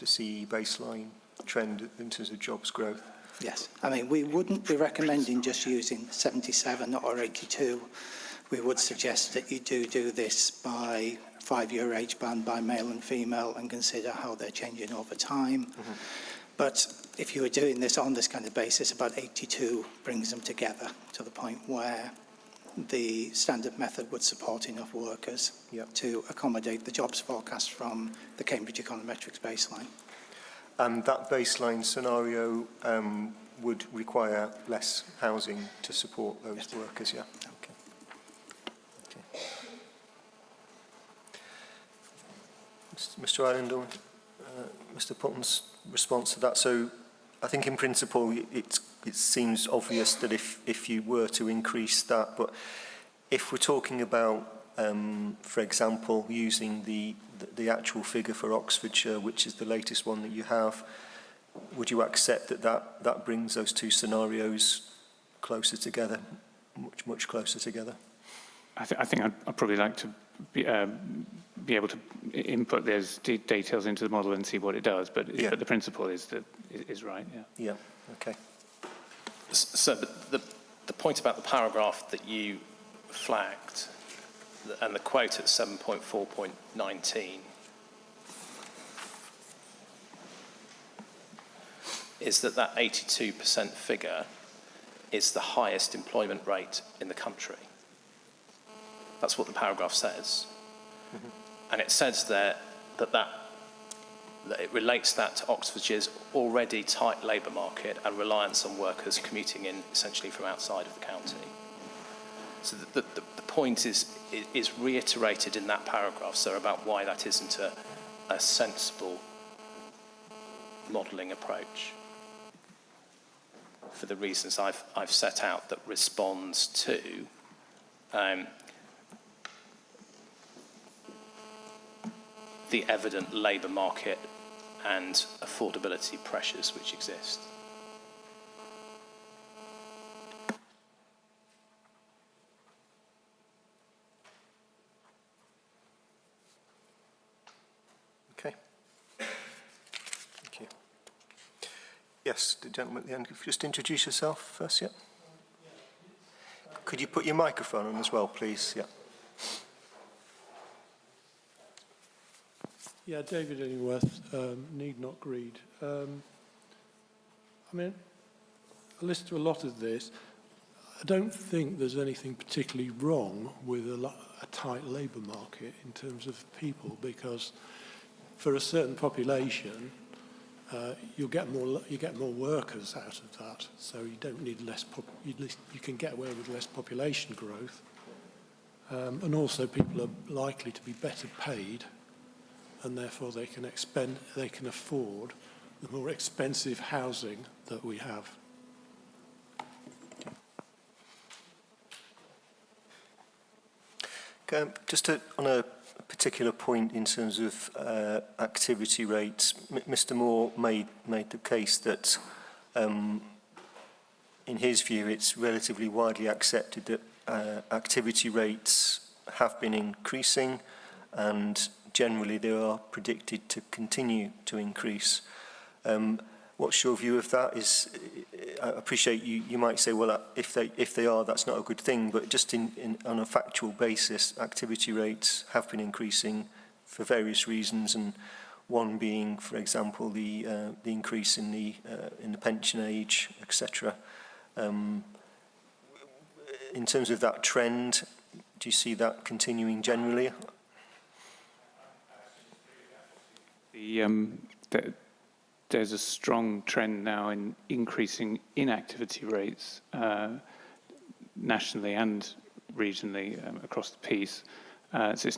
CE baseline trend in terms of jobs growth. Yes. I mean, we wouldn't be recommending just using 77 or 82. We would suggest that you do this by 5-year age band by male and female and consider how they're changing over time. Mm-hmm. But if you were doing this on this kind of basis, about 82 brings them together to the point where the standard method would support enough workers to accommodate the jobs forecast from the Cambridge Econometrics baseline. And that baseline scenario would require less housing to support those workers, yeah? Okay. Okay. Mr. Ireland, or Mr. Putton's response to that. So I think in principle it seems obvious that if you were to increase that, but if we're talking about, for example, using the actual figure for Oxfordshire, which is the latest one that you have, would you accept that brings those two scenarios closer together, much closer together? I think I'd probably like to be able to input those details into the model and see what it does, but the principle is right. Yeah. Okay. So the point about the paragraph that you flagged and the quote at 7.4.19 is that 82% figure is the highest employment rate in the country. That's what the paragraph says. Mm-hmm. And it says there that it relates that to Oxfordshire's already tight labour market and reliance on workers commuting in essentially from outside of the county. So the point is reiterated in that paragraph, so about why that isn't a sensible modelling approach for the reasons I've set out, that responds to the evident labour market and affordability pressures which exist. Okay. Thank you. Yes, the gentleman at the end, just introduce yourself first, yeah? Could you put your microphone on as well, please? Yeah. Yeah, David Illingworth, Need Not Greed. I mean, I listen to a lot of this. I don't think there's anything particularly wrong with a tight labour market in terms of people, because for a certain population, you get more workers out of that. So you don't need you can get away with less population growth, and also people are likely to be better paid, and therefore they can afford the more expensive housing that we have. Okay, just on a particular point in terms of activity rates, Mr. Moore made the case that, in his view, it's relatively widely accepted that activity rates have been increasing, and generally they are predicted to continue to increase. What's your view of that? I appreciate you might say, well, if they are, that's not a good thing, but just on a factual basis, activity rates have been increasing for various reasons, and one being, for example, the increase in the pension age, etc. In terms of that trend, do you see that continuing generally? There's a strong trend now in increasing inactivity rates nationally and regionally across the piece. So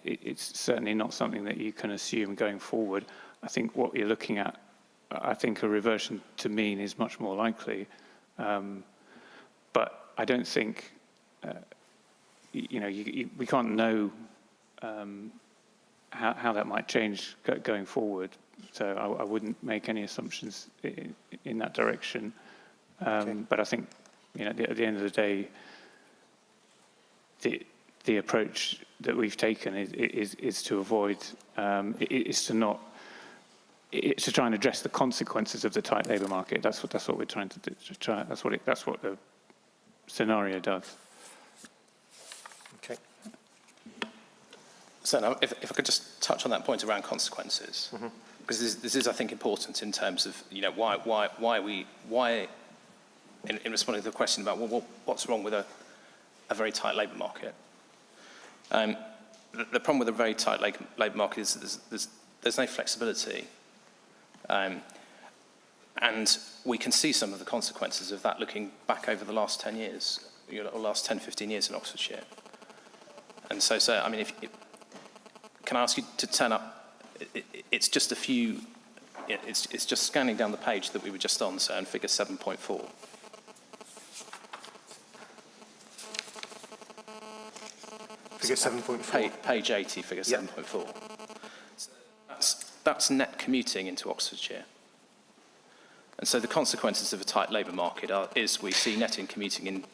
it's certainly not something that you can assume going forward. I think what you're looking at, I think a reversion to mean is much more likely. But I don't think, we can't know how that might change going forward. So I wouldn't make any assumptions in that direction. But I think, at the end of the day, the approach that we've taken is to avoid, is to not it's to try and address the consequences of the tight labour market. That's what we're trying to do. That's what the scenario does. Okay. So now, if I could just touch on that point around consequences, because this is, I think, important in terms of, you know, why in responding to the question about what's wrong with a very tight labour market. The problem with a very tight labour market is there's no flexibility. And we can see some of the consequences of that looking back over the last 10 years, or last 10, 15 years in Oxfordshire. And so I mean, can I ask you to turn up, it's just a few, it's just scanning down the page that we were just on, so in figure 7.4. Figure 7.4. Page 80, figure 7.4. That's net commuting into Oxfordshire. And so the consequences of a tight labour market is we see net commuting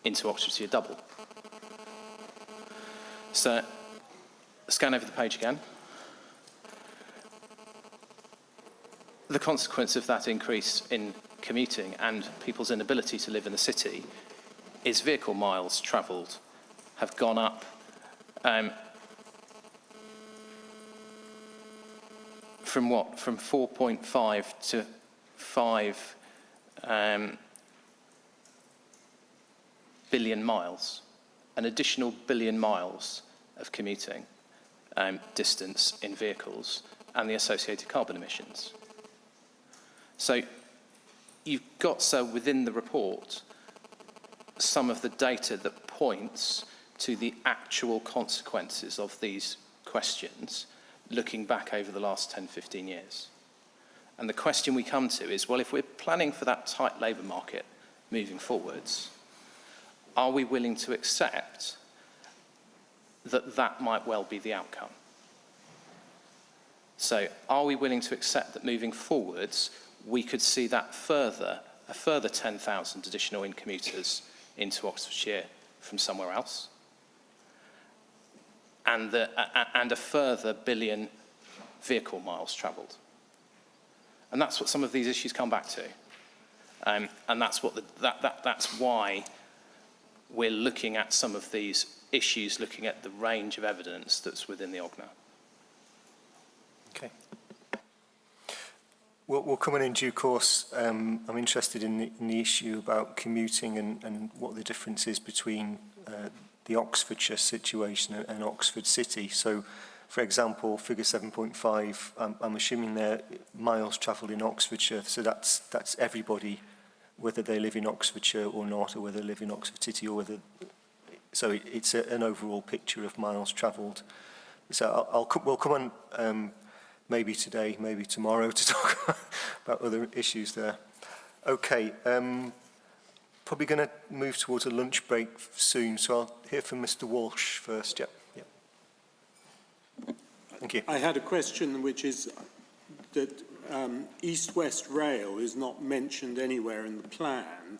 into Oxfordshire double. So scan over the page again. The consequence of that increase in commuting and people's inability to live in the city is vehicle miles travelled have gone up from 4.5 to 5 billion miles, an additional billion miles of commuting distance in vehicles and the associated carbon emissions. So you've got, within the report, some of the data that points to the actual consequences of these questions looking back over the last 10, 15 years. And the question we come to is, well, if we're planning for that tight labour market moving forwards, are we willing to accept that that might well be the outcome? So are we willing to accept that moving forwards, we could see that a further 10,000 additional in-commuters into Oxfordshire from somewhere else, and a further billion vehicle miles travelled? And that's what some of these issues come back to, and that's why we're looking at some of these issues, looking at the range of evidence that's within the OGNA. Okay. We'll come in due course. I'm interested in the issue about commuting and what the difference is between the Oxfordshire situation and Oxford City. So, for example, figure 7.5, I'm assuming they're miles travelled in Oxfordshire, so that's everybody, whether they live in Oxfordshire or not, or whether they live in Oxford City, or whether... So it's an overall picture of miles travelled. So we'll come on maybe today, maybe tomorrow to talk about other issues there. Okay, probably going to move towards a lunch break soon, so I'll hear from Mr. Walsh first. Yeah. Thank you. I had a question, which is that East West Rail is not mentioned anywhere in the plan.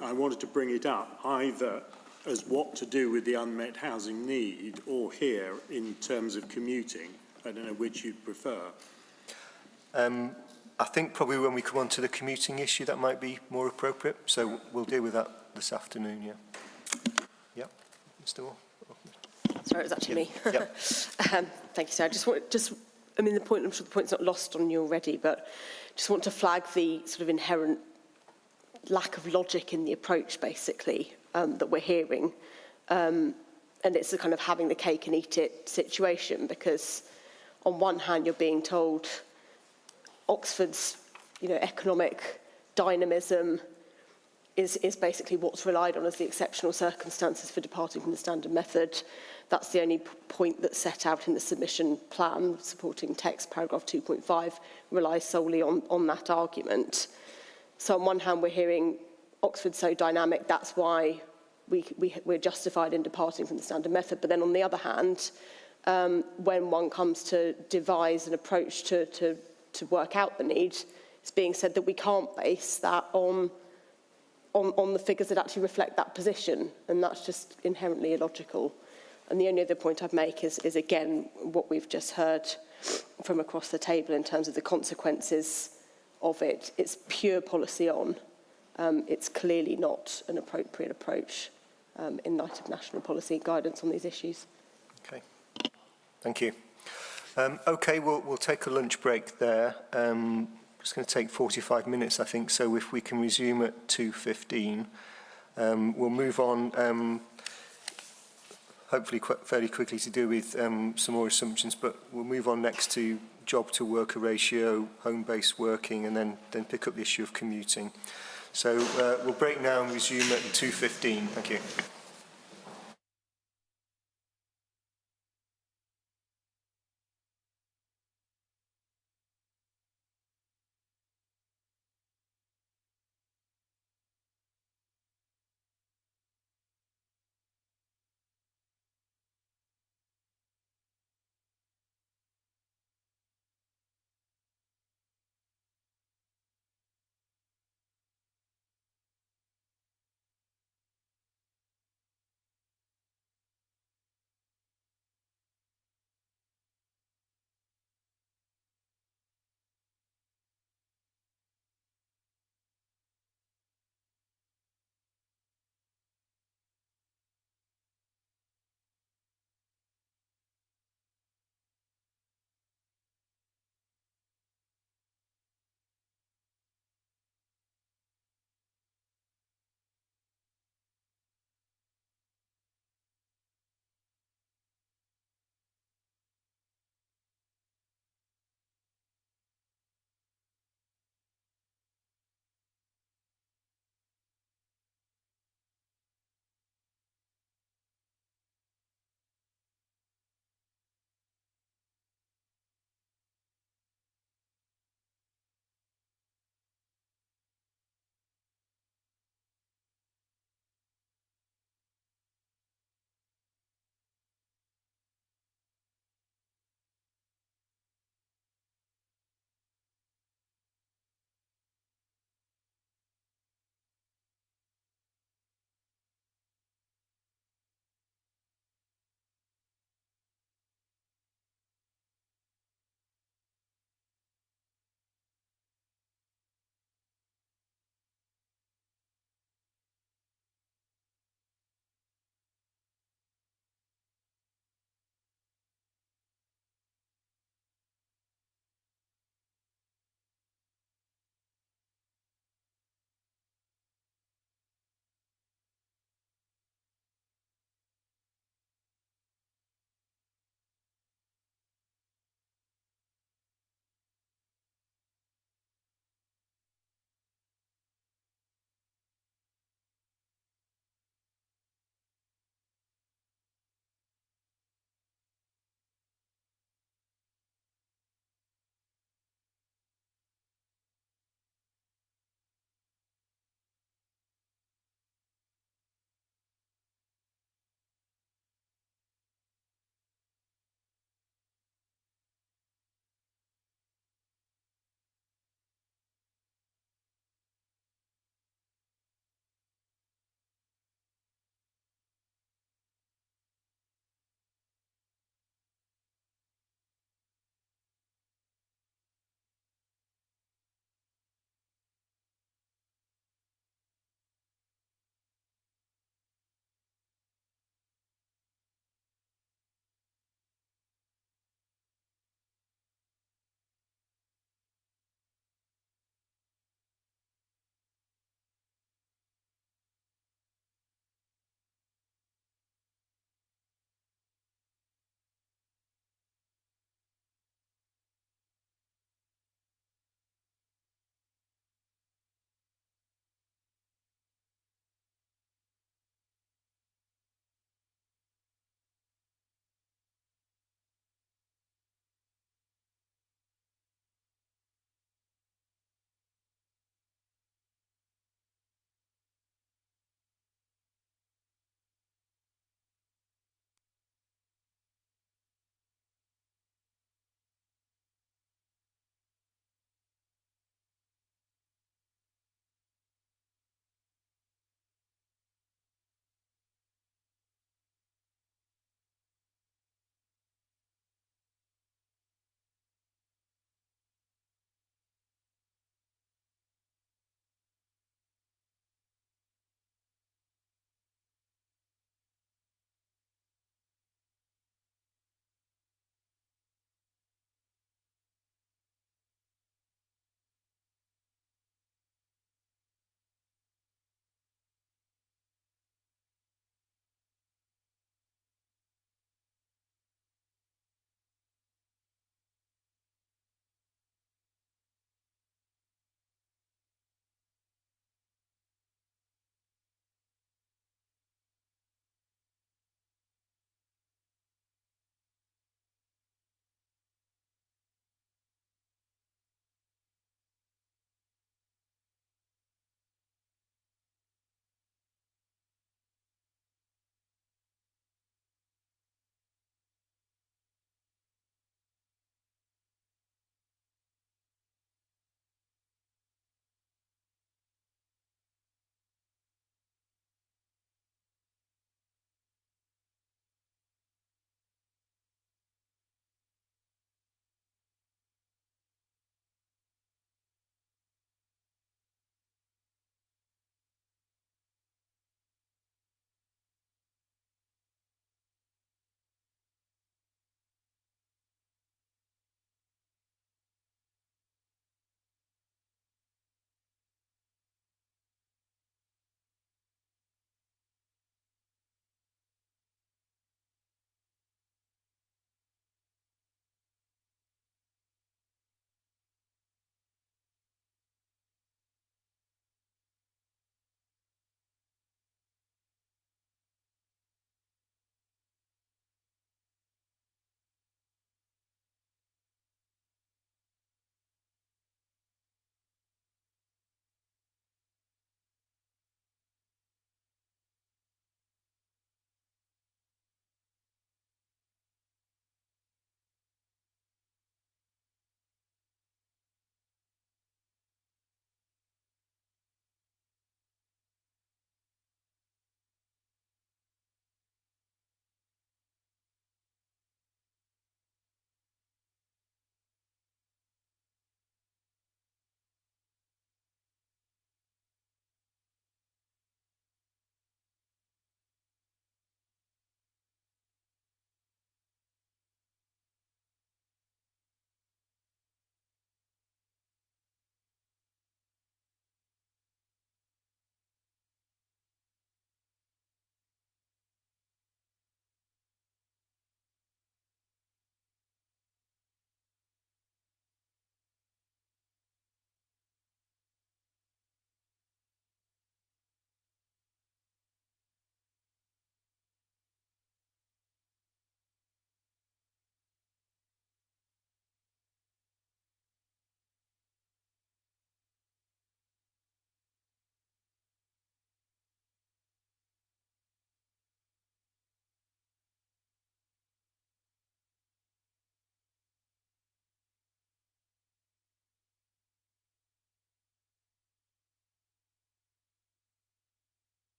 I wanted to bring it up either as what to do with the unmet housing need, or here in terms of commuting. I don't know which you'd prefer. I think probably when we come on to the commuting issue, that might be more appropriate. So we'll deal with that this afternoon, yeah. Yeah, Mr. Wall. Sorry, it was actually me. Yep. Thank you, sir. I mean, I'm sure the point's not lost on you already, but just want to flag the sort of inherent lack of logic in the approach, basically, that we're hearing. And it's the kind of having the cake and eat it situation, because on one hand, you're being told Oxford's, economic dynamism is basically what's relied on as the exceptional circumstances for departing from the standard method. That's the only point that's set out in the submission plan. Supporting text, paragraph 2.5, relies solely on that argument. So on one hand, we're hearing Oxford's so dynamic, that's why we're justified in departing from the standard method. But then on the other hand, when one comes to devise an approach to work out the need, it's being said that we can't base that on the figures that actually reflect that position, and that's just inherently illogical. And the only other point I'd make is again, what we've just heard from across the table in terms of the consequences of it. It's pure policy on. It's clearly not an appropriate approach in light of national policy guidance on these issues. Okay, thank you. Okay, we'll take a lunch break there. It's going to take 45 minutes, I think, so if we can resume at 2:15. We'll move on, hopefully fairly quickly, to do with some more assumptions, but we'll move on next to job-to-worker ratio, home-based working, and then pick up the issue of commuting. So we'll break now and resume at 2:15. Thank you.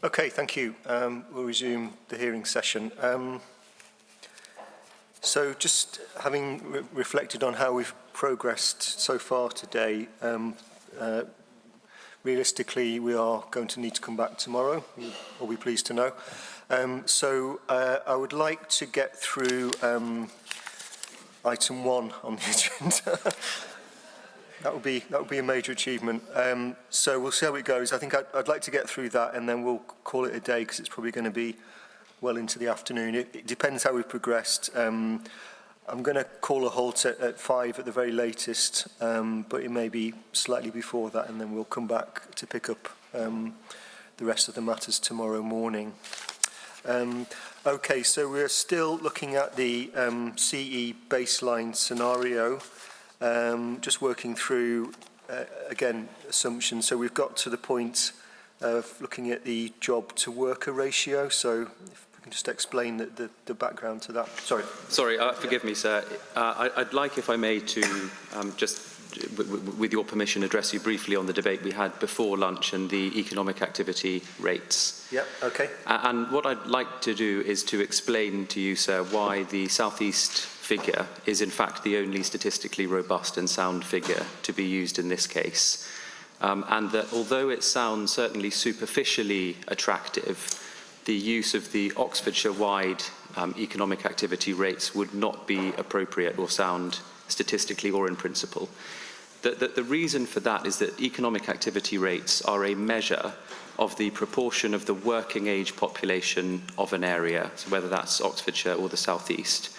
Okay, thank you. We'll resume the hearing session. So just having reflected on how we've progressed so far today, realistically we are going to need to come back tomorrow, you'll be pleased to know. So I would like to get through item 1 on the agenda. That would be a major achievement. So we'll see how it goes. I think I'd like to get through that and then we'll call it a day because it's probably going to be well into the afternoon. It depends how we've progressed. I'm going to call a halt at 5 at the very latest, but it may be slightly before that and then we'll come back to pick up the rest of the matters tomorrow morning. Okay, so we're still looking at the CE baseline scenario. Just working through, again, assumptions. So we've got to the point of looking at the job-to-worker ratio. So if we can just explain the background to that. Sorry. Sorry, forgive me, sir. I'd like, if I may, to just, with your permission, address you briefly on the debate we had before lunch and the economic activity rates. Yeah, okay. And what I'd like to do is to explain to you, sir, why the South East figure is in fact the only statistically robust and sound figure to be used in this case. And that although it sounds certainly superficially attractive, the use of the Oxfordshire-wide economic activity rates would not be appropriate or sound statistically or in principle. The reason for that is that economic activity rates are a measure of the proportion of the working age population of an area, so whether that's Oxfordshire or the South East,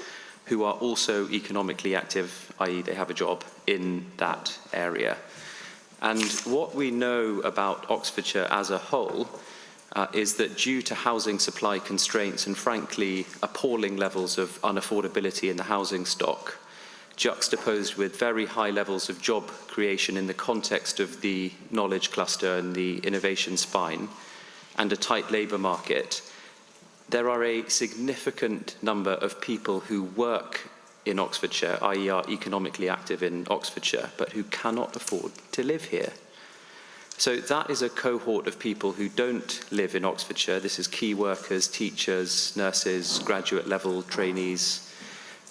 who are also economically active, i.e. they have a job in that area. And what we know about Oxfordshire as a whole is that due to housing supply constraints and frankly appalling levels of unaffordability in the housing stock, juxtaposed with very high levels of job creation in the context of the knowledge cluster and the innovation spine, and a tight labour market, there are a significant number of people who work in Oxfordshire, i.e. are economically active in Oxfordshire, but who cannot afford to live here. So that is a cohort of people who don't live in Oxfordshire. This is key workers, teachers, nurses, graduate level trainees,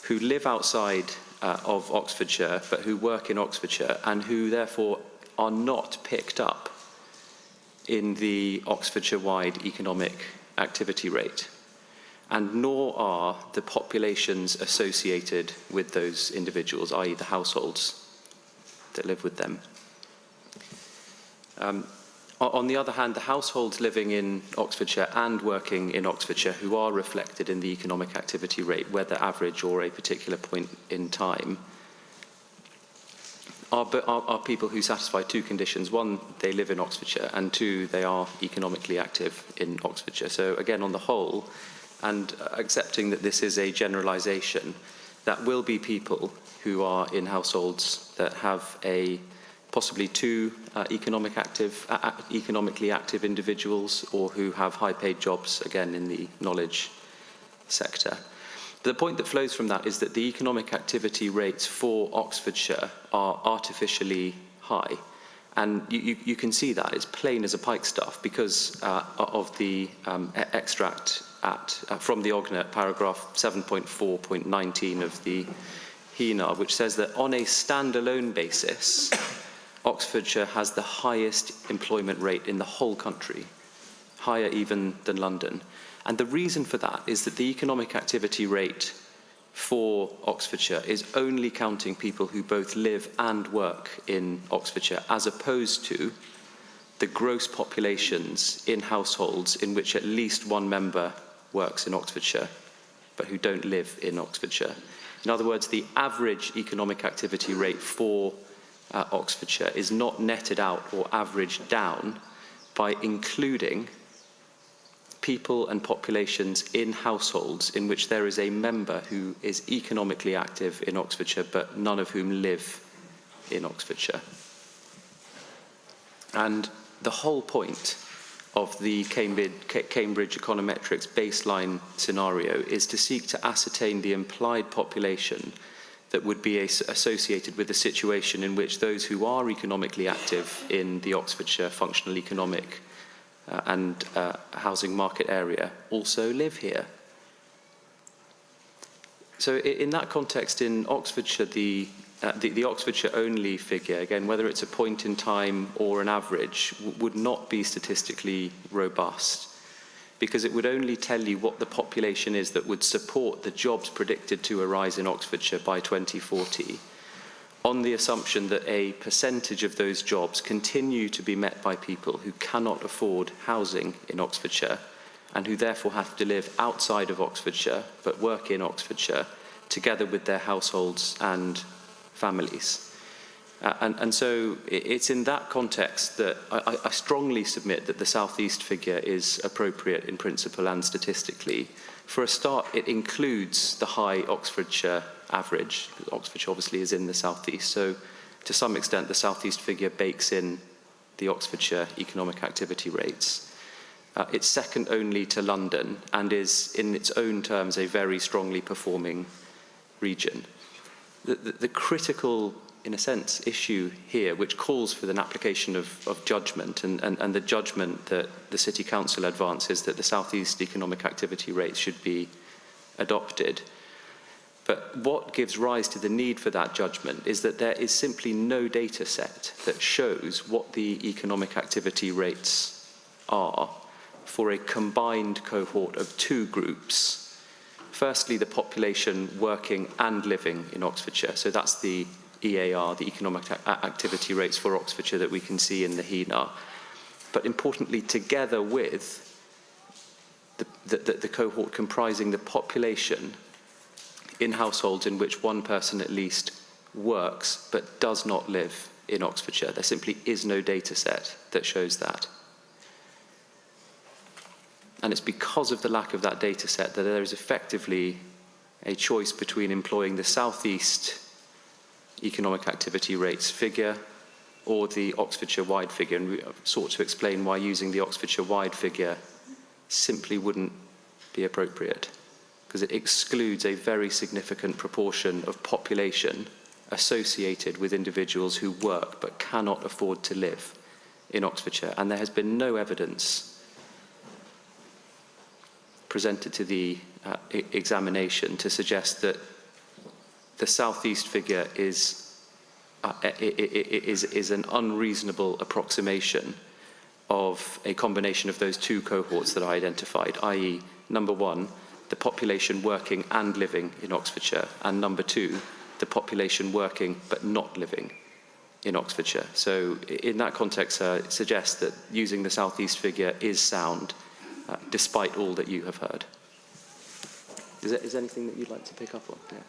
who live outside of Oxfordshire, but who work in Oxfordshire and who therefore are not picked up in the Oxfordshire-wide economic activity rate, and nor are the populations associated with those individuals, i.e. the households that live with them. On the other hand, the households living in Oxfordshire and working in Oxfordshire who are reflected in the economic activity rate, whether average or a particular point in time, are people who satisfy two conditions. One, they live in Oxfordshire, and two, they are economically active in Oxfordshire. So again, on the whole, and accepting that this is a generalisation, that will be people who are in households that have possibly two economically active individuals, or who have high-paid jobs, again, in the knowledge sector. The point that flows from that is that the economic activity rates for Oxfordshire are artificially high. And you can see that. It's plain as a pikestaff because of the extract from the OGNET, paragraph 7.4.19 of the HENA, which says that on a standalone basis, Oxfordshire has the highest employment rate in the whole country, higher even than London. And the reason for that is that the economic activity rate for Oxfordshire is only counting people who both live and work in Oxfordshire, as opposed to the gross populations in households in which at least one member works in Oxfordshire, but who don't live in Oxfordshire. In other words, the average economic activity rate for Oxfordshire is not netted out or averaged down by including people and populations in households in which there is a member who is economically active in Oxfordshire, but none of whom live in Oxfordshire. And the whole point of the Cambridge Econometrics baseline scenario is to seek to ascertain the implied population that would be associated with a situation in which those who are economically active in the Oxfordshire functional economic and housing market area also live here. So in that context, in Oxfordshire, the Oxfordshire only figure, again, whether it's a point in time or an average, would not be statistically robust, because it would only tell you what the population is that would support the jobs predicted to arise in Oxfordshire by 2040, on the assumption that a percentage of those jobs continue to be met by people who cannot afford housing in Oxfordshire and who therefore have to live outside of Oxfordshire but work in Oxfordshire, together with their households and families. And so it's in that context that I strongly submit that the South East figure is appropriate in principle and statistically. For a start, it includes the high Oxfordshire average. Oxfordshire obviously is in the South East, so to some extent the South East figure bakes in the Oxfordshire economic activity rates. It's second only to London and is in its own terms a very strongly performing region. The critical, in a sense, issue here, which calls for an application of judgment, and the judgment that the City Council advances that the South East economic activity rates should be adopted. But what gives rise to the need for that judgment is that there is simply no data set that shows what the economic activity rates are for a combined cohort of two groups. Firstly, the population working and living in Oxfordshire. So that's the EAR, the economic activity rates for Oxfordshire that we can see in the HENA. But importantly, together with the cohort comprising the population in households in which one person at least works but does not live in Oxfordshire. There simply is no data set that shows that. And it's because of the lack of that data set that there is effectively a choice between employing the South East economic activity rates figure or the Oxfordshire-wide figure. And we sought to explain why using the Oxfordshire-wide figure simply wouldn't be appropriate, because it excludes a very significant proportion of population associated with individuals who work but cannot afford to live in Oxfordshire. And there has been no evidence presented to the examination to suggest that the South East figure is an unreasonable approximation of a combination of those two cohorts that I identified, i.e., number one, the population working and living in Oxfordshire, and number two, the population working but not living in Oxfordshire. So in that context, it suggests that using the South East figure is sound, despite all that you have heard. Is there anything that you'd like to pick up on? Yeah.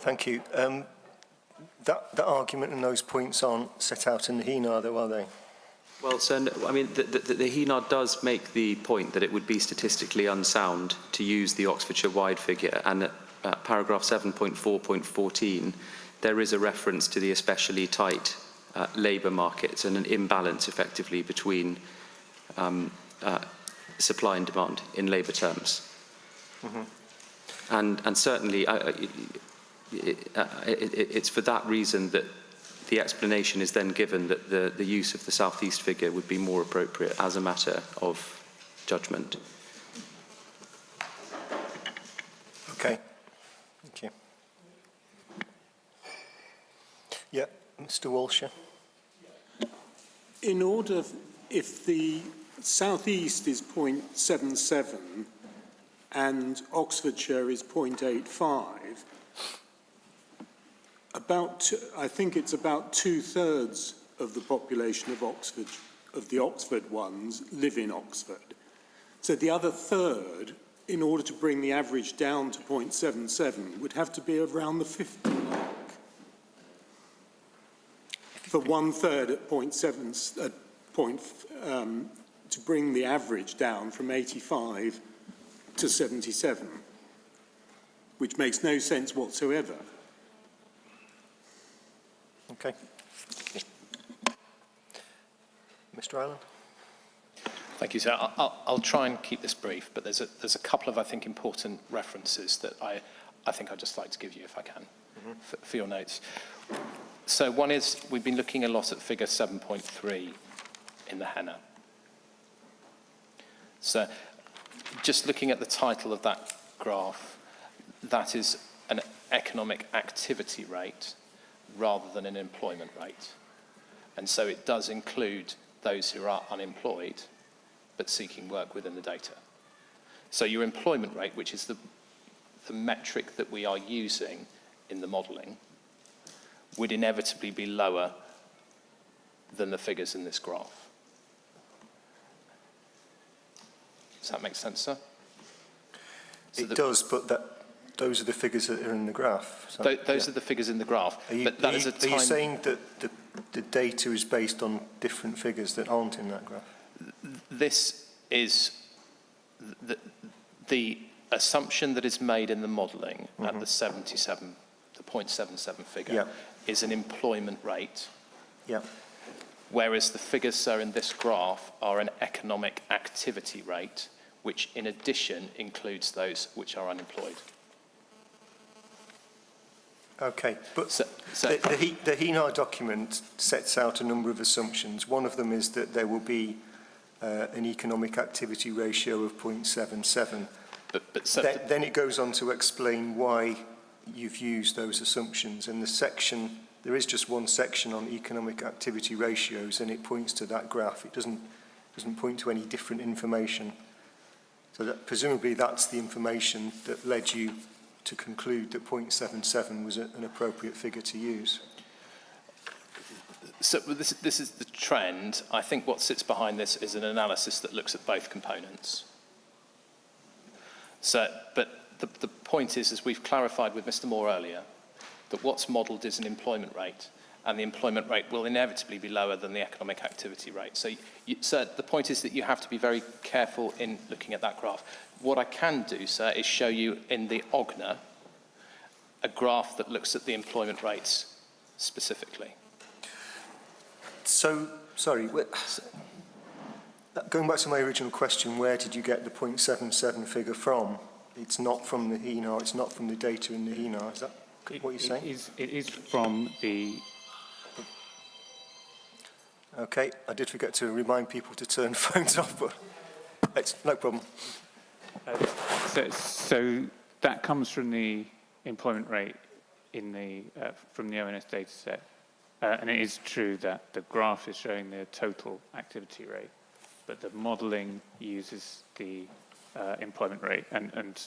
Thank you. That argument and those points aren't set out in the HENA, though, are they? Well, so, I mean, the HENA does make the point that it would be statistically unsound to use the Oxfordshire-wide figure, and at paragraph 7.4.14, there is a reference to the especially tight labour markets and an imbalance, effectively, between supply and demand in labour terms. Mm-hmm. And certainly, it's for that reason that the explanation is then given that the use of the South East figure would be more appropriate as a matter of judgment. Okay. Thank you. Yeah, Mr. Walsh. In order, if the South East is 0.77 and Oxfordshire is 0.85, I think it's about 2/3 of the population of Oxford, of the Oxford ones, live in Oxford. So the other third, in order to bring the average down to 0.77, would have to be around the 50 mark. For 1/3 at 0.7, to bring the average down from 85 to 77, which makes no sense whatsoever. Okay. Mr. Allen. Thank you, sir. I'll try and keep this brief, but there's a couple of, I think, important references that I think I'd just like to give you, if I can, for your notes. So one is, we've been looking a lot at figure 7.3 in the HENA. So just looking at the title of that graph, that is an economic activity rate rather than an employment rate. And so it does include those who are unemployed but seeking work within the data. So your employment rate, which is the metric that we are using in the modelling, would inevitably be lower than the figures in this graph. Does that make sense, sir? So It does, but those are the figures that are in the graph. So, those are the figures in the graph. Are you, but that are is you, a time... are you saying that the data is based on different figures that aren't in that graph? This is the assumption that is made in the modelling at the 0.77 figure is an employment rate. Whereas the figures, sir, in this graph are an economic activity rate, which in addition includes those which are unemployed. Okay, but the HENA document sets out a number of assumptions. One of them is that there will be an economic activity ratio of 0.77. Then it goes on to explain why you've used those assumptions. And there is just one section on economic activity ratios, and it points to that graph. It doesn't point to any different information. So presumably that's the information that led you to conclude that 0.77 was an appropriate figure to use. So this is the trend. I think what sits behind this is an analysis that looks at both components. But the point is, as we've clarified with Mr. Moore earlier, that what's modelled is an employment rate, and the employment rate will inevitably be lower than the economic activity rate. So the point is that you have to be very careful in looking at that graph. What I can do, sir, is show you in the OGNA a graph that looks at the employment rates specifically. So, sorry, going back to my original question, where did you get the 0.77 figure from? It's not from the HENA, it's not from the data in the HENA, is that what you're saying? It is from the... Okay, I did forget to remind people to turn phones off, but it's no problem. So that comes from the employment rate in the from the ONS data set. And it is true that the graph is showing the total activity rate, but the modelling uses the employment rate. And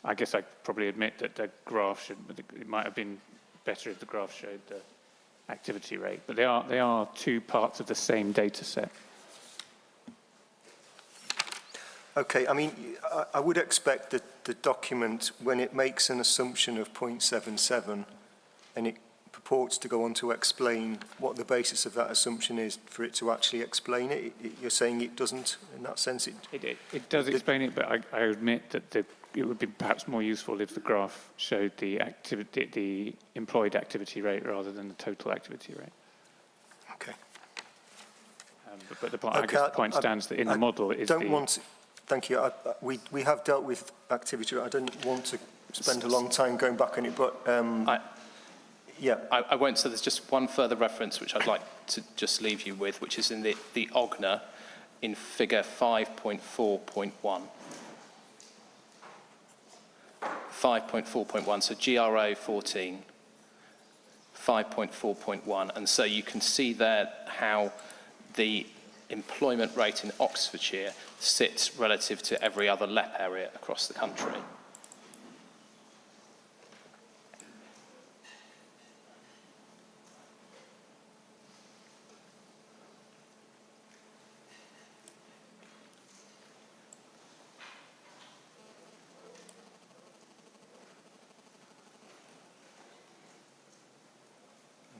I guess I probably admit that the graph it might have been better if the graph showed the activity rate. But they are two parts of the same data set. Okay, I mean, I would expect that the document, when it makes an assumption of 0.77 and it purports to go on to explain what the basis of that assumption is, for it to actually explain it, you're saying it doesn't, in that sense? It does explain it, but I admit that it would be perhaps more useful if the graph showed the employed activity rate rather than the total activity rate. Okay. But the point, I guess the point stands that in the model it is Thank you. We have dealt with activity. I don't want to spend a long time going back on it, but I won't. So there's just one further reference which I'd like to just leave you with, which is in the OGNA in figure 5.4.1. 5.4.1, so GRO 14, 5.4.1. And so you can see there how the employment rate in Oxfordshire sits relative to every other LEP area across the country.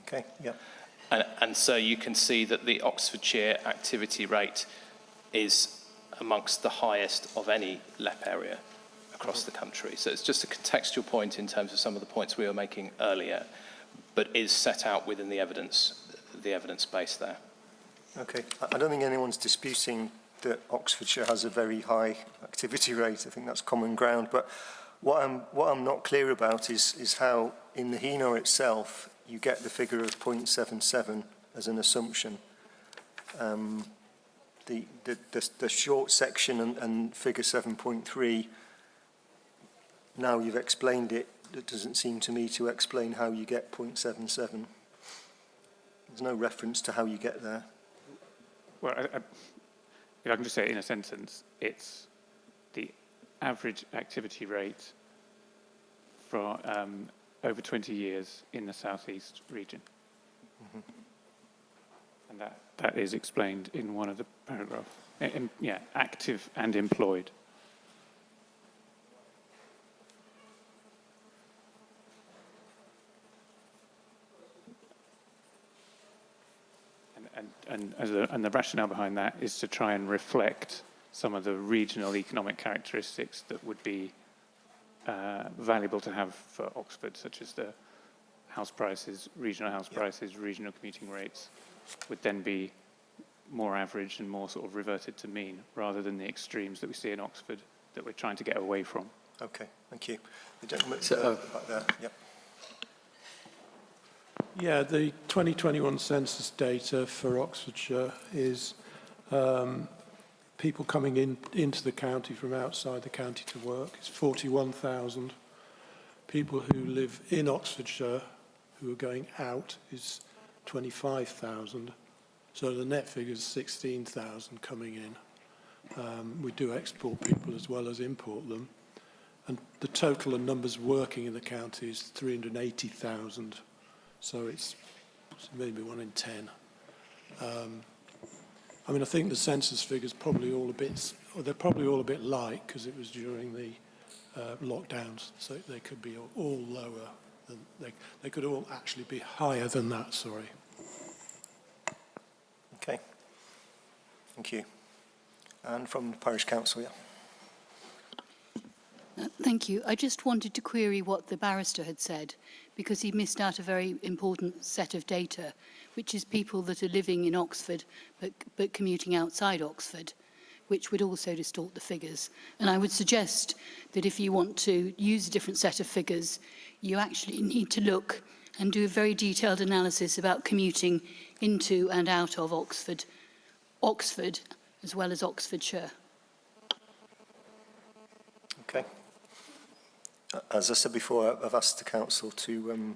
Okay, yeah. And so you can see that the Oxfordshire activity rate is amongst the highest of any LEP area across the country. So it's just a contextual point in terms of some of the points we were making earlier, but is set out within the evidence base there. Okay. I don't think anyone's disputing that Oxfordshire has a very high activity rate. I think that's common ground. But what I'm not clear about is how in the HENA itself you get the figure of 0.77 as an assumption. The short section and figure 7.3, now you've explained it, it doesn't seem to me to explain how you get 0.77. There's no reference to how you get there. Well, if I can just say it in a sentence, it's the average activity rate for over 20 years in the southeast region. Mm-hmm. And that is explained in one of the paragraphs. Yeah, active and employed. And the rationale behind that is to try and reflect some of the regional economic characteristics that would be valuable to have for Oxford, such as the house prices, regional house prices, regional commuting rates, would then be more average and more sort of reverted to mean, rather than the extremes that we see in Oxford that we're trying to get away from. Okay, thank you. The gentleman back there. Yep. Yeah, the 2021 census data for Oxfordshire is people coming into the county from outside the county to work. It's 41,000. People who live in Oxfordshire who are going out is 25,000. So the net figure is 16,000 coming in. We do export people as well as import them. And the total of numbers working in the county is 380,000. So it's maybe 1 in 10. I mean, I think the census figures probably all a bit, or they're probably all a bit light because it was during the lockdowns. So they could be all lower than they could all actually be higher than that. Sorry. Okay. Thank you. And from the Parish Council, yeah. Thank you. I just wanted to query what the barrister had said, because he missed out a very important set of data, which is people that are living in Oxford but commuting outside Oxford, which would also distort the figures. And I would suggest that if you want to use a different set of figures, you actually need to look and do a very detailed analysis about commuting into and out of Oxford as well as Oxfordshire. Okay. As I said before, I've asked the council to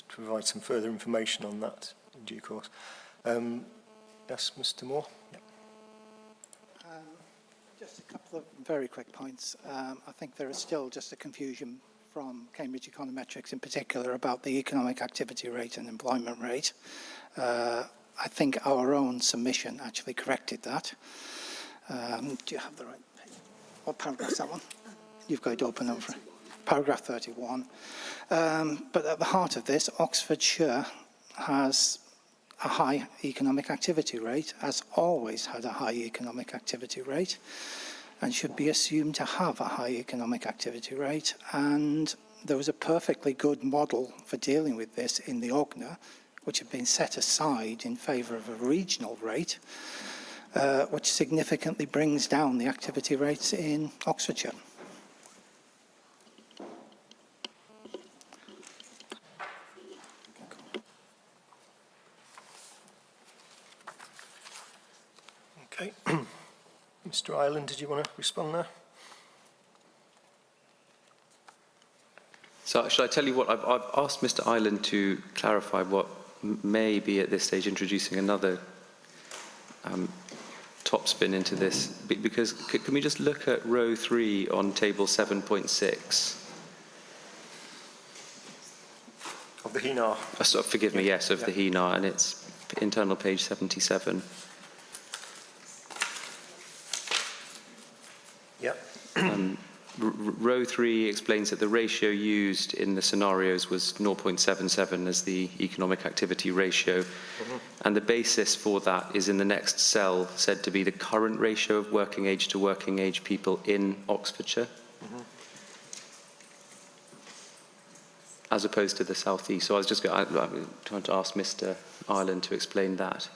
provide some further information on that in due course. Yes, Mr. Moore. Yeah. Just a couple of very quick points. I think there is still just a confusion from Cambridge Econometrics in particular about the economic activity rate and employment rate. I think our own submission actually corrected that. Do you have the right page? What paragraph is that one? You've got it open over. Paragraph 31. But at the heart of this, Oxfordshire has a high economic activity rate, has always had a high economic activity rate, and should be assumed to have a high economic activity rate. And there was a perfectly good model for dealing with this in the OGNA, which had been set aside in favour of a regional rate, which significantly brings down the activity rates in Oxfordshire. Okay. Mr. Ireland, did you want to respond there? So should I tell you what, I've asked Mr. Ireland to clarify what may be at this stage introducing another topspin into this, because can we just look at row 3 on table 7.6? Of the HENAR. Forgive me, yes, of the HENAR, and it's internal page 77. Yep. Row 3 explains that the ratio used in the scenarios was 0.77 as the economic activity ratio, and the basis for that is in the next cell, said to be the current ratio of working age to working age people in Oxfordshire, as opposed to the southeast. So I was just trying to ask Mr. Ireland to explain that.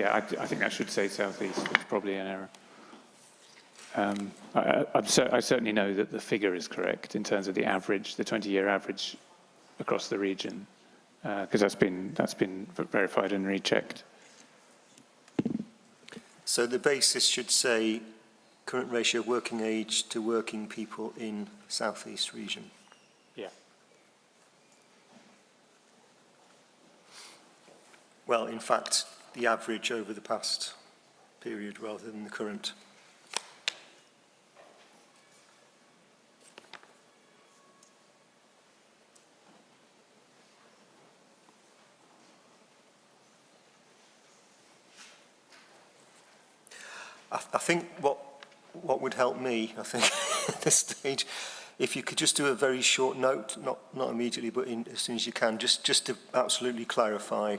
Yeah, I think that should say southeast. It's probably an error. I certainly know that the figure is correct in terms of the average, the 20-year average across the region, because that's been verified and rechecked. So the basis should say current ratio of working age to working people in southeast region. Yeah. Well, in fact, the average over the past period rather than the current. I think what would help me, I think, at this stage, if you could just do a very short note, not immediately, but as soon as you can, just to absolutely clarify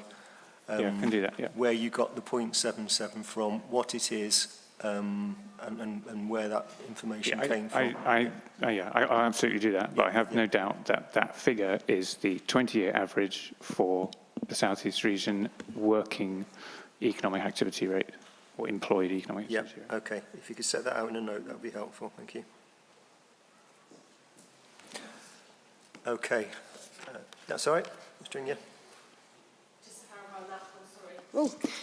Yeah, I can do that, yeah. where you got the 0.77 from, what it is, and where that information came from. I absolutely do that, but I have no doubt that that figure is the 20-year average for the southeast region working economic activity rate, or employed economic activity rate. Okay. If you could set that out in a note, that would be helpful. Thank you. Okay. That's all right, Mr. Ingham.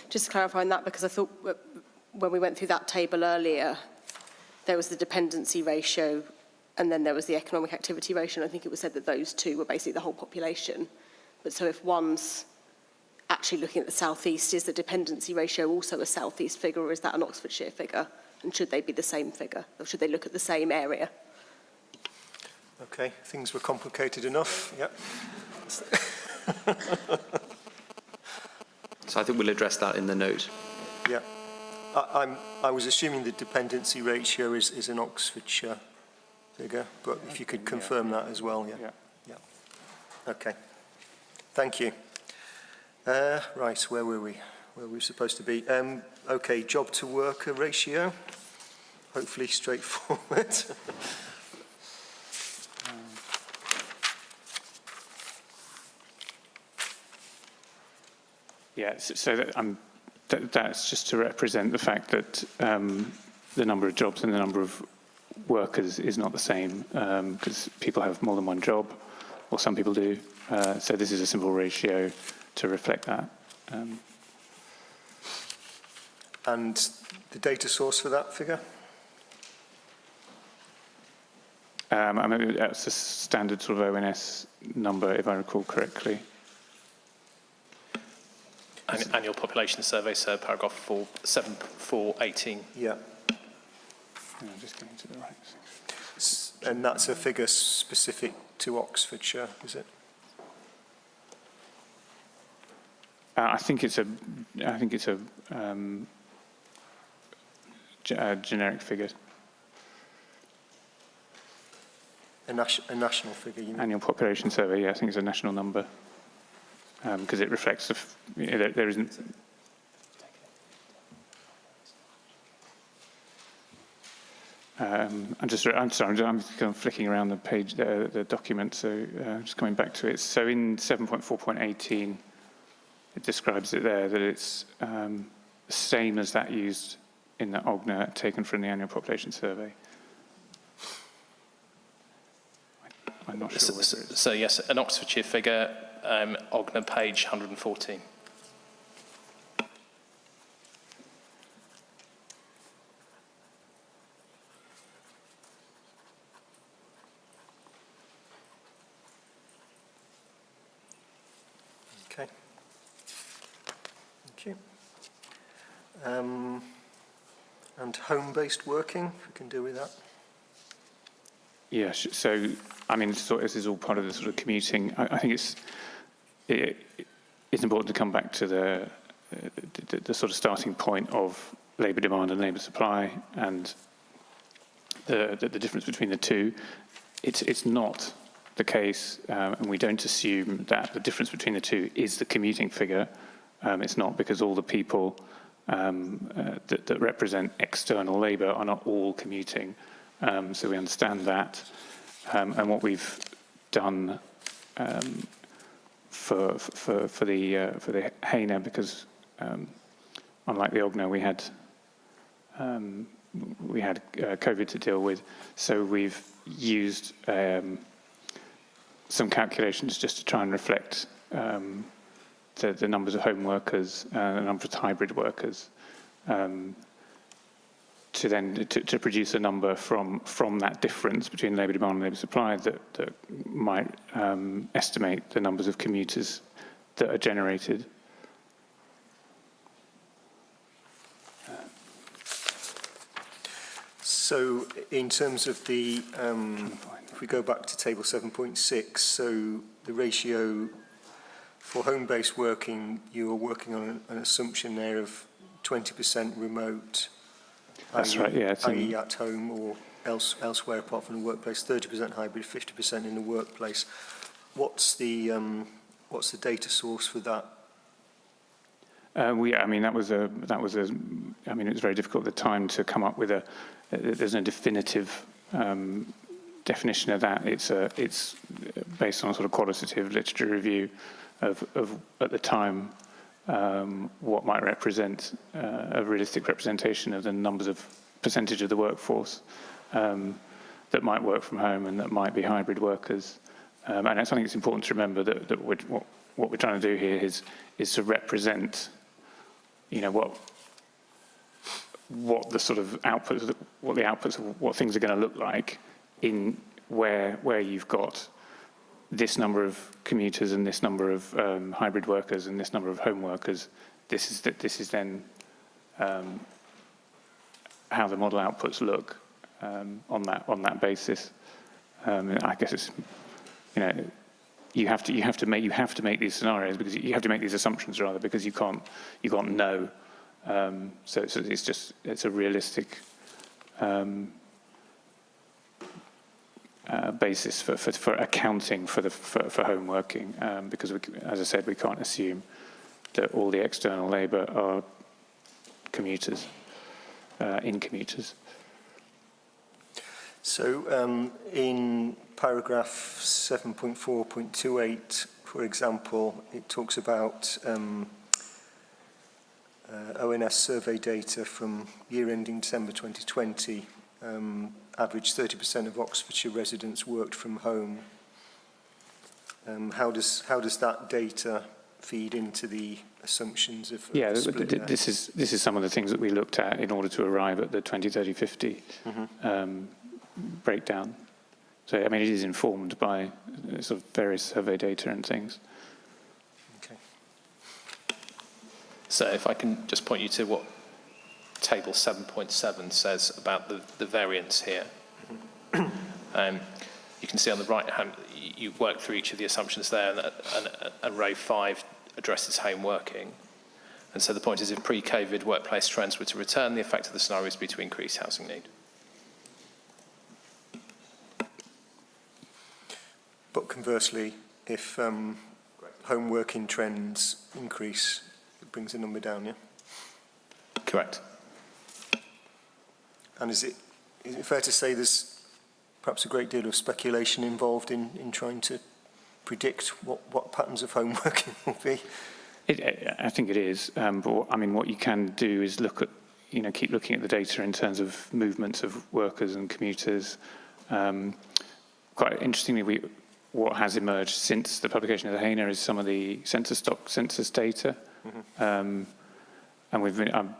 Just to clarify on that, because I thought when we went through that table earlier, there was the dependency ratio and then there was the economic activity ratio. And I think it was said that those two were basically the whole population. But so if one's actually looking at the southeast, is the dependency ratio also a southeast figure, or is that an Oxfordshire figure? And should they be the same figure, or should they look at the same area? Okay, things were complicated enough. Yep. So I think we'll address that in the note. Yeah. I was assuming the dependency ratio is an Oxfordshire figure, but if you could confirm that as well, yeah. Okay. Thank you. Right, where were we? Where were we supposed to be? Okay, job to worker ratio. Hopefully straightforward. Yeah, so that's just to represent the fact that the number of jobs and the number of workers is not the same, because people have more than one job, or some people do. So this is a simple ratio to reflect that. And the data source for that figure? I mean, that's a standard sort of ONS number, if I recall correctly. Annual population survey, so paragraph 4.18. Yeah. I'm just going to the right. And that's a figure specific to Oxfordshire, is it? I think it's a generic figure. A national figure, you mean? Annual population survey, yeah, I think it's a national number, because it reflects there isn't. I'm sorry, I'm kind of flicking around the page, the document, so just coming back to it. So in 7.4.18, it describes it there that it's the same as that used in the OGNA taken from the annual population survey. I'm not sure whether it's... So yes, an Oxfordshire figure, OGNA page 114. Okay. Thank you. And home-based working, if we can deal with that. Yes, so, I mean, this is all part of the sort of commuting. I think it's important to come back to the sort of starting point of labour demand and labour supply, and the difference between the two. It's not the case, and we don't assume that the difference between the two is the commuting figure. It's not, because all the people that represent external labour are not all commuting. So we understand that, and what we've done for the HANA, because unlike the Ogna, we had COVID to deal with, so we've used some calculations just to try and reflect the numbers of home workers, the number of hybrid workers, to produce a number from that difference between labour demand and labour supply that might estimate the numbers of commuters that are generated. So in terms of the, if we go back to table 7.6, so the ratio for home-based working, you are working on an assumption there of 20% remote. That's right, yeah. i.e. at home or elsewhere apart from the workplace, 30% hybrid, 50% in the workplace. What's the data source for that? I mean, it was very difficult at the time to come up with there's no definitive definition of that. It's based on a sort of qualitative literature review of at the time, what might represent a realistic representation of the numbers of percentage of the workforce that might work from home and that might be hybrid workers. And I think it's important to remember that what we're trying to do here is to represent, what the sort of outputs, what things are going to look like in where you've got this number of commuters and this number of hybrid workers and this number of home workers. This is then how the model outputs look on that basis. I guess it's you have to make these scenarios because you have to make these assumptions rather because you can't know. So it's a realistic basis for accounting for home working because as I said, we can't assume that all the external labour are commuters, in commuters. So in paragraph 7.4.28, for example, it talks about ONS survey data from year ending December 2020. Average 30% of Oxfordshire residents worked from home. How does that data feed into the assumptions of yeah, the split there? this is some of the things that we looked at in order to arrive at the 20-30-50 breakdown. So I mean, it is informed by sort of various survey data and things. Okay. So if I can just point you to what table 7.7 says about the variance here. You can see on the right hand, you work through each of the assumptions there, and row 5 addresses home working. And so the point is, if pre-COVID workplace trends were to return, the effect of the scenario is to increase housing need. But conversely, if home working trends increase, it brings the number down, yeah? Correct. And is it fair to say there's perhaps a great deal of speculation involved in trying to predict what patterns of home working will be? I think it is, but I mean, what you can do is look at, keep looking at the data in terms of movements of workers and commuters. Quite interestingly, what has emerged since the publication of the HANA is some of the census data. And I've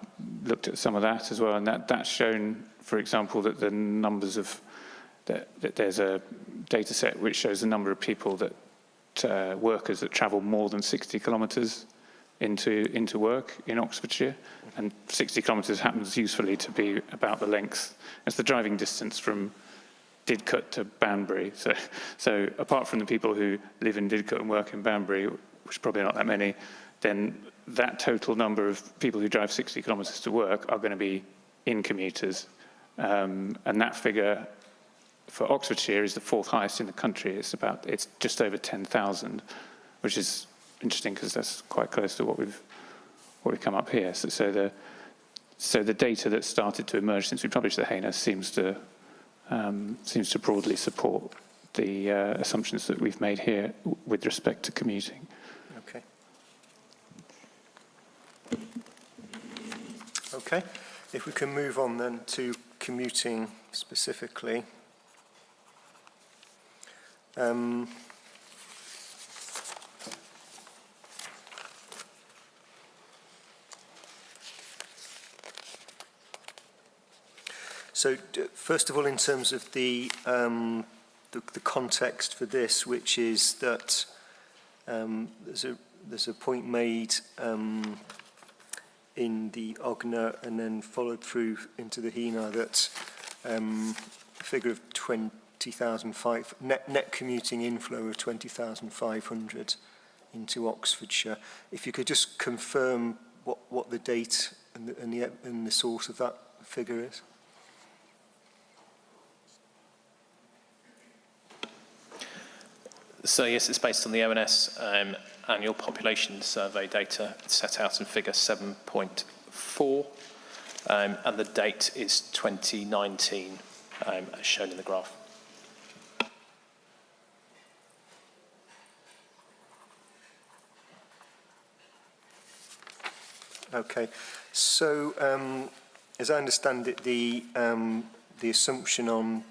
looked at some of that as well, and that's shown, for example, that the numbers of that there's a data set which shows the number of people that workers that travel more than 60 kilometres into work in Oxfordshire, and 60 kilometres happens usefully to be about the length. It's the driving distance from Didcot to Banbury. So apart from the people who live in Didcot and work in Banbury, which are probably not that many, then that total number of people who drive 60 kilometres to work are going to be in commuters. And that figure for Oxfordshire is the 4th highest in the country. It's just over 10,000, which is interesting because that's quite close to what we've come up here. So the data that started to emerge since we published the HANA seems to broadly support the assumptions that we've made here with respect to commuting. Okay. Okay, if we can move on then to commuting specifically. So, first of all, in terms of the context for this, which is that there's a point made in the OGNA and then followed through into the HENA that a figure of 20,500 net commuting inflow of 20,500 into Oxfordshire. If you could just confirm what the date and the source of that figure is. So yes, it's based on the ONS annual population survey data set out in figure 7.4, and the date is 2019, as shown in the graph. Okay, so as I understand it, the assumption on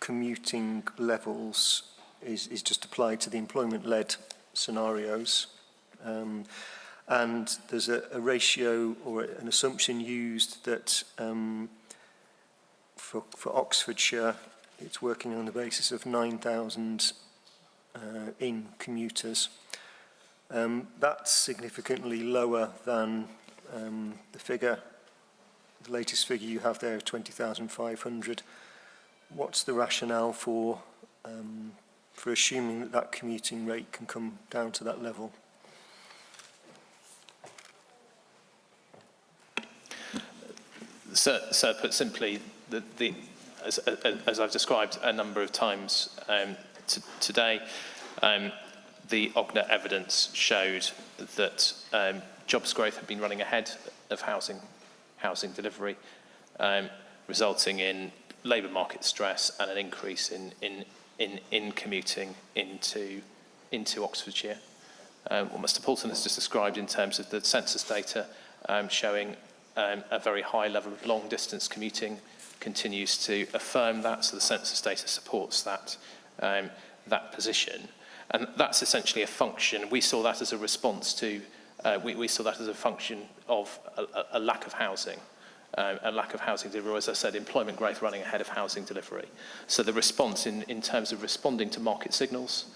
commuting levels is just applied to the employment-led scenarios, and there's a ratio or an assumption used that for Oxfordshire it's working on the basis of 9,000 in commuters. That's significantly lower than the latest figure you have there of 20,500. What's the rationale for assuming that commuting rate can come down to that level? So put simply, as I've described a number of times today, the OGNA evidence showed that jobs growth had been running ahead of housing delivery, resulting in labour market stress and an increase in commuting into Oxfordshire. What Mr. Poulton has just described in terms of the census data showing a very high level of long-distance commuting continues to affirm that, so the census data supports that position. And that's essentially a function. We saw that as a response to, we saw that as a function of a lack of housing. A lack of housing delivery, as I said, employment growth running ahead of housing delivery. So the response in terms of responding to market signals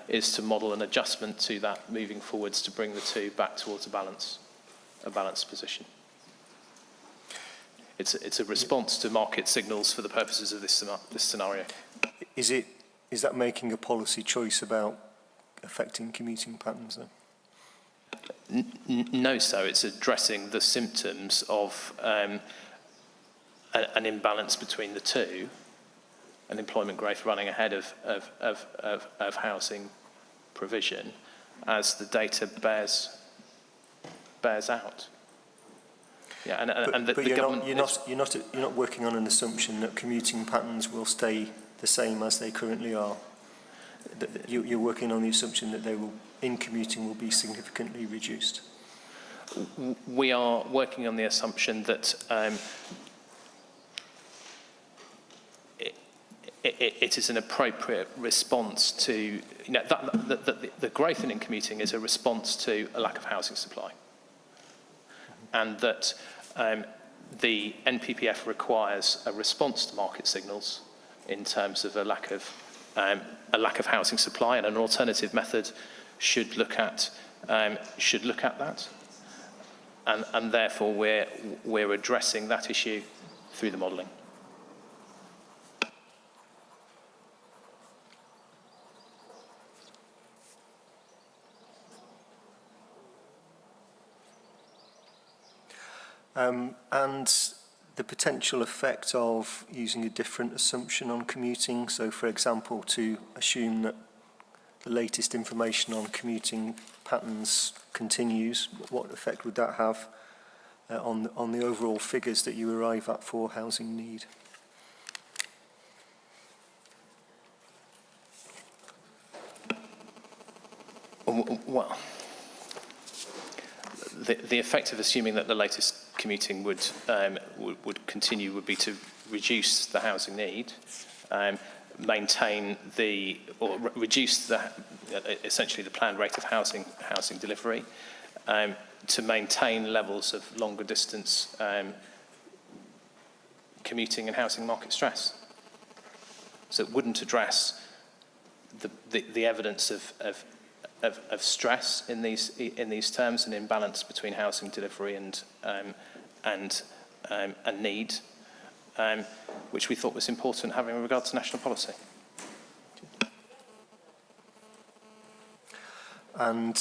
is to model an adjustment to that moving forwards to bring the two back towards a balanced position. It's a response to market signals for the purposes of this scenario. Is that making a policy choice about affecting commuting patterns then? No, so it's addressing the symptoms of an imbalance between the two, and employment growth running ahead of housing provision, as the data bears out. Yeah, but you're not working on an assumption that commuting patterns will stay the same as they currently are. You're working on the assumption that commuting will be significantly reduced. We are working on the assumption that it is an appropriate response to, the growth in commuting is a response to a lack of housing supply, and that the NPPF requires a response to market signals in terms of a lack of housing supply, and an alternative method should look at that, and therefore we're addressing that issue through the modelling. And the potential effect of using a different assumption on commuting, so for example to assume that the latest information on commuting patterns continues, what effect would that have on the overall figures that you arrive at for housing need? Well, the effect of assuming that the latest commuting would continue would be to reduce the housing need, maintain reduce essentially the planned rate of housing delivery, to maintain levels of longer distance commuting and housing market stress. So it wouldn't address the evidence of stress in these terms, and imbalance between housing delivery and need, which we thought was important having regard to national policy. And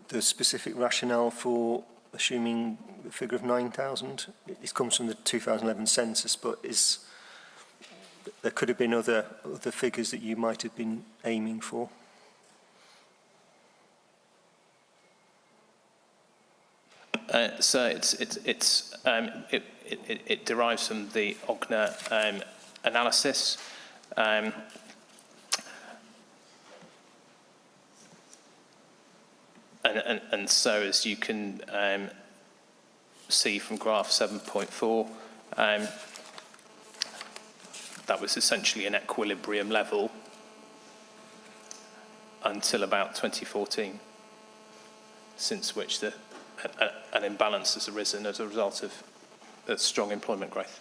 the specific rationale for assuming the figure of 9,000, it comes from the 2011 census, but there could have been other figures that you might have been aiming for. So it derives from the OGNA analysis. And so, as you can see from graph 7.4, that was essentially an equilibrium level until about 2014, since which an imbalance has arisen as a result of strong employment growth.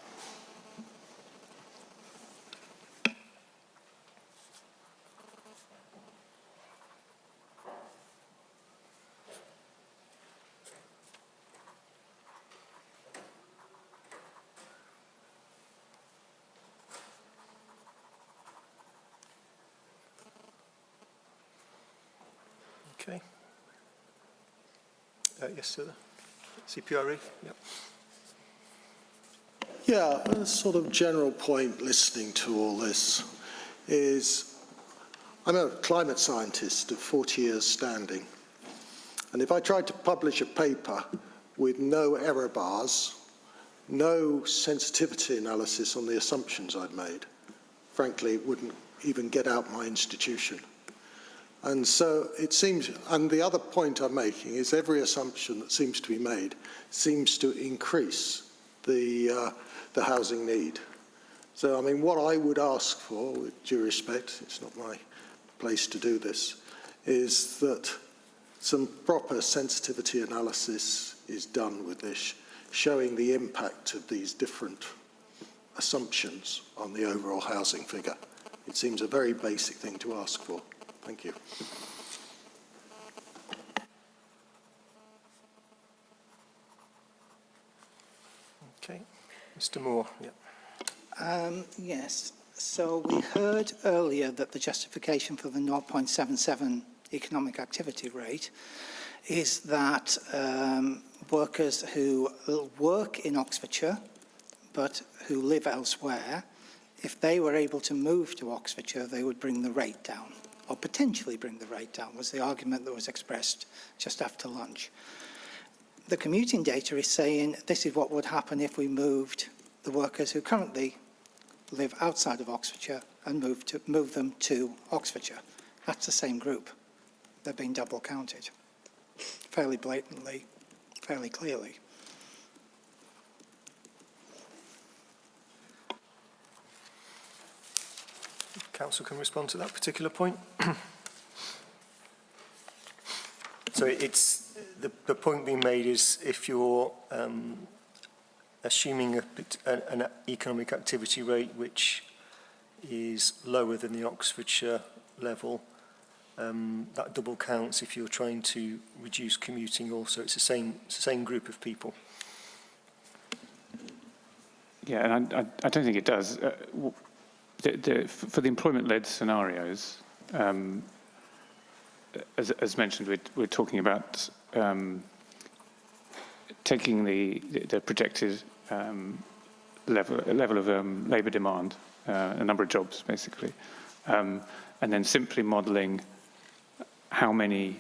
Okay. Yes, sir. CPRE? Yep. Yeah, a sort of general point listening to all this is, I'm a climate scientist of 40 years standing, and if I tried to publish a paper with no error bars, no sensitivity analysis on the assumptions I'd made, frankly, it wouldn't even get out my institution. And so it seems, and the other point I'm making is every assumption that seems to be made seems to increase the housing need. So, I mean, what I would ask for, with due respect, it's not my place to do this, is that some proper sensitivity analysis is done with this, showing the impact of these different assumptions on the overall housing figure. It seems a very basic thing to ask for. Thank you. Okay. Mr. Moore. Yeah. Yes. So we heard earlier that the justification for the 0.77 economic activity rate is that workers who work in Oxfordshire but who live elsewhere, if they were able to move to Oxfordshire, they would bring the rate down, or potentially bring the rate down, was the argument that was expressed just after lunch. The commuting data is saying this is what would happen if we moved the workers who currently live outside of Oxfordshire and move them to Oxfordshire. That's the same group. They're being double counted, fairly blatantly, fairly clearly. Council can respond to that particular point. So it's the point being made is if you're assuming an economic activity rate which is lower than the Oxfordshire level, that double counts if you're trying to reduce commuting also. It's the same group of people. Yeah, and I don't think it does. For the employment-led scenarios, as mentioned, we're talking about taking the projected level of labour demand, a number of jobs basically, and then simply modelling how many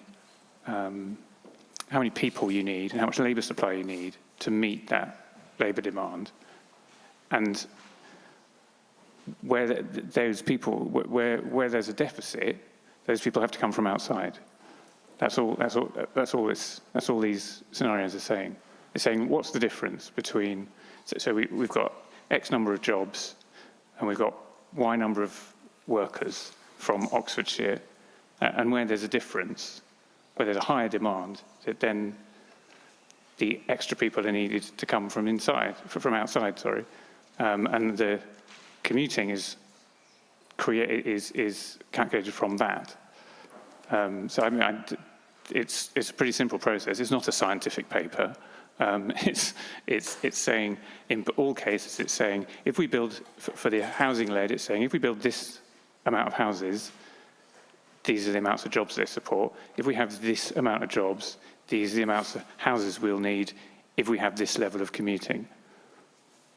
people you need and how much labour supply you need to meet that labour demand, and where those people, where there's a deficit, those people have to come from outside. That's all these scenarios are saying. It's saying, what's the difference between, so we've got X number of jobs and we've got Y number of workers from Oxfordshire, and where there's a difference, where there's a higher demand, then the extra people are needed to come from outside, and the commuting is calculated from that. So I mean, it's a pretty simple process. It's not a scientific paper. It's saying, in all cases, it's saying, if we build, for the housing-led, it's saying, if we build this amount of houses, these are the amounts of jobs they support. If we have this amount of jobs, these are the amounts of houses we'll need if we have this level of commuting.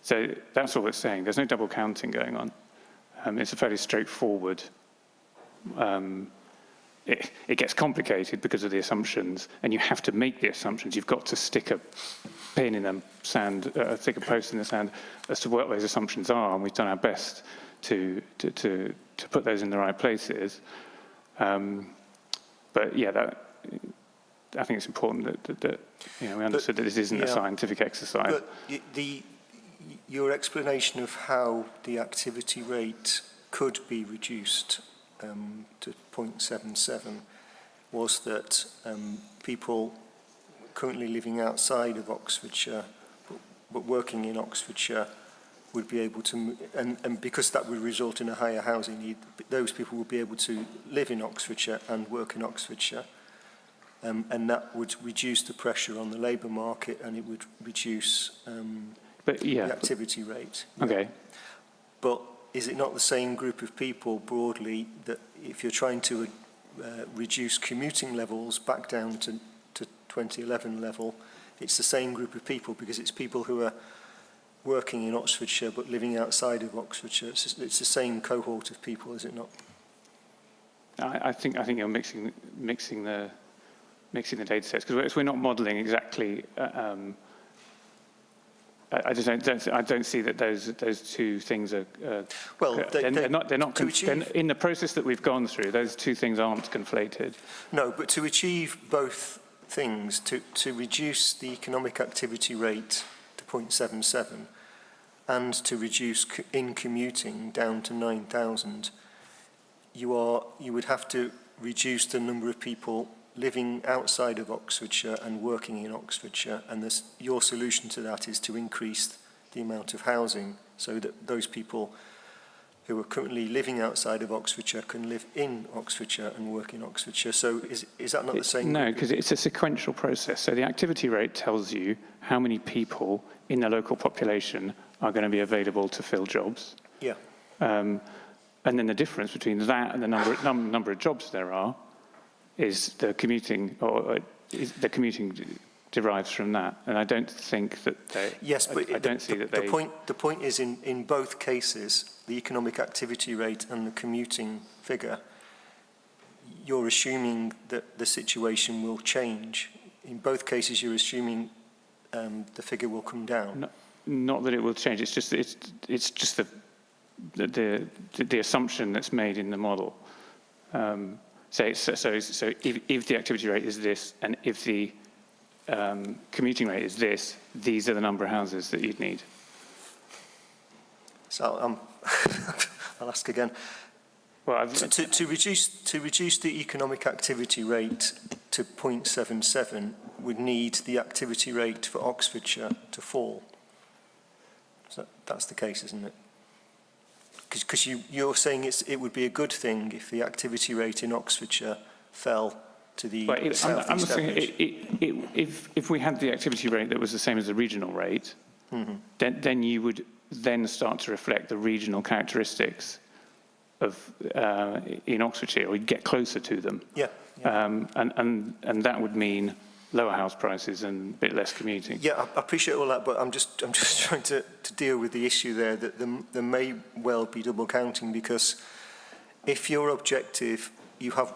So that's all it's saying. There's no double counting going on. It's a fairly straightforward. It gets complicated because of the assumptions, and you have to make the assumptions. You've got to stick a pin in the sand, stick a post in the sand as to what those assumptions are, and we've done our best to put those in the right places. But yeah, I think it's important that we understood that this isn't a scientific exercise. But your explanation of how the activity rate could be reduced to 0.77 was that people currently living outside of Oxfordshire but working in Oxfordshire would be able to, and because that would result in a higher housing need, those people would be able to live in Oxfordshire and work in Oxfordshire, and that would reduce the pressure on the labour market, and it would reduce the activity rate. Okay. But is it not the same group of people broadly that if you're trying to reduce commuting levels back down to 2011 level, it's the same group of people because it's people who are working in Oxfordshire but living outside of Oxfordshire? It's the same cohort of people, is it not? I think you're mixing the data sets, because we're not modelling exactly. I don't see that those two things are. Well, they're not in the process that we've gone through. Those two things aren't conflated. No, but to achieve both things, to reduce the economic activity rate to 0.77 and to reduce in commuting down to 9,000, you would have to reduce the number of people living outside of Oxfordshire and working in Oxfordshire, and your solution to that is to increase the amount of housing so that those people who are currently living outside of Oxfordshire can live in Oxfordshire and work in Oxfordshire. So is that not the same? No, because it's a sequential process. So the activity rate tells you how many people in the local population are going to be available to fill jobs. Yeah. And then the difference between that and the number of jobs there are is the commuting, the commuting derives from that. And I don't think that they... Yes, but I don't see that they... The point is in both cases, the economic activity rate and the commuting figure, you're assuming that the situation will change. In both cases, you're assuming the figure will come down. Not that it will change. It's just the assumption that's made in the model. So if the activity rate is this, and if the commuting rate is this, these are the number of houses that you'd need. So I'll ask again. Well, to reduce the economic activity rate to 0.77 would need the activity rate for Oxfordshire to fall. So that's the case, isn't it? Because you're saying it would be a good thing if the activity rate in Oxfordshire fell to the southeast average. If we had the activity rate that was the same as the regional rate, then you would then start to reflect the regional characteristics of in Oxfordshire, or you'd get closer to them. Yeah. And that would mean lower house prices and a bit less commuting. Yeah, I appreciate all that, but I'm just trying to deal with the issue there that there may well be double counting, because if your objective, you have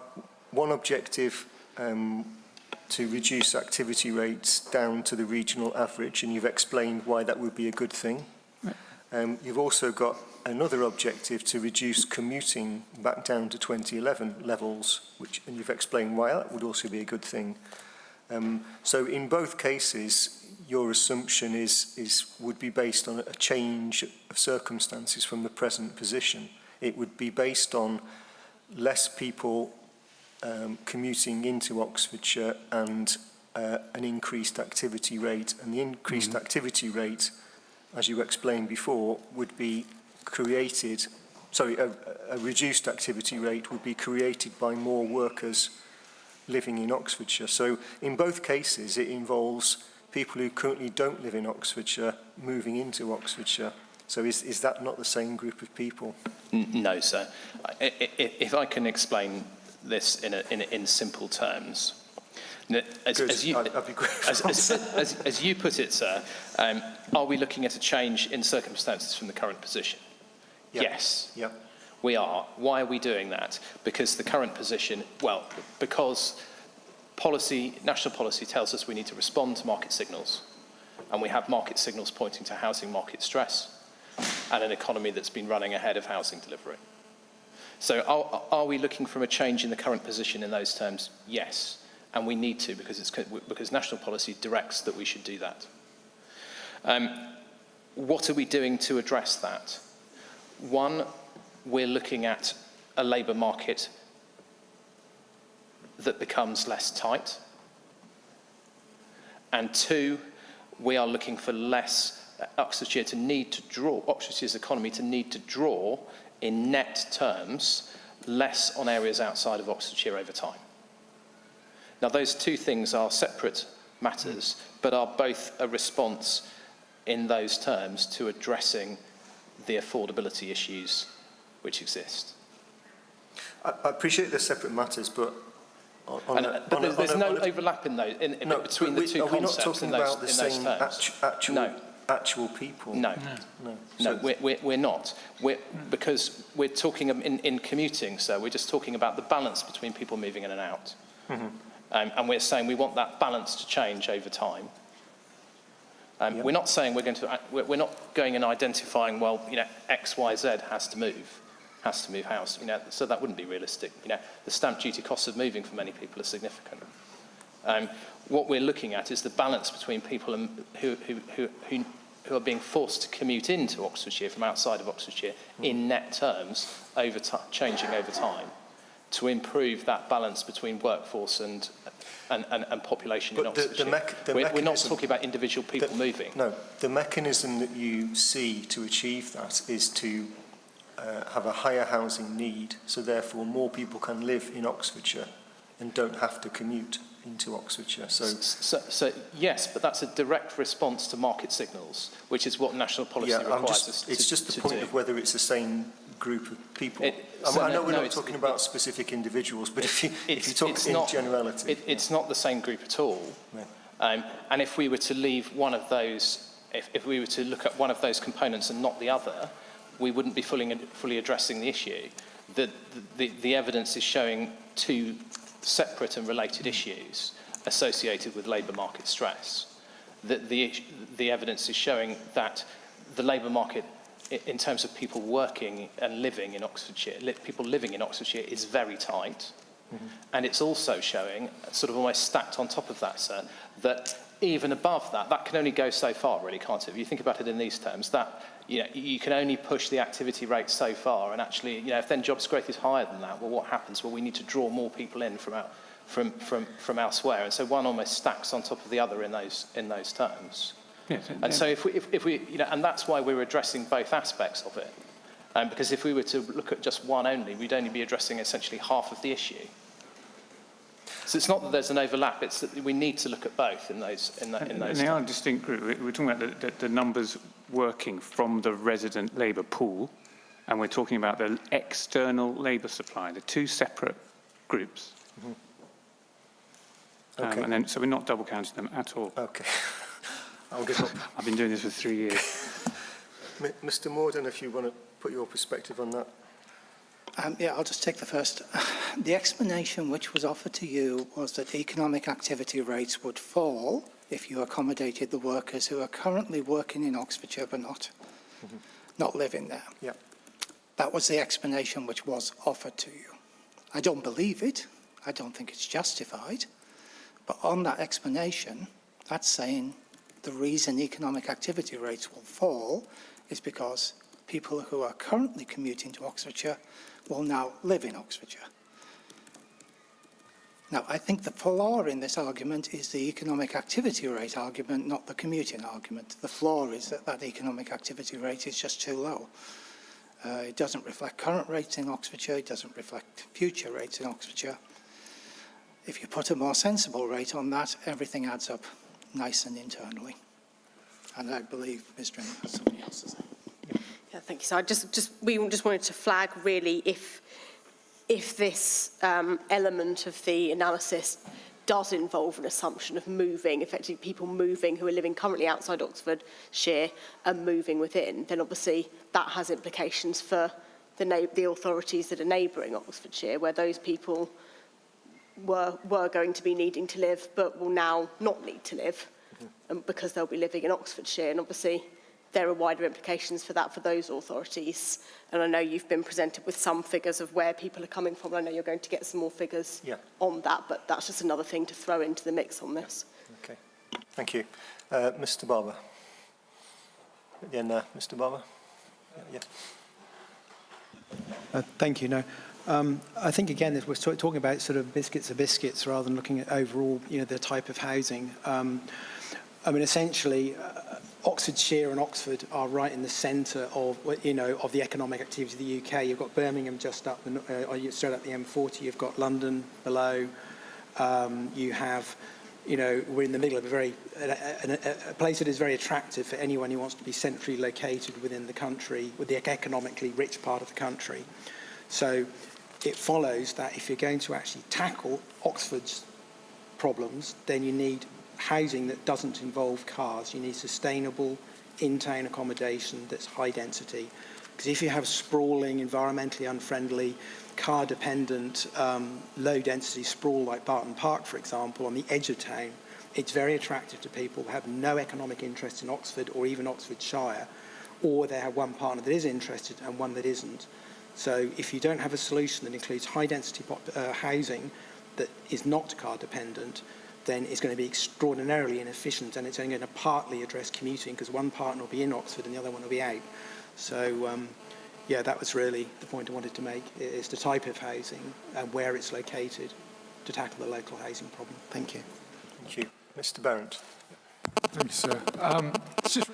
one objective to reduce activity rates down to the regional average, and you've explained why that would be a good thing. You've also got another objective to reduce commuting back down to 2011 levels, and you've explained why that would also be a good thing. So in both cases, your assumption would be based on a change of circumstances from the present position. It would be based on less people commuting into Oxfordshire and an increased activity rate. And the increased activity rate, as you explained before, would be created, a reduced activity rate would be created by more workers living in Oxfordshire. So in both cases, it involves people who currently don't live in Oxfordshire moving into Oxfordshire. So is that not the same group of people? No, sir. If I can explain this in simple terms. As you put it, sir, are we looking at a change in circumstances from the current position? Yep. Yes. Yep. We are. Why are we doing that? Because the current position, because national policy tells us we need to respond to market signals, and we have market signals pointing to housing market stress and an economy that's been running ahead of housing delivery. So are we looking for a change in the current position in those terms? Yes, and we need to because national policy directs that we should do that. What are we doing to address that? One, we're looking at a labour market that becomes less tight. And two, we are looking for less Oxfordshire's economy to need to draw in net terms less on areas outside of Oxfordshire over time. Now those two things are separate matters, but are both a response in those terms to addressing the affordability issues which exist. I appreciate they're separate matters, but there's no overlap in those between the two concepts. Are we not talking about the same actual people? No, we're not. Because we're talking in commuting, so we're just talking about the balance between people moving in and out. And we're saying we want that balance to change over time. We're not saying we're not going and identifying, well, X, Y, Z has to move house. So that wouldn't be realistic. The stamp duty costs of moving for many people are significant. What we're looking at is the balance between people who are being forced to commute into Oxfordshire from outside of Oxfordshire in net terms changing over time to improve that balance between workforce and population in Oxfordshire. We're not talking about individual people moving. No, the mechanism that you see to achieve that is to have a higher housing need, so therefore more people can live in Oxfordshire and don't have to commute into Oxfordshire. So yes, but that's a direct response to market signals, which is what national policy requires us to do. It's just the point of whether it's the same group of people. I know we're not talking about specific individuals, but if you talk in generality. It's not the same group at all. No. And if we were to leave one of those, if we were to look at one of those components and not the other, we wouldn't be fully addressing the issue. The evidence is showing two separate and related issues associated with labour market stress. The evidence is showing that the labour market, in terms of people working and living in Oxfordshire, people living in Oxfordshire, is very tight. And it's also showing, sort of almost stacked on top of that, sir, that even above that can only go so far, really, can't it? If you think about it in these terms, that you can only push the activity rate so far, and actually, if then jobs growth is higher than that, well, what happens? Well, we need to draw more people in from elsewhere, and so one almost stacks on top of the other in those terms. Yes, and so if we and that's why we're addressing both aspects of it, because if we were to look at just one only, we'd only be addressing essentially half of the issue. So it's not that there's an overlap; it's that we need to look at both in those. And they are a distinct group. We're talking about the numbers working from the resident labour pool, and we're talking about the external labour supply. The two separate groups. Okay. And then, so we're not double counting them at all. Okay. I'll give up. I've been doing this for 3 years. Mr. Morden, if you want to put your perspective on that. Yeah, I'll just take the first. The explanation which was offered to you was that economic activity rates would fall if you accommodated the workers who are currently working in Oxfordshire but not living there. Yeah. That was the explanation which was offered to you. I don't believe it. I don't think it's justified. But on that explanation, that's saying the reason economic activity rates will fall is because people who are currently commuting to Oxfordshire will now live in Oxfordshire. Now, I think the flaw in this argument is the economic activity rate argument, not the commuting argument. The flaw is that that economic activity rate is just too low. It doesn't reflect current rates in Oxfordshire, it doesn't reflect future rates in Oxfordshire. If you put a more sensible rate on that, everything adds up nice and internally. And I believe Ms. Drennan has something else to say. Yeah, thank you. So we just wanted to flag really if this element of the analysis does involve an assumption of moving, effectively people moving who are living currently outside Oxfordshire and moving within, then obviously that has implications for the authorities that are neighbouring Oxfordshire, where those people were going to be needing to live but will now not need to live because they'll be living in Oxfordshire. And obviously there are wider implications for that for those authorities. And I know you've been presented with some figures of where people are coming from. I know you're going to get some more figures on that, but that's just another thing to throw into the mix on this. Okay, thank you. Mr. Barber. At the end there, Mr. Barber. Yeah. Thank you. No, I think again, if we're talking about sort of biscuits of biscuits rather than looking at overall, the type of housing. I mean, essentially, Oxfordshire and Oxford are right in the centre of, of the economic activity of the UK. You've got Birmingham just up, straight up the M40. You've got London below. You have, we're in the middle of a place that is very attractive for anyone who wants to be centrally located within the country, with the economically rich part of the country. So it follows that if you're going to actually tackle Oxford's problems, then you need housing that doesn't involve cars. You need sustainable in-town accommodation that's high density. Because if you have sprawling, environmentally unfriendly, car-dependent, low-density sprawl like Barton Park, for example, on the edge of town, it's very attractive to people who have no economic interest in Oxford or even Oxfordshire, or they have one partner that is interested and one that isn't. So if you don't have a solution that includes high-density housing that is not car-dependent, then it's going to be extraordinarily inefficient, and it's only going to partly address commuting because one partner will be in Oxford and the other one will be out. So, yeah, that was really the point I wanted to make, is the type of housing and where it's located to tackle the local housing problem. Thank you. Thank you. Mr. Barrett. Thank you, sir. It's just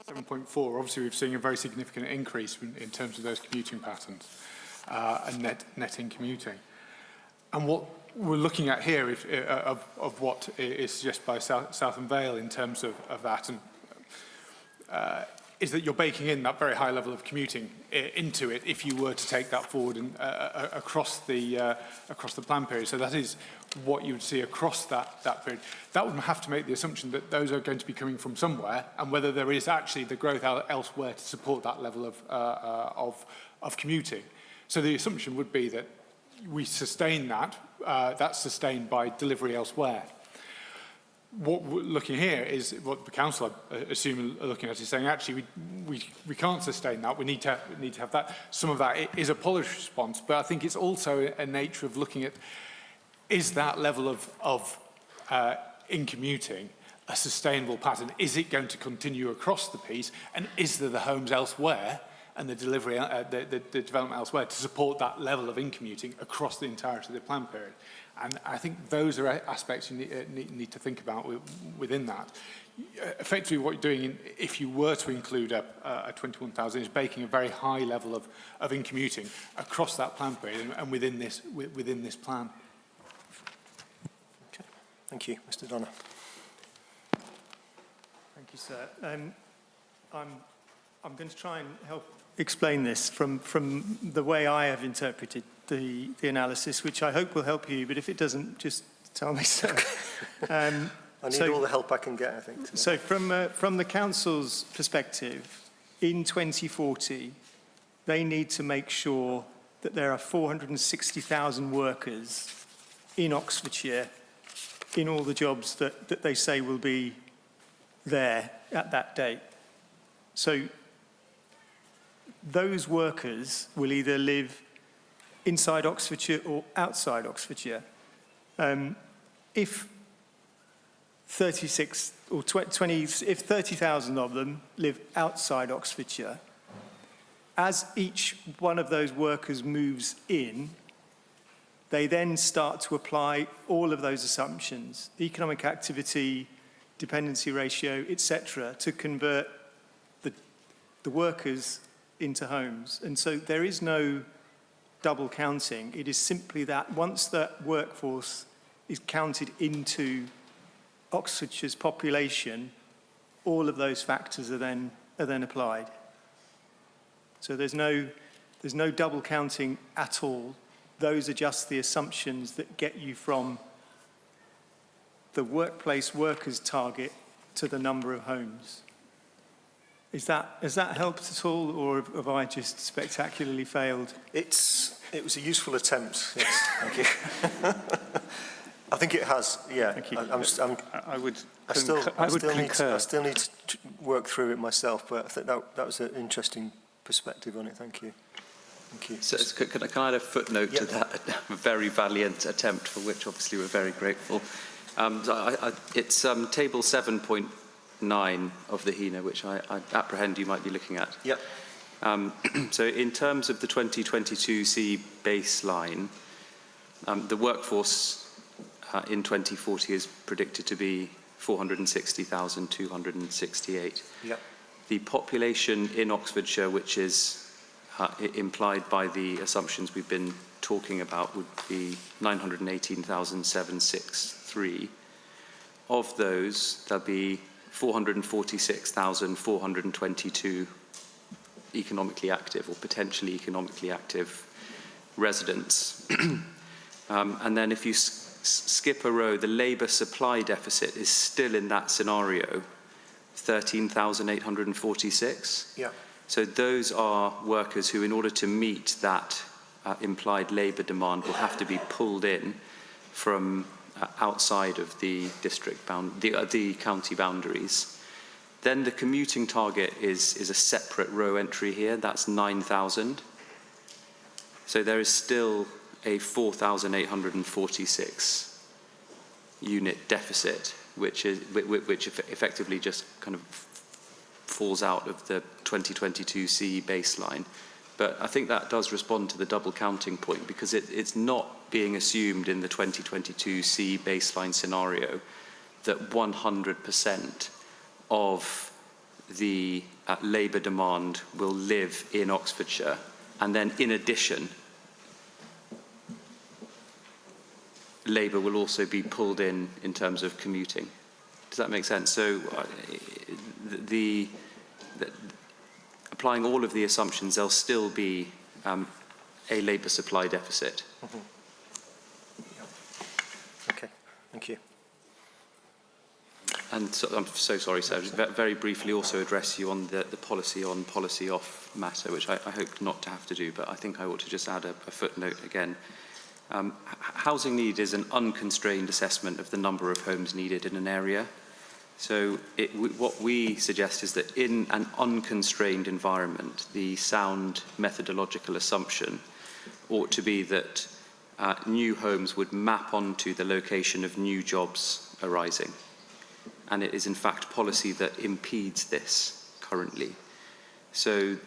7.4, obviously we've seen a very significant increase in terms of those commuting patterns and netting commuting. And what we're looking at here of what is suggested by Southern Vale in terms of that, and is that you're baking in that very high level of commuting into it if you were to take that forward and across the plan period. So that is what you would see across that period. That would have to make the assumption that those are going to be coming from somewhere, and whether there is actually the growth elsewhere to support that level of commuting. So the assumption would be that we sustain that. That's sustained by delivery elsewhere. What we're looking here is what the council, I assume, are looking at is saying actually we can't sustain that. We need to have that. Some of that is a policy response, but I think it's also a nature of looking at, is that level of in commuting a sustainable pattern? Is it going to continue across the piece, and is there the homes elsewhere and the delivery, the development elsewhere to support that level of in-commuting across the entirety of the plan period? And I think those are aspects you need to think about within that. Effectively, what you're doing, if you were to include a 21,000, is baking a very high level of in-commuting across that plan period and within this plan. Okay. Thank you. Mr. Donner. Thank you, sir. I'm going to try and help explain this from the way I have interpreted the analysis, which I hope will help you, but if it doesn't, just tell me so. I need all the help I can get, I think. So from the council's perspective, in 2040, they need to make sure that there are 460,000 workers in Oxfordshire in all the jobs that they say will be there at that date. So those workers will either live inside Oxfordshire or outside Oxfordshire. If 36 or 20, if 30,000 of them live outside Oxfordshire, as each one of those workers moves in, they then start to apply all of those assumptions, economic activity, dependency ratio, etc., to convert the workers into homes. And so there is no double counting. It is simply that once that workforce is counted into Oxfordshire's population, all of those factors are then applied. So there's no double counting at all. Those are just the assumptions that get you from the workplace workers target to the number of homes. Has that helped at all, or have I just spectacularly failed? It was a useful attempt, yes, thank you. I think it has, yeah. Thank you. I would still need to work through it myself, but I think that was an interesting perspective on it. Thank you. Thank you. So can I add a footnote to that very valiant attempt, for which obviously we're very grateful? It's table 7.9 of the HENA, which I apprehend you might be looking at. Yep. So in terms of the 2022 C baseline, the workforce in 2040 is predicted to be 460,268. Yep. The population in Oxfordshire, which is implied by the assumptions we've been talking about, would be 918,763. Of those, there'll be 446,422 economically active or potentially economically active residents. And then if you skip a row, the labour supply deficit is still in that scenario, 13,846. Yeah. So those are workers who, in order to meet that implied labour demand, will have to be pulled in from outside of the district the county boundaries. Then the commuting target is a separate row entry here. That's 9,000. So there is still a 4,846 unit deficit, which effectively just kind of falls out of the 2022 CE baseline. But I think that does respond to the double counting point, because it's not being assumed in the 2022 CE baseline scenario that 100% of the labour demand will live in Oxfordshire, and then in addition, labour will also be pulled in terms of commuting. Does that make sense? So applying all of the assumptions, there'll still be a labour supply deficit. Mm-hmm. Okay, thank you. And so, I'm so sorry, sir. Very briefly also address you on the policy on, policy off matter, which I hope not to have to do, but I think I ought to just add a footnote again. Housing need is an unconstrained assessment of the number of homes needed in an area. So what we suggest is that in an unconstrained environment, the sound methodological assumption ought to be that new homes would map onto the location of new jobs arising. And it is in fact policy that impedes this currently. So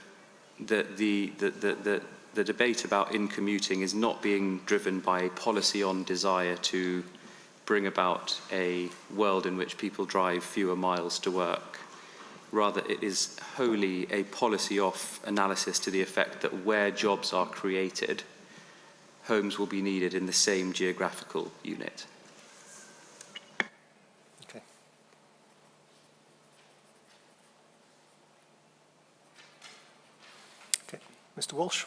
the debate about in-commuting is not being driven by a policy on desire to bring about a world in which people drive fewer miles to work. Rather, it is wholly a policy-off analysis to the effect that where jobs are created, homes will be needed in the same geographical unit. Okay. Okay, Mr. Walsh.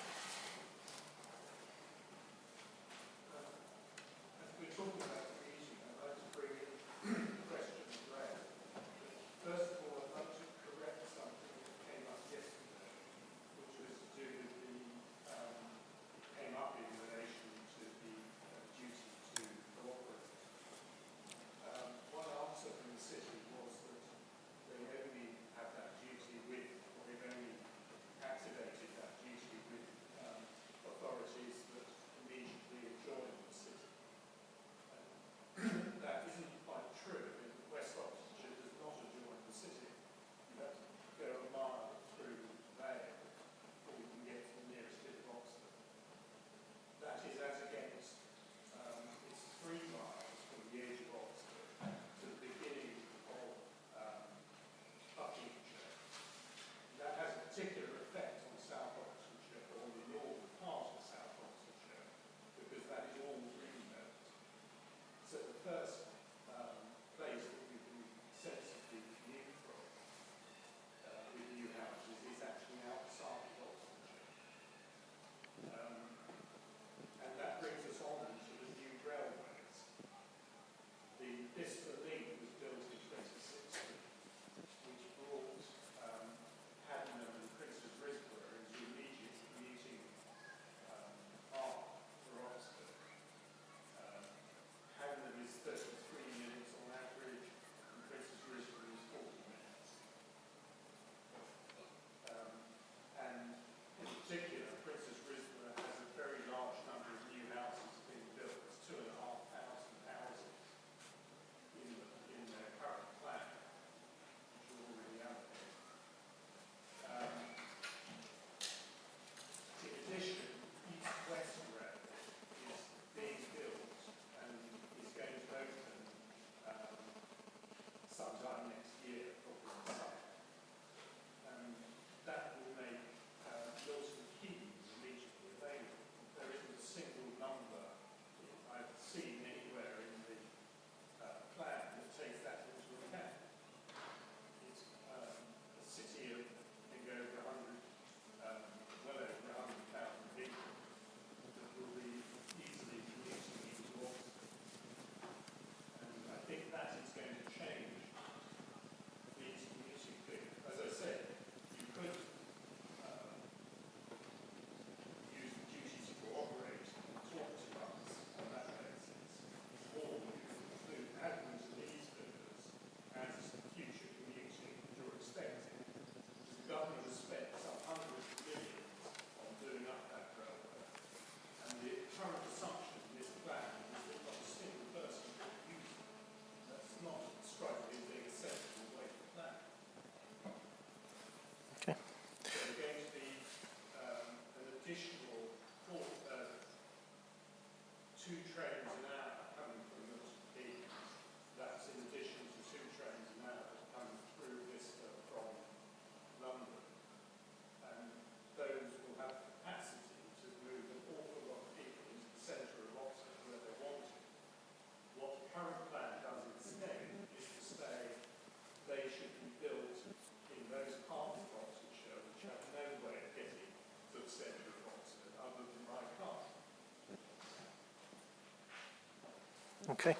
Okay.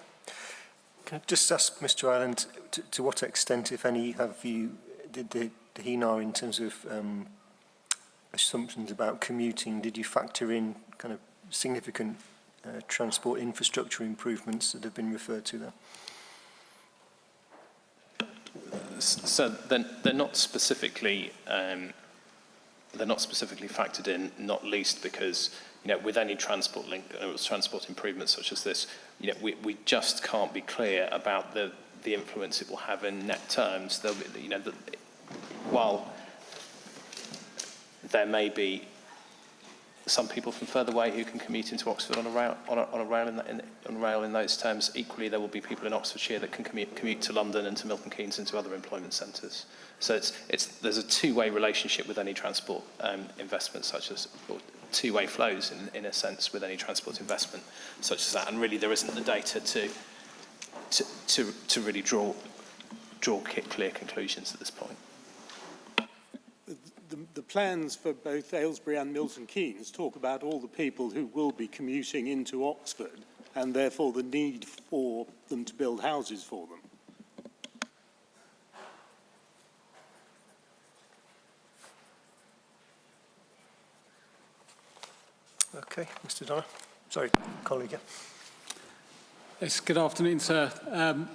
Can I just ask Mr. Ireland, to what extent, if any, did the HENAR, in terms of assumptions about commuting, did you factor in kind of significant transport infrastructure improvements that have been referred to there? So they're not specifically factored in, not least because, you know, with any transport improvements such as this, you know, we just can't be clear about the influence it will have in net terms. There'll be, you know, while there may be some people from further away who can commute into Oxford on a rail in those terms, equally there will be people in Oxfordshire that can commute to London and to Milton Keynes and to other employment centres. So there's a two-way relationship with any transport investment, such as, or two-way flows in a sense with any transport investment such as that. And really there isn't the data to really draw clear conclusions at this point. The plans for both Aylesbury and Milton Keynes talk about all the people who will be commuting into Oxford and therefore the need for them to build houses for them. Okay, Mr. Donner. Sorry, colleague. Yeah. Yes, good afternoon, sir.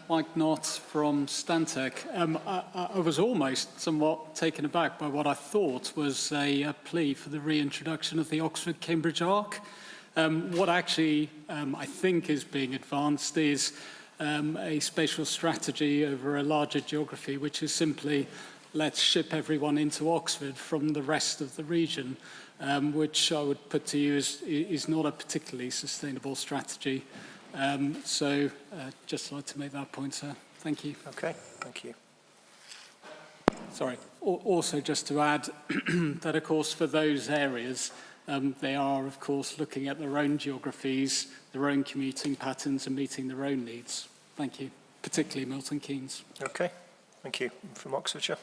Mike Knott from Stantec. I was almost somewhat taken aback by what I thought was a plea for the reintroduction of the Oxford-Cambridge Arc. What actually I think is being advanced is a spatial strategy over a larger geography, which is simply let's ship everyone into Oxford from the rest of the region, which I would put to you is not a particularly sustainable strategy. Just like to make that point, sir. Thank you. Okay, thank you. Sorry. Also, just to add that, of course, for those areas, they are, of course, looking at their own geographies, their own commuting patterns and meeting their own needs. Thank you. Particularly Milton Keynes. Okay, thank you. From Oxfordshire.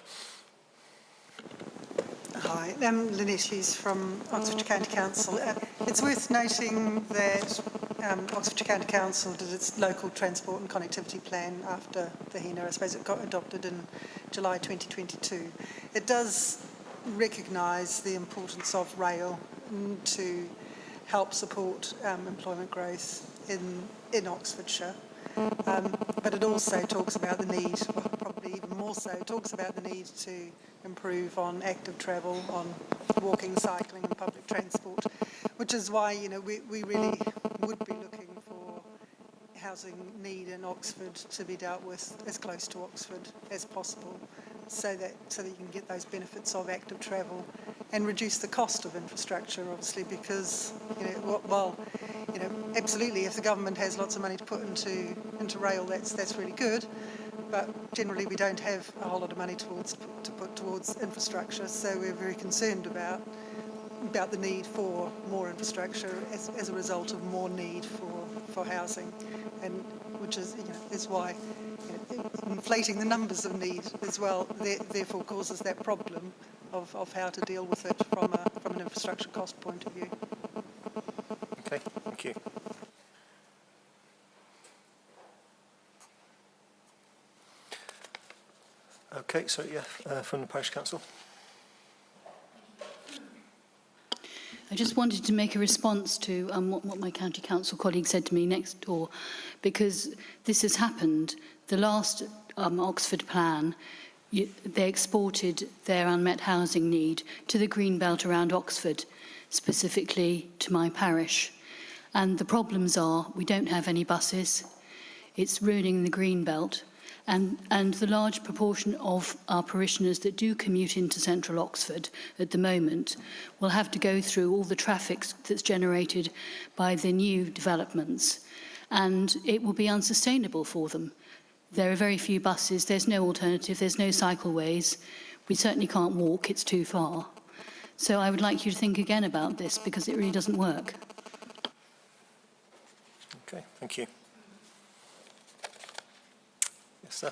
Hi, I'm Lynette Hughes from Oxfordshire County Council. It's worth noting that Oxfordshire County Council did its local transport and connectivity plan after the HENAR. I suppose it got adopted in July 2022. It does recognise the importance of rail to help support employment growth in Oxfordshire. But it also talks about the need, well, probably even more so, talks about the need to improve on active travel, on walking, cycling and public transport, which is why, you know, we really would be looking for housing need in Oxford to be dealt with as close to Oxford as possible, so that you can get those benefits of active travel and reduce the cost of infrastructure, obviously, because, you know, while, you know, absolutely, if the government has lots of money to put into rail, that's really good, but generally we don't have a whole lot of money to put towards infrastructure, so we're very concerned about the need for more infrastructure as a result of more need for housing, and which is, you know, is why, you know, inflating the numbers of need as well therefore causes that problem of how to deal with it from an infrastructure cost point of view. Okay, thank you. Okay, so yeah, from the Parish Council. I just wanted to make a response to what my county council colleague said to me next door, because this has happened. The last Oxford plan, they exported their unmet housing need to the green belt around Oxford, specifically to my parish. And the problems are we don't have any buses. It's ruining the green belt. And the large proportion of our parishioners that do commute into central Oxford at the moment will have to go through all the traffic that's generated by the new developments, and it will be unsustainable for them. There are very few buses, there's no alternative, there's no cycleways. We certainly can't walk, it's too far. So I would like you to think again about this, because it really doesn't work. Okay, thank you. Yes, sir.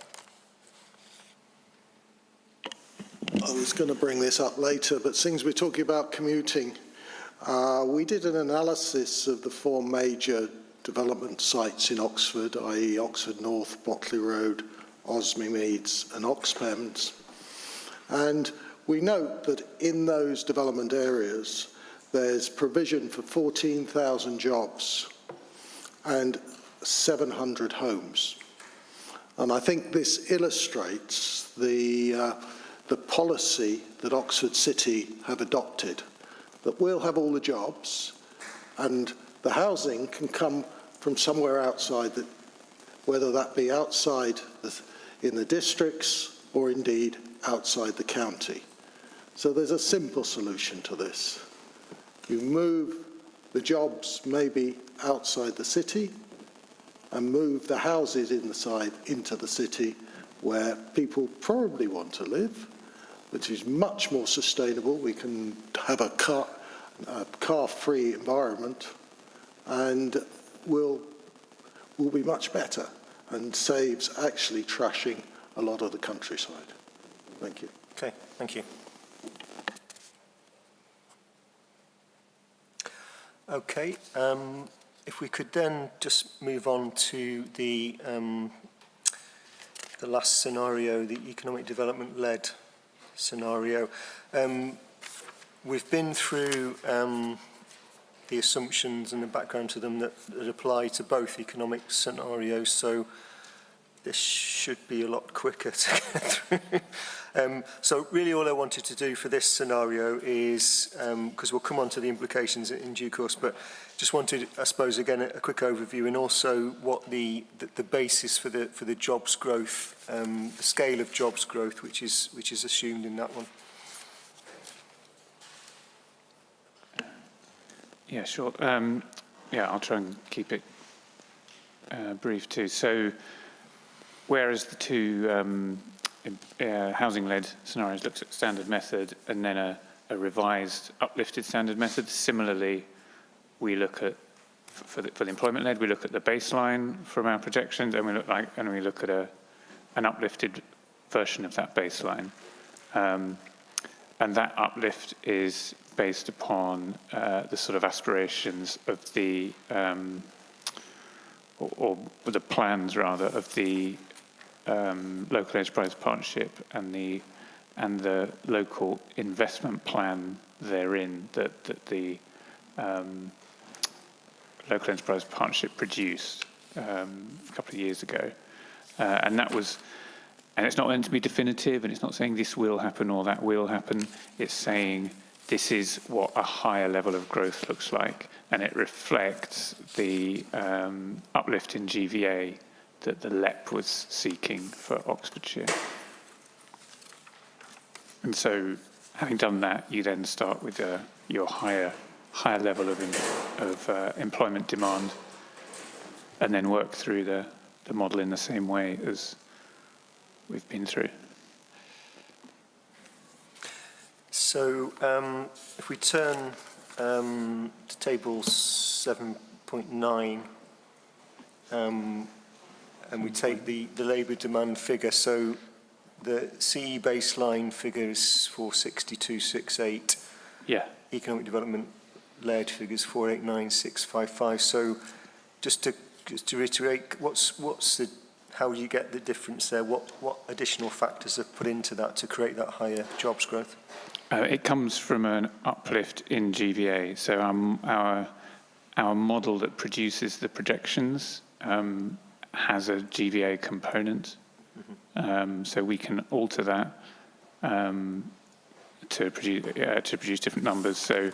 I was going to bring this up later, but since we're talking about commuting, we did an analysis of the four major development sites in Oxford, i.e. Oxford North, Botley Road, Osmy Meads and Oxpends. And we note that in those development areas, there's provision for 14,000 jobs and 700 homes. And I think this illustrates the policy that Oxford City have adopted, that we'll have all the jobs and the housing can come from somewhere outside, whether that be outside in the districts or indeed outside the county. So there's a simple solution to this. You move the jobs maybe outside the city and move the houses inside into the city where people probably want to live, which is much more sustainable. We can have a car-free environment and will be much better and saves actually trashing a lot of the countryside. Thank you. Okay, thank you. Okay, if we could then just move on to the last scenario, the economic development-led scenario. We've been through the assumptions and the background to them that apply to both economic scenarios, so this should be a lot quicker to get through. So really all I wanted to do for this scenario is, because we'll come on to the implications in due course, but just wanted, I suppose, again, a quick overview and also what the basis for the jobs growth, the scale of jobs growth, which is assumed in that one. Yeah, sure. Yeah, I'll try and keep it brief too. So, whereas the two housing-led scenarios looked at standard method and then a revised, uplifted standard method, similarly, we look at for the employment-led, we look at the baseline from our projections, and we look at an uplifted version of that baseline, and that uplift is based upon the sort of aspirations of the or the plans rather of the local enterprise partnership and the local investment plan therein that the local enterprise partnership produced a couple of years ago, and that was. And it's not meant to be definitive, and it's not saying this will happen or that will happen. It's saying this is what a higher level of growth looks like, and it reflects the uplift in GVA that the LEP was seeking for Oxfordshire. And so, having done that, you then start with your higher level of employment demand, and then work through the model in the same way as we've been through. So if we turn to table 7.9 and we take the labour demand figure, so the CE baseline figure is 462,688. Yeah. Economic development led figures 489,655. So just to reiterate, what's the how do you get the difference there? What additional factors are put into that to create that higher jobs growth? It comes from an uplift in GVA. So our model that produces the projections has a GVA component. Mm-hmm. So we can alter that to produce different numbers. So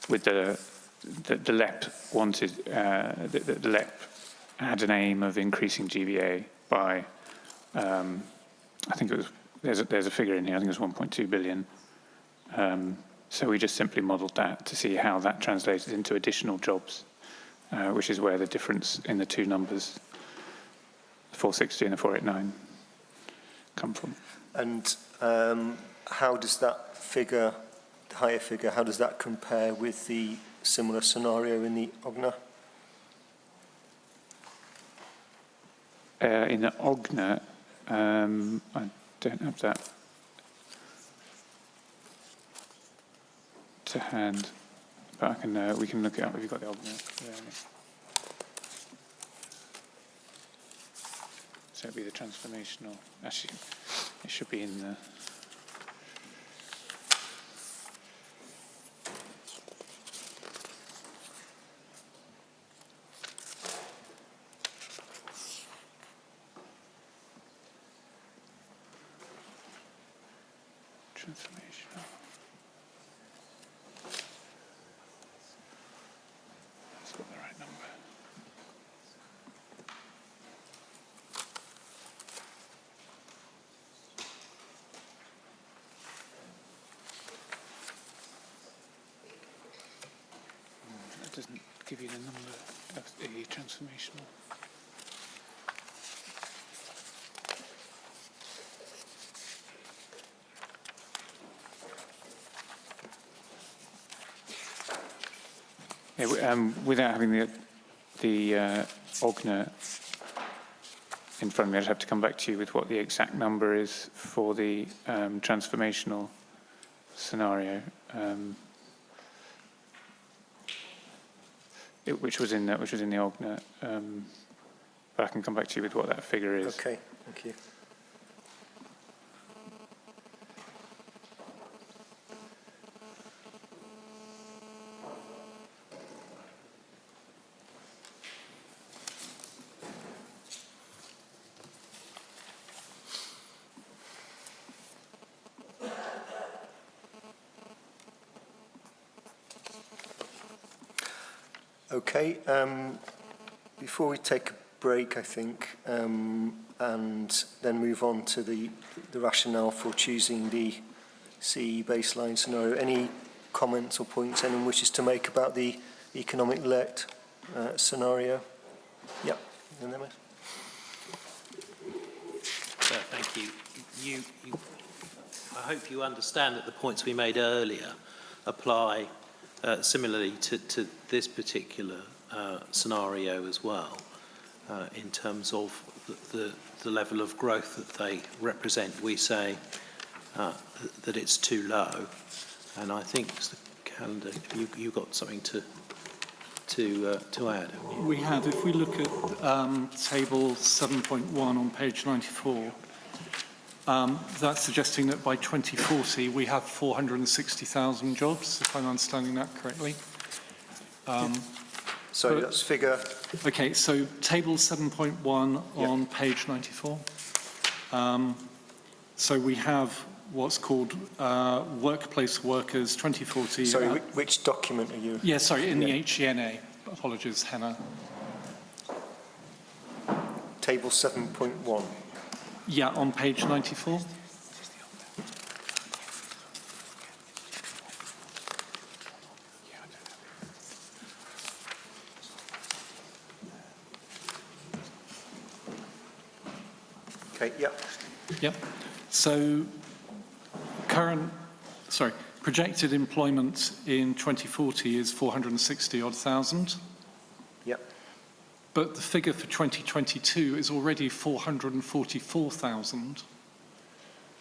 with the LEP wanted the LEP had an aim of increasing GVA by I think it was there's a figure in here. I think it was 1.2 billion. So we just simply modelled that to see how that translated into additional jobs, which is where the difference in the two numbers, the 460 and the 489, come from. And how does that figure, the higher figure, how does that compare with the similar scenario in the OGNA? In the OGNA, I don't have that to hand, but I can. We can look it up if you've got the OGNA. So it'd be the transformational. Actually, it should be in the. Transformational. That's got the right number. That doesn't give you the number of the transformational. Yeah, without having the OGNA in front of me, I'd have to come back to you with what the exact number is for the transformational scenario, which was in the OGNA. But I can come back to you with what that figure is. Okay, thank you. Okay, before we take a break, I think, and then move on to the rationale for choosing the CE baseline scenario, any comments or points anyone wishes to make about the economic-led scenario? Yep, and then Thank you. I hope you understand that the points we made earlier apply similarly to this particular scenario as well, in terms of the level of growth that they represent. We say that it's too low, and I think, Mr. Callender, you've got something to add. We have. If we look at table 7.1 on page 94, that's suggesting that by 2040 we have 460,000 jobs, if I'm understanding that correctly. Sorry, that's figure. Okay, so table 7.1 on page 94. So we have what's called workplace workers 2040. Sorry, which document are you? Yeah, sorry, in the HENA. Apologies, Hannah. Table 7.1. Yeah, on page 94. Okay, yeah. Yep. So projected employment in 2040 is 460,000. Yep. But the figure for 2022 is already 444,000.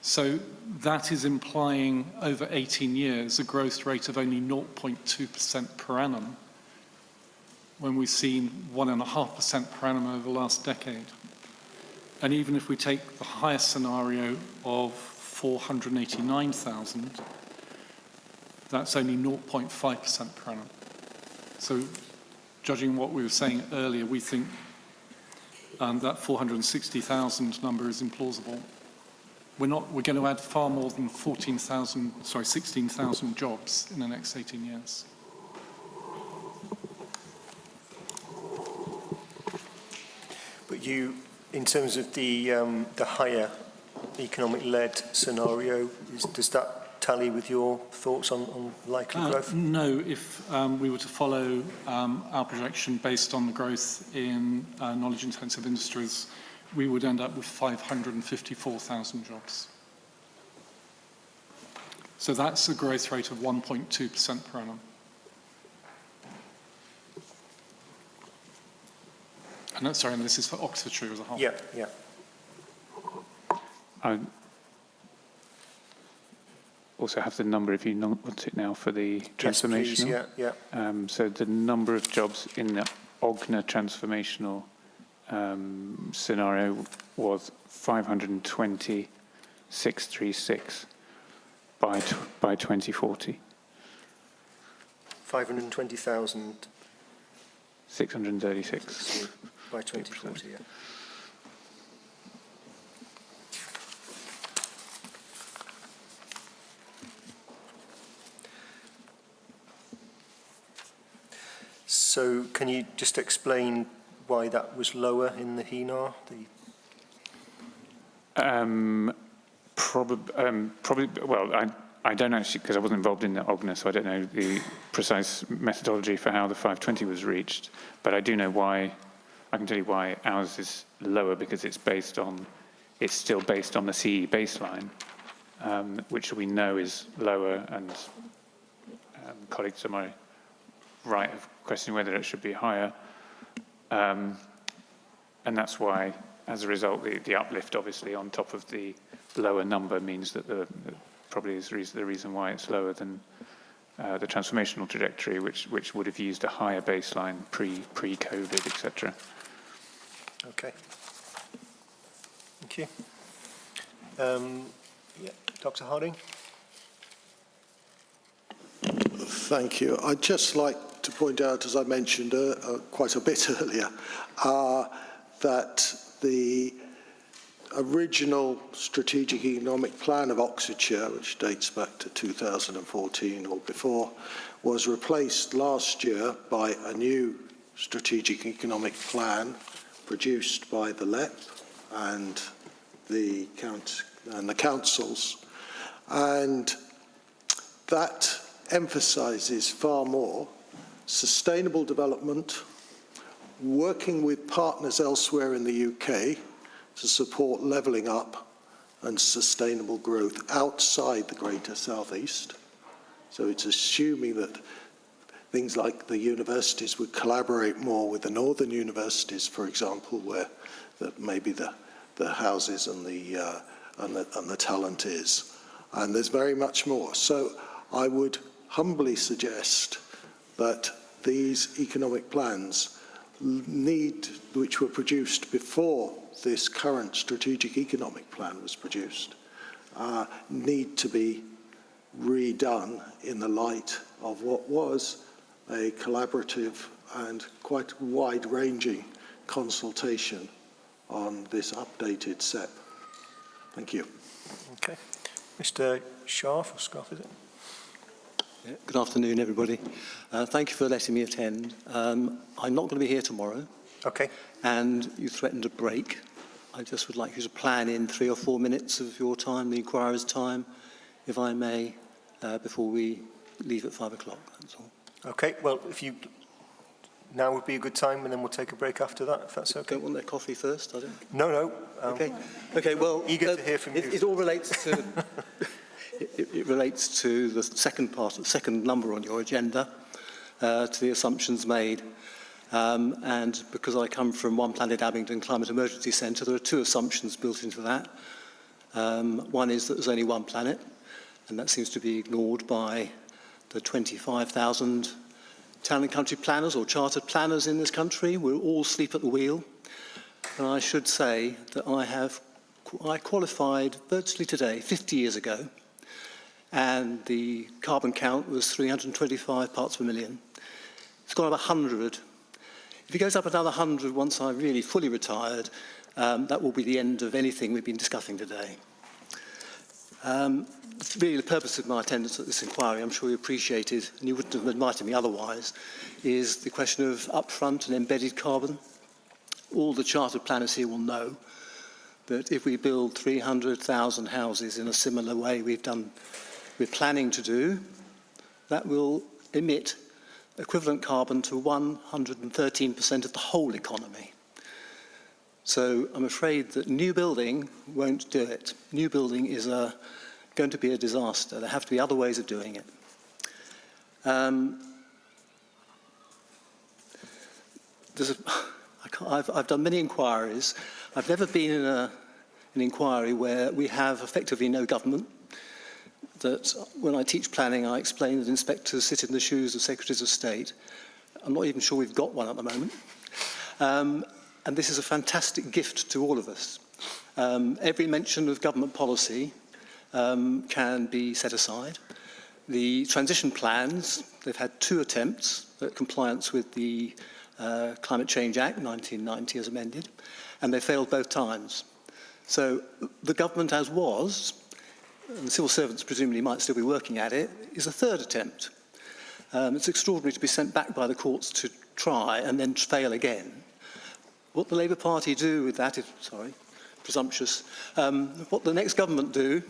So that is implying over 18 years a growth rate of only 0.2% per annum, when we've seen 1.5% per annum over the last decade. And even if we take the highest scenario of 489,000, that's only 0.5% per annum. So judging what we were saying earlier, we think that 460,000 number is implausible. We're going to add far more than 16,000 jobs in the next 18 years. But you, in terms of the higher economic-led scenario, does that tally with your thoughts on likely growth? No, if we were to follow our projection based on the growth in knowledge-intensive industries, we would end up with 554,000 jobs. So that's a growth rate of 1.2% per annum. And that's, sorry, and this is for Oxfordshire as a whole. Yeah, yeah. I also have the number, if you want it now, for the transformational. Yes, please, yeah. So the number of jobs in the OGNA transformational scenario was 520,636 by 2040. 520,000 636 by 2040, yeah. So can you just explain why that was lower in the HENAR? Probably, well, I don't actually, because I wasn't involved in the OGNA, so I don't know the precise methodology for how the 520 was reached, but I do know why, I can tell you why ours is lower, because it's still based on the CE baseline, which we know is lower, and colleagues, am I right of questioning whether it should be higher? And that's why, as a result, the uplift, obviously, on top of the lower number means that probably is the reason why it's lower than the transformational trajectory, which would have used a higher baseline pre-COVID, etc. Okay. Thank you. Yeah, Dr. Harding. Thank you. I'd just like to point out, as I mentioned quite a bit earlier, that the original strategic economic plan of Oxfordshire, which dates back to 2014 or before, was replaced last year by a new strategic economic plan produced by the LEP and the councils, and that emphasises far more sustainable development, working with partners elsewhere in the UK to support levelling up and sustainable growth outside the Greater South East. So it's assuming that things like the universities would collaborate more with the northern universities, for example, where maybe the houses and the talent is. And there's very much more. So I would humbly suggest that these economic plans which were produced before this current strategic economic plan was produced, need to be redone in the light of what was a collaborative and quite wide-ranging consultation on this updated SEP. Thank you. Okay. Mr. Scharf, or Scarf, is it? Yeah, good afternoon, everybody. Thank you for letting me attend. I'm not going to be here tomorrow. Okay. And you threatened a break. I just would like you to plan in 3 or 4 minutes of your time, the inquirer's time, if I may, before we leave at 5 o'clock. That's all. Okay. Well, now would be a good time, and then we'll take a break after that, if that's okay. Don't want their coffee first, I don't. No. Okay. Okay. Well, eager to hear from you. It all relates to. It relates to the second number on your agenda, to the assumptions made. And because I come from One Planet Abingdon Climate Emergency Centre, there are 2 assumptions built into that. One is that there's only one planet, and that seems to be ignored by the 25,000 town and country planners or chartered planners in this country. We'll all sleep at the wheel. And I should say that I qualified virtually today, 50 years ago, and the carbon count was 325 parts per million. It's gone up 100. If it goes up another 100 once I'm really fully retired, that will be the end of anything we've been discussing today. Really the purpose of my attendance at this inquiry, I'm sure you appreciated, and you wouldn't have invited me otherwise, is the question of upfront and embedded carbon. All the chartered planners here will know that if we build 300,000 houses in a similar way we're planning to do, that will emit equivalent carbon to 113% of the whole economy. So I'm afraid that new building won't do it. New building is going to be a disaster. There have to be other ways of doing it. I've done many inquiries. I've never been in an inquiry where we have effectively no government. That when I teach planning, I explain that inspectors sit in the shoes of secretaries of state. I'm not even sure we've got one at the moment. and this is a fantastic gift to all of us. Every mention of government policy can be set aside. The transition plans, they've had 2 attempts at compliance with the Climate Change Act 1990 as amended, and they failed both times. So the government as was, and the civil servants presumably might still be working at it, is a 3rd attempt. It's extraordinary to be sent back by the courts to try and then fail again. What the Labour Party do with that is, sorry, presumptuous, what the next government do,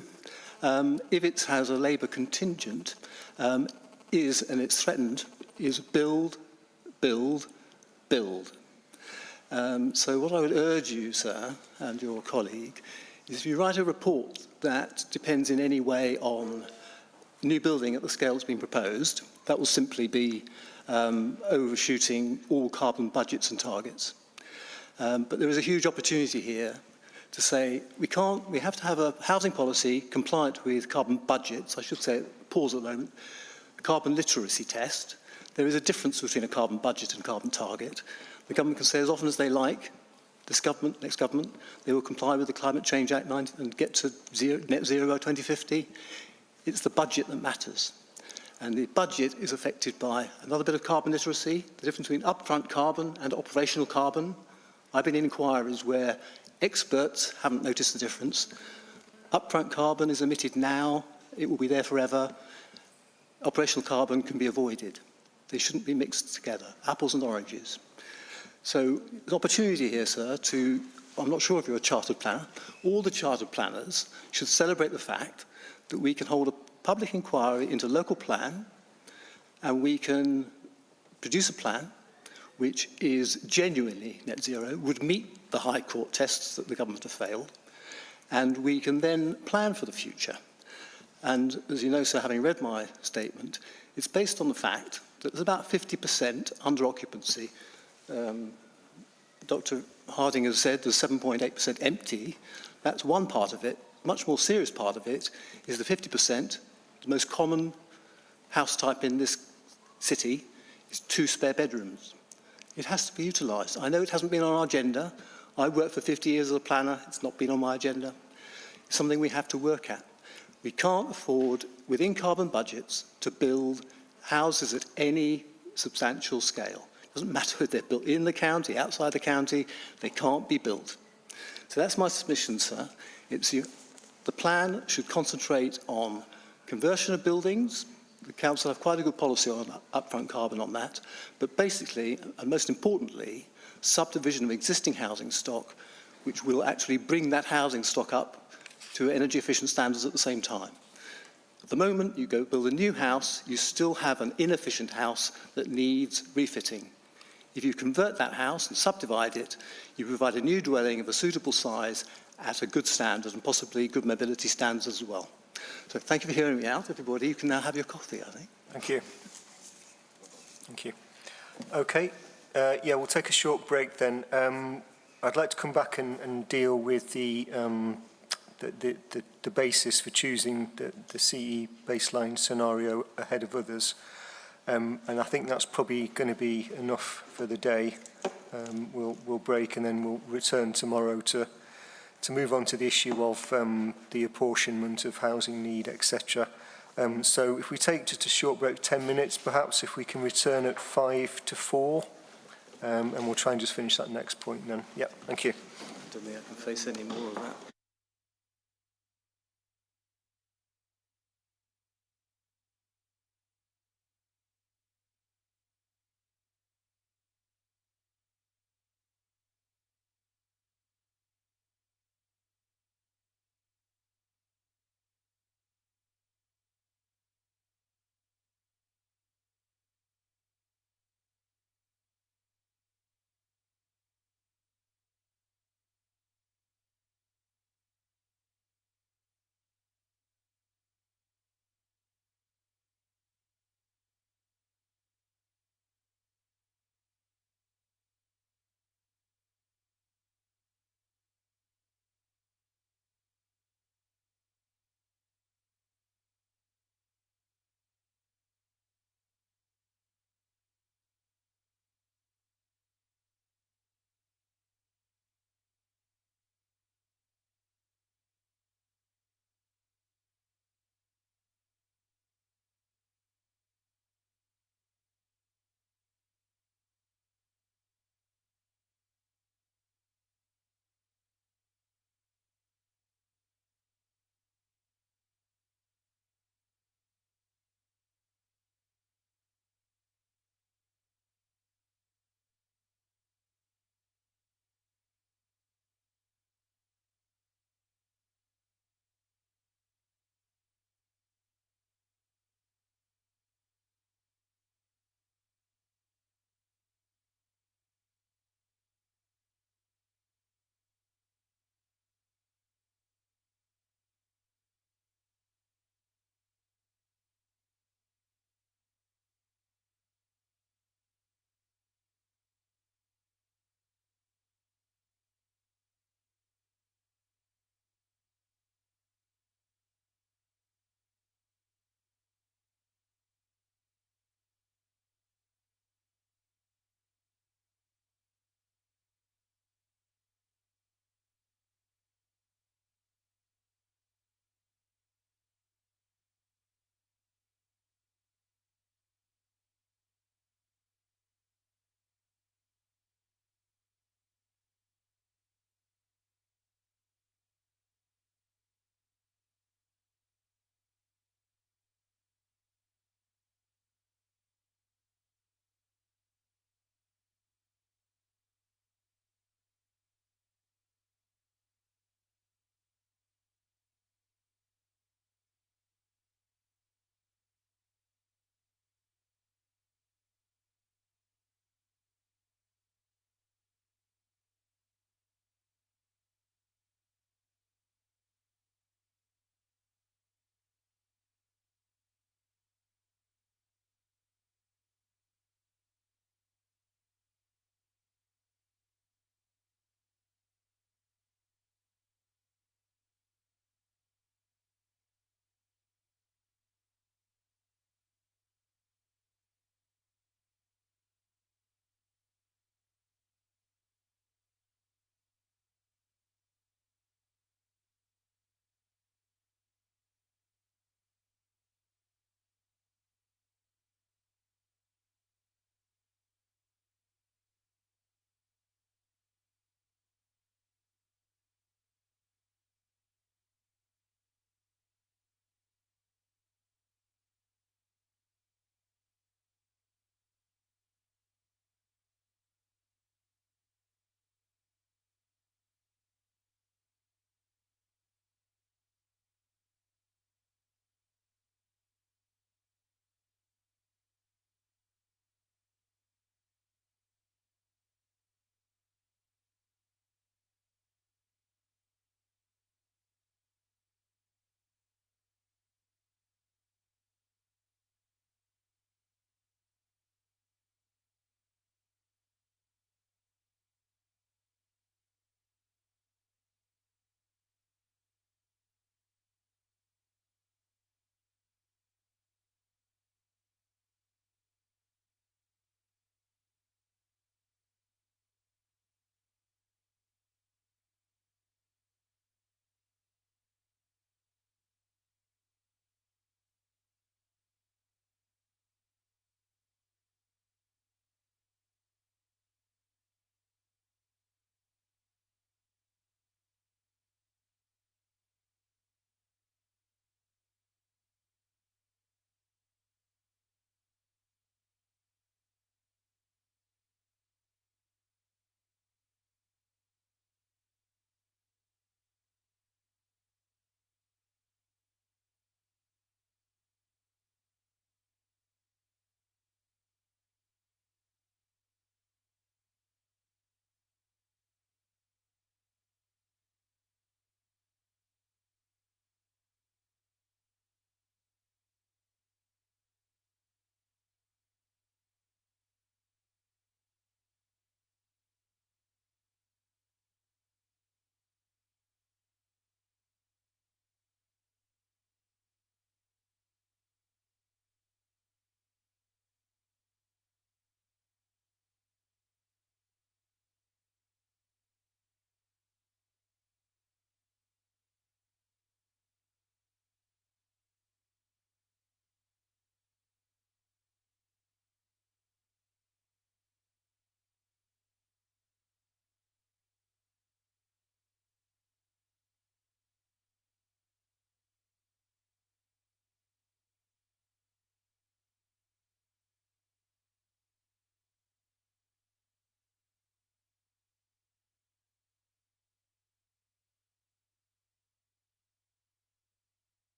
if it has a Labour contingent, is, and it's threatened, is build, build, build. So what I would urge you, sir, and your colleague, is if you write a report that depends in any way on new building at the scale that's been proposed, that will simply be overshooting all carbon budgets and targets. But there is a huge opportunity here to say we have to have a housing policy compliant with carbon budgets. I should say, pause at the moment, carbon literacy test. There is a difference between a carbon budget and carbon target. The government can say as often as they like, this government, next government, they will comply with the Climate Change Act and get to net zero by 2050. It's the budget that matters. And the budget is affected by another bit of carbon literacy, the difference between upfront carbon and operational carbon. I've been in inquiries where experts haven't noticed the difference. Upfront carbon is emitted now, it will be there forever. Operational carbon can be avoided. They shouldn't be mixed together, apples and oranges. So there's an opportunity here, sir, I'm not sure if you're a chartered planner, all the chartered planners should celebrate the fact that we can hold a public inquiry into local plan and we can produce a plan which is genuinely net zero, would meet the High Court tests that the government have failed, and we can then plan for the future. And as you know, sir, having read my statement, it's based on the fact that there's about 50% under occupancy. Dr. Harding has said there's 7.8% empty. That's one part of it. Much more serious part of it is the 50%. The most common house type in this city is 2 spare bedrooms. It has to be utilised. I know it hasn't been on our agenda. I worked for 50 years as a planner. It's not been on my agenda. It's something we have to work at. We can't afford, within carbon budgets, to build houses at any substantial scale. It doesn't matter if they're built in the county, outside the county, they can't be built. So that's my submission, sir. The plan should concentrate on conversion of buildings. The council have quite a good policy on upfront carbon on that. But basically, and most importantly, subdivision of existing housing stock, which will actually bring that housing stock up to energy efficient standards at the same time. At the moment, you go build a new house, you still have an inefficient house that needs refitting. If you convert that house and subdivide it, you provide a new dwelling of a suitable size at a good standard and possibly good mobility standards as well. So thank you for hearing me out, everybody. You can now have your coffee, I think. Thank you. Thank you. Okay, yeah, we'll take a short break then. I'd like to come back and deal with the basis for choosing the CE baseline scenario ahead of others. And I think that's probably going to be enough for the day. We'll break and then we'll return tomorrow to move on to the issue of the apportionment of housing need, etc. So if we take just a short break, 10 minutes perhaps, if we can return at 5 to 4, and we'll try and just finish that next point then. Yep, thank you. I don't think I can face any more of that.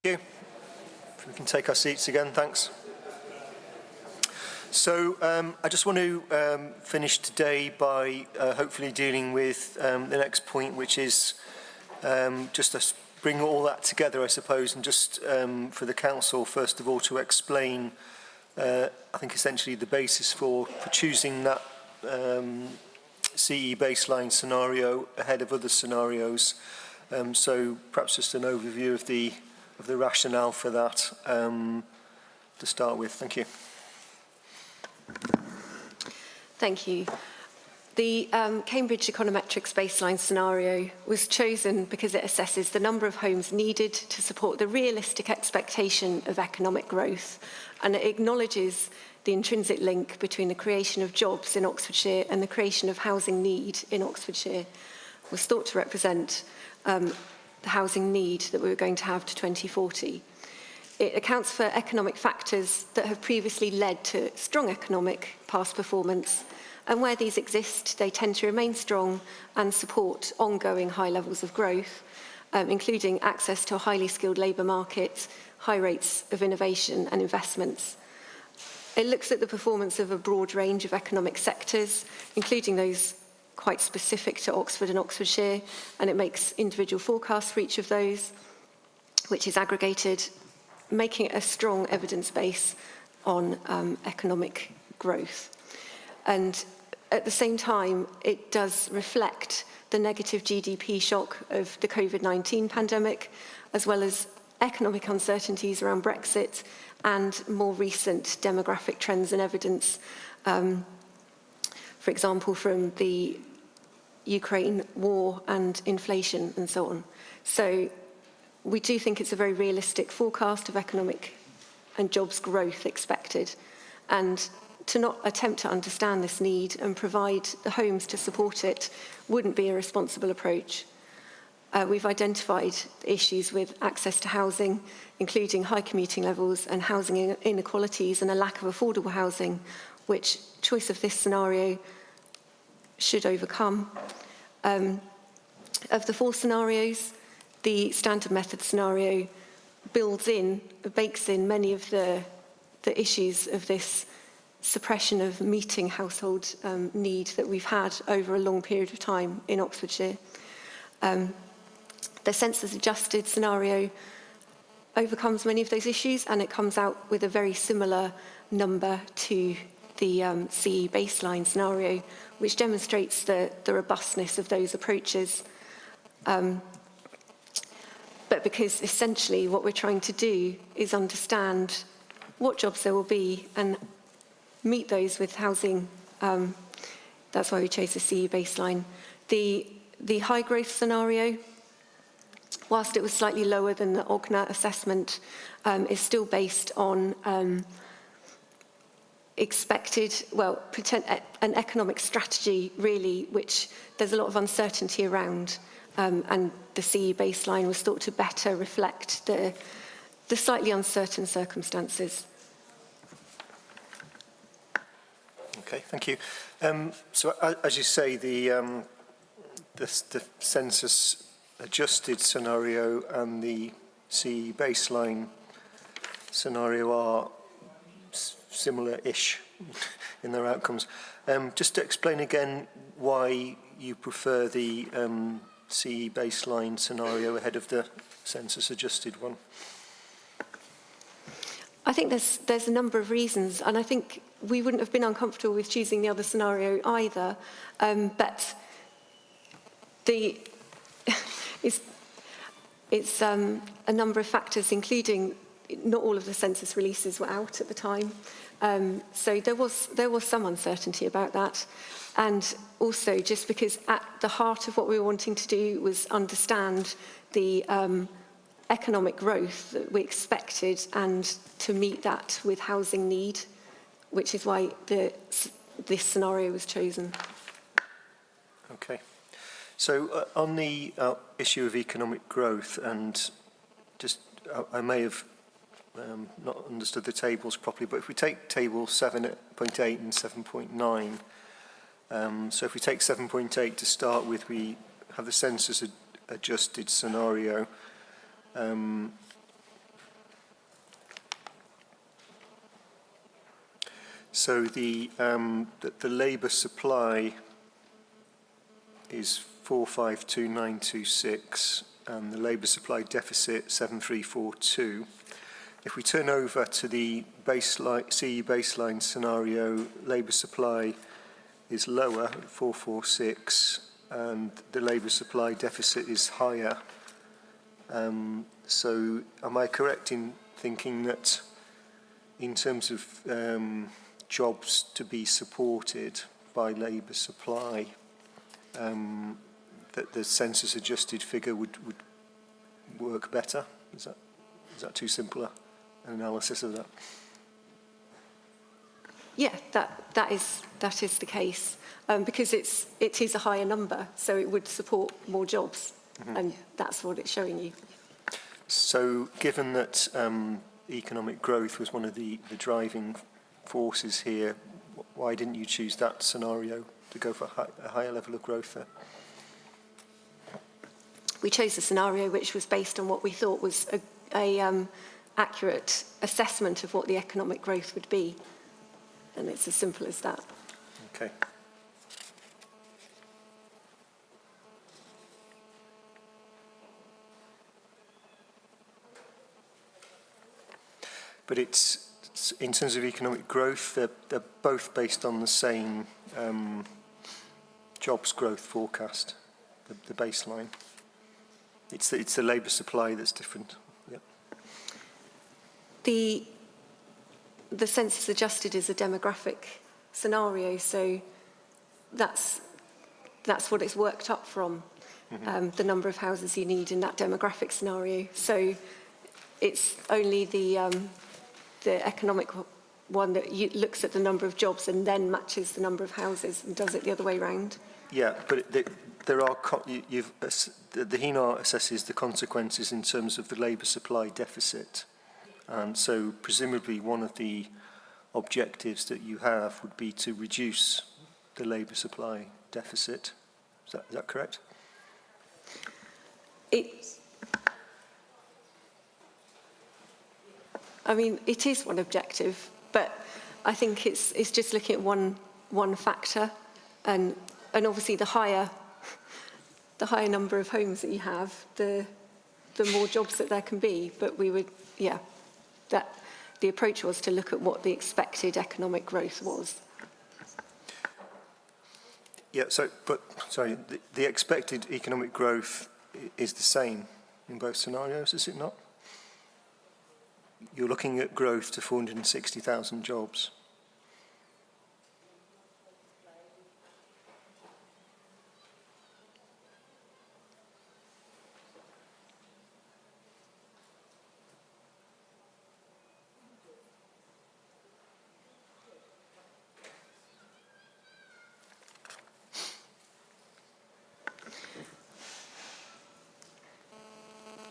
Thank you. If we can take our seats again, thanks. So I just want to finish today by hopefully dealing with the next point, which is just to bring all that together, I suppose, and just for the council, first of all, to explain, I think, essentially the basis for choosing that CE baseline scenario ahead of other scenarios. So perhaps just an overview of the rationale for that to start with. Thank you. Thank you. The Cambridge Econometrics baseline scenario was chosen because it assesses the number of homes needed to support the realistic expectation of economic growth, and it acknowledges the intrinsic link between the creation of jobs in Oxfordshire and the creation of housing need in Oxfordshire. It was thought to represent the housing need that we were going to have to 2040. It accounts for economic factors that have previously led to strong economic past performance, and where these exist, they tend to remain strong and support ongoing high levels of growth, including access to a highly skilled labour market, high rates of innovation and investments. It looks at the performance of a broad range of economic sectors, including those quite specific to Oxford and Oxfordshire, and it makes individual forecasts for each of those, which is aggregated, making it a strong evidence base on economic growth. And at the same time, it does reflect the negative GDP shock of the COVID-19 pandemic, as well as economic uncertainties around Brexit and more recent demographic trends and evidence, for example, from the Ukraine war and inflation and so on. So we do think it's a very realistic forecast of economic and jobs growth expected. And to not attempt to understand this need and provide the homes to support it wouldn't be a responsible approach. We've identified issues with access to housing, including high commuting levels and housing inequalities and a lack of affordable housing, which choice of this scenario should overcome. Of the four scenarios, the standard method scenario bakes in many of the issues of this suppression of meeting household need that we've had over a long period of time in Oxfordshire. The census adjusted scenario overcomes many of those issues, and it comes out with a very similar number to the CE baseline scenario, which demonstrates the robustness of those approaches. But because essentially what we're trying to do is understand what jobs there will be and meet those with housing. That's why we chose the CE baseline. The high growth scenario, whilst it was slightly lower than the OGNA assessment, is still based on an economic strategy, really, which there's a lot of uncertainty around. And the CE baseline was thought to better reflect the slightly uncertain circumstances. Okay, thank you. So as you say, the census adjusted scenario and the CE baseline scenario are similar-ish in their outcomes. Just to explain again why you prefer the CE baseline scenario ahead of the census adjusted one. I think there's a number of reasons, and I think we wouldn't have been uncomfortable with choosing the other scenario either, but it's a number of factors, including not all of the census releases were out at the time, so there was some uncertainty about that. And also, just because at the heart of what we were wanting to do was understand the economic growth that we expected and to meet that with housing need, which is why this scenario was chosen. Okay. So on the issue of economic growth, and just I may have not understood the tables properly, but if we take table 7.8 and 7.9, so if we take 7.8 to start with, we have the census adjusted scenario. So the labour supply is 452,926 and the labour supply deficit 7,342. If we turn over to the baseline, CE baseline scenario, labour supply is lower, 446, and the labour supply deficit is higher. So am I correct in thinking that in terms of jobs to be supported by labour supply, that the census adjusted figure would work better? Is that too simple an analysis of that? Yeah, that is the case, because it is a higher number, so it would support more jobs, and that's what it's showing you. So, given that economic growth was one of the driving forces here, why didn't you choose that scenario to go for a higher level of growth there? We chose a scenario which was based on what we thought was a accurate assessment of what the economic growth would be. And it's as simple as that. Okay. But it's in terms of economic growth, they're both based on the same jobs growth forecast, the baseline. It's the labour supply that's different. Yep. The census adjusted is a demographic scenario, so that's what it's worked up from, the number of houses you need in that demographic scenario. So it's only the economic one that looks at the number of jobs and then matches the number of houses and does it the other way round. Yeah, but there are the HENAR assesses the consequences in terms of the labour supply deficit, and so presumably one of the objectives that you have would be to reduce the labour supply deficit. Is that correct? I mean, it is one objective, but I think it's just looking at one factor, and obviously the higher number of homes that you have, the more jobs that there can be. But we would, that the approach was to look at what the expected economic growth was. Yeah. So, the expected economic growth is the same in both scenarios, is it not? You're looking at growth to 460,000 jobs.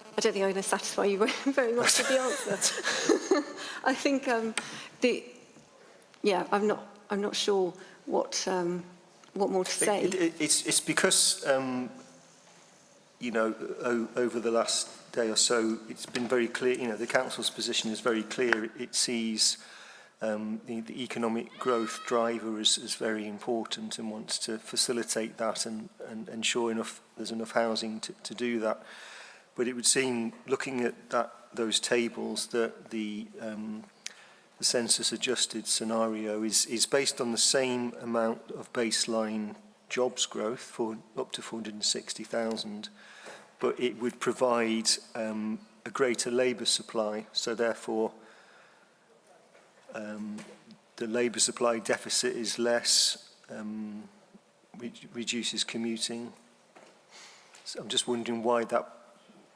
I don't think I'm going to satisfy you very much with the answer. I think I'm not sure what more to say. It's because over the last day or so, it's been very clear. The council's position is very clear. It sees the economic growth driver as very important and wants to facilitate that and ensure there's enough housing to do that. But it would seem, looking at those tables, that the census-adjusted scenario is based on the same amount of baseline jobs growth for up to 460,000, but it would provide a greater labour supply. So therefore, the labour supply deficit is less, reduces commuting. So I'm just wondering why that.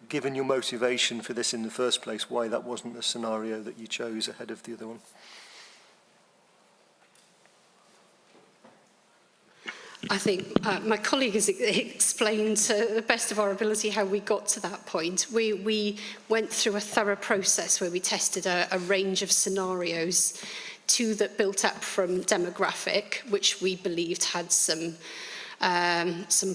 Given your motivation for this in the first place, why that wasn't the scenario that you chose ahead of the other one? I think my colleague has explained to the best of our ability how we got to that point. We went through a thorough process where we tested a range of scenarios, two that built up from demographic, which we believed had some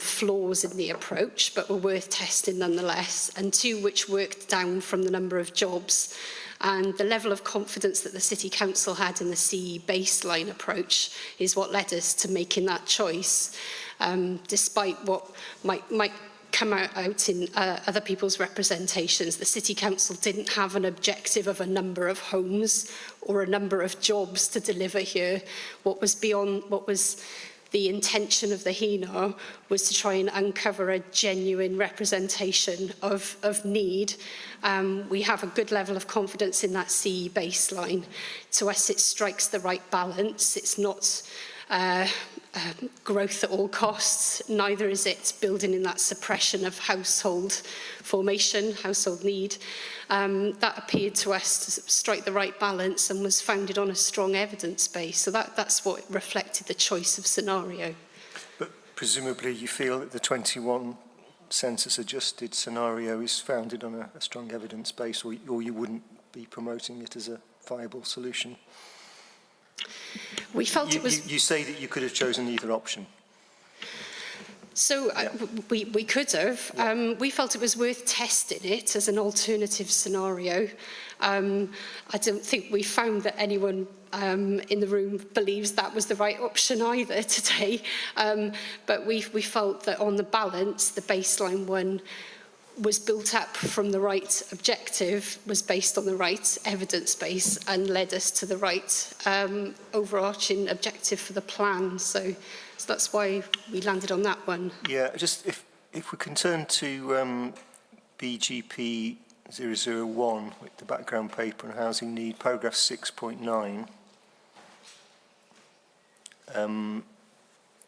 flaws in the approach, but were worth testing nonetheless, and two which worked down from the number of jobs. And the level of confidence that the City Council had in the CE baseline approach is what led us to making that choice, despite what might come out in other people's representations. The City Council didn't have an objective of a number of homes or a number of jobs to deliver here. What was the intention of the HENA was to try and uncover a genuine representation of need. We have a good level of confidence in that CE baseline. To us, it strikes the right balance. It's not growth at all costs, neither is it building in that suppression of household formation, household need. That appeared to us to strike the right balance and was founded on a strong evidence base. So that's what reflected the choice of scenario. But presumably you feel that the 21 census adjusted scenario is founded on a strong evidence base, or you wouldn't be promoting it as a viable solution? We felt it was... You say that you could have chosen either option. So we could have. We felt it was worth testing it as an alternative scenario. I don't think we found that anyone in the room believes that was the right option either today. But we felt that on the balance, the baseline one was built up from the right objective, was based on the right evidence base, and led us to the right overarching objective for the plan. So that's why we landed on that one. Yeah, just if we can turn to BGP 001, with the background paper on housing need, paragraph 6.9.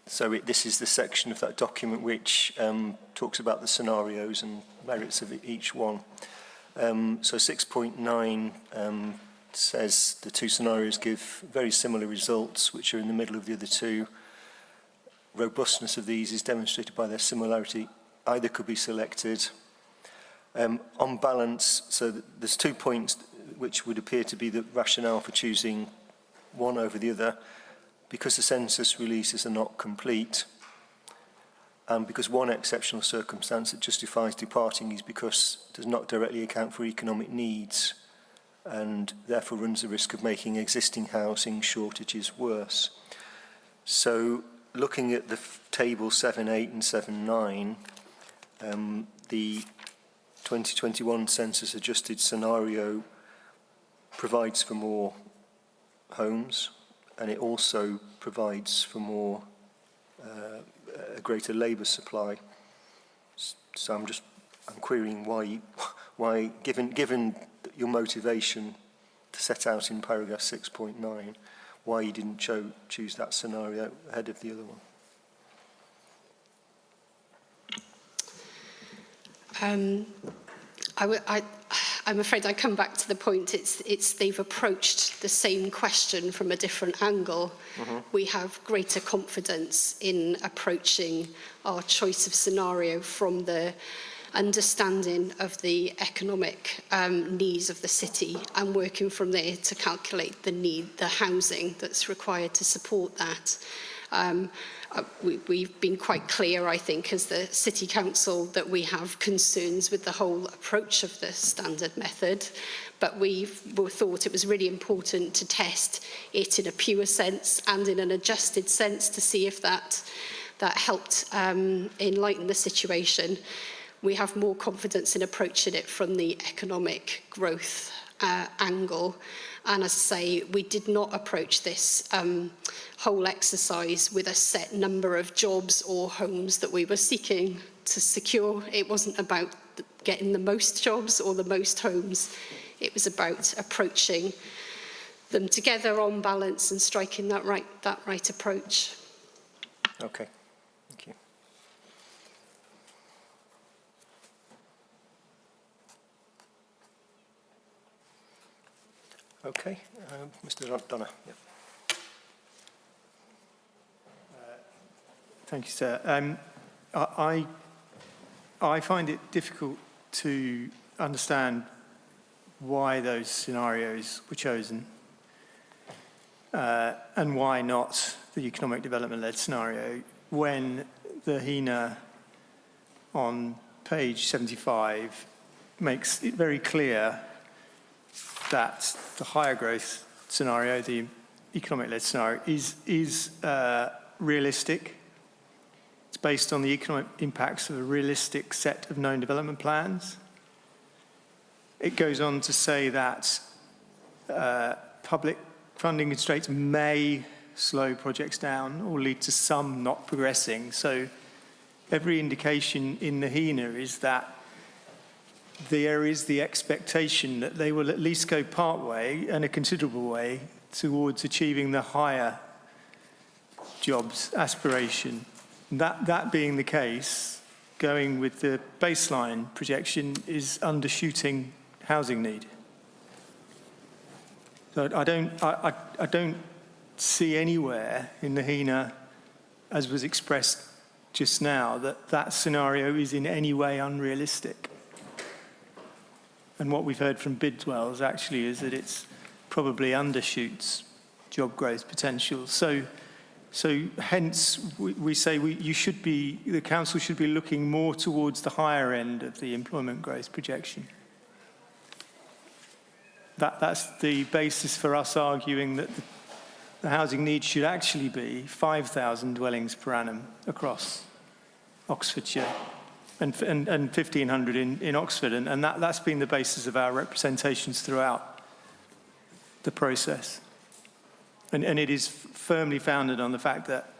So this is the section of that document which talks about the scenarios and merits of each one. So 6.9 says the two scenarios give very similar results, which are in the middle of the other two. Robustness of these is demonstrated by their similarity. Either could be selected. On balance, so there's 2 points which would appear to be the rationale for choosing one over the other. Because the census releases are not complete, and because one exceptional circumstance that justifies departing is because it does not directly account for economic needs and therefore runs the risk of making existing housing shortages worse. So looking at the table 7.8 and 7.9, the 2021 census adjusted scenario provides for more homes, and it also provides for more a greater labour supply. So I'm querying why given your motivation to set out in paragraph 6.9, why you didn't choose that scenario ahead of the other one. I'm afraid I come back to the point. It's they've approached the same question from a different angle. We have greater confidence in approaching our choice of scenario from the understanding of the economic needs of the city and working from there to calculate the housing that's required to support that. We've been quite clear, I think, as the City Council, that we have concerns with the whole approach of the standard method, but we thought it was really important to test it in a pure sense and in an adjusted sense to see if that helped enlighten the situation. We have more confidence in approaching it from the economic growth angle. And as I say, we did not approach this whole exercise with a set number of jobs or homes that we were seeking to secure. It wasn't about getting the most jobs or the most homes. It was about approaching them together on balance and striking that right approach. Okay, thank you. Okay, Mr. Donna. Yep. Thank you, sir. I find it difficult to understand why those scenarios were chosen and why not the economic development-led scenario when the HENA on page 75 makes it very clear that the higher growth scenario, the economic-led scenario, is realistic. It's based on the economic impacts of a realistic set of known development plans. It goes on to say that public funding constraints may slow projects down or lead to some not progressing. So every indication in the HENA is that there is the expectation that they will at least go part way and a considerable way towards achieving the higher jobs aspiration. That being the case, going with the baseline projection is undershooting housing need. So I don't see anywhere in the HENA, as was expressed just now, that scenario is in any way unrealistic. And what we've heard from Bidwell's actually is that it's probably undershoots job growth potential. So hence we say the council should be looking more towards the higher end of the employment growth projection. That's the basis for us arguing that the housing need should actually be 5,000 dwellings per annum across Oxfordshire and 1,500 in Oxford. And that's been the basis of our representations throughout the process. And it is firmly founded on the fact that,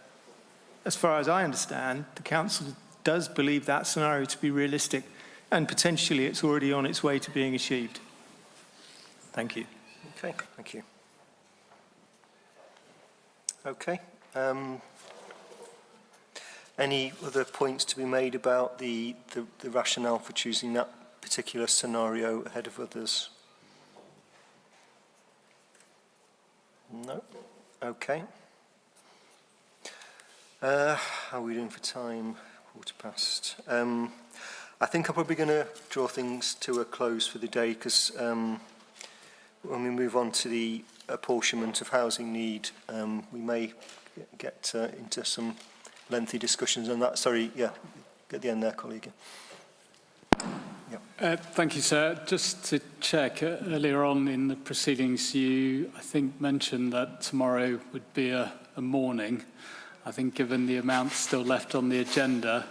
as far as I understand, the council does believe that scenario to be realistic, and potentially it's already on its way to being achieved. Thank you. Okay, thank you. Okay. Any other points to be made about the rationale for choosing that particular scenario ahead of others? No? Okay. How are we doing for time? 1:15. I think I'm probably going to draw things to a close for the day, because when we move on to the apportionment of housing need, we may get into some lengthy discussions on that. Sorry, yeah, at the end there, colleague. Yeah. Thank you, sir. Just to check, earlier on in the proceedings, you, I think, mentioned that tomorrow would be a morning. I think given the amount still left on the agenda,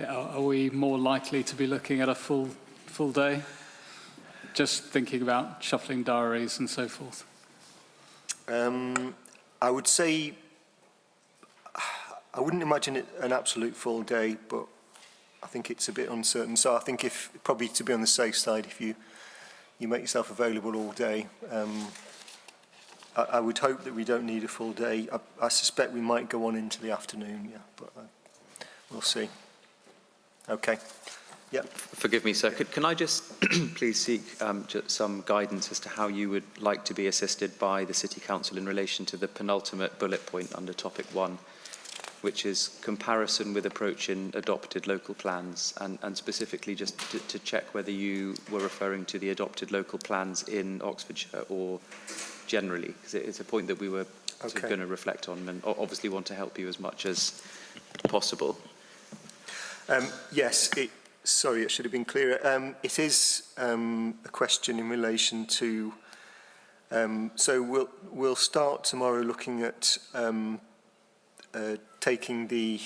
are we more likely to be looking at a full day? Just thinking about shuffling diaries and so forth. I would say, I wouldn't imagine it an absolute full day, but I think it's a bit uncertain. So I think if, probably to be on the safe side, if you make yourself available all day, I would hope that we don't need a full day. I suspect we might go on into the afternoon, yeah, but we'll see. Okay. Yeah. Forgive me, sir. Can I just please seek some guidance as to how you would like to be assisted by the City Council in relation to the penultimate bullet point under topic 1, which is comparison with approach in adopted local plans, and specifically just to check whether you were referring to the adopted local plans in Oxfordshire or generally, because it's a point that we were going to reflect on and obviously want to help you as much as possible. Yes, sorry, it should have been clearer. It is a question in relation to, so we'll start tomorrow looking at taking the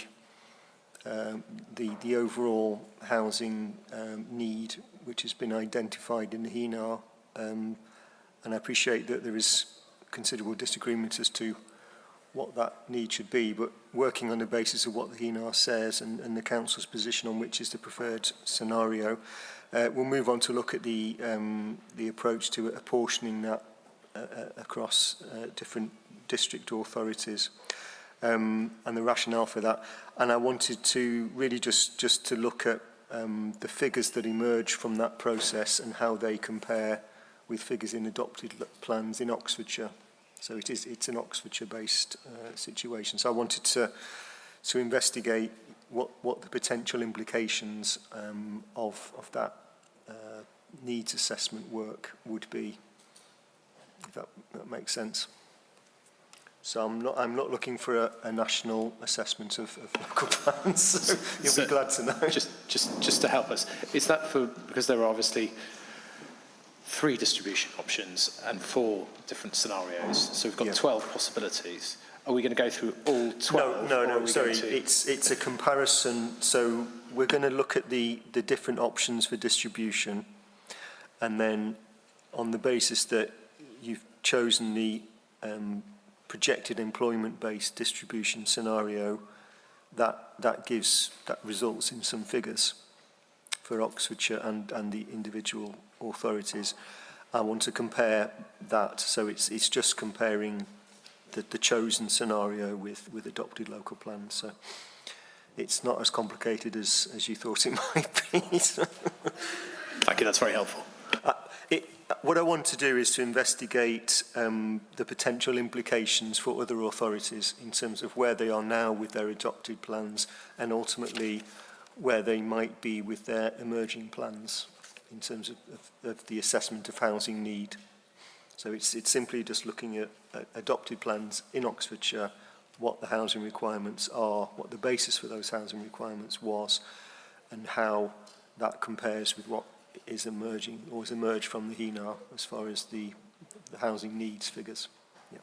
overall housing need which has been identified in the HENA, and I appreciate that there is considerable disagreement as to what that need should be, but working on the basis of what the HENA says and the council's position on which is the preferred scenario, we'll move on to look at the approach to apportioning that across different district authorities. And the rationale for that. And I wanted to really just to look at the figures that emerge from that process and how they compare with figures in adopted plans in Oxfordshire. So it's an Oxfordshire-based situation. So I wanted to investigate what the potential implications of that needs assessment work would be, if that makes sense. So I'm not looking for a national assessment of local plans. So you'll be glad to know. Just to help us, is that because there are obviously 3 distribution options and 4 different scenarios. So we've got 12 possibilities. Are we going to go through all 12? No, sorry. It's a comparison. So we're going to look at the different options for distribution, and then on the basis that you've chosen the projected employment-based distribution scenario, that results in some figures for Oxfordshire and the individual authorities. I want to compare that, so it's just comparing the chosen scenario with adopted local plans. So it's not as complicated as you thought it might be. Thank you, that's very helpful. What I want to do is to investigate the potential implications for other authorities in terms of where they are now with their adopted plans, and ultimately where they might be with their emerging plans in terms of the assessment of housing need. So it's simply just looking at adopted plans in Oxfordshire, what the housing requirements are, what the basis for those housing requirements was, and how that compares with what is emerging or has emerged from the HENAR as far as the housing needs figures. Yeah.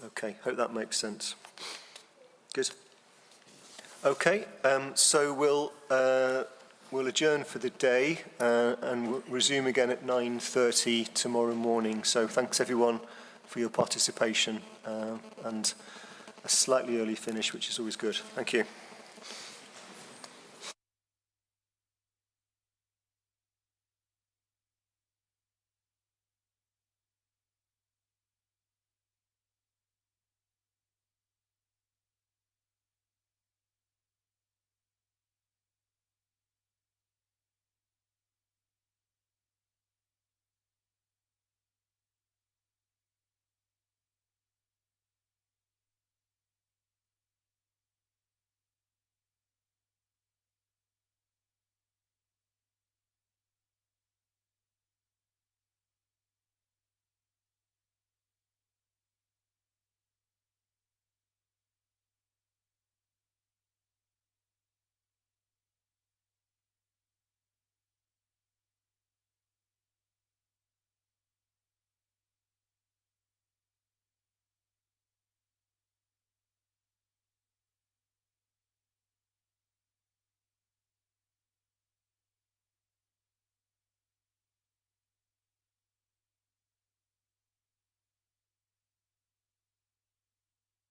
Okay, hope that makes sense. Good. Okay, so we'll adjourn for the day and we'll resume again at 9:30 tomorrow morning. So thanks everyone for your participation and a slightly early finish, which is always good. Thank you.